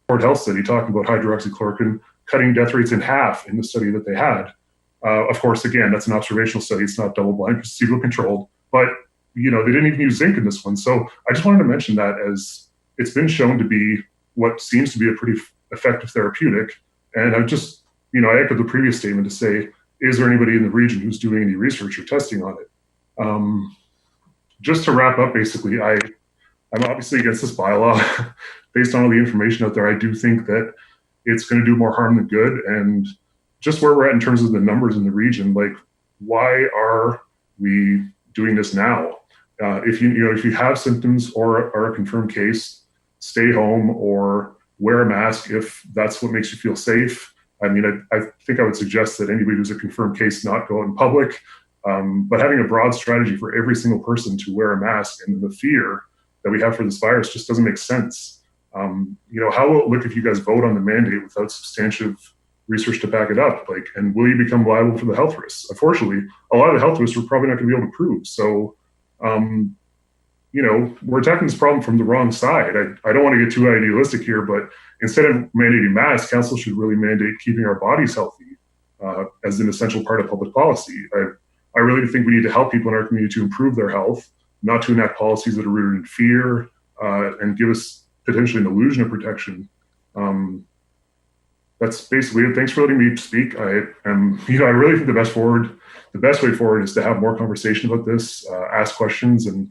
Ford Health study, talking about hydroxychloroquine cutting death rates in half in the study that they had. Of course, again, that's an observational study. It's not double-blind, placebo-controlled, but, you know, they didn't even use zinc in this one. So I just wanted to mention that, as it's been shown to be what seems to be a pretty effective therapeutic. And I just, you know, I echo the previous statement to say, is there anybody in the region who's doing any research or testing on it? Just to wrap up, basically, I'm obviously against this bylaw. Based on all the information out there, I do think that it's going to do more harm than good. And just where we're at in terms of the numbers in the region, like, why are we doing this now? If you have symptoms or are a confirmed case, stay home or wear a mask if that's what makes you feel safe. I mean, I think I would suggest that anybody who's a confirmed case not go out in public, but having a broad strategy for every single person to wear a mask, and the fear that we have for this virus just doesn't make sense. You know, how will it look if you guys vote on the mandate without substantive research to back it up? Like, and will you become liable for the health risks? Unfortunately, a lot of the health risks we're probably not going to be able to prove. So, we're attacking this problem from the wrong side. I don't want to get too idealistic here, but instead of mandating masks, council should really mandate keeping our bodies healthy as an essential part of public policy. I really think we need to help people in our community to improve their health, not to enact policies that are rooted in fear and give us potentially an illusion of protection. That's basically it. Thanks for letting me speak. I really think the best way forward is to have more conversation about this, ask questions, and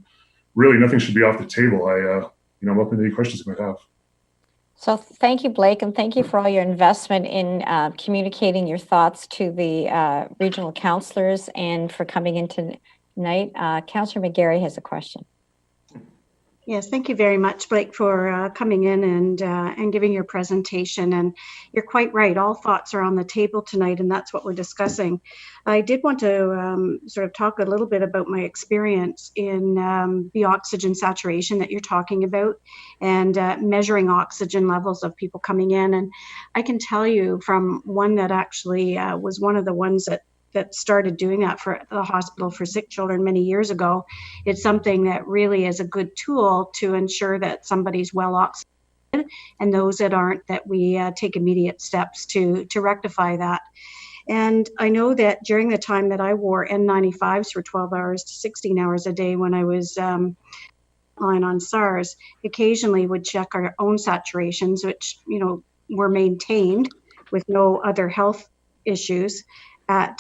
really nothing should be off the table. I'm open to any questions you might have. So thank you, Blake, and thank you for all your investment in communicating your thoughts to the regional councillors and for coming in tonight. Councillor McGarry has a question. Yes, thank you very much, Blake, for coming in and giving your presentation. And you're quite right. All thoughts are on the table tonight, and that's what we're discussing. I did want to sort of talk a little bit about my experience in the oxygen saturation that you're talking about and measuring oxygen levels of people coming in. And I can tell you from one that actually was one of the ones that started doing that for the hospital for sick children many years ago. It's something that really is a good tool to ensure that somebody's well oxygenated, and those that aren't, that we take immediate steps to rectify that. And I know that during the time that I wore N95s for 12 hours to 16 hours a day when I was on SARS, occasionally would check our own saturations, which were maintained with no other health issues at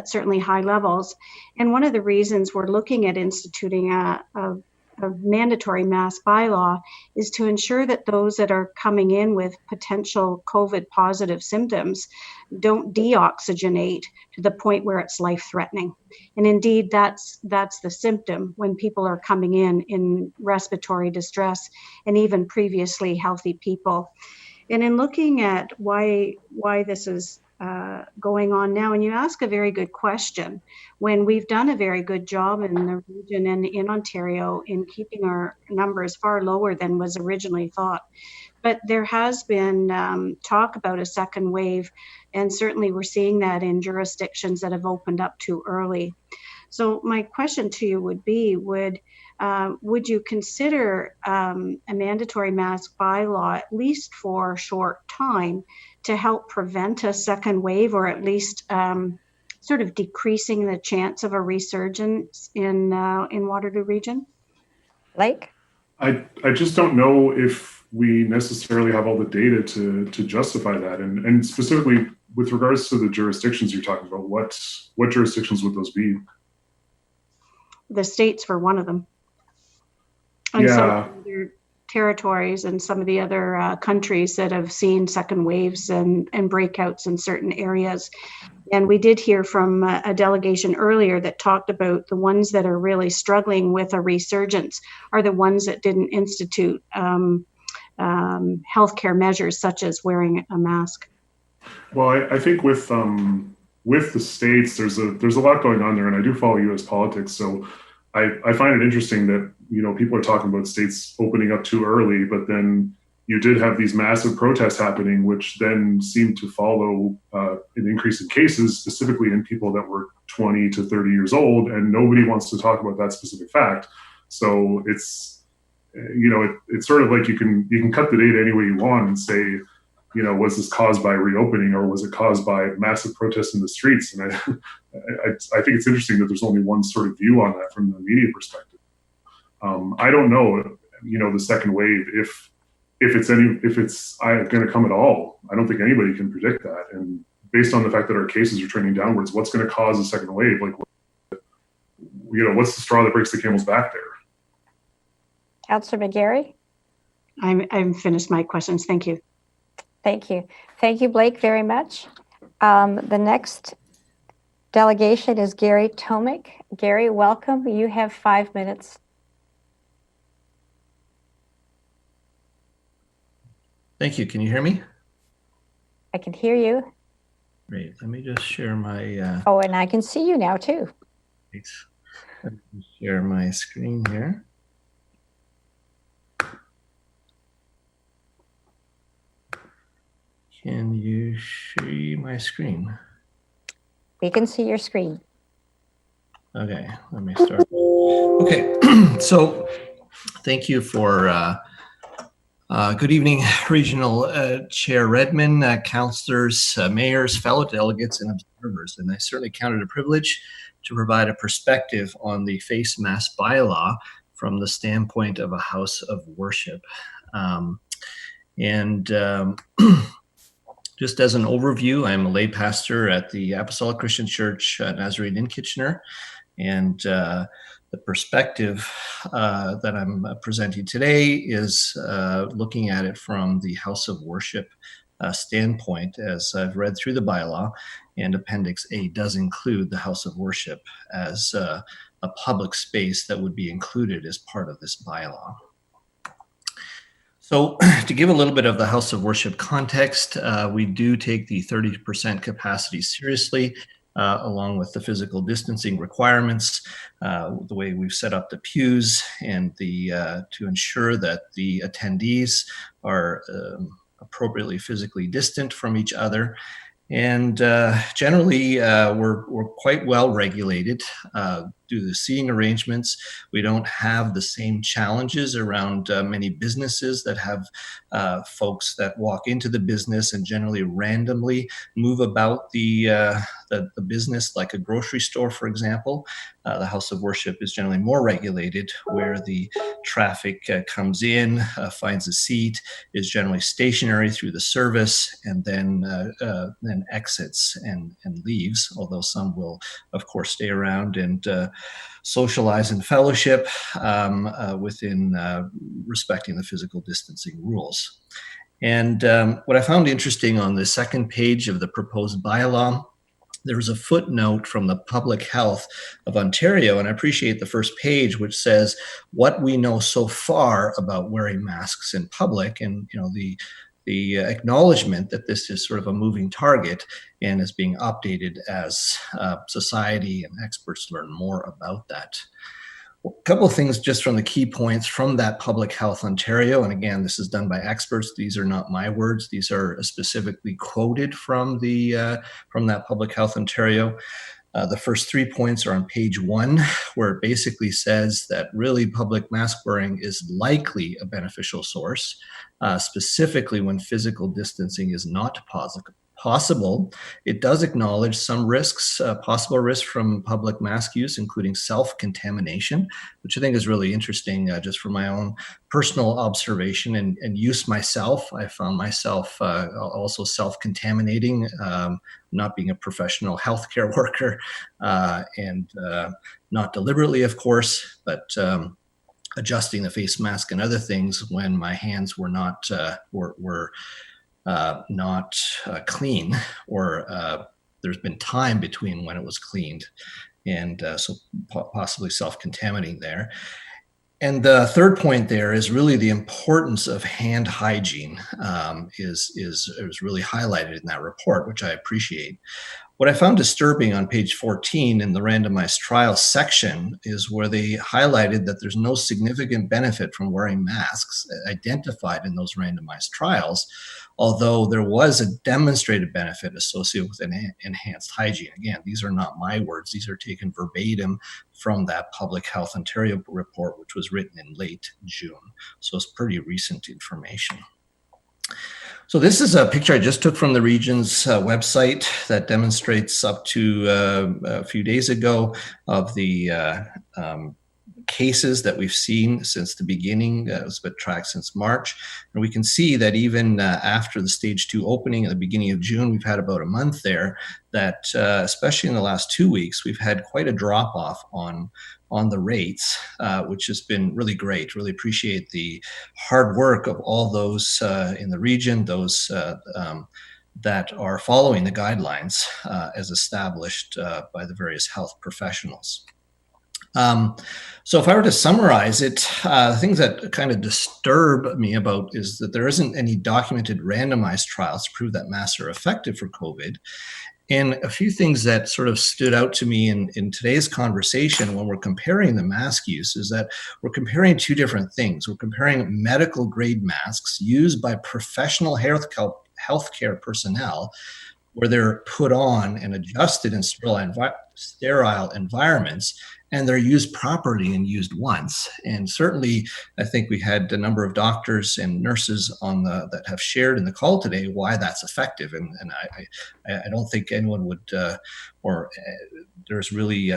certainly high levels. And one of the reasons we're looking at instituting a mandatory mask bylaw is to ensure that those that are coming in with potential COVID positive symptoms don't deoxygenate to the point where it's life-threatening. And indeed, that's the symptom when people are coming in respiratory distress, and even previously healthy people. And in looking at why this is going on now, and you ask a very good question, when we've done a very good job in the region and in Ontario in keeping our numbers far lower than was originally thought. But there has been talk about a second wave, and certainly we're seeing that in jurisdictions that have opened up too early. So my question to you would be, would you consider a mandatory mask bylaw, at least for a short time, to help prevent a second wave, or at least sort of decreasing the chance of a resurgence in Waterloo region? Blake? I just don't know if we necessarily have all the data to justify that. And specifically with regards to the jurisdictions you're talking about, what jurisdictions would those be? The states were one of them. And yeah. some of the other territories and some of the other countries that have seen second waves and breakouts in certain areas. And we did hear from a delegation earlier that talked about the ones that are really struggling with a resurgence are the ones that didn't institute healthcare measures such as wearing a mask. Well, I think with the states, there's a lot going on there, and I do follow U.S. politics, so I find it interesting that people are talking about states opening up too early, but then you did have these massive protests happening, which then seemed to follow an increase in cases, specifically in people that were 20 to 30 years old, and nobody wants to talk about that specific fact. So it's it's sort of like you can cut the data any way you want and say, was this caused by reopening, or was it caused by massive protests in the streets? And I think it's interesting that there's only one sort of view on that from the media perspective. I don't know, the second wave, if it's going to come at all. I don't think anybody can predict that. And based on the fact that our cases are trending downwards, what's going to cause a second wave? Like, what's the straw that breaks the camel's back there? Councillor McGarry? I'm finished my questions. Thank you. Thank you. Thank you, Blake, very much. The next delegation is Gary Tomic. Gary, welcome. You have 5 minutes. Thank you. Can you hear me? I can hear you. Great. Let me just share my... Oh, and I can see you now, too. Great. Let me share my screen here. Can you see my screen? We can see your screen. Okay, let me start. Okay, so thank you for good evening, Regional Chair Redmond, councillors, mayors, fellow delegates, and observers. And I certainly count it a privilege to provide a perspective on the face mask bylaw from the standpoint of a house of worship. Just as an overview, I'm a lay pastor at the Apostolic Christian Church Nazarene in Kitchener, and the perspective that I'm presenting today is looking at it from the house of worship standpoint, as I've read through the bylaw, and Appendix A does include the house of worship as a public space that would be included as part of this bylaw. So to give a little bit of the house of worship context, we do take the 30% capacity seriously, along with the physical distancing requirements, the way we've set up the pews, and to ensure that the attendees are appropriately physically distant from each other. And generally, we're quite well regulated due to the seating arrangements. We don't have the same challenges around many businesses that have folks that walk into the business and generally randomly move about the business, like a grocery store, for example. The house of worship is generally more regulated, where the traffic comes in, finds a seat, is generally stationary through the service, and then exits and leaves, although some will, of course, stay around and socialize and fellowship within respecting the physical distancing rules. And what I found interesting on the second page of the proposed bylaw, there was a footnote from the Public Health of Ontario, and I appreciate the first page, which says what we know so far about wearing masks in public, and the acknowledgement that this is sort of a moving target and is being updated as society and experts learn more about that. A couple of things just from the key points from that Public Health Ontario, and again, this is done by experts. These are not my words. These are specifically quoted from that Public Health Ontario. The first 3 points are on page 1, where it basically says that really public mask wearing is likely a beneficial source, specifically when physical distancing is not possible. It does acknowledge some risks, possible risks from public mask use, including self-contamination, which I think is really interesting just from my own personal observation and use myself. I found myself also self-contaminating, not being a professional healthcare worker, and not deliberately, of course, but adjusting the face mask and other things when my hands were not clean, or there's been time between when it was cleaned, and so possibly self-contaminating there. And the third point there is really the importance of hand hygiene is really highlighted in that report, which I appreciate. What I found disturbing on page 14 in the randomized trial section is where they highlighted that there's no significant benefit from wearing masks identified in those randomized trials, although there was a demonstrated benefit associated with enhanced hygiene. Again, these are not my words. These are taken verbatim from that Public Health Ontario report, which was written in late June. So it's pretty recent information. So this is a picture I just took from the region's website that demonstrates up to a few days ago of the cases that we've seen since the beginning. It's been tracked since March. And we can see that even after the stage 2 opening at the beginning of June, we've had about a month there that, especially in the last 2 weeks, we've had quite a drop off on the rates, which has been really great. Really appreciate the hard work of all those in the region, those that are following the guidelines as established by the various health professionals. So if I were to summarize it, things that kind of disturb me about is that there isn't any documented randomized trials to prove that masks are effective for COVID. And a few things that sort of stood out to me in today's conversation when we're comparing the mask use is that we're comparing two different things. We're comparing medical grade masks used by professional healthcare personnel where they're put on and adjusted in sterile environments, and they're used properly and used once. And certainly, I think we had a number of doctors and nurses on that have shared in the call today why that's effective. And I don't think anyone would, there's really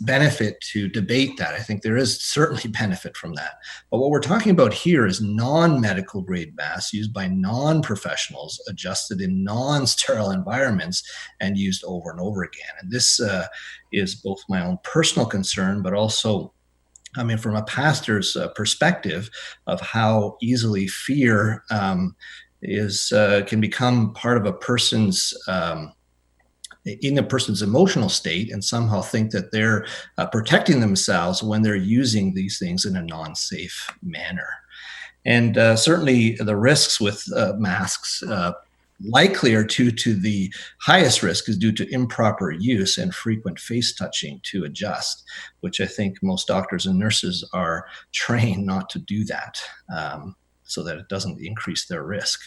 benefit to debate that. I think there is certainly benefit from that. But what we're talking about here is non-medical grade masks used by non-professionals, adjusted in non-sterile environments, and used over and over again. And this is both my own personal concern, but also, I mean, from a pastor's perspective of how easily fear can become part of a person's in a person's emotional state, and somehow think that they're protecting themselves when they're using these things in a non-safe manner. And certainly the risks with masks likely are due to the highest risk is due to improper use and frequent face touching to adjust, which I think most doctors and nurses are trained not to do that, so that it doesn't increase their risk.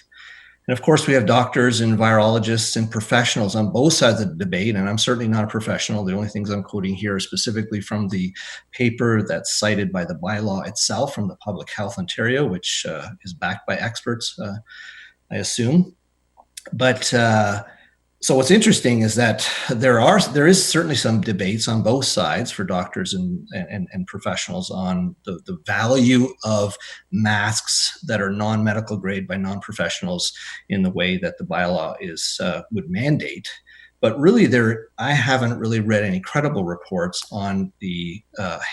And of course, we have doctors and virologists and professionals on both sides of the debate, and I'm certainly not a professional. The only things I'm quoting here are specifically from the paper that's cited by the bylaw itself from the Public Health Ontario, which is backed by experts, I assume. But so what's interesting is that there is certainly some debates on both sides for doctors and professionals on the value of masks that are non-medical grade by non-professionals in the way that the bylaw would mandate. But really, I haven't really read any credible reports on the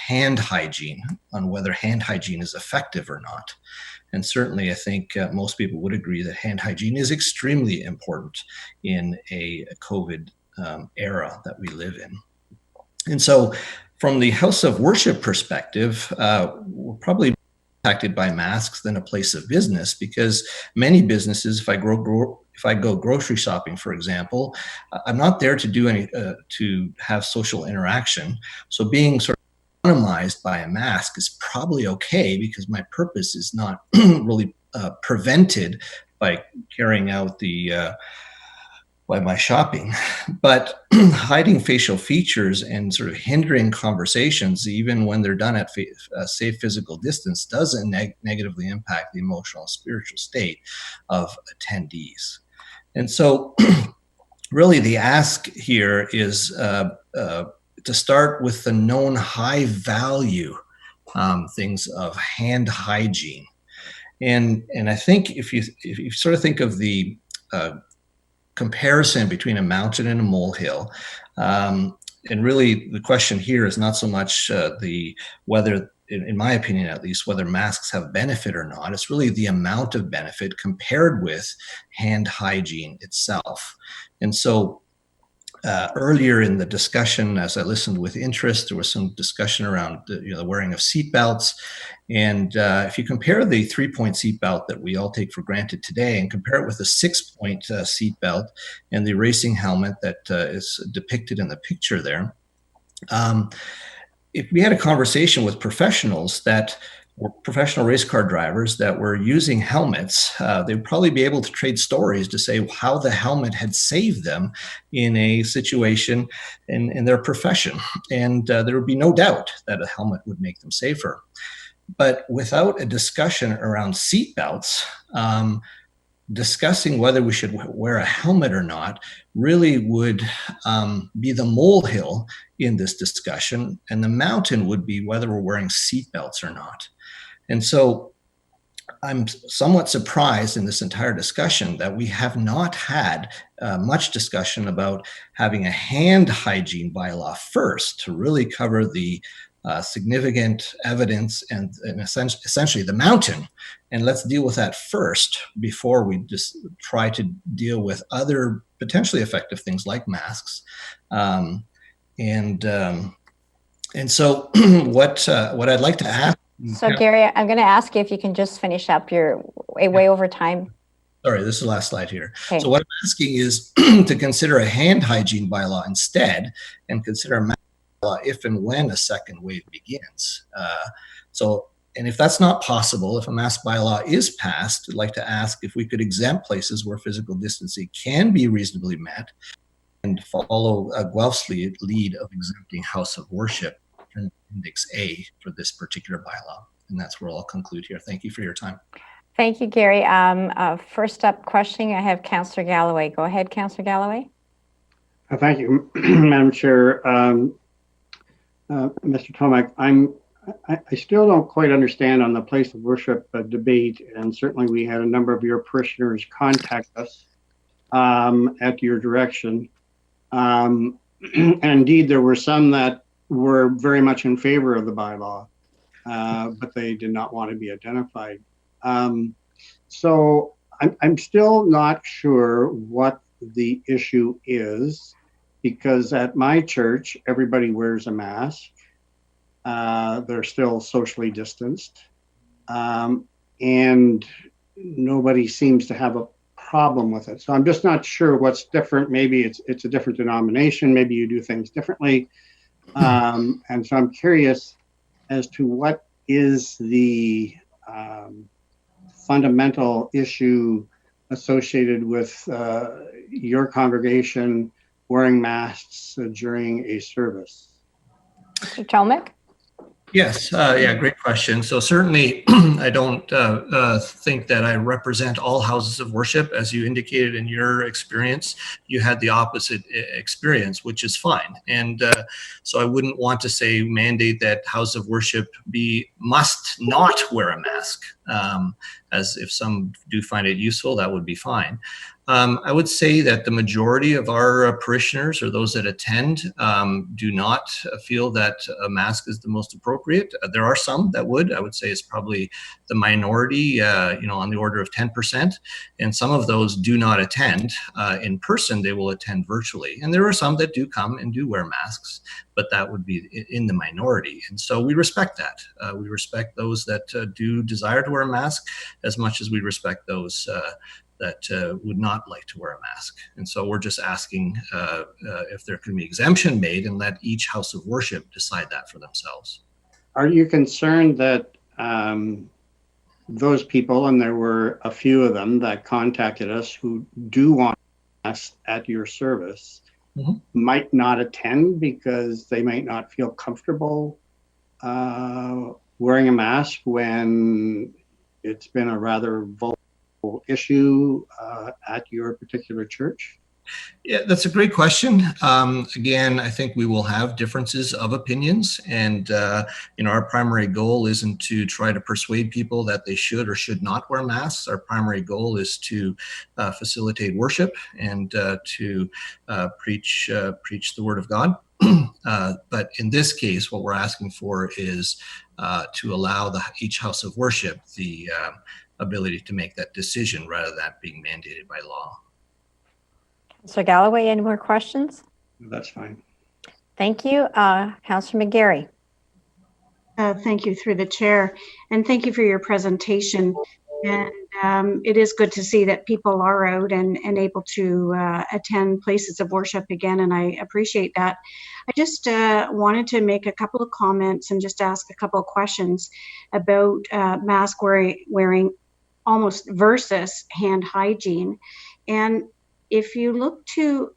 hand hygiene, on whether hand hygiene is effective or not. And certainly, I think most people would agree that hand hygiene is extremely important in a COVID era that we live in. And so from the house of worship perspective, we're probably more impacted by masks than a place of business, because many businesses, if I go grocery shopping, for example, I'm not there to do to have social interaction. So being sort of anonymized by a mask is probably okay, because my purpose is not really prevented by carrying out by my shopping. But hiding facial features and sort of hindering conversations, even when they're done at safe physical distance, does negatively impact the emotional and spiritual state of attendees. And so really the ask here is to start with the known high value things of hand hygiene. And I think if you sort of think of the comparison between a mountain and a molehill, and really the question here is not so much whether, in my opinion at least, whether masks have benefit or not. It's really the amount of benefit compared with hand hygiene itself. And so earlier in the discussion, as I listened with interest, there was some discussion around the wearing of seatbelts. And if you compare the 3-point seatbelt that we all take for granted today and compare it with the 6-point seatbelt and the racing helmet that is depicted in the picture there, if we had a conversation with professionals that were professional race car drivers that were using helmets, they'd probably be able to trade stories to say how the helmet had saved them in a situation in their profession. And there would be no doubt that a helmet would make them safer. But without a discussion around seatbelts, discussing whether we should wear a helmet or not really would be the molehill in this discussion, and the mountain would be whether we're wearing seatbelts or not. And so I'm somewhat surprised in this entire discussion that we have not had much discussion about having a hand hygiene bylaw first to really cover the significant evidence and essentially the mountain. And let's deal with that first before we just try to deal with other potentially effective things like masks. And so what I'd like to ask. So Gary, I'm going to ask you if you can just finish up. You're way over time. Sorry, this is the last slide here. Okay. So what I'm asking is to consider a hand hygiene bylaw instead, and consider a mask bylaw if and when a second wave begins. So And if that's not possible, if a mask bylaw is passed, I'd like to ask if we could exempt places where physical distancing can be reasonably met and follow Guelph's lead of exempting house of worship in Appendix A for this particular bylaw. And that's where I'll conclude here. Thank you for your time. Thank you, Gary. First up questioning, I have Councillor Galloway. Go ahead, Councillor Galloway. Thank you, Madam Chair. Mr. Tomek, I still don't quite understand on the place of worship debate, and certainly we had a number of your parishioners contact us at your direction. And indeed, there were some that were very much in favor of the bylaw, but they did not want to be identified. So I'm still not sure what the issue is, because at my church, everybody wears a mask. They're still socially distanced. And nobody seems to have a problem with it. So I'm just not sure what's different. Maybe it's a different denomination. Maybe you do things differently. And so I'm curious as to what is the fundamental issue associated with your congregation wearing masks during a service. Mr. Tomek? Yes, yeah, great question. So certainly, I don't think that I represent all houses of worship. As you indicated in your experience, you had the opposite experience, which is fine. And so I wouldn't want to say mandate that house of worship must not wear a mask. As if some do find it useful, that would be fine. I would say that the majority of our parishioners, or those that attend, do not feel that a mask is the most appropriate. There are some that would. I would say it's probably the minority, on the order of 10%. And some of those do not attend in person. They will attend virtually. And there are some that do come and do wear masks, but that would be in the minority. And so we respect that. We respect those that do desire to wear a mask as much as we respect those that would not like to wear a mask. And so we're just asking if there can be exemption made and let each house of worship decide that for themselves. Are you concerned that those people, and there were a few of them that contacted us who do want us at your service, might not attend because they might not feel comfortable wearing a mask when it's been a rather vulnerable issue at your particular church? Yeah, that's a great question. Again, I think we will have differences of opinions, and our primary goal isn't to try to persuade people that they should or should not wear masks. Our primary goal is to facilitate worship and to preach the Word of God. But in this case, what we're asking for is to allow each house of worship the ability to make that decision rather than being mandated by law. Councillor Galloway, any more questions? That's fine. Thank you. Councillor McGarry. Thank you through the chair, and thank you for your presentation. And it is good to see that people are out and able to attend places of worship again, and I appreciate that. I just wanted to make a couple of comments and just ask a couple of questions about mask wearing almost versus hand hygiene. And if you look to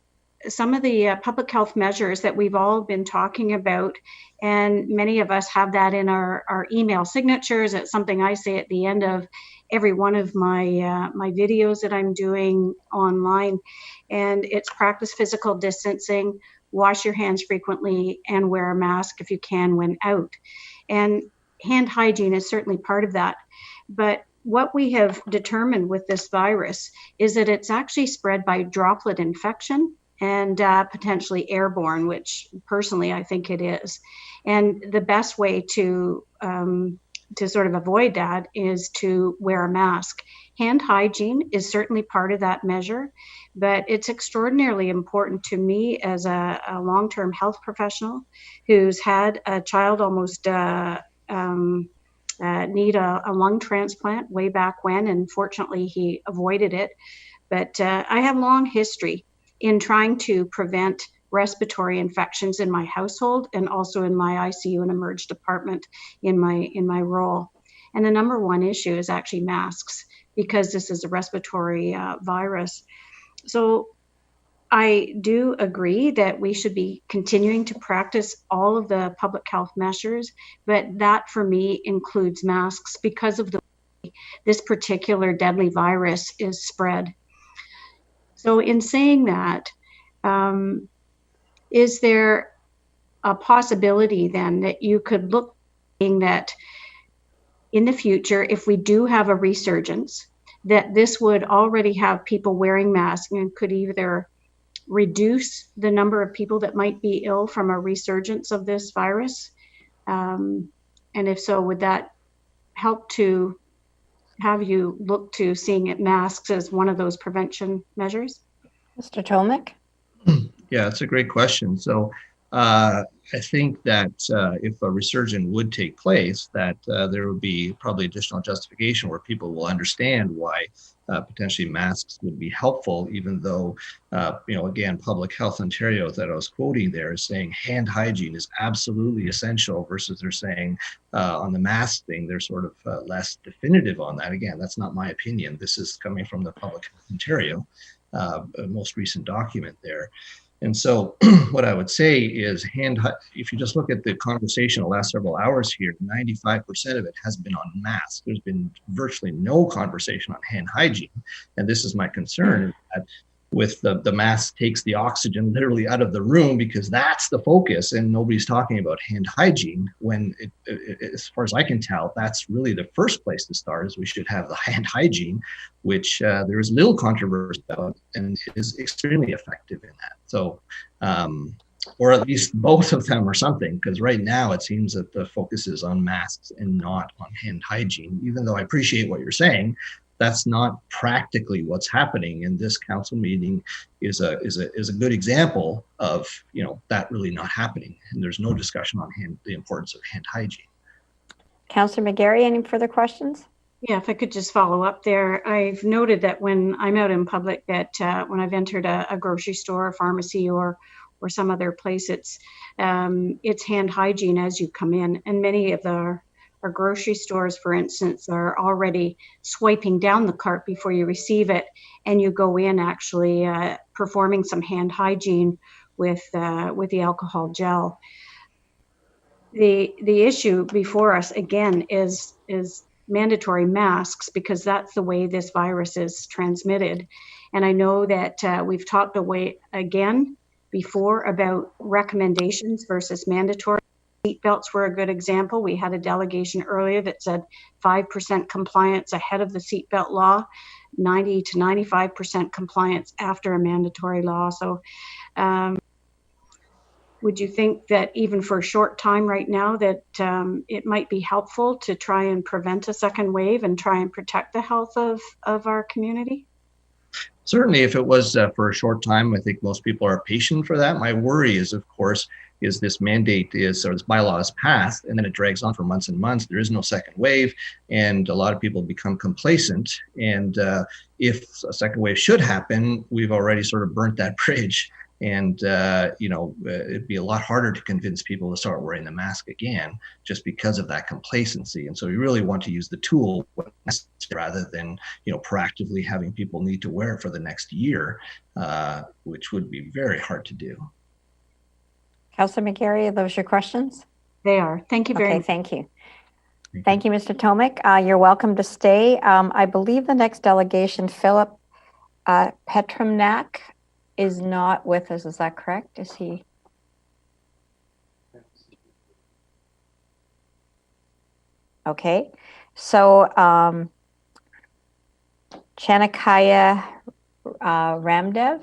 some of the public health measures that we've all been talking about, and many of us have that in our email signatures. It's something I say at the end of every one of my my videos that I'm doing online, and it's practice physical distancing, wash your hands frequently, and wear a mask if you can when out. And hand hygiene is certainly part of that. But what we have determined with this virus is that it's actually spread by droplet infection and potentially airborne, which personally I think it is. And the best way to sort of avoid that is to wear a mask. Hand hygiene is certainly part of that measure, but it's extraordinarily important to me as a long-term health professional who's had a child almost need a lung transplant way back when, and fortunately he avoided it. But I have long history in trying to prevent respiratory infections in my household and also in my ICU and emerge department in my role. And the number one issue is actually masks, because this is a respiratory virus. So I do agree that we should be continuing to practice all of the public health measures, but that for me includes masks because of the way this particular deadly virus is spread. So in saying that, is there a possibility then that you could look that in the future, if we do have a resurgence, that this would already have people wearing masks and could either reduce the number of people that might be ill from a resurgence of this virus? And if so, would that help to have you look to seeing at masks as one of those prevention measures? Mr. Tomek? Yeah, that's a great question. So I think that if a resurgence would take place, that there would be probably additional justification where people will understand why potentially masks would be helpful, even though, again, Public Health Ontario that I was quoting there is saying hand hygiene is absolutely essential, versus they're saying on the mask thing, they're sort of less definitive on that. Again, that's not my opinion. This is coming from the Public Health Ontario most recent document there. And so what I would say is if you just look at the conversation the last several hours here, 95% of it has been on masks. There's been virtually no conversation on hand hygiene. And this is my concern, that with the mask takes the oxygen literally out of the room, because that's the focus, and nobody's talking about hand hygiene, when as far as I can tell, that's really the first place to start, is we should have the hand hygiene, which there is little controversy about and is extremely effective in that. So or at least both of them or something, because right now it seems that the focus is on masks and not on hand hygiene, even though I appreciate what you're saying. That's not practically what's happening, and this council meeting is a good example of that really not happening. And there's no discussion on the importance of hand hygiene. Councillor McGarry, any further questions? Yeah, if I could just follow up there. I've noted that when I'm out in public, that when I've entered a grocery store, a pharmacy, or some other place, it's hand hygiene as you come in, and many of our grocery stores, for instance, are already swiping down the cart before you receive it, and you go in actually performing some hand hygiene with the alcohol gel. The issue before us again is mandatory masks, because that's the way this virus is transmitted. And I know that we've talked again before about recommendations versus mandatory. Seatbelts were a good example. We had a delegation earlier that said 5% compliance ahead of the seatbelt law, 90 to 95% compliance after a mandatory law. So would you think that even for a short time right now that it might be helpful to try and prevent a second wave and try and protect the health of our community? Certainly, if it was for a short time, I think most people are patient for that. My worry is, of course, is this mandate this bylaw is passed, and then it drags on for months and months. There is no second wave, and a lot of people become complacent. And if a second wave should happen, we've already sort of burnt that bridge. And, it'd be a lot harder to convince people to start wearing the mask again, just because of that complacency. And so we really want to use the tool rather than, proactively having people need to wear it for the next year, which would be very hard to do. Councillor McGarry, are those your questions? They are. Thank you very much. Thank you. Thank you, Mr. Tomek. You're welcome to stay. I believe the next delegation, Philip Petromnak, is not with us. Is that correct? Is he? Okay. So Chanakaya Ramdev?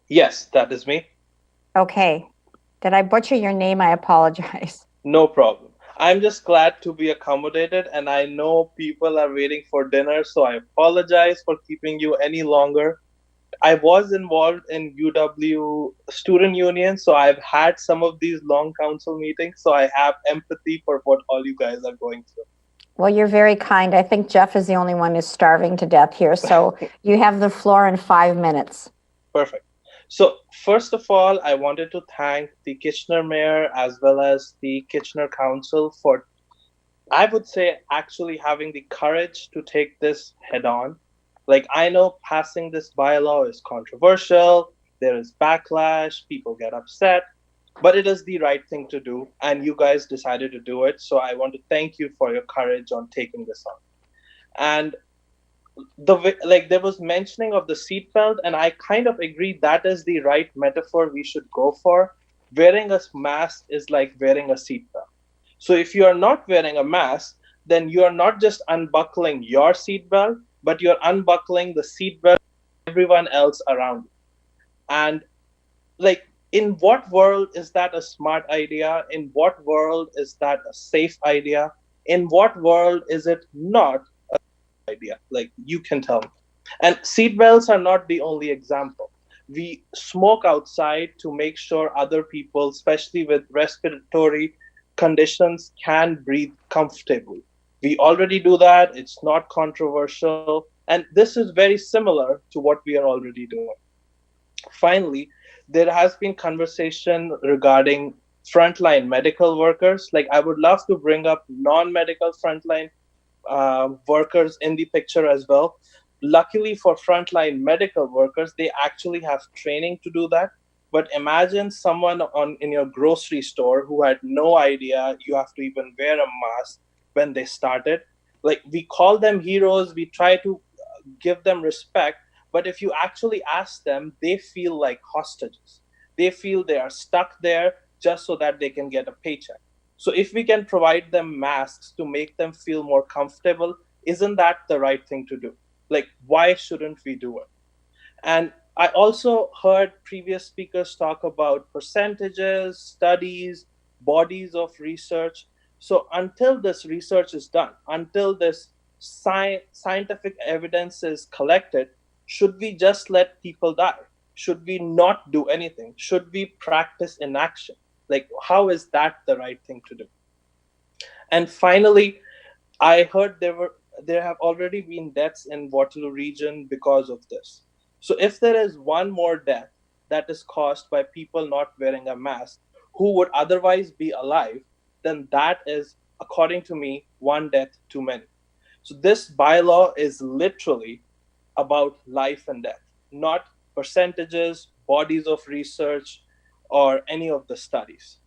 Yes, that is me. Okay. Did I butcher your name? I apologize. No problem. I'm just glad to be accommodated, and I know people are waiting for dinner, so I apologize for keeping you any longer. I was involved in UW Student Union, so I've had some of these long council meetings, so I have empathy for what all you guys are going through. Well, you're very kind. I think Jeff is the only one who's starving to death here, so you have the floor in 5 minutes. Perfect. So first of all, I wanted to thank the Kitchener Mayor as well as the Kitchener Council for I would say actually having the courage to take this head on. Like, I know passing this bylaw is controversial, there is backlash, people get upset, but it is the right thing to do, and you guys decided to do it. So I want to thank you for your courage on taking this on. And like there was mentioning of the seatbelt, and I kind of agree that is the right metaphor we should go for. Wearing a mask is like wearing a seatbelt. So if you are not wearing a mask, then you are not just unbuckling your seatbelt, but you're unbuckling the seatbelt of everyone else around you. And like, in what world is that a smart idea? In what world is that a safe idea? In what world is it not a idea? Like, you can tell me. And seatbelts are not the only example. We smoke outside to make sure other people, especially with respiratory conditions, can breathe comfortably. We already do that. It's not controversial. And this is very similar to what we are already doing. Finally, there has been conversation regarding frontline medical workers. Like, I would love to bring up non-medical frontline workers in the picture as well. Luckily for frontline medical workers, they actually have training to do that. But imagine someone in your grocery store who had no idea you have to even wear a mask when they started. Like, we call them heroes, we try to give them respect, but if you actually ask them, they feel like hostages. They feel they are stuck there just so that they can get a paycheck. So if we can provide them masks to make them feel more comfortable, isn't that the right thing to do? Like, why shouldn't we do it? And I also heard previous speakers talk about percentages, studies, bodies of research. So until this research is done, until this scientific evidence is collected, should we just let people die? Should we not do anything? Should we practice inaction? Like, how is that the right thing to do? And finally, I heard there have already been deaths in Waterloo region because of this. So if there is one more death that is caused by people not wearing a mask who would otherwise be alive, then that is, according to me, one death too many. So this bylaw is literally about life and death, not percentages, bodies of research, or any of the studies.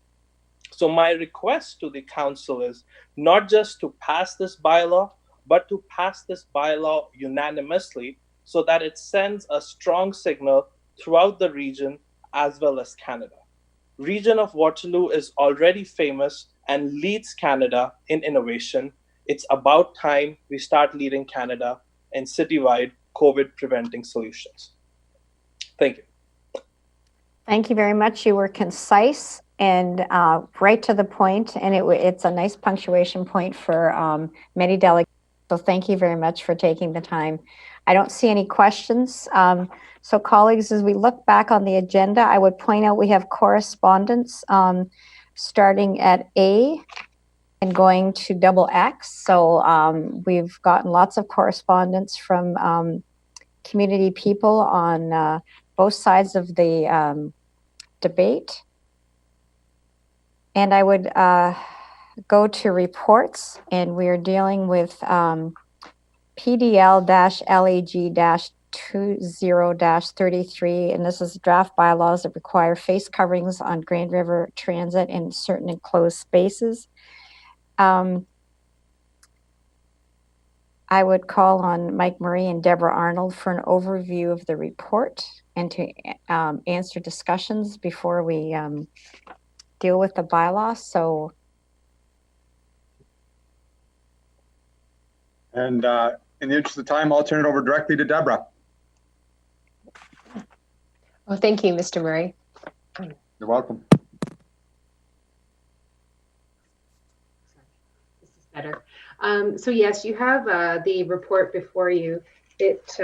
So my request to the council is not just to pass this bylaw, but to pass this bylaw unanimously so that it sends a strong signal throughout the region as well as Canada. Region of Waterloo is already famous and leads Canada in innovation. It's about time we start leading Canada in citywide COVID preventing solutions. Thank you. Thank you very much. You were concise and right to the point, and it's a nice punctuation point for many delegates. So thank you very much for taking the time. I don't see any questions. So colleagues, as we look back on the agenda, I would point out we have correspondence starting at A and going to XX. So we've gotten lots of correspondence from community people on both sides of the debate. And I would go to reports, and we're dealing with PDL-LAG-20-33, and this is draft bylaws that require face coverings on Grand River Transit in certain enclosed spaces. I would call on Mike Murray and Deborah Arnold for an overview of the report and to answer discussions before we deal with the bylaw. So, and in the interest of time, I'll turn it over directly to Deborah. Oh, thank you, Mr. Murray. You're welcome. This is better. So yes, you have the report before you. It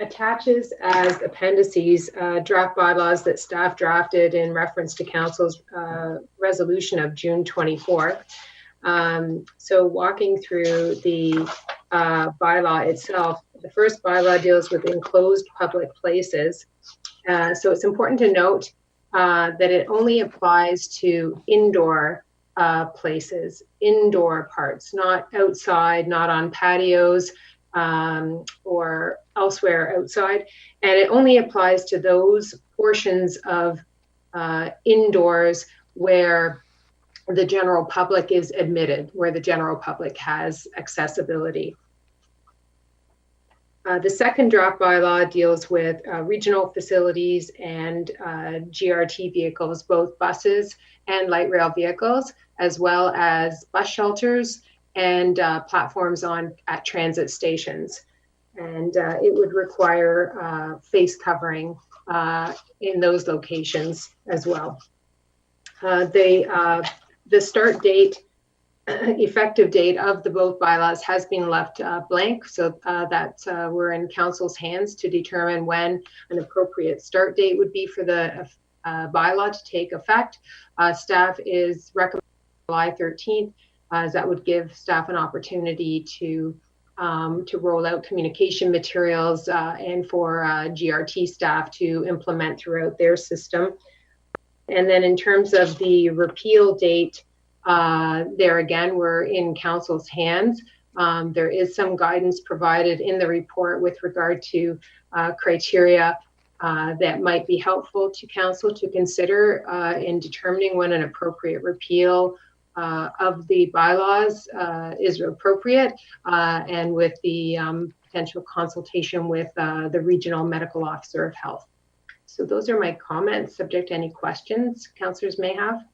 attaches as appendices draft bylaws that staff drafted in reference to Council's resolution of June 24th. So walking through the bylaw itself, the first bylaw deals with enclosed public places. So it's important to note that it only applies to indoor places, indoor parts, not outside, not on patios or elsewhere outside. And it only applies to those portions of indoors where the general public is admitted, where the general public has accessibility. The second draft bylaw deals with regional facilities and GRT vehicles, both buses and light rail vehicles, as well as bus shelters and platforms at transit stations. And it would require face covering in those locations as well. The start date, effective date of the both bylaws has been left blank, so that we're in council's hands to determine when an appropriate start date would be for the bylaw to take effect. Staff is recommending July 13th, as that would give staff an opportunity to roll out communication materials and for GRT staff to implement throughout their system. And then in terms of the repeal date, there again, we're in council's hands. There is some guidance provided in the report with regard to criteria that might be helpful to council to consider in determining when an appropriate repeal of the bylaws is appropriate, and with the potential consultation with the regional medical officer of health. So those are my comments, subject to any questions councillors may have.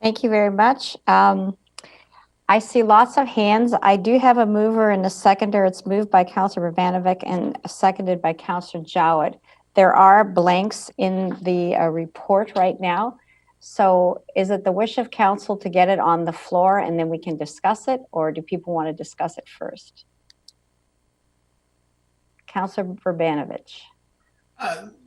Thank you very much. I see lots of hands. I do have a mover and a seconder. It's moved by Councillor Vrbanovic and seconded by Councillor Jowett. There are blanks in the report right now. So is it the wish of council to get it on the floor and then we can discuss it, or do people want to discuss it first? Councillor Vrbanovic.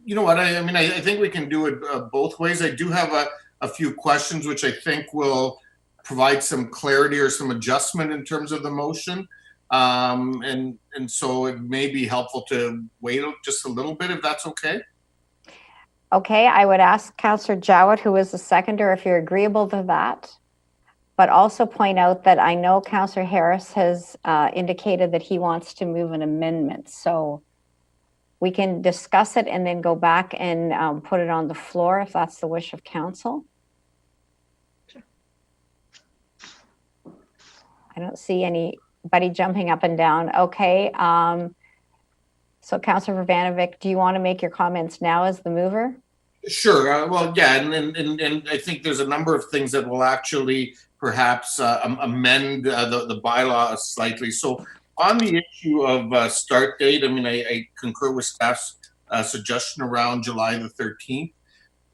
You know what, I think we can do it both ways. I do have a few questions which I think will provide some clarity or some adjustment in terms of the motion. And so it may be helpful to wait just a little bit, if that's okay. Okay, I would ask Councillor Jowett, who is the seconder, if you're agreeable to that. But also point out that I know Councillor Harris has indicated that he wants to move an amendment. So we can discuss it and then go back and put it on the floor if that's the wish of council. Sure. I don't see anybody jumping up and down. Okay. So Councillor Vrbanovic, do you want to make your comments now as the mover? Sure. Well, yeah, and I think there's a number of things that will actually perhaps amend the bylaw slightly. So on the issue of start date, I concur with staff's suggestion around July the 13th.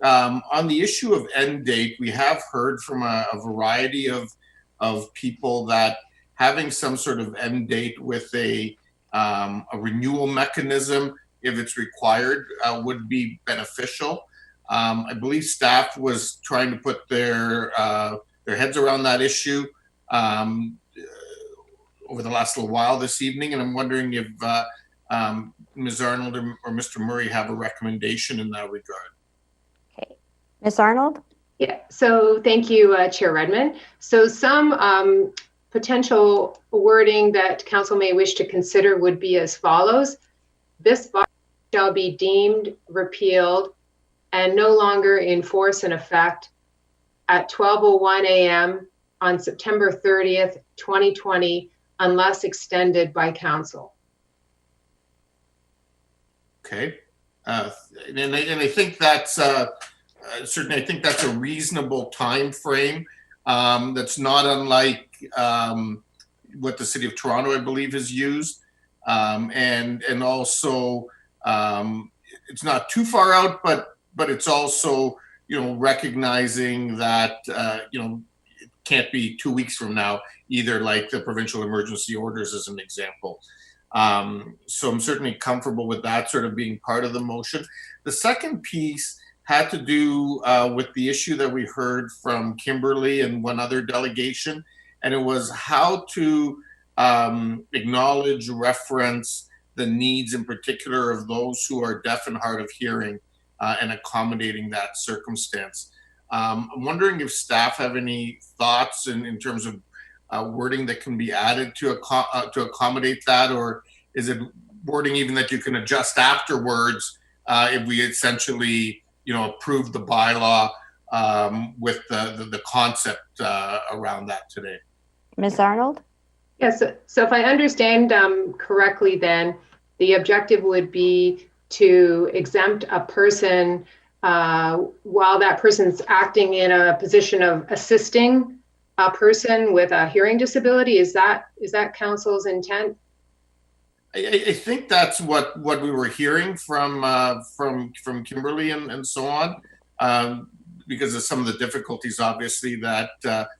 On the issue of end date, we have heard from a variety of people that having some sort of end date with a renewal mechanism, if it's required, would be beneficial. I believe staff was trying to put their heads around that issue over the last little while this evening, and I'm wondering if Ms. Arnold or Mr. Murray have a recommendation in that regard. Okay, Ms. Arnold? Yeah, so thank you, Chair Redmond. So some potential wording that council may wish to consider would be as follows. This bylaw shall be deemed repealed and no longer in force and effect at 12:01 a.m. on September 30th, 2020, unless extended by council. Okay, and I think that's certainly, I think that's a reasonable time frame. That's not unlike what the City of Toronto, I believe, has used, and also it's not too far out, but it's also recognizing that it can't be 2 weeks from now either, like the provincial emergency orders as an example. So I'm certainly comfortable with that sort of being part of the motion. The second piece had to do with the issue that we heard from Kimberly and one other delegation, and it was how to acknowledge, reference the needs in particular of those who are deaf and hard of hearing and accommodating that circumstance. I'm wondering if staff have any thoughts in terms of wording that can be added to accommodate that, or is it wording even that you can adjust afterwards if we essentially, approve the bylaw with the concept around that today? Ms. Arnold? Yes, so if I understand correctly, then the objective would be to exempt a person while that person's acting in a position of assisting a person with a hearing disability. Is that council's intent? I think that's what we were hearing from Kimberly and so on, because of some of the difficulties, obviously, that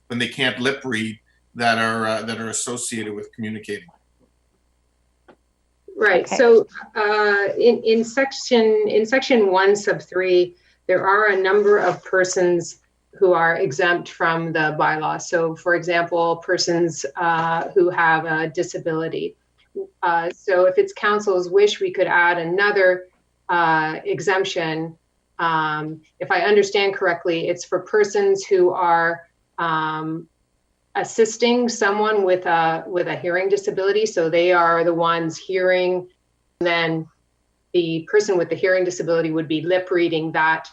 when they can't lip read, that are associated with communicating. Right. Okay. So in section 1 sub 3, there are a number of persons who are exempt from the bylaw. So, for example, persons who have a disability. So if it's council's wish, we could add another exemption. If I understand correctly, it's for persons who are assisting someone with a hearing disability. So they are the ones hearing, and then the person with the hearing disability would be lip reading that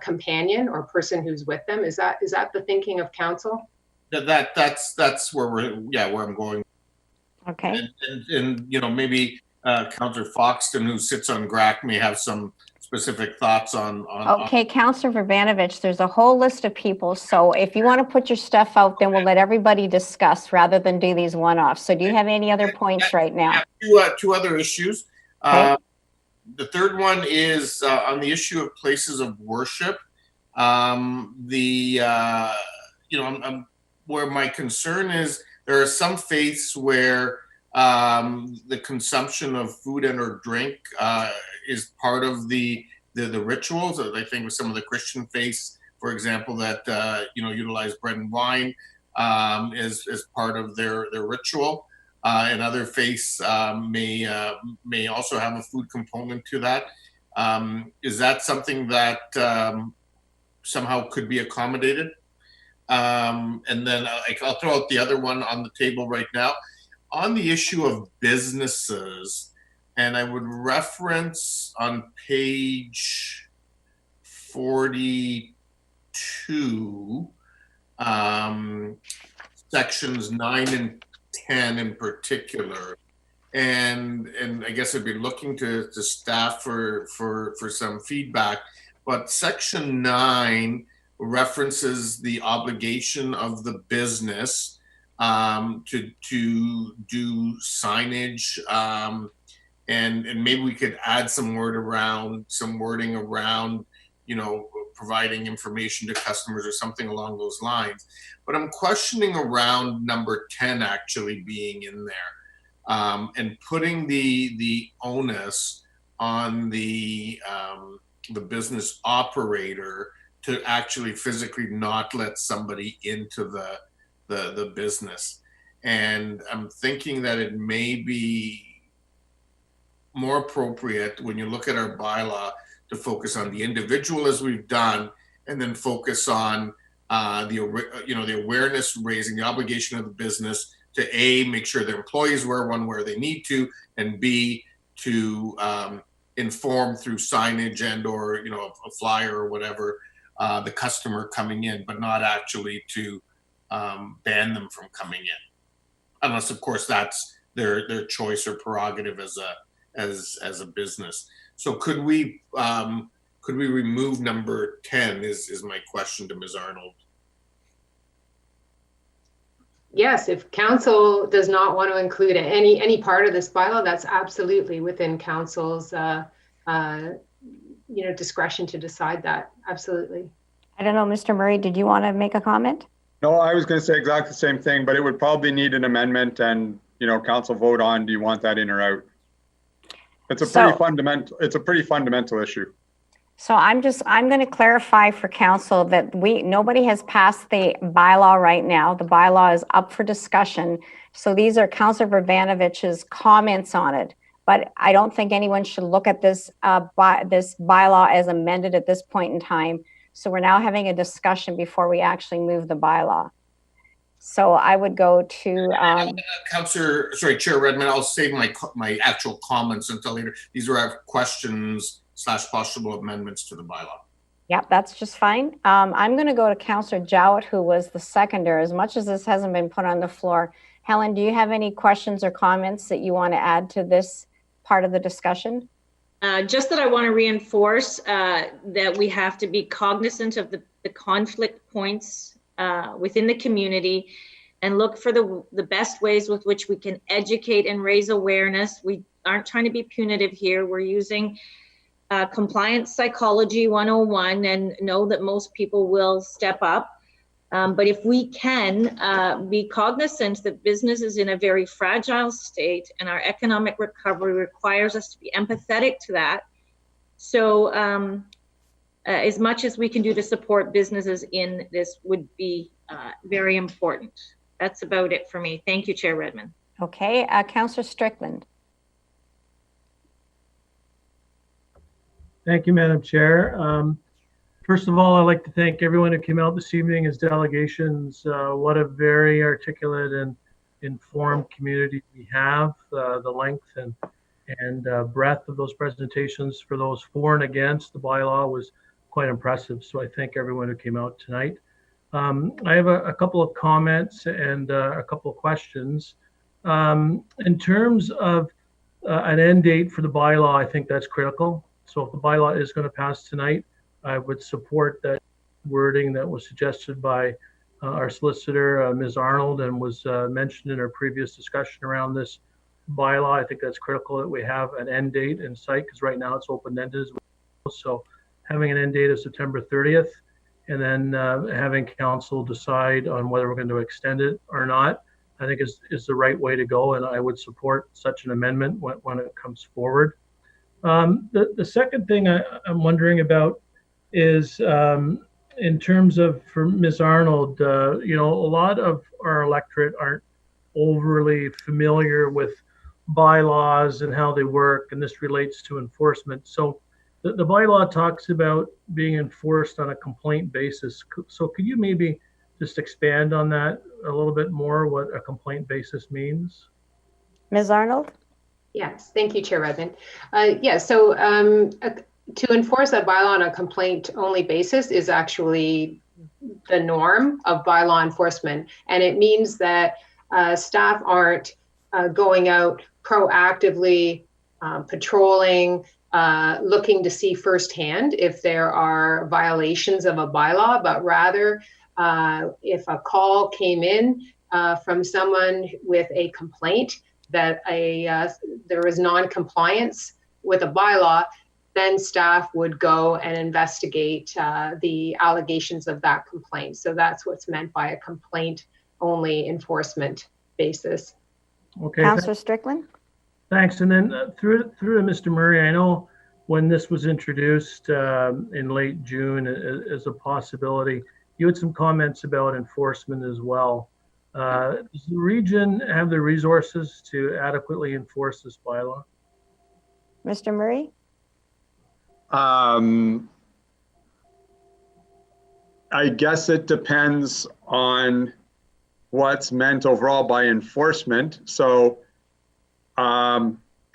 companion or person who's with them. Is that the thinking of council? That's where where I'm going. Okay. And maybe Councillor Foxton, who sits on GRAC, may have some specific thoughts on. Okay, Councillor Vrbanovich, there's a whole list of people. So if you want to put your stuff out, then we'll let everybody discuss rather than do these one-offs. So do you have any other points right now? Two other issues. Okay. The third one is on the issue of places of worship. Where my concern is, there are some faiths where the consumption of food and or drink is part of the rituals. I think with some of the Christian faiths, for example, that utilize bread and wine as part of their ritual, and other faiths may also have a food component to that. Is that something that somehow could be accommodated? And then I'll throw out the other one on the table right now. On the issue of businesses, and I would reference on page 42, sections 9 and 10 in particular. And I guess I'd be looking to staff for some feedback. But section 9 references the obligation of the business to do signage, and maybe we could add some wording around, providing information to customers or something along those lines. But I'm questioning around number 10 actually being in there, and putting the onus on the business operator to actually physically not let somebody into the business. And I'm thinking that it may be more appropriate when you look at our bylaw to focus on the individual as we've done, and then focus on the awareness raising, the obligation of the business to A, make sure their employees wear one where they need to, and B, to inform through signage and or a flyer or whatever the customer coming in, but not actually to ban them from coming in, unless of course that's their choice or prerogative as a business. So could we remove number 10 is my question to Ms. Arnold. Yes, if council does not want to include any part of this bylaw, that's absolutely within council's discretion to decide that. Absolutely. I don't know, Mr. Murray, did you want to make a comment? No, I was going to say exactly the same thing, but it would probably need an amendment and, council vote on, do you want that in or out? It's a pretty fundamental issue. So I'm going to clarify for council that nobody has passed the bylaw right now. The bylaw is up for discussion. So these are Councillor Vrbanovich's comments on it. But I don't think anyone should look at this bylaw as amended at this point in time. So we're now having a discussion before we actually move the bylaw. So I would go to Chair Redmond, I'll save my actual comments until later. These are our questions / possible amendments to the bylaw. Yeah, that's just fine. I'm going to go to Councillor Jowett, who was the seconder. As much as this hasn't been put on the floor, Helen, do you have any questions or comments that you want to add to this part of the discussion? Just that I want to reinforce that we have to be cognizant of the conflict points within the community and look for the best ways with which we can educate and raise awareness. We aren't trying to be punitive here. We're using compliance psychology 101 and know that most people will step up. But if we can be cognizant that business is in a very fragile state and our economic recovery requires us to be empathetic to that. So as much as we can do to support businesses in this would be very important. That's about it for me. Thank you, Chair Redmond. Okay, Councillor Strickland. Thank you, Madam Chair. First of all, I'd like to thank everyone who came out this evening as delegations. What a very articulate and informed community we have. The length and breadth of those presentations for those for and against the bylaw was quite impressive. So I thank everyone who came out tonight. I have a couple of comments and a couple of questions. In terms of an end date for the bylaw, I think that's critical. So if the bylaw is going to pass tonight, I would support that wording that was suggested by our solicitor, Ms. Arnold, and was mentioned in our previous discussion around this bylaw. I think that's critical that we have an end date in sight, because right now it's open-ended as well. So having an end date of September 30th, and then having council decide on whether we're going to extend it or not, I think is the right way to go, and I would support such an amendment when it comes forward. The second thing I'm wondering about is in terms of, for Ms. Arnold, a lot of our electorate aren't overly familiar with bylaws and how they work, and this relates to enforcement. So the bylaw talks about being enforced on a complaint basis. So could you maybe just expand on that a little bit more, what a complaint basis means? Ms. Arnold? Yes, thank you, Chair Redmond. To enforce a bylaw on a complaint-only basis is actually the norm of bylaw enforcement. And it means that staff aren't going out proactively, patrolling, looking to see firsthand if there are violations of a bylaw, but rather if a call came in from someone with a complaint that there was non-compliance with a bylaw, then staff would go and investigate the allegations of that complaint. So that's what's meant by a complaint-only enforcement basis. Okay. Councillor Strickland? Thanks. And then through to Mr. Murray, I know when this was introduced in late June as a possibility, you had some comments about enforcement as well. Does the region have the resources to adequately enforce this bylaw? Mr. Murray? I guess it depends on what's meant overall by enforcement. So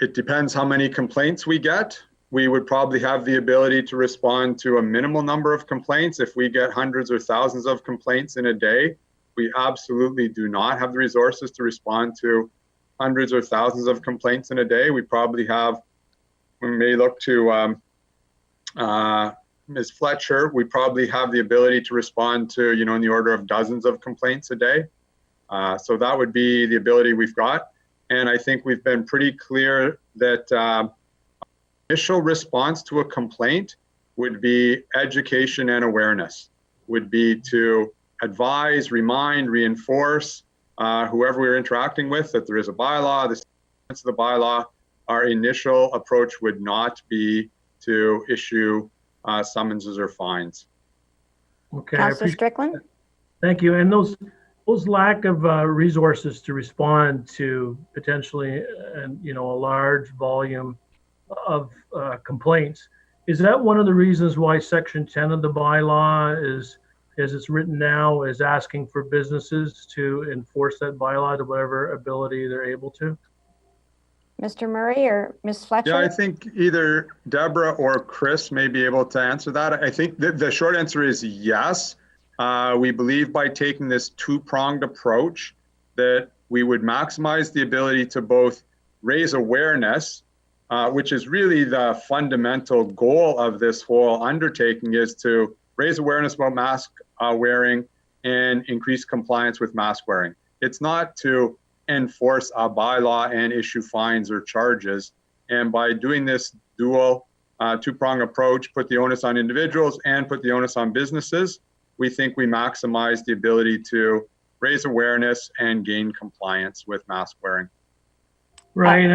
it depends how many complaints we get. We would probably have the ability to respond to a minimal number of complaints. If we get hundreds or thousands of complaints in a day, we absolutely do not have the resources to respond to hundreds or thousands of complaints in a day. We may look to Ms. Fletcher. We probably have the ability to respond to, in the order of dozens of complaints a day. So that would be the ability we've got. And I think we've been pretty clear that initial response to a complaint would be education and awareness, would be to advise, remind, reinforce whoever we're interacting with that there is a bylaw, the sense of the bylaw. Our initial approach would not be to issue summonses or fines. Okay. Councillor Strickland? Thank you. And those lack of resources to respond to potentially a large volume of complaints, Is that one of the reasons why Section 10 of the bylaw is, as it's written now, is asking for businesses to enforce that bylaw to whatever ability they're able to? Mr. Murray or Ms. Fletcher? Yeah, I think either Deborah or Chris may be able to answer that. I think the short answer is yes. We believe by taking this two-pronged approach that we would maximize the ability to both raise awareness, which is really the fundamental goal of this whole undertaking, is to raise awareness about mask wearing and increase compliance with mask wearing. It's not to enforce a bylaw and issue fines or charges. And by doing this dual two-pronged approach, put the onus on individuals and put the onus on businesses, we think we maximize the ability to raise awareness and gain compliance with mask wearing. Right, and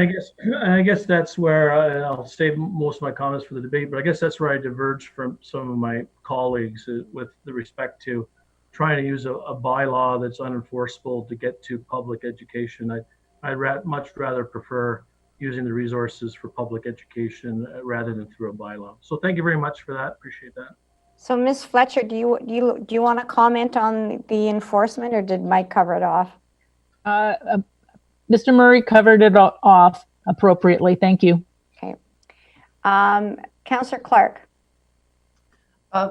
I guess that's where I'll save most of my comments for the debate, but I guess that's where I diverge from some of my colleagues with the respect to trying to use a bylaw that's unenforceable to get to public education. I'd much rather prefer using the resources for public education rather than through a bylaw. So thank you very much for that. Appreciate that. So Ms. Fletcher, do you want to comment on the enforcement, or did Mike cover it off? Mr. Murray covered it off appropriately. Thank you. Okay. Councillor Clark.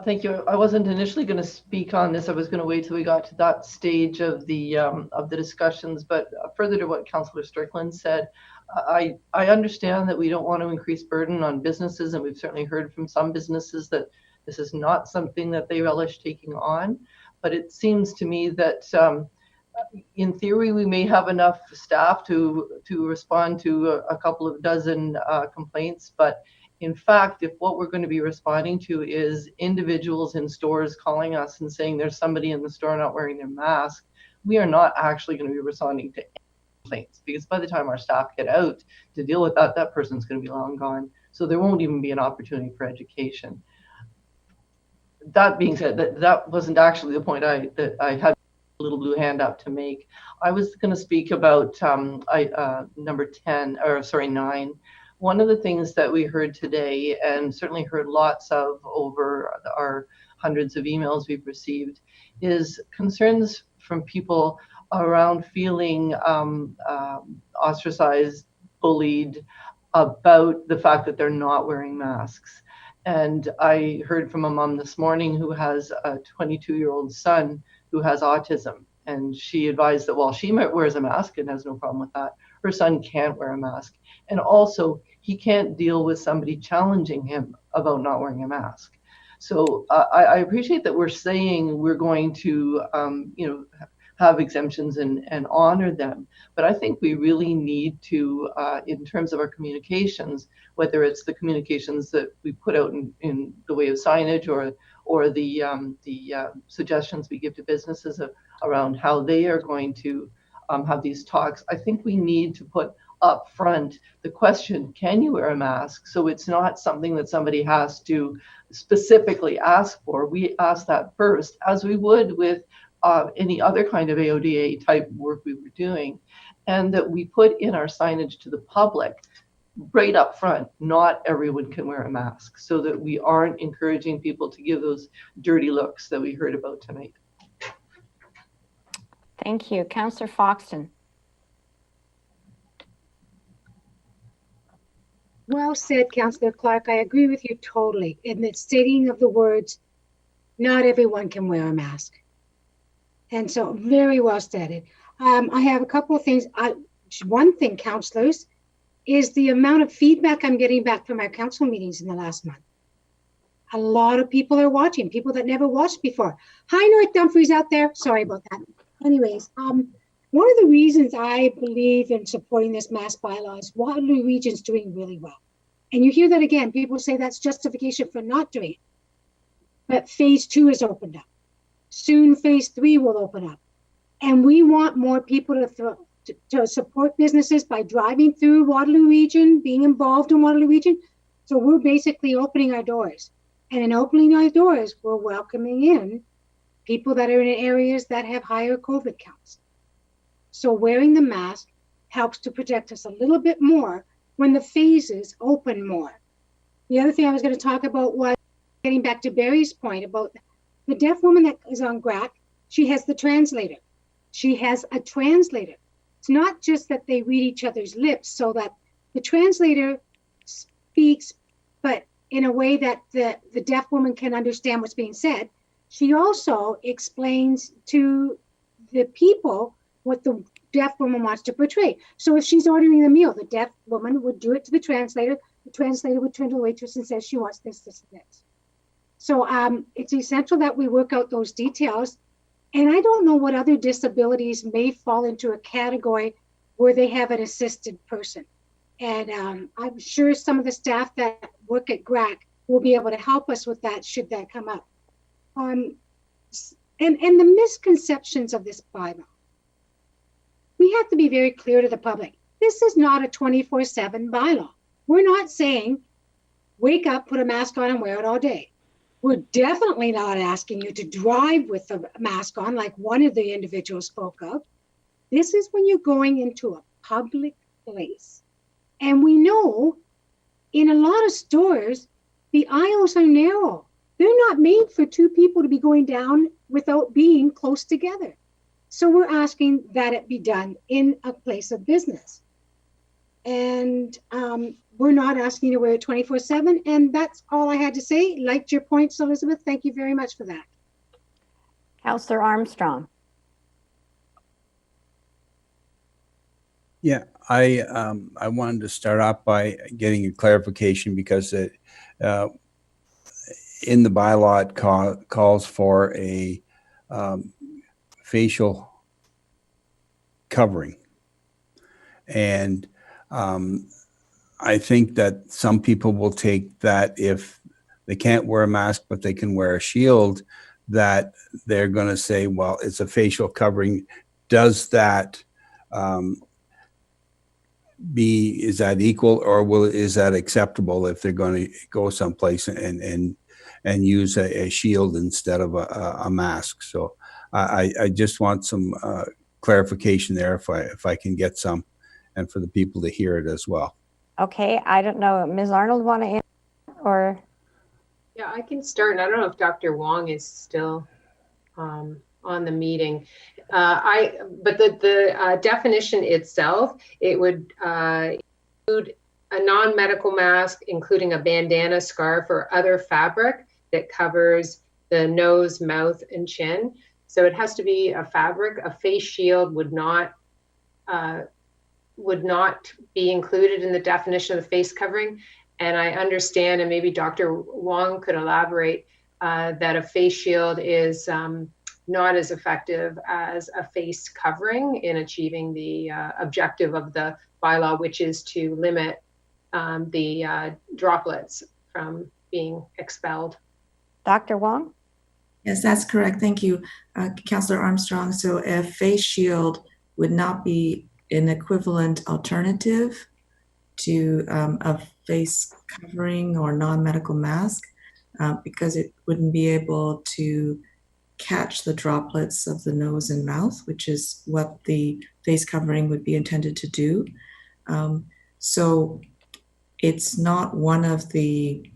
Thank you. I wasn't initially going to speak on this. I was going to wait till we got to that stage of the discussions. But further to what Councillor Strickland said, I understand that we don't want to increase burden on businesses, and we've certainly heard from some businesses that this is not something that they relish taking on. But it seems to me that in theory, we may have enough staff to respond to a couple of dozen complaints. But in fact, if what we're going to be responding to is individuals in stores calling us and saying there's somebody in the store not wearing their mask, we are not actually going to be responding to any complaints, because by the time our staff get out to deal with that, that person's going to be long gone. So there won't even be an opportunity for education. That being said, that wasn't actually the point that I had a little blue hand up to make. I was going to speak about number 10, or sorry, 9. One of the things that we heard today, and certainly heard lots of over our hundreds of emails we've received, is concerns from people around feeling ostracized, bullied about the fact that they're not wearing masks. And I heard from a mom this morning who has a 22-year-old son who has autism. And she advised that while she wears a mask and has no problem with that, her son can't wear a mask. And also, he can't deal with somebody challenging him about not wearing a mask. So I appreciate that we're saying we're going to, have exemptions and honor them. But I think we really need to, in terms of our communications, whether it's the communications that we put out in the way of signage or the suggestions we give to businesses around how they are going to have these talks, I think we need to put up front the question, can you wear a mask? So it's not something that somebody has to specifically ask for. We ask that first, as we would with any other kind of AODA type work we were doing, and that we put in our signage to the public right up front, not everyone can wear a mask, so that we aren't encouraging people to give those dirty looks that we heard about tonight. Thank you. Councillor Foxton. Well said, Councillor Clark. I agree with you totally in the stating of the words, not everyone can wear a mask. And so very well stated. I have a couple of things. One thing, councillors, is the amount of feedback I'm getting back from our council meetings in the last month. A lot of people are watching, people that never watched before. Hi, North Dumfries out there. Sorry about that. Anyways, one of the reasons I believe in supporting this mask bylaw is Waterloo Region's doing really well. And you hear that again, people say that's justification for not doing it. But phase 2 is opened up. Soon phase 3 will open up. And we want more people to support businesses by driving through Waterloo Region, being involved in Waterloo Region. So we're basically opening our doors. And in opening our doors, we're welcoming in people that are in areas that have higher COVID counts. So wearing the mask helps to protect us a little bit more when the phases open more. The other thing I was going to talk about was getting back to Barry's point about the deaf woman that is on GRAC. She has the translator. She has a translator. It's not just that they read each other's lips so that the translator speaks, but in a way that the deaf woman can understand what's being said. She also explains to the people what the deaf woman wants to portray. So if she's ordering a meal, the deaf woman would do it to the translator. The translator would turn to the waitress and say, she wants this, this, and this. So it's essential that we work out those details. And I don't know what other disabilities may fall into a category where they have an assisted person. And I'm sure some of the staff that work at GRAC will be able to help us with that should that come up. And the misconceptions of this bylaw. We have to be very clear to the public. This is not a 24/7 bylaw. We're not saying, wake up, put a mask on and wear it all day. We're definitely not asking you to drive with a mask on like one of the individuals spoke of. This is when you're going into a public place. And we know in a lot of stores, the aisles are narrow. They're not made for two people to be going down without being close together. So we're asking that it be done in a place of business. And we're not asking you to wear it 24/7. And that's all I had to say. Liked your points, Elizabeth. Thank you very much for that. Councillor Armstrong. Yeah, I wanted to start off by getting a clarification because in the bylaw it calls for a facial covering, and I think that some people will take that if they can't wear a mask but they can wear a shield, that they're going to say, well, it's a facial covering. Does that is that equal, or is that acceptable if they're going to go someplace and use a shield instead of a mask? So I just want some clarification there if I can get some, and for the people to hear it as well. Okay, I don't know. Ms. Arnold want to answer, or? Yeah, I can start. And I don't know if Dr. Wong is still on the meeting. But the definition itself, it would include a non-medical mask, including a bandana, scarf, or other fabric that covers the nose, mouth, and chin. So it has to be a fabric. A face shield would not be included in the definition of the face covering. And I understand, and maybe Dr. Wong could elaborate, that a face shield is not as effective as a face covering in achieving the objective of the bylaw, which is to limit the droplets from being expelled. Dr. Wong? Yes, that's correct. Thank you, Councillor Armstrong. So a face shield would not be an equivalent alternative to a face covering or non-medical mask because it wouldn't be able to catch the droplets of the nose and mouth, which is what the face covering would be intended to do. So it's not one of the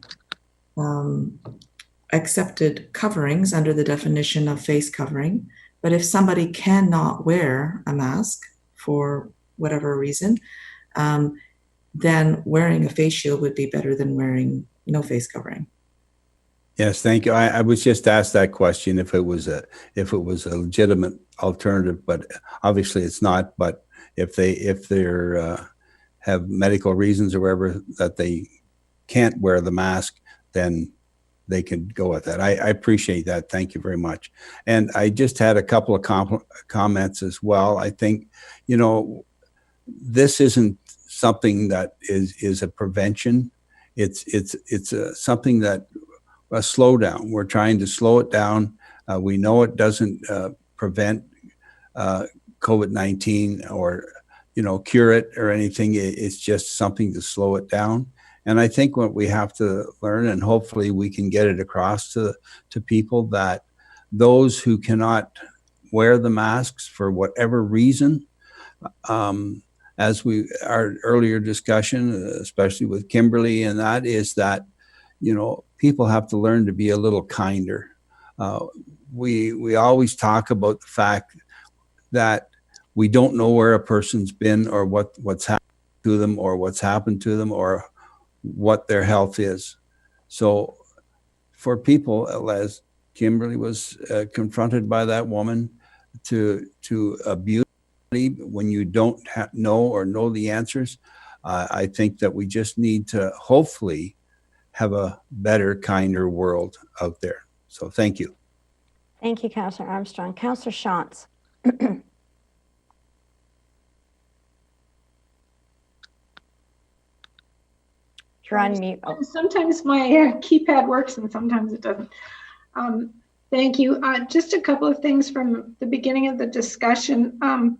accepted coverings under the definition of face covering. But if somebody cannot wear a mask for whatever reason, then wearing a face shield would be better than wearing no face covering. Yes, thank you. I was just asked that question if it was a legitimate alternative, but obviously it's not. But if they're have medical reasons or whatever that they can't wear the mask, then they can go with that. I appreciate that. Thank you very much. And I just had a couple of comments as well. I think, this isn't something that is a prevention. It's something that a slowdown. We're trying to slow it down. We know it doesn't prevent COVID-19 or cure it or anything. It's just something to slow it down. And I think what we have to learn, and hopefully we can get it across to people, that those who cannot wear the masks for whatever reason, as our earlier discussion, especially with Kimberly, and that is that people have to learn to be a little kinder. We always talk about the fact that we don't know where a person's been or what's happened to them or what's happened to them or what their health is. So for people, as Kimberly was confronted by that woman, to abuse when you don't know or know the answers, I think that we just need to hopefully have a better, kinder world out there. So thank you. Thank you, Councillor Armstrong. Councillor Shantz. You're on mute. Oh. Sometimes my keypad works and sometimes it doesn't. Thank you. Just a couple of things from the beginning of the discussion. I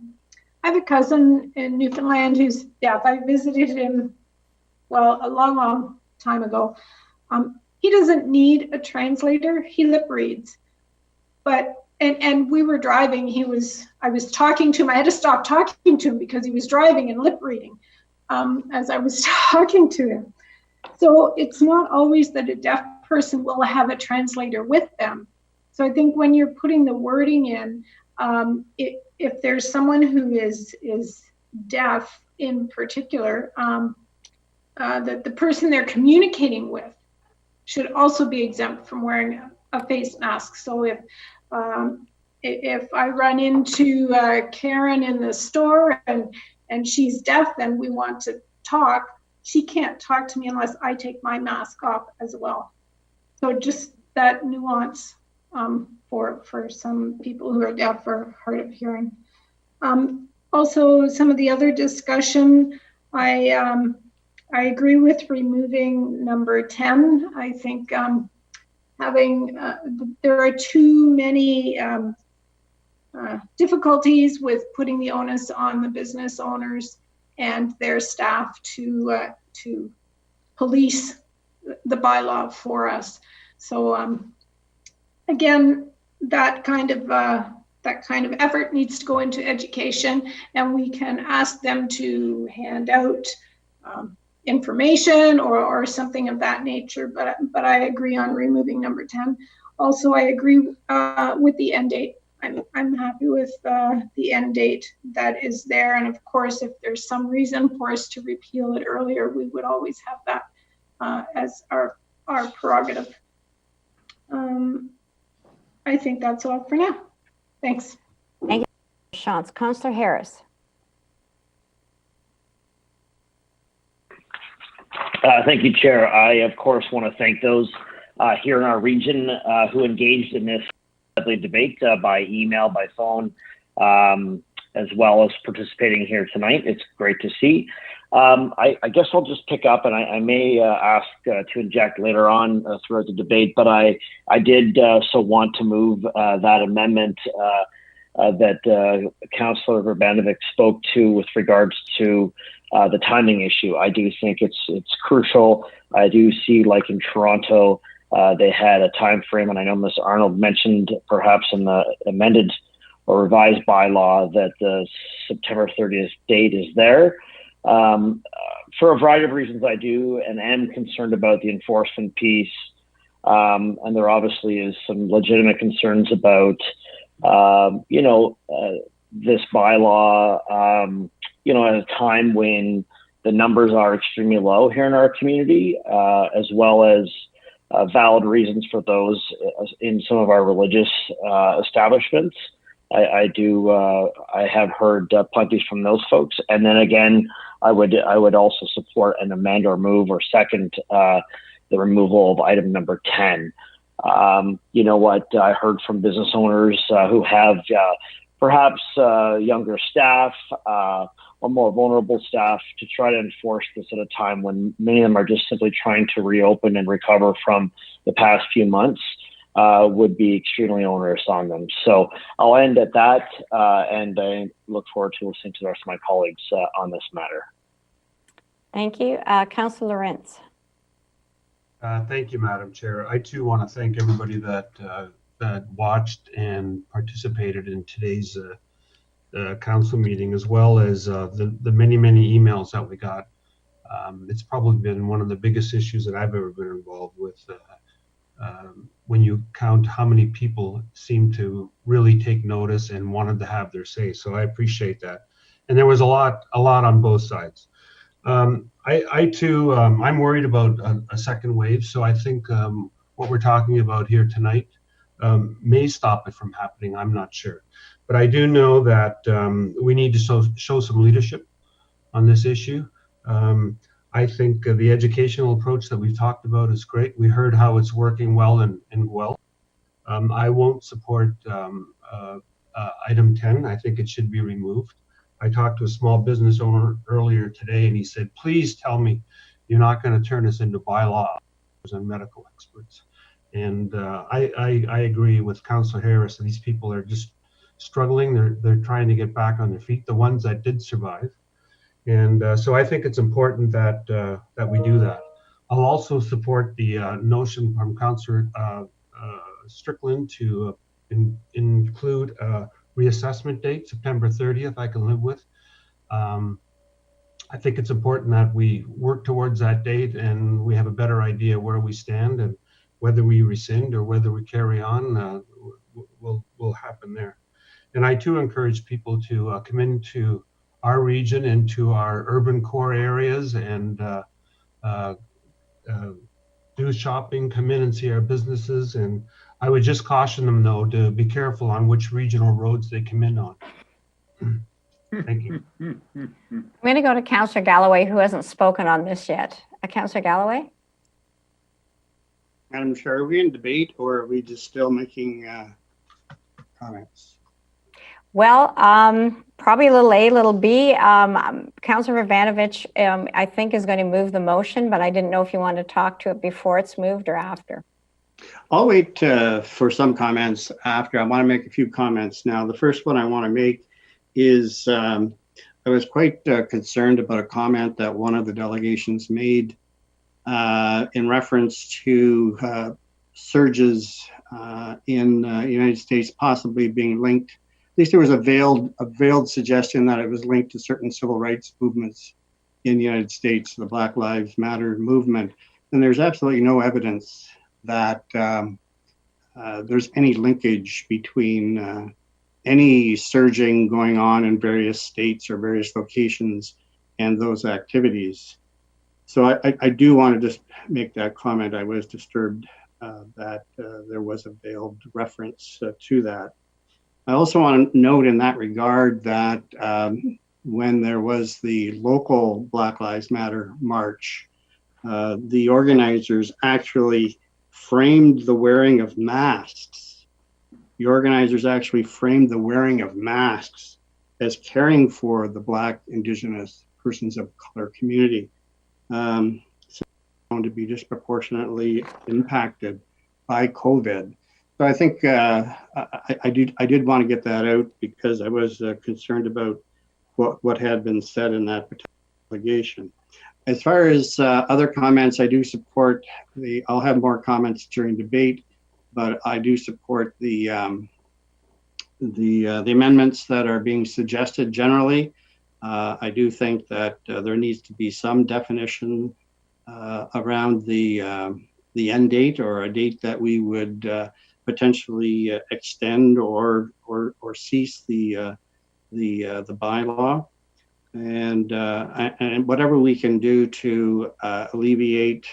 have a cousin in Newfoundland who's deaf. I visited him, well, a long, long time ago. He doesn't need a translator. He lip reads. But, and we were driving. I was talking to him. I had to stop talking to him because he was driving and lip reading as I was talking to him. So it's not always that a deaf person will have a translator with them. So I think when you're putting the wording in, if there's someone who is deaf in particular, that the person they're communicating with should also be exempt from wearing a face mask. So if I run into Karen in the store and she's deaf and we want to talk, she can't talk to me unless I take my mask off as well. So just that nuance for some people who are deaf or hard of hearing. Also, some of the other discussion, I agree with removing number 10. I think there are too many difficulties with putting the onus on the business owners and their staff to police the bylaw for us. So again, that kind of effort needs to go into education, and we can ask them to hand out information or something of that nature. But I agree on removing number 10. Also, I agree with the end date. I'm happy with the end date that is there. And of course, if there's some reason for us to repeal it earlier, we would always have that as our prerogative. I think that's all for now. Thanks. Thank you, Shantz. Councillor Harris. Thank you, Chair. I, of course, want to thank those here in our region who engaged in this debate by email, by phone, as well as participating here tonight. It's great to see. I guess I'll just pick up, and I may ask to inject later on throughout the debate, but I did so want to move that amendment that Councillor Verbanovic spoke to with regards to the timing issue. I do think it's crucial. I do see, like in Toronto, they had a time frame, and I know Ms. Arnold mentioned perhaps in the amended or revised bylaw that the September 30th date is there. For a variety of reasons, I do and am concerned about the enforcement piece. And there obviously is some legitimate concerns about, this bylaw, at a time when the numbers are extremely low here in our community, as well as valid reasons for those in some of our religious establishments. I have heard plenty from those folks. And then again, I would also support an amend or move or second the removal of item number 10. You know what I heard from business owners who have perhaps younger staff or more vulnerable staff to try to enforce this at a time when many of them are just simply trying to reopen and recover from the past few months would be extremely onerous on them. So I'll end at that, and I look forward to listening to the rest of my colleagues on this matter. Thank you. Councillor Lawrence. Thank you, Madam Chair. I too want to thank everybody that watched and participated in today's council meeting, as well as the many emails that we got. It's probably been one of the biggest issues that I've ever been involved with. When you count how many people seem to really take notice and wanted to have their say. So I appreciate that. And there was a lot on both sides. I too, I'm worried about a second wave. So I think what we're talking about here tonight may stop it from happening. I'm not sure. But I do know that we need to show some leadership on this issue. I think the educational approach that we've talked about is great. We heard how it's working well in Guelph. I won't support item 10. I think it should be removed. I talked to a small business owner earlier today, and he said, please tell me you're not going to turn us into bylaw and medical experts. And I agree with Councillor Harris that these people are just struggling. They're trying to get back on their feet, the ones that did survive. And so I think it's important that that we do that. I'll also support the notion from Councillor Strickland to include a reassessment date, September 30th, I can live with. I think it's important that we work towards that date and we have a better idea where we stand, and whether we rescind or whether we carry on will happen there. And I too encourage people to come into our region, into our urban core areas, and do shopping, come in and see our businesses. And I would just caution them, though, to be careful on which regional roads they come in on. Thank you. I'm going to go to Councillor Galloway, who hasn't spoken on this yet. Councillor Galloway? Madam Chair, are we in debate or are we just still making comments? Well, probably a little A, little B. Councillor Ivanovich, I think, is going to move the motion, but I didn't know if you wanted to talk to it before it's moved or after. I'll wait for some comments after. I want to make a few comments now. The first one I want to make is I was quite concerned about a comment that one of the delegations made in reference to surges in the United States possibly being linked. At least there was a veiled suggestion that it was linked to certain civil rights movements in the United States, the Black Lives Matter movement. And there's absolutely no evidence that there's any linkage between any surging going on in various states or various locations and those activities. So I do want to just make that comment. I was disturbed that there was a veiled reference to that. I also want to note in that regard that when there was the local Black Lives Matter march, the organizers actually framed the wearing of masks. The organizers actually framed the wearing of masks as caring for the Black, Indigenous, persons of color community. So to be disproportionately impacted by COVID. So I think I did want to get that out because I was concerned about what had been said in that particular delegation. As far as other comments, I do support I'll have more comments during debate, but I do support the amendments that are being suggested generally. I do think that there needs to be some definition around the end date, or a date that we would potentially extend or cease the bylaw, and whatever we can do to alleviate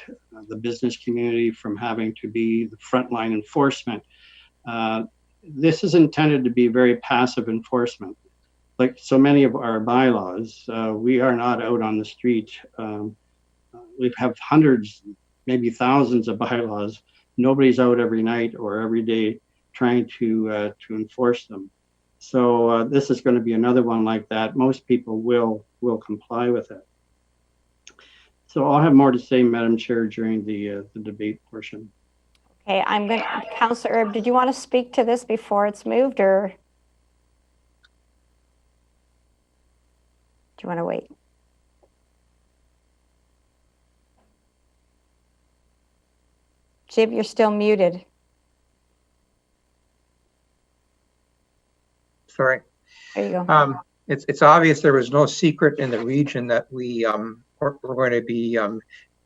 the business community from having to be the frontline enforcement. This is intended to be very passive enforcement. Like so many of our bylaws, we are not out on the street. We have hundreds, maybe thousands of bylaws. Nobody's out every night or every day trying to enforce them. So this is going to be another one like that. Most people will comply with it. So I'll have more to say, Madam Chair, during the debate portion. Okay, I'm going to, Councillor Erb, did you want to speak to this before it's moved, or do you want to wait? Jib, you're still muted. Sorry. There you go. It's obvious there was no secret in the region that we we're going to be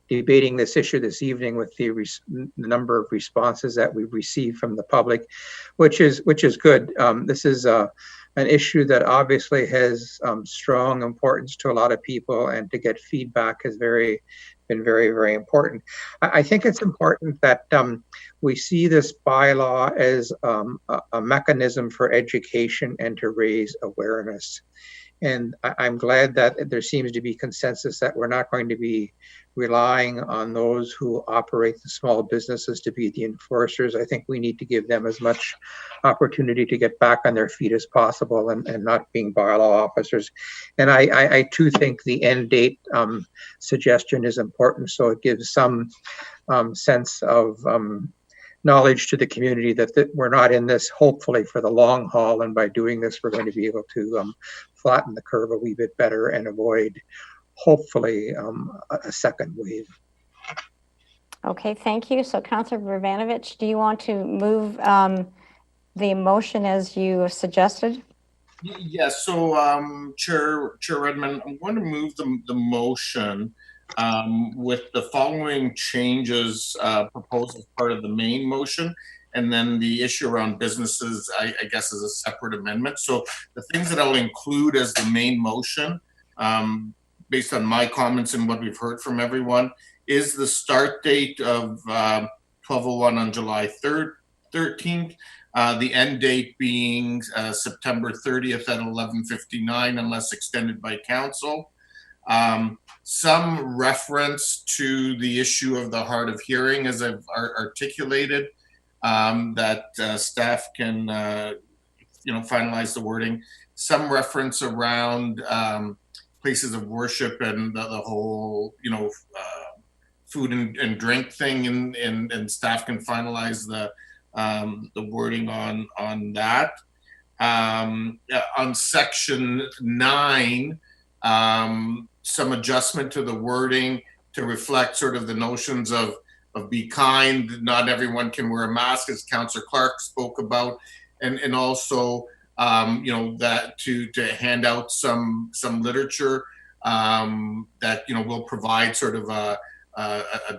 debating this issue this evening with the number of responses that we've received from the public, which is good. This is an issue that obviously has strong importance to a lot of people, and to get feedback has been very, very important. I think it's important that we see this bylaw as a mechanism for education and to raise awareness. And I'm glad that there seems to be consensus that we're not going to be relying on those who operate the small businesses to be the enforcers. I think we need to give them as much opportunity to get back on their feet as possible, and not being bylaw officers. And I too think the end date suggestion is important, so it gives some sense of knowledge to the community that we're not in this hopefully for the long haul, and by doing this we're going to be able to flatten the curve a wee bit better and avoid hopefully a second wave. Okay, thank you. So Councillor Vrvanovich, do you want to move the motion as you suggested? Yes, so Chair Redmond, I'm going to move the motion with the following changes proposed as part of the main motion, and then the issue around businesses, I guess, is a separate amendment. So the things that I'll include as the main motion, based on my comments and what we've heard from everyone, is the start date of 12:01 on July 13th, the end date being September 30th at 11:59 unless extended by council. Some reference to the issue of the hard of hearing, as I've articulated, that staff can finalize the wording. Some reference around places of worship and the whole food and drink thing, and staff can finalize the wording on that. On section 9, some adjustment to the wording to reflect sort of the notions of be kind, not everyone can wear a mask, as Councillor Clark spoke about, and also that to hand out some literature that will provide sort of a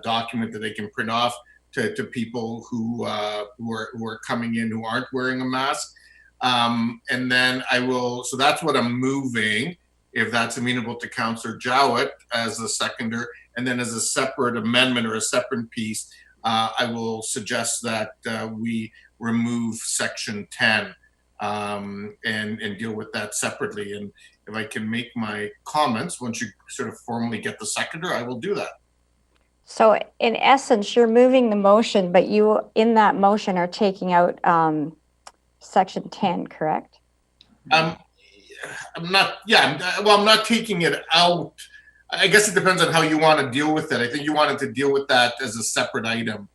document that they can print off to people who are coming in who aren't wearing a mask. And then so that's what I'm moving, if that's amenable to Councillor Jowett as a seconder. And then as a separate amendment or a separate piece, I will suggest that we remove section 10 and deal with that separately. And if I can make my comments, once you sort of formally get the seconder, I will do that. So in essence, you're moving the motion, but you, in that motion, are taking out section 10, correct? I'm not taking it out. I guess it depends on how you want to deal with it. I think you wanted to deal with that as a separate item,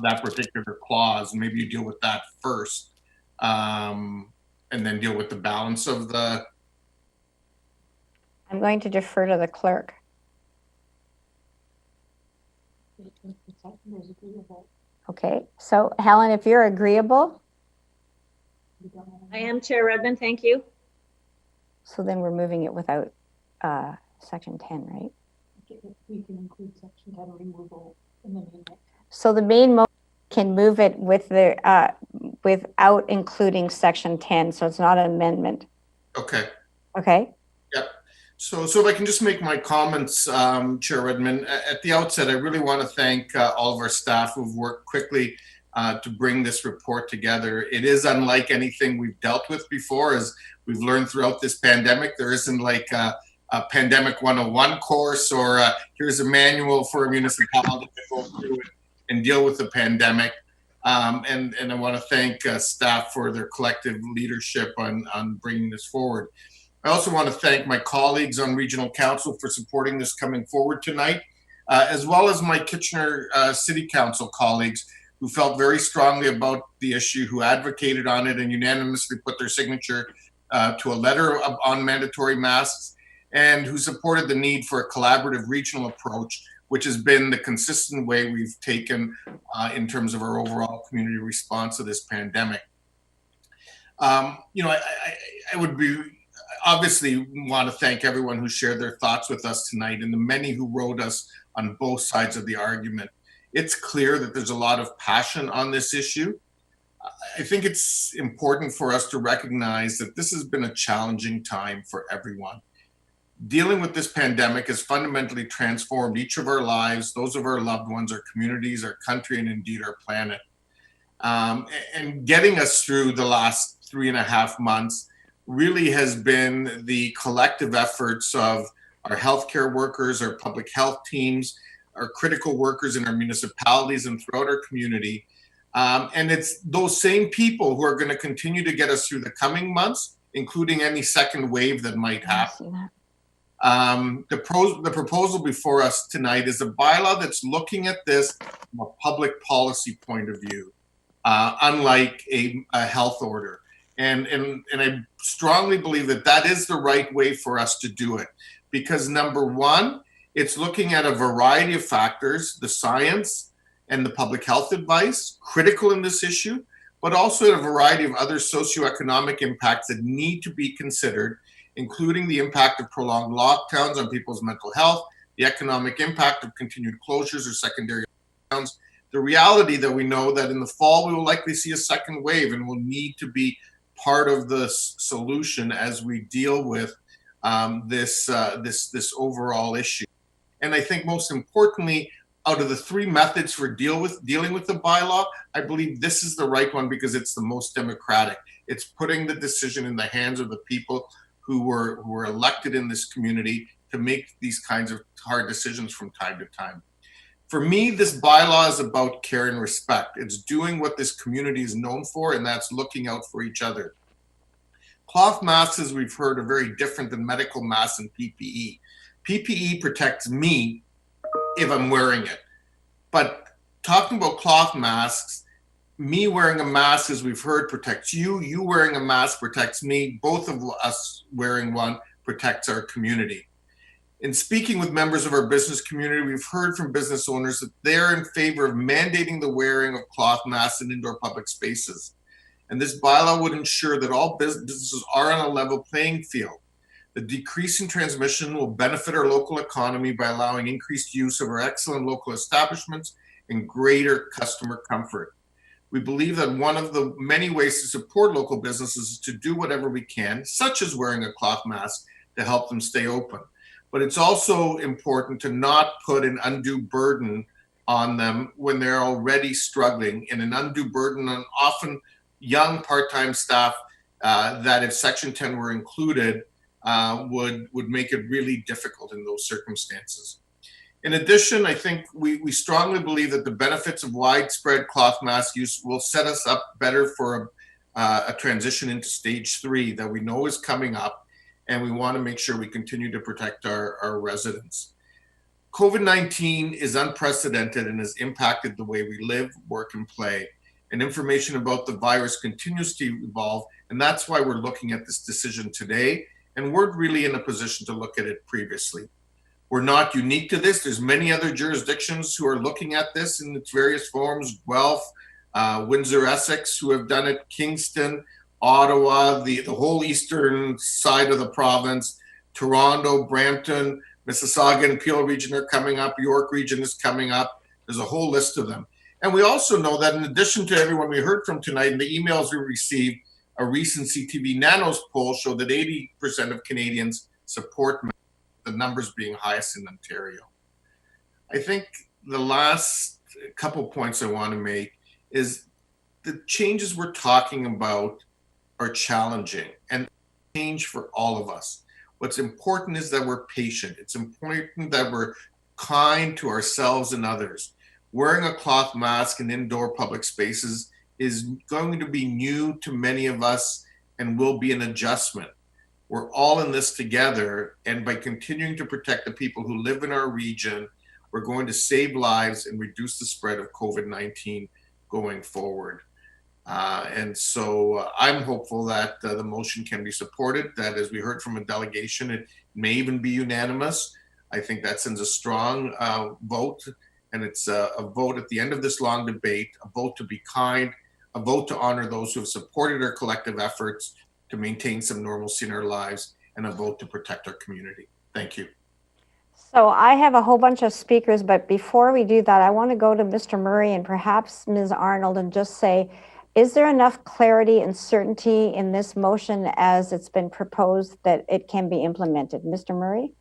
that particular clause. Maybe you deal with that first, and then deal with the balance of the... I'm going to defer to the clerk. Okay, so Helen, if you're agreeable. I am, Chair Redmond, thank you. So then we're moving it without section 10, right? We can include section 10 removal in the main motion. So the main motion can move it with the without including section 10, so it's not an amendment. Okay. Okay. Yep. So if I can just make my comments, Chair Redmond, at the outset, I really want to thank all of our staff who've worked quickly to bring this report together. It is unlike anything we've dealt with before, as we've learned throughout this pandemic. There isn't like a Pandemic 101 course or here's a manual for a municipality to go through and deal with the pandemic. And I want to thank staff for their collective leadership on bringing this forward. I also want to thank my colleagues on Regional Council for supporting this coming forward tonight, as well as my Kitchener City Council colleagues who felt very strongly about the issue, who advocated on it and unanimously put their signature to a letter on mandatory masks, and who supported the need for a collaborative regional approach, which has been the consistent way we've taken in terms of our overall community response to this pandemic. I would be obviously want to thank everyone who shared their thoughts with us tonight and the many who wrote us on both sides of the argument. It's clear that there's a lot of passion on this issue. I think it's important for us to recognize that this has been a challenging time for everyone. Dealing with this pandemic has fundamentally transformed each of our lives, those of our loved ones, our communities, our country, and indeed our planet. And getting us through the last 3.5 months really has been the collective efforts of our healthcare workers, our public health teams, our critical workers in our municipalities and throughout our community. And it's those same people who are going to continue to get us through the coming months, including any second wave that might happen. The proposal before us tonight is a bylaw that's looking at this from a public policy point of view, unlike a health order. And I strongly believe that that is the right way for us to do it. Because number one, it's looking at a variety of factors, the science and the public health advice, critical in this issue, but also a variety of other socioeconomic impacts that need to be considered, including the impact of prolonged lockdowns on people's mental health, the economic impact of continued closures or secondary lockdowns, the reality that we know that in the fall we will likely see a second wave and will need to be part of the solution as we deal with this overall issue. And I think most importantly, out of the three methods for dealing with the bylaw, I believe this is the right one because it's the most democratic. It's putting the decision in the hands of the people who were elected in this community to make these kinds of hard decisions from time to time. For me, this bylaw is about care and respect. It's doing what this community is known for, and that's looking out for each other. Cloth masks, as we've heard, are very different than medical masks and PPE. PPE protects me if I'm wearing it. But talking about cloth masks, me wearing a mask, as we've heard, protects you. You wearing a mask protects me. Both of us wearing one protects our community. In speaking with members of our business community, we've heard from business owners that they're in favor of mandating the wearing of cloth masks in indoor public spaces. And this bylaw would ensure that all businesses are on a level playing field. The decrease in transmission will benefit our local economy by allowing increased use of our excellent local establishments and greater customer comfort. We believe that one of the many ways to support local businesses is to do whatever we can, such as wearing a cloth mask, to help them stay open. But it's also important to not put an undue burden on them when they're already struggling, and an undue burden on often young part-time staff that if Section 10 were included, would make it really difficult in those circumstances. In addition, I think we strongly believe that the benefits of widespread cloth mask use will set us up better for a transition into stage 3 that we know is coming up, and we want to make sure we continue to protect our residents. COVID-19 is unprecedented and has impacted the way we live, work, and play. And information about the virus continues to evolve, and that's why we're looking at this decision today, and we're really in a position to look at it previously. We're not unique to this. There's many other jurisdictions who are looking at this in its various forms, Guelph, Windsor, Essex, who have done it, Kingston, Ottawa, the whole eastern side of the province, Toronto, Brampton, Mississauga and Peel region are coming up, York region is coming up. There's a whole list of them. And we also know that in addition to everyone we heard from tonight and the emails we received, a recent CTV Nanos poll showed that 80% of Canadians support masks, the numbers being highest in Ontario. I think the last couple points I want to make is the changes we're talking about are challenging and change for all of us. What's important is that we're patient. It's important that we're kind to ourselves and others. Wearing a cloth mask in indoor public spaces is going to be new to many of us and will be an adjustment. We're all in this together, and by continuing to protect the people who live in our region, we're going to save lives and reduce the spread of COVID-19 going forward. And so I'm hopeful that the motion can be supported, that as we heard from a delegation, it may even be unanimous. I think that sends a strong vote, and it's a vote at the end of this long debate, a vote to be kind, a vote to honor those who have supported our collective efforts to maintain some normalcy in our lives, and a vote to protect our community. Thank you. So I have a whole bunch of speakers, but before we do that, I want to go to Mr. Murray and perhaps Ms. Arnold and just say, is there enough clarity and certainty in this motion as it's been proposed that it can be implemented? Mr. Murray?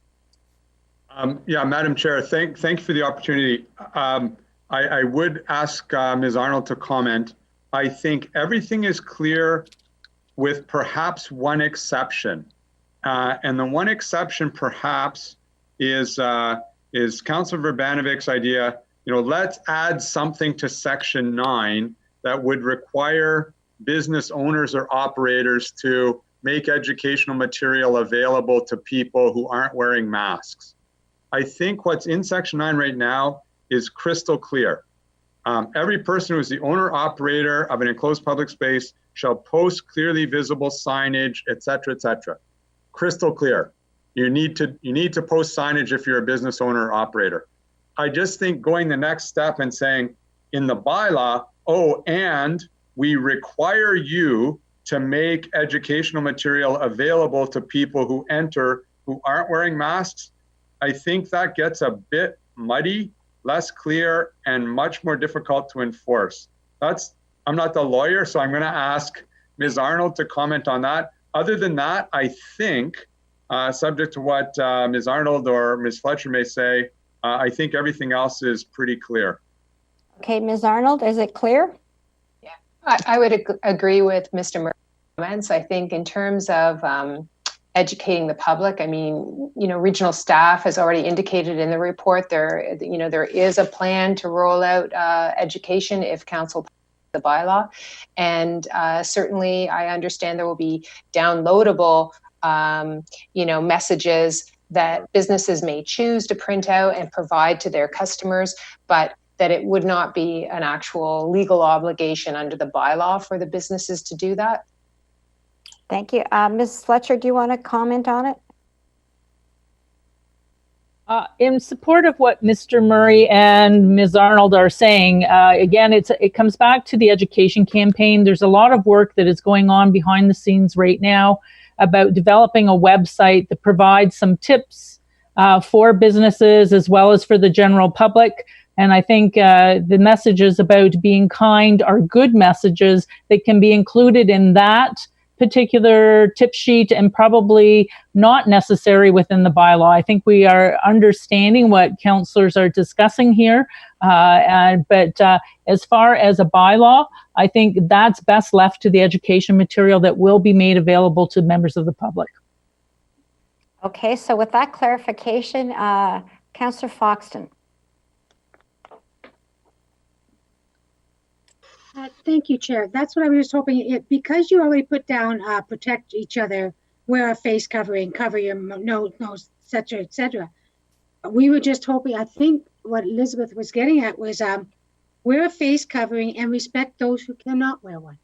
Yeah, Madam Chair, thank you for the opportunity. I would ask Ms. Arnold to comment. I think everything is clear with perhaps one exception. And the one exception perhaps is Councilor Verbanovic's idea, let's add something to Section 9 that would require business owners or operators to make educational material available to people who aren't wearing masks. I think what's in Section 9 right now is crystal clear. Every person who is the owner operator of an enclosed public space shall post clearly visible signage, et cetera, et cetera. Crystal clear. You need to post signage if you're a business owner or operator. I just think going the next step and saying in the bylaw, and we require you to make educational material available to people who enter who aren't wearing masks, I think that gets a bit muddy, less clear, and much more difficult to enforce. I'm not the lawyer, so I'm going to ask Ms. Arnold to comment on that. Other than that, I think, subject to what Ms. Arnold or Ms. Fletcher may say, I think everything else is pretty clear. Okay, Ms. Arnold, is it clear? Yeah, I would agree with Mr. Murray's comments. I think in terms of educating the public, I mean, regional staff has already indicated in the report there is a plan to roll out education if council passes the bylaw, and certainly I understand there will be downloadable messages that businesses may choose to print out and provide to their customers, but that it would not be an actual legal obligation under the bylaw for the businesses to do that. Thank you. Ms. Fletcher, do you want to comment on it? In support of what Mr. Murray and Ms. Arnold are saying, again, it comes back to the education campaign. There's a lot of work that is going on behind the scenes right now about developing a website that provides some tips for businesses as well as for the general public. And I think the messages about being kind are good messages that can be included in that particular tip sheet and probably not necessary within the bylaw. I think we are understanding what councillors are discussing here. But as far as a bylaw, I think that's best left to the education material that will be made available to members of the public. Okay, so with that clarification, Councillor Foxton. Thank you, Chair. That's what I was hoping. Because you already put down protect each other, wear a face covering, cover your nose, et cetera. We were just hoping, I think what Elizabeth was getting at was wear a face covering and respect those who cannot wear one.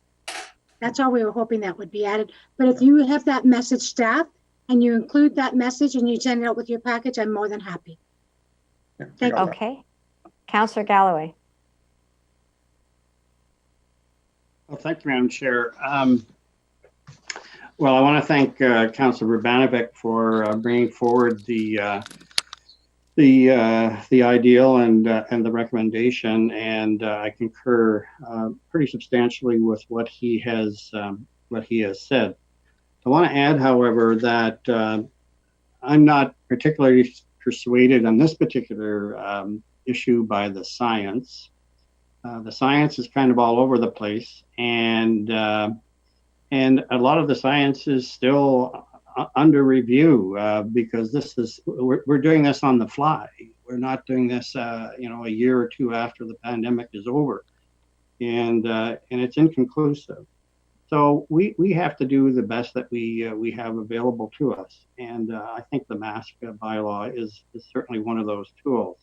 That's all we were hoping that would be added. But if you have that message, staff, and you include that message and you send it out with your package, I'm more than happy. Thank you. Okay. Councillor Galloway. Well, thank you, Madam Chair. Well, I want to thank Councillor Verbanovic for bringing forward the ideal and the recommendation, and I concur pretty substantially with what he has said. I want to add, however, that I'm not particularly persuaded on this particular issue by the science. The science is kind of all over the place, and a lot of the science is still under review because we're doing this on the fly. We're not doing this, a year or two after the pandemic is over, and it's inconclusive. So we have to do the best that we have available to us, and I think the mask bylaw is certainly one of those tools.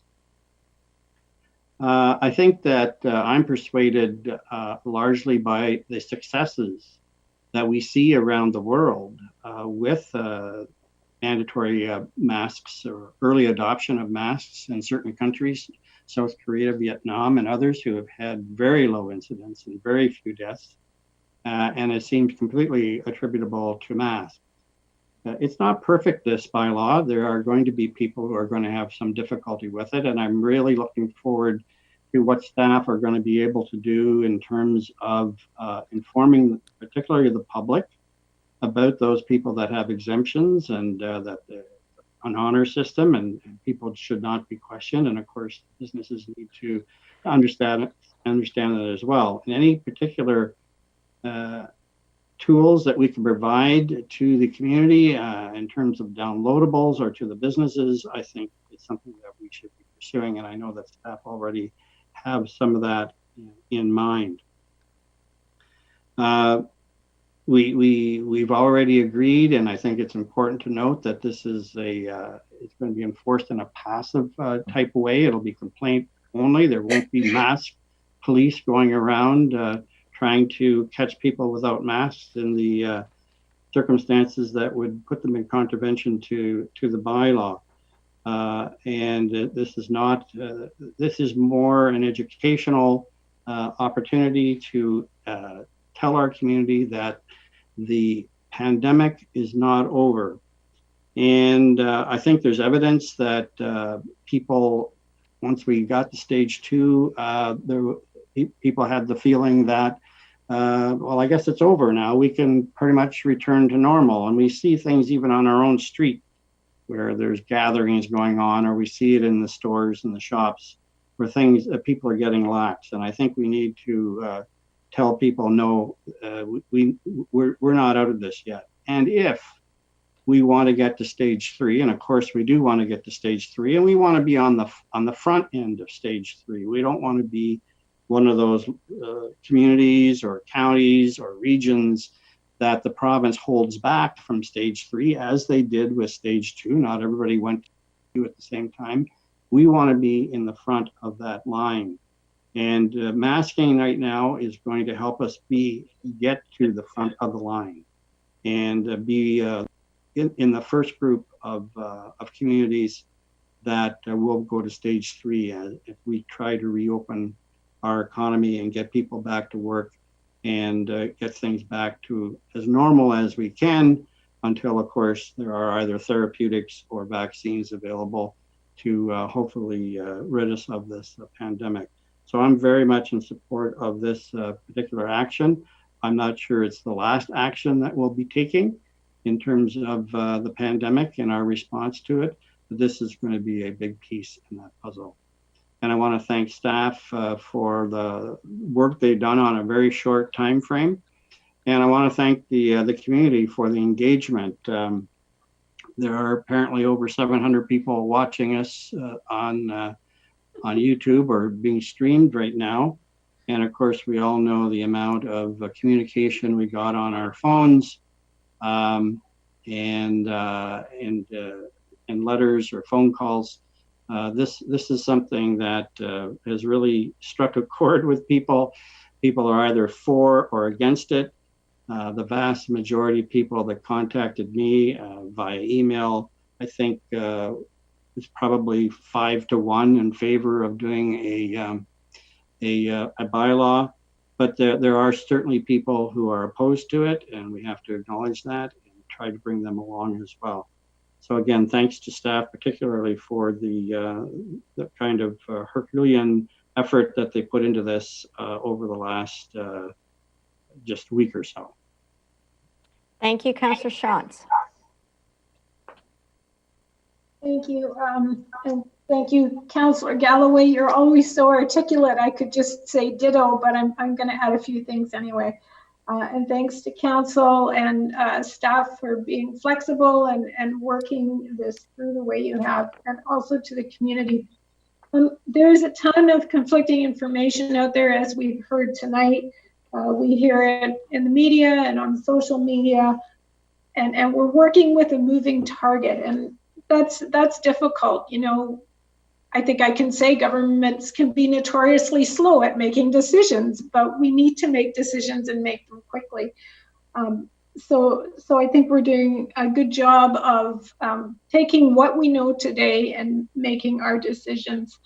I think that I'm persuaded largely by the successes that we see around the world with mandatory masks or early adoption of masks in certain countries, South Korea, Vietnam, and others who have had very low incidence and very few deaths. And it seems completely attributable to masks. It's not perfect, this bylaw. There are going to be people who are going to have some difficulty with it, and I'm really looking forward to what staff are going to be able to do in terms of informing particularly the public about those people that have exemptions, and that an honor system, and people should not be questioned. And of course, businesses need to understand that as well. And any particular tools that we can provide to the community in terms of downloadables or to the businesses, I think it's something that we should be pursuing. And I know that staff already have some of that in mind. We've already agreed, and I think it's important to note that this is it's going to be enforced in a passive type of way. It'll be complaint only. There won't be masked police going around trying to catch people without masks in the circumstances that would put them in contravention to the bylaw. And this is not, this is more an educational opportunity to tell our community that the pandemic is not over. And I think there's evidence that people, once we got to stage 2, people had the feeling that, well, I guess it's over now. We can pretty much return to normal. And we see things even on our own street where there's gatherings going on, or we see it in the stores and the shops where things, people are getting lax. And I think we need to tell people, no, we're not out of this yet. And if we want to get to stage 3, and of course we do want to get to stage 3, and we want to be on the front end of stage 3. We don't want to be one of those communities or counties or regions that the province holds back from stage 3, as they did with stage 2. Not everybody went to at the same time. We want to be in the front of that line. And masking right now is going to help us get to the front of the line and be in the first group of communities that will go to stage 3 if we try to reopen our economy and get people back to work and get things back to as normal as we can, until, of course, there are either therapeutics or vaccines available to hopefully rid us of this pandemic. So I'm very much in support of this particular action. I'm not sure it's the last action that we'll be taking in terms of the pandemic and our response to it, but this is going to be a big piece in that puzzle. And I want to thank staff for the work they've done on a very short time frame. And I want to thank the community for the engagement. There are apparently over 700 people watching us on YouTube or being streamed right now. And of course, we all know the amount of communication we got on our phones and letters or phone calls. This is something that has really struck a chord with people. People are either for or against it. The vast majority of people that contacted me via email, I think it's probably 5 to 1 in favor of doing a bylaw. But there are certainly people who are opposed to it, and we have to acknowledge that and try to bring them along as well. So again, thanks to staff, particularly for the kind of Herculean effort that they put into this over the last just week or so. Thank you, Councillor Shantz. Thank you. And thank you, Councillor Galloway. You're always so articulate. I could just say ditto, but I'm going to add a few things anyway. And thanks to council and staff for being flexible and working this through the way you have, and also to the community. There's a ton of conflicting information out there, as we've heard tonight. We hear it in the media and on social media, and we're working with a moving target, and that's difficult. You know, I think I can say governments can be notoriously slow at making decisions, but we need to make decisions and make them quickly. So I think we're doing a good job of taking what we know today and making our decisions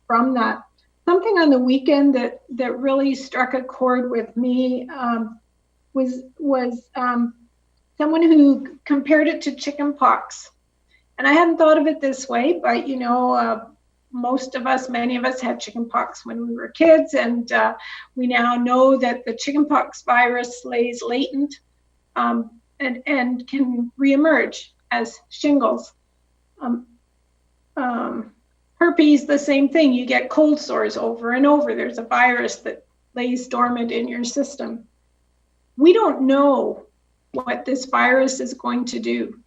from that. Something on the weekend that really struck a chord with me was someone who compared it to chicken pox. And I hadn't thought of it this way, but you know, many of us had chicken pox when we were kids, and we now know that the chicken pox virus lays latent and can reemerge as shingles. Herpes, the same thing. You get cold sores over and over. There's a virus that lays dormant in your system. We don't know what this virus is going to do.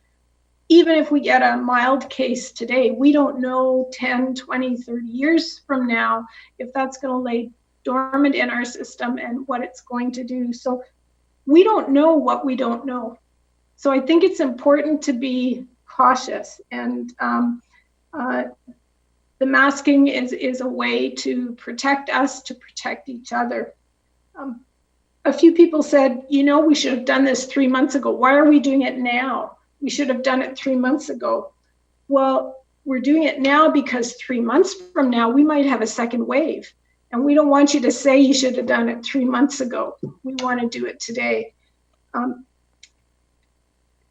Even if we get a mild case today, we don't know 10, 20, 30 years from now if that's going to lay dormant in our system and what it's going to do. So we don't know what we don't know. So I think it's important to be cautious, and the masking is a way to protect us, to protect each other. A few people said, you know, we should have done this 3 months ago. Why are we doing it now? We should have done it 3 months ago. Well, we're doing it now because 3 months from now, we might have a second wave. And we don't want you to say you should have done it 3 months ago. We want to do it today.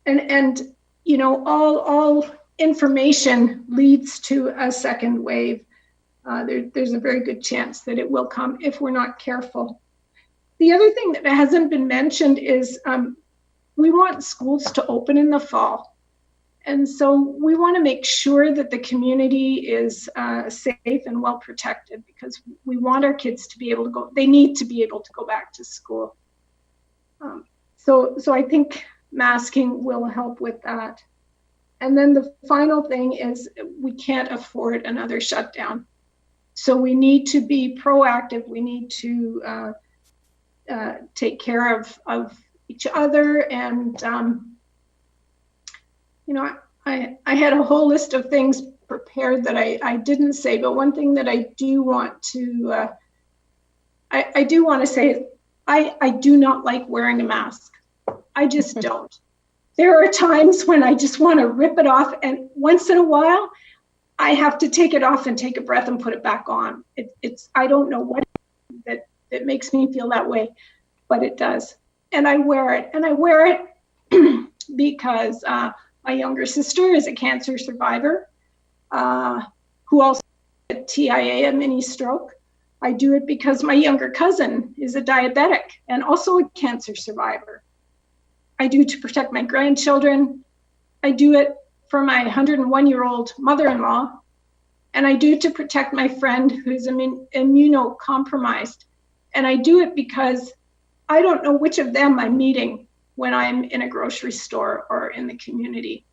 And you know, all information leads to a second wave. There's a very good chance that it will come if we're not careful. The other thing that hasn't been mentioned is we want schools to open in the fall. And so we want to make sure that the community is safe and well protected, because we want our kids to be able to go, they need to be able to go back to school. So I think masking will help with that. And then the final thing is we can't afford another shutdown. So we need to be proactive. We need to take care of each other. And, you know, I had a whole list of things prepared that I didn't say, but one thing that I do want to, I do want to say, I do not like wearing a mask. I just don't. There are times when I just want to rip it off, and once in a while, I have to take it off and take a breath and put it back on. I don't know what that makes me feel that way, but it does. And I wear it, and I wear it because my younger sister is a cancer survivor who also had TIA, a mini stroke. I do it because my younger cousin is a diabetic and also a cancer survivor. I do to protect my grandchildren. I do it for my 101-year-old mother-in-law. And I do to protect my friend who's immunocompromised. And I do it because I don't know which of them I'm meeting when I'm in a grocery store or in the community.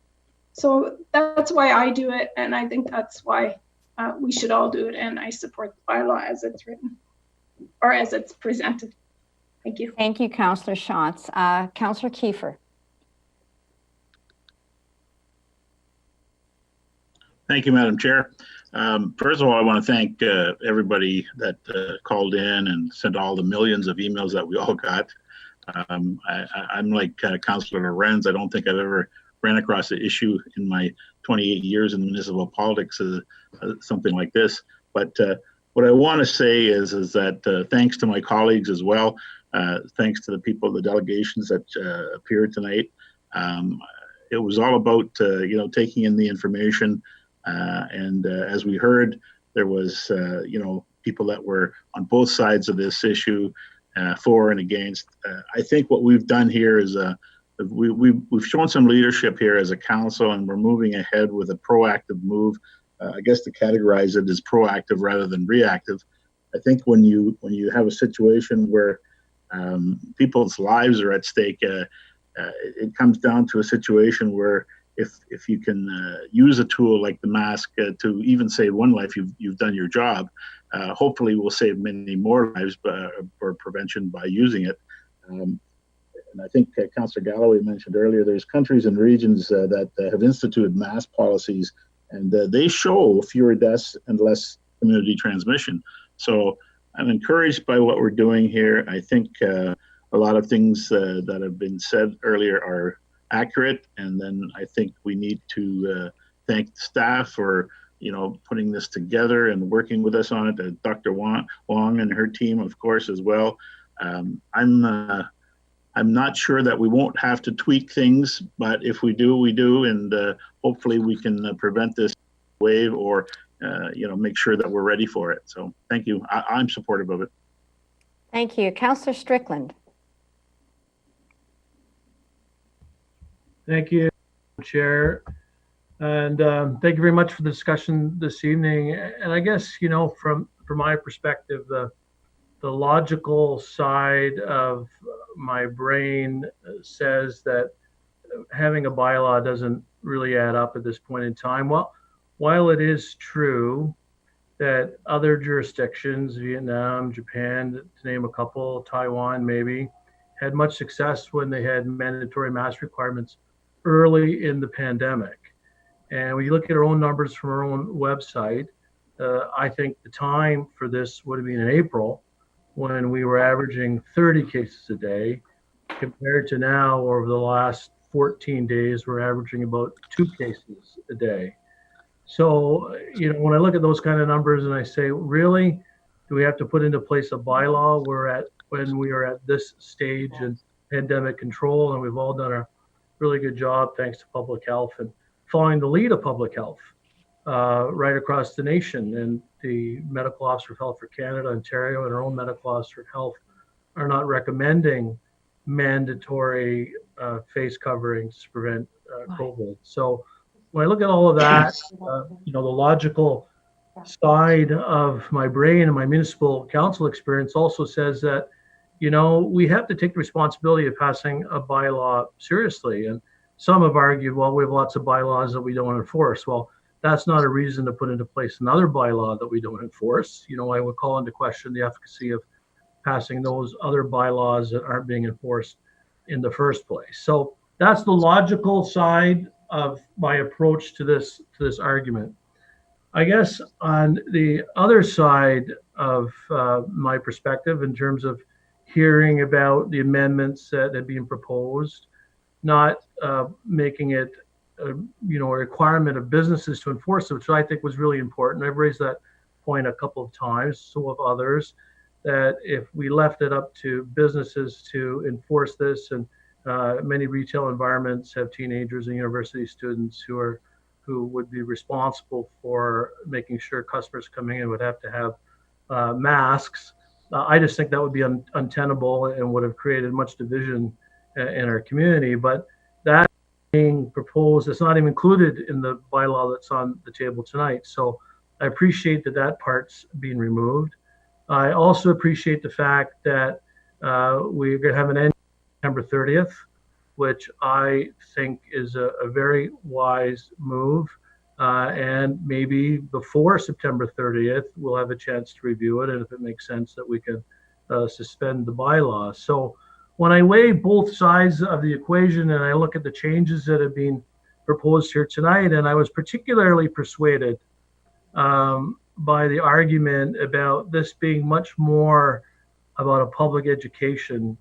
So that's why I do it. And I think that's why we should all do it. And I support the bylaw as it's written or as it's presented. Thank you. Thank you, Councillor Shantz. Councillor Kiefer. Thank you, Madam Chair. First of all, I want to thank everybody that called in and sent all the millions of emails that we all got. I'm like Councillor Lorenz. I don't think I've ever ran across an issue in my 28 years in municipal politics something like this. But what I want to say is that thanks to my colleagues as well, thanks to the people, the delegations that appeared tonight. It was all about you know, taking in the information, and as we heard, there was you know, people that were on both sides of this issue, for and against. I think what we've done here is we've shown some leadership here as a council, and we're moving ahead with a proactive move. I guess to categorize it as proactive rather than reactive. I think when you have a situation where people's lives are at stake, it comes down to a situation where if you can use a tool like the mask to even save one life, you've done your job. Hopefully we'll save many more lives for prevention by using it. And I think Councillor Galloway mentioned earlier, there's countries and regions that have instituted mask policies, and they show fewer deaths and less community transmission. So I'm encouraged by what we're doing here. I think a lot of things that have been said earlier are accurate, and then I think we need to thank the staff for, you know, putting this together and working with us on it. Dr. Wong and her team, of course, as well. I'm I'm not sure that we won't have to tweak things, but if we do, we do, and hopefully we can prevent this wave or make sure that we're ready for it. So thank you. I'm supportive of it. Thank you. Councillor Strickland. Thank you, Chair. And thank you very much for the discussion this evening. And I guess, from my perspective, the logical side of my brain says that having a bylaw doesn't really add up at this point in time. Well, while it is true that other jurisdictions, Vietnam, Japan, to name a couple, Taiwan maybe, had much success when they had mandatory mask requirements early in the pandemic. And when you look at our own numbers from our own website, I think the time for this would have been in April, when we were averaging 30 cases a day, compared to now over the last 14 days, we're averaging about 2 cases a day. So, when I look at those kind of numbers and I say, really, do we have to put into place a bylaw when we are at this stage in pandemic control? And we've all done a really good job, thanks to public health and following the lead of public health right across the nation. And the Medical Officer of Health for Canada, Ontario, and our own Medical Officer of Health are not recommending mandatory face coverings to prevent COVID. So when I look at all of that, the logical side of my brain and my municipal council experience also says that, we have to take the responsibility of passing a bylaw seriously. And some have argued, well, we have lots of bylaws that we don't enforce. Well, that's not a reason to put into place another bylaw that we don't enforce. I would call into question the efficacy of passing those other bylaws that aren't being enforced in the first place. So that's the logical side of my approach to this argument. I guess on the other side of my perspective, in terms of hearing about the amendments that have been proposed, not making it a requirement of businesses to enforce it, which I think was really important. I've raised that point a couple of times, so have others, that if we left it up to businesses to enforce this, and many retail environments have teenagers and university students who would be responsible for making sure customers coming in would have to have masks. I just think that would be untenable and would have created much division in our community. But that being proposed, it's not even included in the bylaw that's on the table tonight. So I appreciate that part's being removed. I also appreciate the fact that we're going to have an end September 30th, which I think is a very wise move. And maybe before September 30th, we'll have a chance to review it, and if it makes sense that we can suspend the bylaw. So when I weigh both sides of the equation and I look at the changes that have been proposed here tonight, and I was particularly persuaded by the argument about this being much more about a public education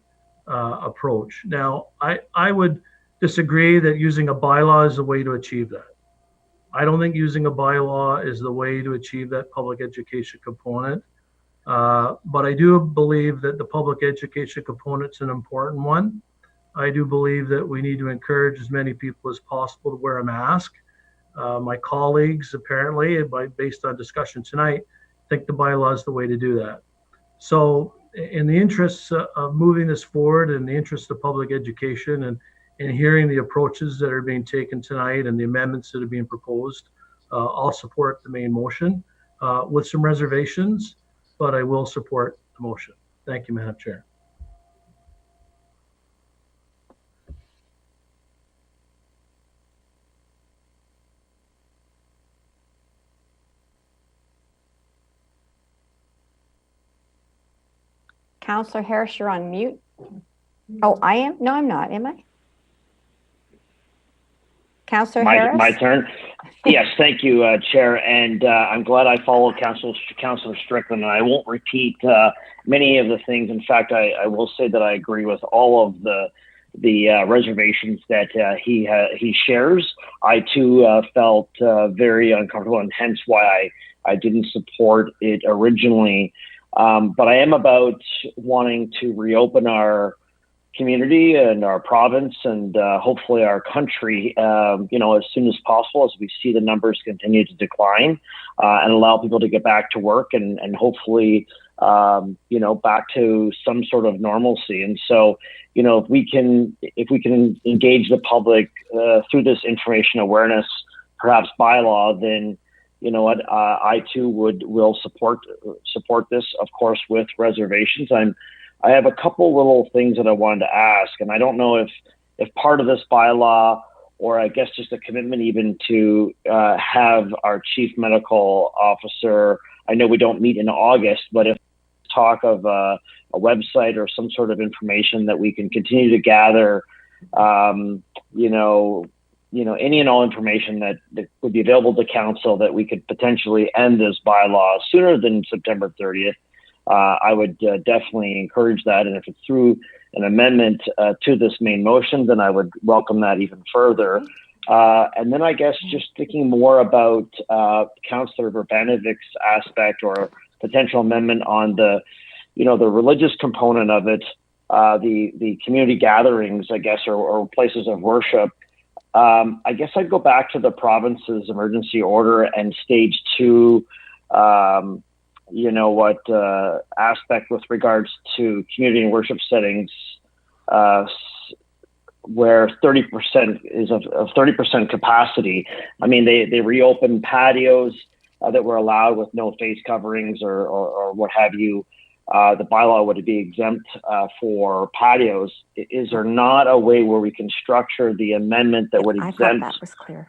approach. Now, I would disagree that using a bylaw is the way to achieve that. I don't think using a bylaw is the way to achieve that public education component. But I do believe that the public education component is an important one. I do believe that we need to encourage as many people as possible to wear a mask. My colleagues, apparently, based on discussion tonight, think the bylaw is the way to do that. So in the interests of moving this forward, in the interest of public education, and hearing the approaches that are being taken tonight and the amendments that are being proposed, I'll support the main motion with some reservations, but I will support the motion. Thank you, Madam Chair. Councillor Harris, you're on mute. Oh, I am? No, I'm not, am I? Councillor Harris? My turn? Yes, thank you, Chair. And I'm glad I followed Councillor Strickland, and I won't repeat many of the things. In fact, I will say that I agree with all of the reservations that he shares. I, too, felt very uncomfortable, and hence why I didn't support it originally. But I am about wanting to reopen our community and our province and hopefully our country, as soon as possible as we see the numbers continue to decline, and allow people to get back to work and hopefully, back to some sort of normalcy. And so, if we can engage the public through this information awareness, perhaps bylaw, then I too will support this, of course, with reservations. I have a couple little things that I wanted to ask, and I don't know if part of this bylaw, or I guess just a commitment even to have our chief medical officer, I know we don't meet in August, but if talk of a website or some sort of information that we can continue to gather, any and all information that would be available to council that we could potentially end this bylaw sooner than September 30th. I would definitely encourage that. And if it's through an amendment to this main motion, then I would welcome that even further. And then I guess just thinking more about Councillor Verbanovic's aspect or potential amendment on the religious component of it, the community gatherings, I guess, or places of worship. I guess I'd go back to the province's emergency order and stage 2, aspect with regards to community and worship settings, where 30% is of 30% capacity. I mean, they reopened patios that were allowed with no face coverings or what have you. The bylaw would be exempt for patios. Is there not a way where we can structure the amendment that would exempt? I thought that was clear.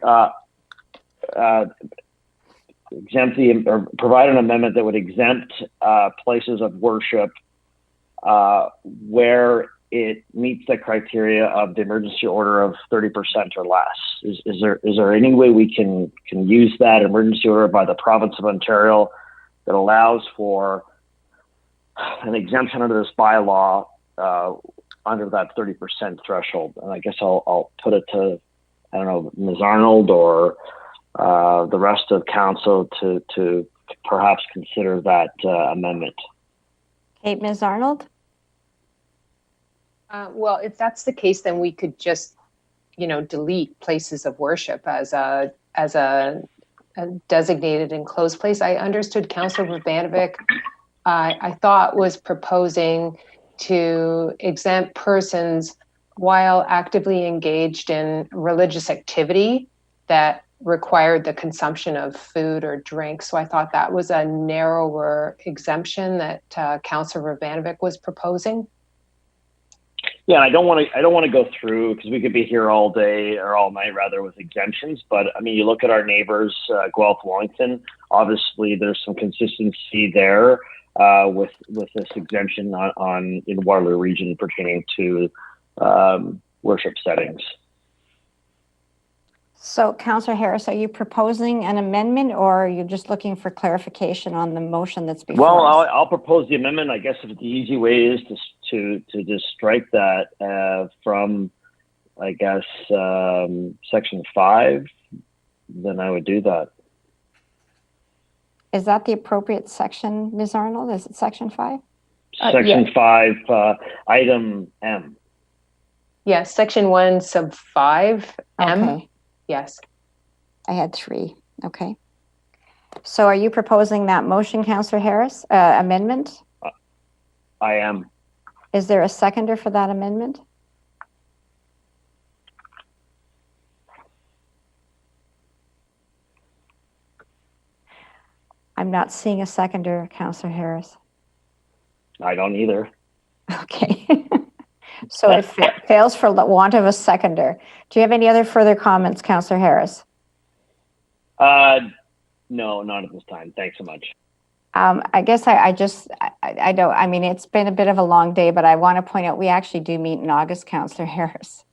Or provide an amendment that would exempt places of worship where it meets the criteria of the emergency order of 30% or less. Is there any way we can use that emergency order by the province of Ontario that allows for an exemption under this bylaw under that 30% threshold? And I guess I'll put it to, I don't know, Ms. Arnold or the rest of council to perhaps consider that amendment. Okay, Ms. Arnold? Well, if that's the case, then we could just, delete places of worship as a designated enclosed place. I understood Councillor Verbanovic, I thought, was proposing to exempt persons while actively engaged in religious activity that required the consumption of food or drink. So I thought that was a narrower exemption that Councillor Verbanovic was proposing. Yeah, I don't want to go through, because we could be here all day or all night rather with exemptions. But I mean, you look at our neighbors, Guelph, Wellington. Obviously, there's some consistency there with this exemption in Waterloo region pertaining to worship settings. So, Councillor Harris, are you proposing an amendment, or are you just looking for clarification on the motion that's before us? Well, I'll propose the amendment. I guess if the easy way is to just strike that from, I guess, section 5, then I would do that. Is that the appropriate section, Ms. Arnold? Is it section 5? Section 5, item M. Yes, section 1, sub 5, M. Okay. Yes. I had 3. Okay. So are you proposing that motion, Councillor Harris, amendment? I am. Is there a seconder for that amendment? I'm not seeing a seconder, Councillor Harris. I don't either. Okay. So it fails for want of a seconder. Do you have any other further comments, Councillor Harris? No, not at this time. Thanks so much. I guess I don't, I mean, it's been a bit of a long day, but I want to point out we actually do meet in August, Councillor Harris.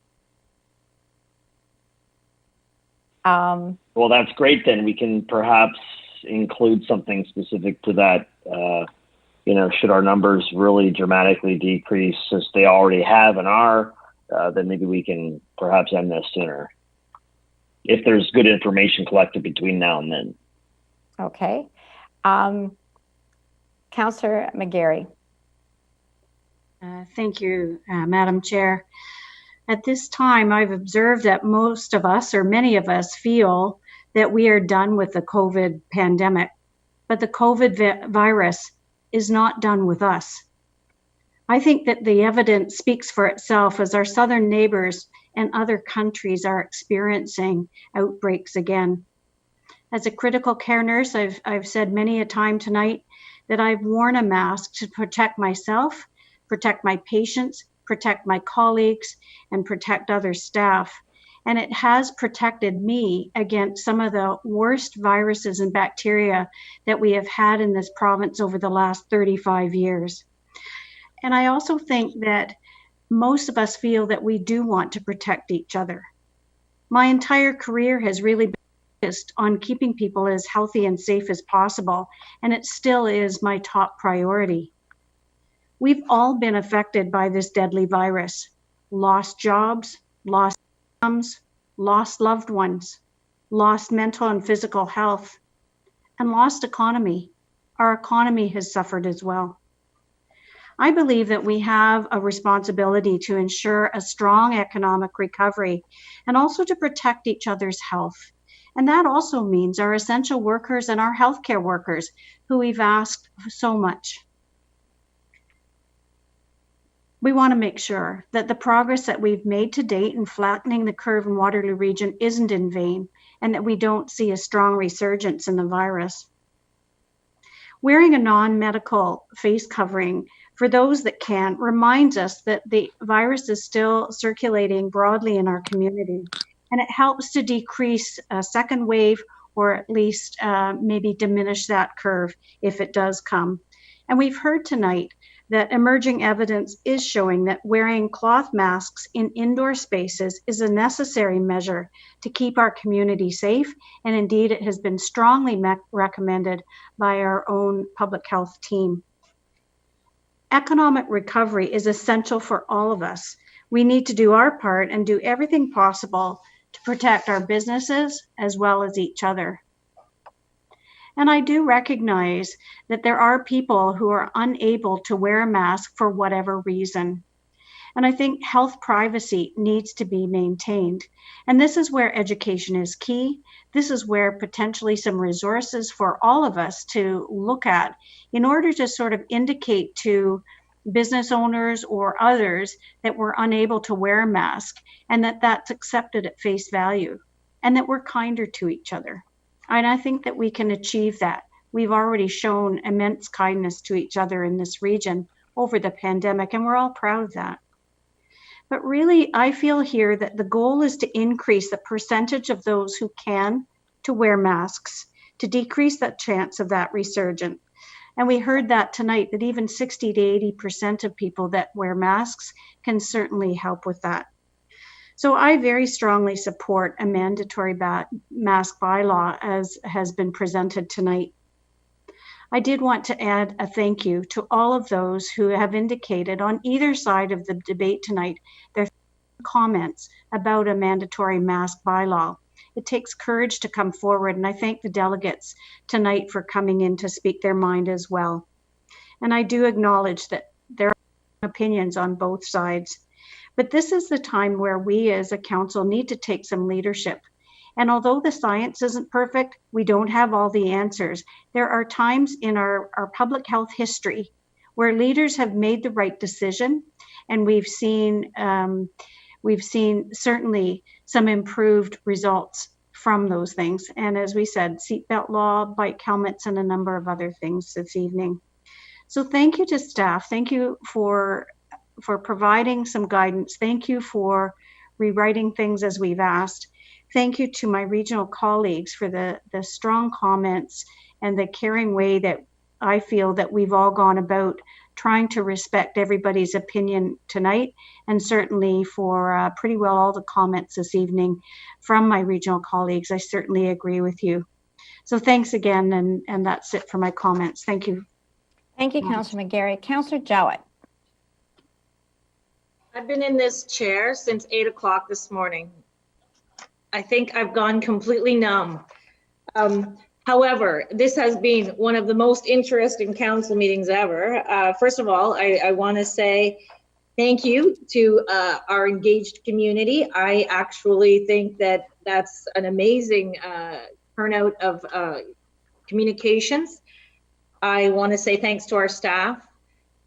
Well, that's great. Then we can perhaps include something specific to that. Should our numbers really dramatically decrease, as they already have and are, then maybe we can perhaps end this sooner, if there's good information collected between now and then. Okay. Councillor McGarry. Thank you, Madam Chair. At this time, I've observed that most of us, or many of us, feel that we are done with the COVID pandemic, but the COVID virus is not done with us. I think that the evidence speaks for itself as our southern neighbors and other countries are experiencing outbreaks again. As a critical care nurse, I've said many a time tonight that I've worn a mask to protect myself, protect my patients, protect my colleagues, and protect other staff. And it has protected me against some of the worst viruses and bacteria that we have had in this province over the last 35 years. And I also think that most of us feel that we do want to protect each other. My entire career has really been focused on keeping people as healthy and safe as possible, and it still is my top priority. We've all been affected by this deadly virus, lost jobs, lost incomes, lost loved ones, lost mental and physical health, and lost economy. Our economy has suffered as well. I believe that we have a responsibility to ensure a strong economic recovery and also to protect each other's health. And that also means our essential workers and our healthcare workers who we've asked so much. We want to make sure that the progress that we've made to date in flattening the curve in Waterloo region isn't in vain and that we don't see a strong resurgence in the virus. Wearing a non-medical face covering for those that can reminds us that the virus is still circulating broadly in our community, and it helps to decrease a second wave or at least maybe diminish that curve if it does come. And we've heard tonight that emerging evidence is showing that wearing cloth masks in indoor spaces is a necessary measure to keep our community safe. And indeed, it has been strongly recommended by our own public health team. Economic recovery is essential for all of us. We need to do our part and do everything possible to protect our businesses as well as each other. And I do recognize that there are people who are unable to wear a mask for whatever reason. And I think health privacy needs to be maintained. And this is where education is key. This is where potentially some resources for all of us to look at in order to sort of indicate to business owners or others that we're unable to wear a mask and that that's accepted at face value and that we're kinder to each other. And I think that we can achieve that. We've already shown immense kindness to each other in this region over the pandemic, and we're all proud of that. But really, I feel here that the goal is to increase the percentage of those who can to wear masks, to decrease that chance of that resurgence. And we heard that tonight, that even 60 to 80% of people that wear masks can certainly help with that. So I very strongly support a mandatory mask bylaw as has been presented tonight. I did want to add a thank you to all of those who have indicated on either side of the debate tonight their comments about a mandatory mask bylaw. It takes courage to come forward, and I thank the delegates tonight for coming in to speak their mind as well. And I do acknowledge that there are opinions on both sides. But this is the time where we as a council need to take some leadership. And although the science isn't perfect, we don't have all the answers. There are times in our public health history where leaders have made the right decision, and we've seen certainly some improved results from those things. And as we said, seatbelt law, bike helmets, and a number of other things this evening. So thank you to staff. Thank you for providing some guidance. Thank you for rewriting things as we've asked. Thank you to my regional colleagues for the strong comments and the caring way that I feel that we've all gone about trying to respect everybody's opinion tonight, and certainly for pretty well all the comments this evening from my regional colleagues. I certainly agree with you. So thanks again, and that's it for my comments. Thank you. Thank you, Councillor McGarry. Councillor Jowett. I've been in this chair since 8 o'clock this morning. I think I've gone completely numb. However, this has been one of the most interesting council meetings ever. First of all, I want to say thank you to our engaged community. I actually think that that's an amazing turnout of communications. I want to say thanks to our staff.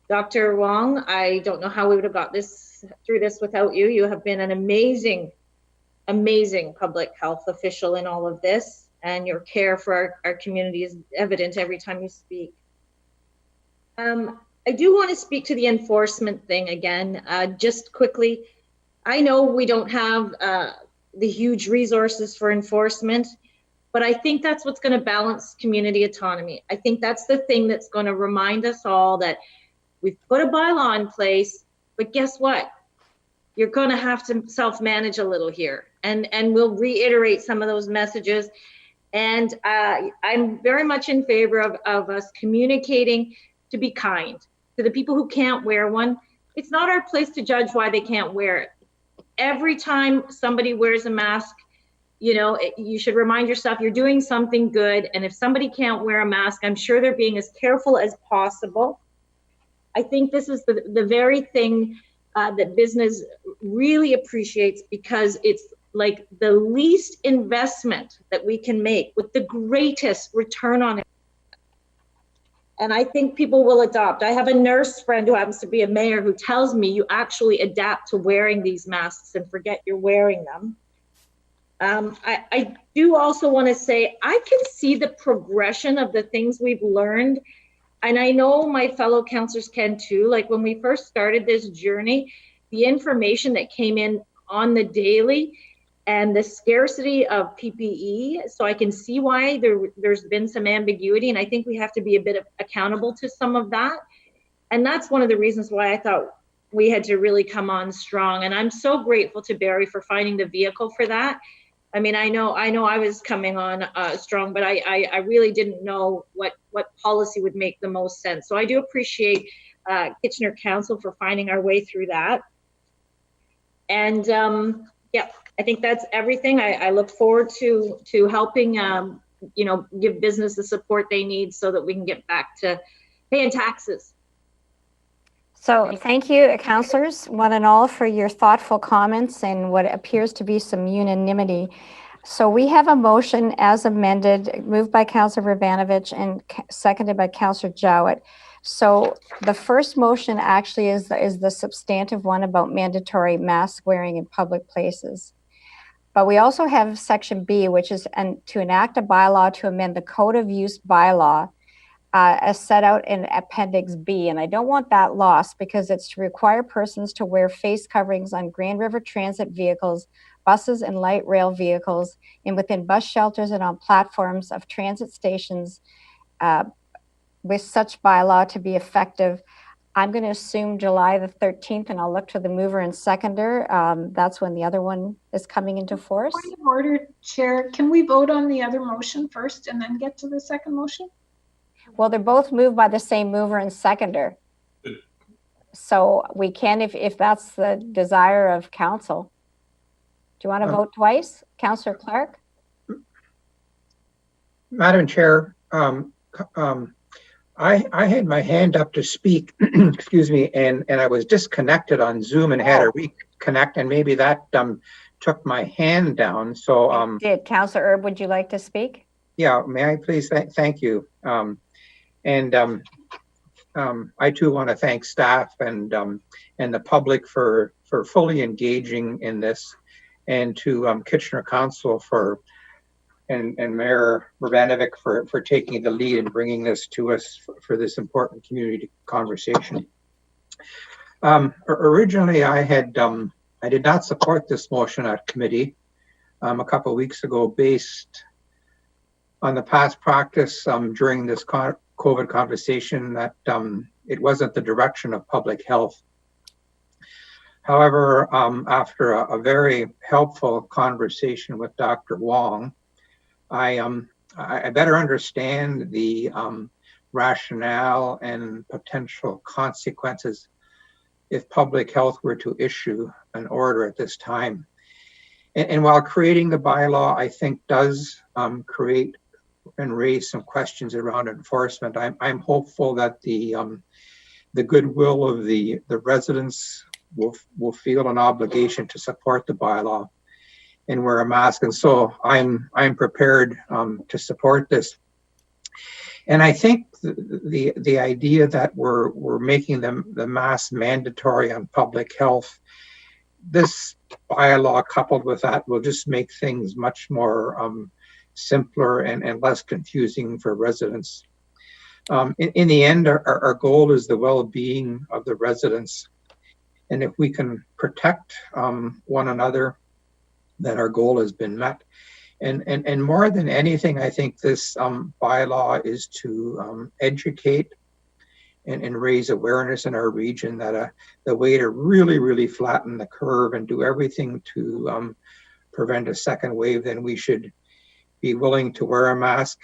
Dr. Wong, I don't know how we would have got through this without you. You have been an amazing public health official in all of this, and your care for our community is evident every time you speak. I do want to speak to the enforcement thing again, just quickly. I know we don't have the huge resources for enforcement, but I think that's what's going to balance community autonomy. I think that's the thing that's going to remind us all that we've put a bylaw in place, but guess what? You're going to have to self-manage a little here, and we'll reiterate some of those messages. And I'm very much in favor of us communicating to be kind to the people who can't wear one. It's not our place to judge why they can't wear it. Every time somebody wears a mask, you know, you should remind yourself you're doing something good. And if somebody can't wear a mask, I'm sure they're being as careful as possible. I think this is the very thing that business really appreciates, because it's like the least investment that we can make with the greatest return on it. And I think people will adopt. I have a nurse friend who happens to be a mayor who tells me you actually adapt to wearing these masks and forget you're wearing them. I do also want to say, I can see the progression of the things we've learned. And I know my fellow councillors can too. Like when we first started this journey, the information that came in on the daily and the scarcity of PPE. So I can see why there's been some ambiguity. And I think we have to be a bit accountable to some of that. And that's one of the reasons why I thought we had to really come on strong. And I'm so grateful to Barry for finding the vehicle for that. I mean, I know I was coming on strong, but I really didn't know what policy would make the most sense. So I do appreciate Kitchener Council for finding our way through that. And yeah, I think that's everything. I look forward to helping, you know, give business the support they need so that we can get back to paying taxes. So thank you, councillors, one and all, for your thoughtful comments and what appears to be some unanimity. So we have a motion as amended, moved by Councillor Vrbanovich and seconded by Councillor Jowett. So the first motion actually is the substantive one about mandatory mask wearing in public places. But we also have section B, which is to enact a bylaw to amend the Code of Use bylaw as set out in Appendix B. And I don't want that lost, because it's to require persons to wear face coverings on Grand River Transit vehicles, buses and light rail vehicles, and within bus shelters and on platforms of transit stations with such bylaw to be effective. I'm going to assume July the 13th, and I'll look to the mover and seconder. That's when the other one is coming into force. Point of order, Chair. Can we vote on the other motion first and then get to the second motion? Well, they're both moved by the same mover and seconder. So we can, if that's the desire of council. Do you want to vote twice? Councillor Clark? Madam Chair, I had my hand up to speak, excuse me, and I was disconnected on Zoom and had to reconnect, and maybe that took my hand down. So it did. Councillor Erb, would you like to speak? Yeah, may I please? Thank you. I too want to thank staff and the public for fully engaging in this, and to Kitchener Council and Mayor Vrbanovich for taking the lead and bringing this to us for this important community conversation. Originally, I did not support this motion at committee a couple of weeks ago, based on the past practice during this COVID conversation that it wasn't the direction of public health. However, after a very helpful conversation with Dr. Wong, I better understand the rationale and potential consequences if public health were to issue an order at this time. And while creating the bylaw, I think, does create raise some questions around enforcement. I'm hopeful that the goodwill of the residents will feel an obligation to support the bylaw and wear a mask. And so I'm prepared to support this. And I think the idea that we're making the mask mandatory on public health, this bylaw coupled with that will just make things much more simpler and less confusing for residents. In the end, our goal is the well-being of the residents. And if we can protect one another, then our goal has been met. And more than anything, I think this bylaw is to educate and raise awareness in our region that the way to really flatten the curve and do everything to prevent a second wave, then we should be willing to wear a mask.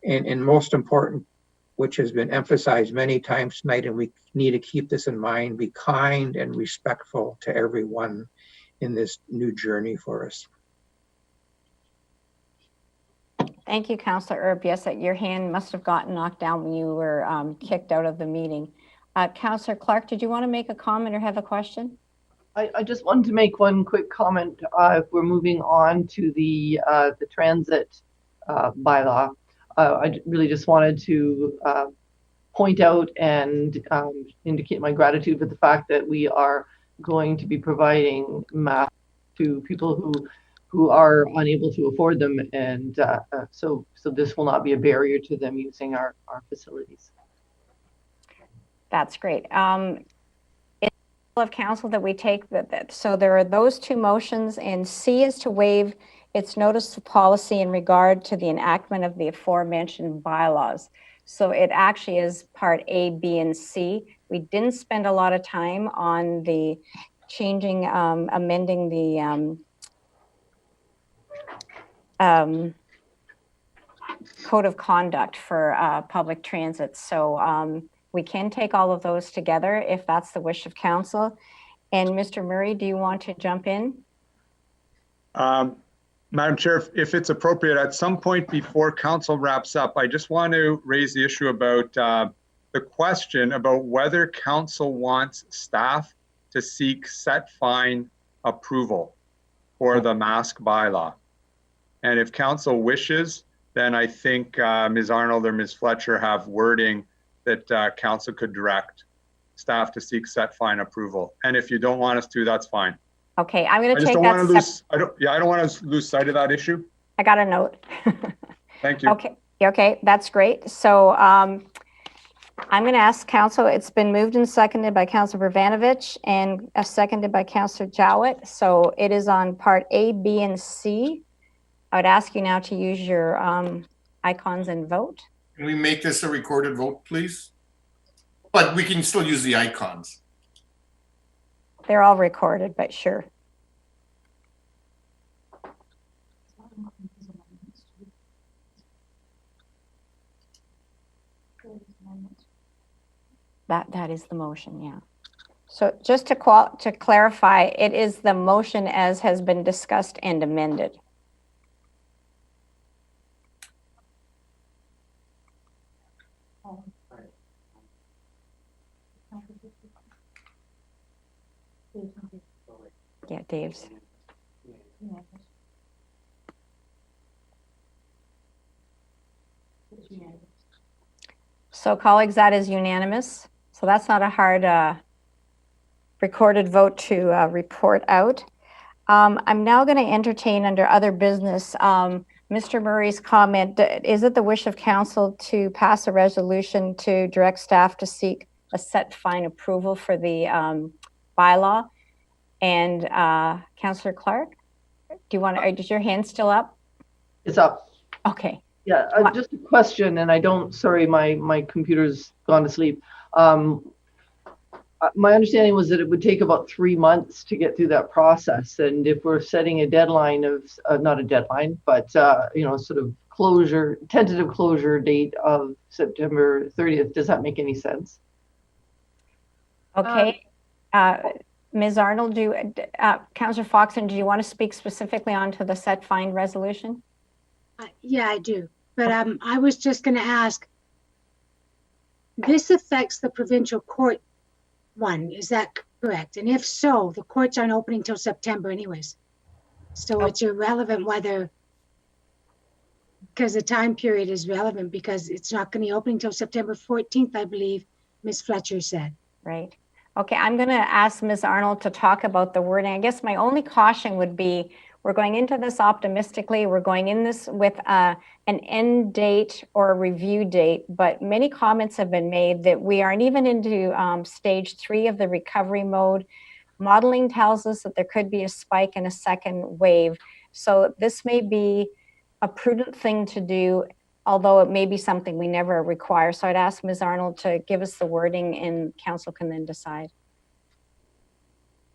And most important, which has been emphasized many times tonight, and we need to keep this in mind, be kind and respectful to everyone in this new journey for us. Thank you, Councillor Erb. Yes, your hand must have gotten knocked down when you were kicked out of the meeting. Councillor Clark, did you want to make a comment or have a question? I just wanted to make one quick comment. If we're moving on to the transit bylaw, I really just wanted to point out and indicate my gratitude for the fact that we are going to be providing masks to people who are unable to afford them, and so this will not be a barrier to them using our facilities. That's great. It's of council that we take that. So there are those two motions, and C is to waive its notice of policy in regard to the enactment of the aforementioned bylaws. So it actually is part A, B, and C. We didn't spend a lot of time on the changing, amending the code of conduct for public transit. So we can take all of those together if that's the wish of council. And Mr. Murray, do you want to jump in? Madam Chair, if it's appropriate, at some point before council wraps up, I just want to raise the issue about the question about whether council wants staff to seek set fine approval for the mask bylaw. And if council wishes, then I think Ms. Arnold or Ms. Fletcher have wording that council could direct staff to seek set fine approval. And if you don't want us to, that's fine. Okay, I'm going to take that. I don't want to lose sight of that issue. I got a note. Thank you. Okay, that's great. So I'm going to ask council. It's been moved and seconded by Councillor Vrvanovich and seconded by Councillor Jowett. So it is on part A, B, and C. I would ask you now to use your icons and vote. Can we make this a recorded vote, please? But we can still use the icons. They're all recorded, but sure. That is the motion, yeah. So just to clarify, it is the motion as has been discussed and amended. Yeah, Dave's. So colleagues, that is unanimous. So that's not a hard recorded vote to report out. I'm now going to entertain under other business Mr. Murray's comment. Is it the wish of council to pass a resolution to direct staff to seek a set fine approval for the bylaw? And Councillor Clark, do you want to, is your hand still up? It's up. Okay. Yeah, just a question, and I don't, sorry, my computer's gone to sleep. My understanding was that it would take about 3 months to get through that process. And if we're setting a deadline of, not a deadline, but, you know, sort of tentative closure date of September 30th, does that make any sense? Okay. Ms. Arnold, Councillor Foxton, do you want to speak specifically onto the set fine resolution? Yeah, I do. but I was just going to ask, this affects the provincial court one, is that correct? And if so, the courts aren't opening till September anyways. So it's irrelevant whether, because the time period is relevant because it's not going to be opening till September 14th, I believe Ms. Fletcher said. Right. Okay, I'm going to ask Ms. Arnold to talk about the wording. I guess my only caution would be, we're going into this optimistically. We're going in this with an end date or a review date, but many comments have been made that we aren't even into stage 3 of the recovery mode. Modeling tells us that there could be a spike and a second wave. So this may be a prudent thing to do, although it may be something we never require. So I'd ask Ms. Arnold to give us the wording and council can then decide.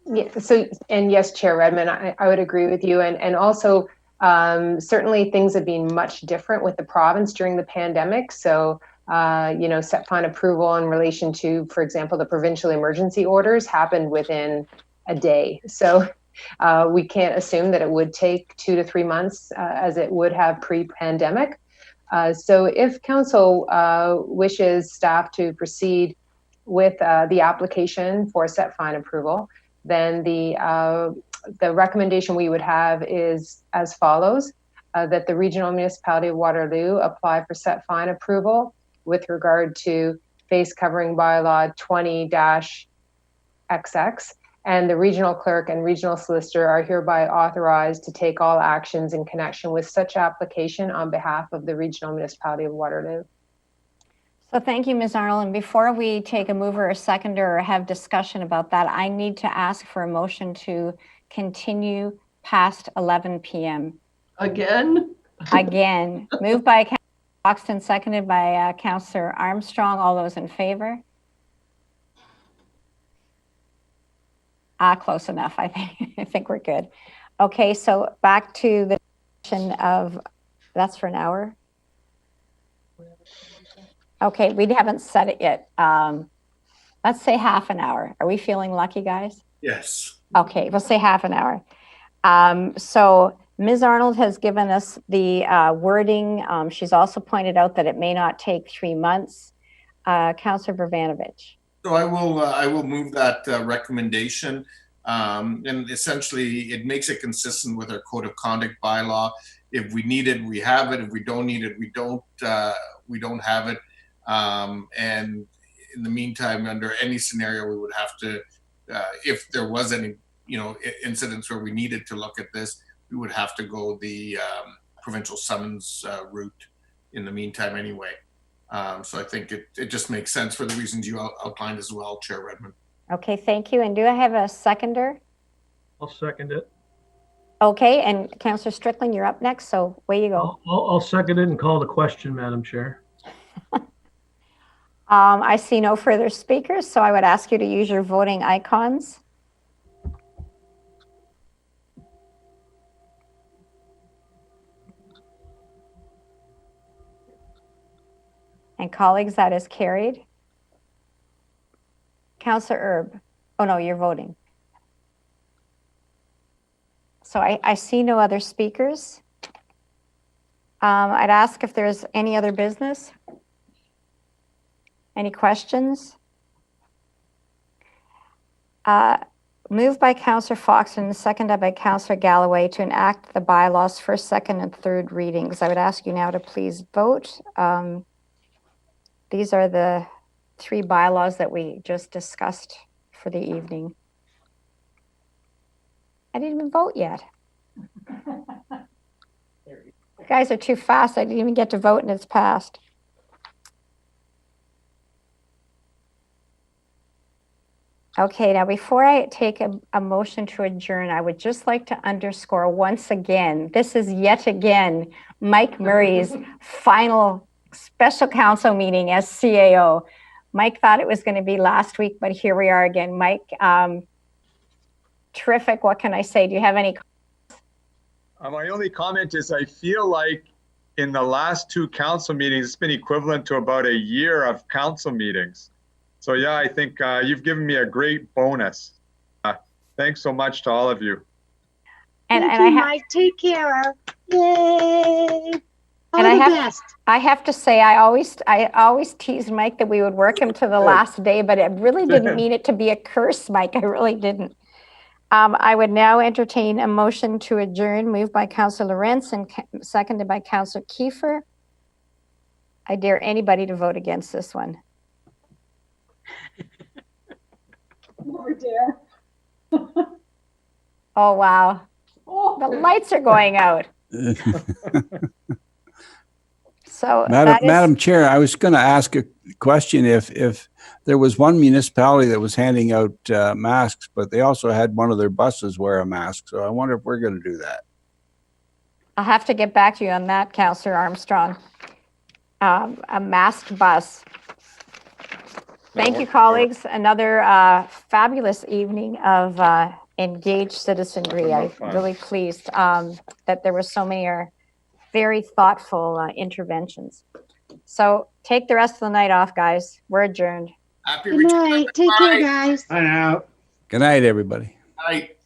Yeah, so, and yes, Chair Redmond, I would agree with you. And also, certainly things have been much different with the province during the pandemic. So, you know, set fine approval in relation to, for example, the provincial emergency orders happened within a day. So we can't assume that it would take 2 to 3 months as it would have pre-pandemic. So if council wishes staff to proceed with the application for set fine approval, then the recommendation we would have is as follows, that the Regional Municipality of Waterloo apply for set fine approval with regard to face covering bylaw 20-XX, and the regional clerk and regional solicitor are hereby authorized to take all actions in connection with such application on behalf of the Regional Municipality of Waterloo. So thank you, Ms. Arnold. And before we take a mover or seconder or have discussion about that, I need to ask for a motion to continue past 11 p.m. Again? Again. Moved by Councillor Foxton, seconded by Councillor Armstrong. All those in favor? Close enough. I think we're good. Okay, so back to the discussion of, that's for an hour. Okay, we haven't set it yet. Let's say half an hour. Are we feeling lucky, guys? Yes. Okay, we'll say half an hour. So Ms. Arnold has given us the wording. She's also pointed out that it may not take 3 months. Councillor Vrvanovich. So I will move that recommendation, and essentially it makes it consistent with our code of conduct bylaw. If we need it, we have it. If we don't need it, we don't have it. And in the meantime, under any scenario, we would have to, if there was any, incidents where we needed to look at this, we would have to go the provincial summons route in the meantime anyway. So I think it just makes sense for the reasons you outlined as well, Chair Redmond. Okay, thank you. And do I have a seconder? I'll second it. Okay, and Councillor Strickland, you're up next, so away you go. I'll second it and call the question, Madam Chair. I see no further speakers, so I would ask you to use your voting icons. And colleagues, that is carried. Councillor Erb. Oh no, you're voting. So I see no other speakers. I'd ask if there's any other business. Any questions? Moved by Councillor Foxton and seconded by Councillor Galloway to enact the bylaws first, second, and third readings. I would ask you now to please vote. These are the 3 bylaws that we just discussed for the evening. I didn't even vote yet. You guys are too fast. I didn't even get to vote and it's passed. Okay, now before I take a motion to adjourn, I would just like to underscore once again, this is yet again Mike Murray's final special council meeting as CAO. Mike thought it was going to be last week, but here we are again. Mike, terrific. What can I say? Do you have any comments? My only comment is I feel like in the last 2 council meetings, it's been equivalent to about a year of council meetings. So yeah, I think you've given me a great bonus. Thanks so much to all of you. And Mike, take care. Yay! And I I have to say, I always tease Mike that we would work him to the last day, but it really didn't mean it to be a curse, Mike. I really didn't. I would now entertain a motion to adjourn, moved by Councillor Lorentz and seconded by Councillor Kiefer. I dare anybody to vote against this one. Never dare. Oh, wow. Oh. The lights are going out. So Madam Chair, I was going to ask a question. If there was one municipality that was handing out masks, but they also had one of their buses wear a mask. So I wonder if we're going to do that. I'll have to get back to you on that, Councillor Armstrong. A masked bus. Thank you, colleagues. Another fabulous evening of engaged citizenry. I'm really pleased that there were so many very thoughtful interventions. So take the rest of the night off, guys. We're adjourned. Happy Good night. Take care, guys. Bye now. Good night, everybody. Night.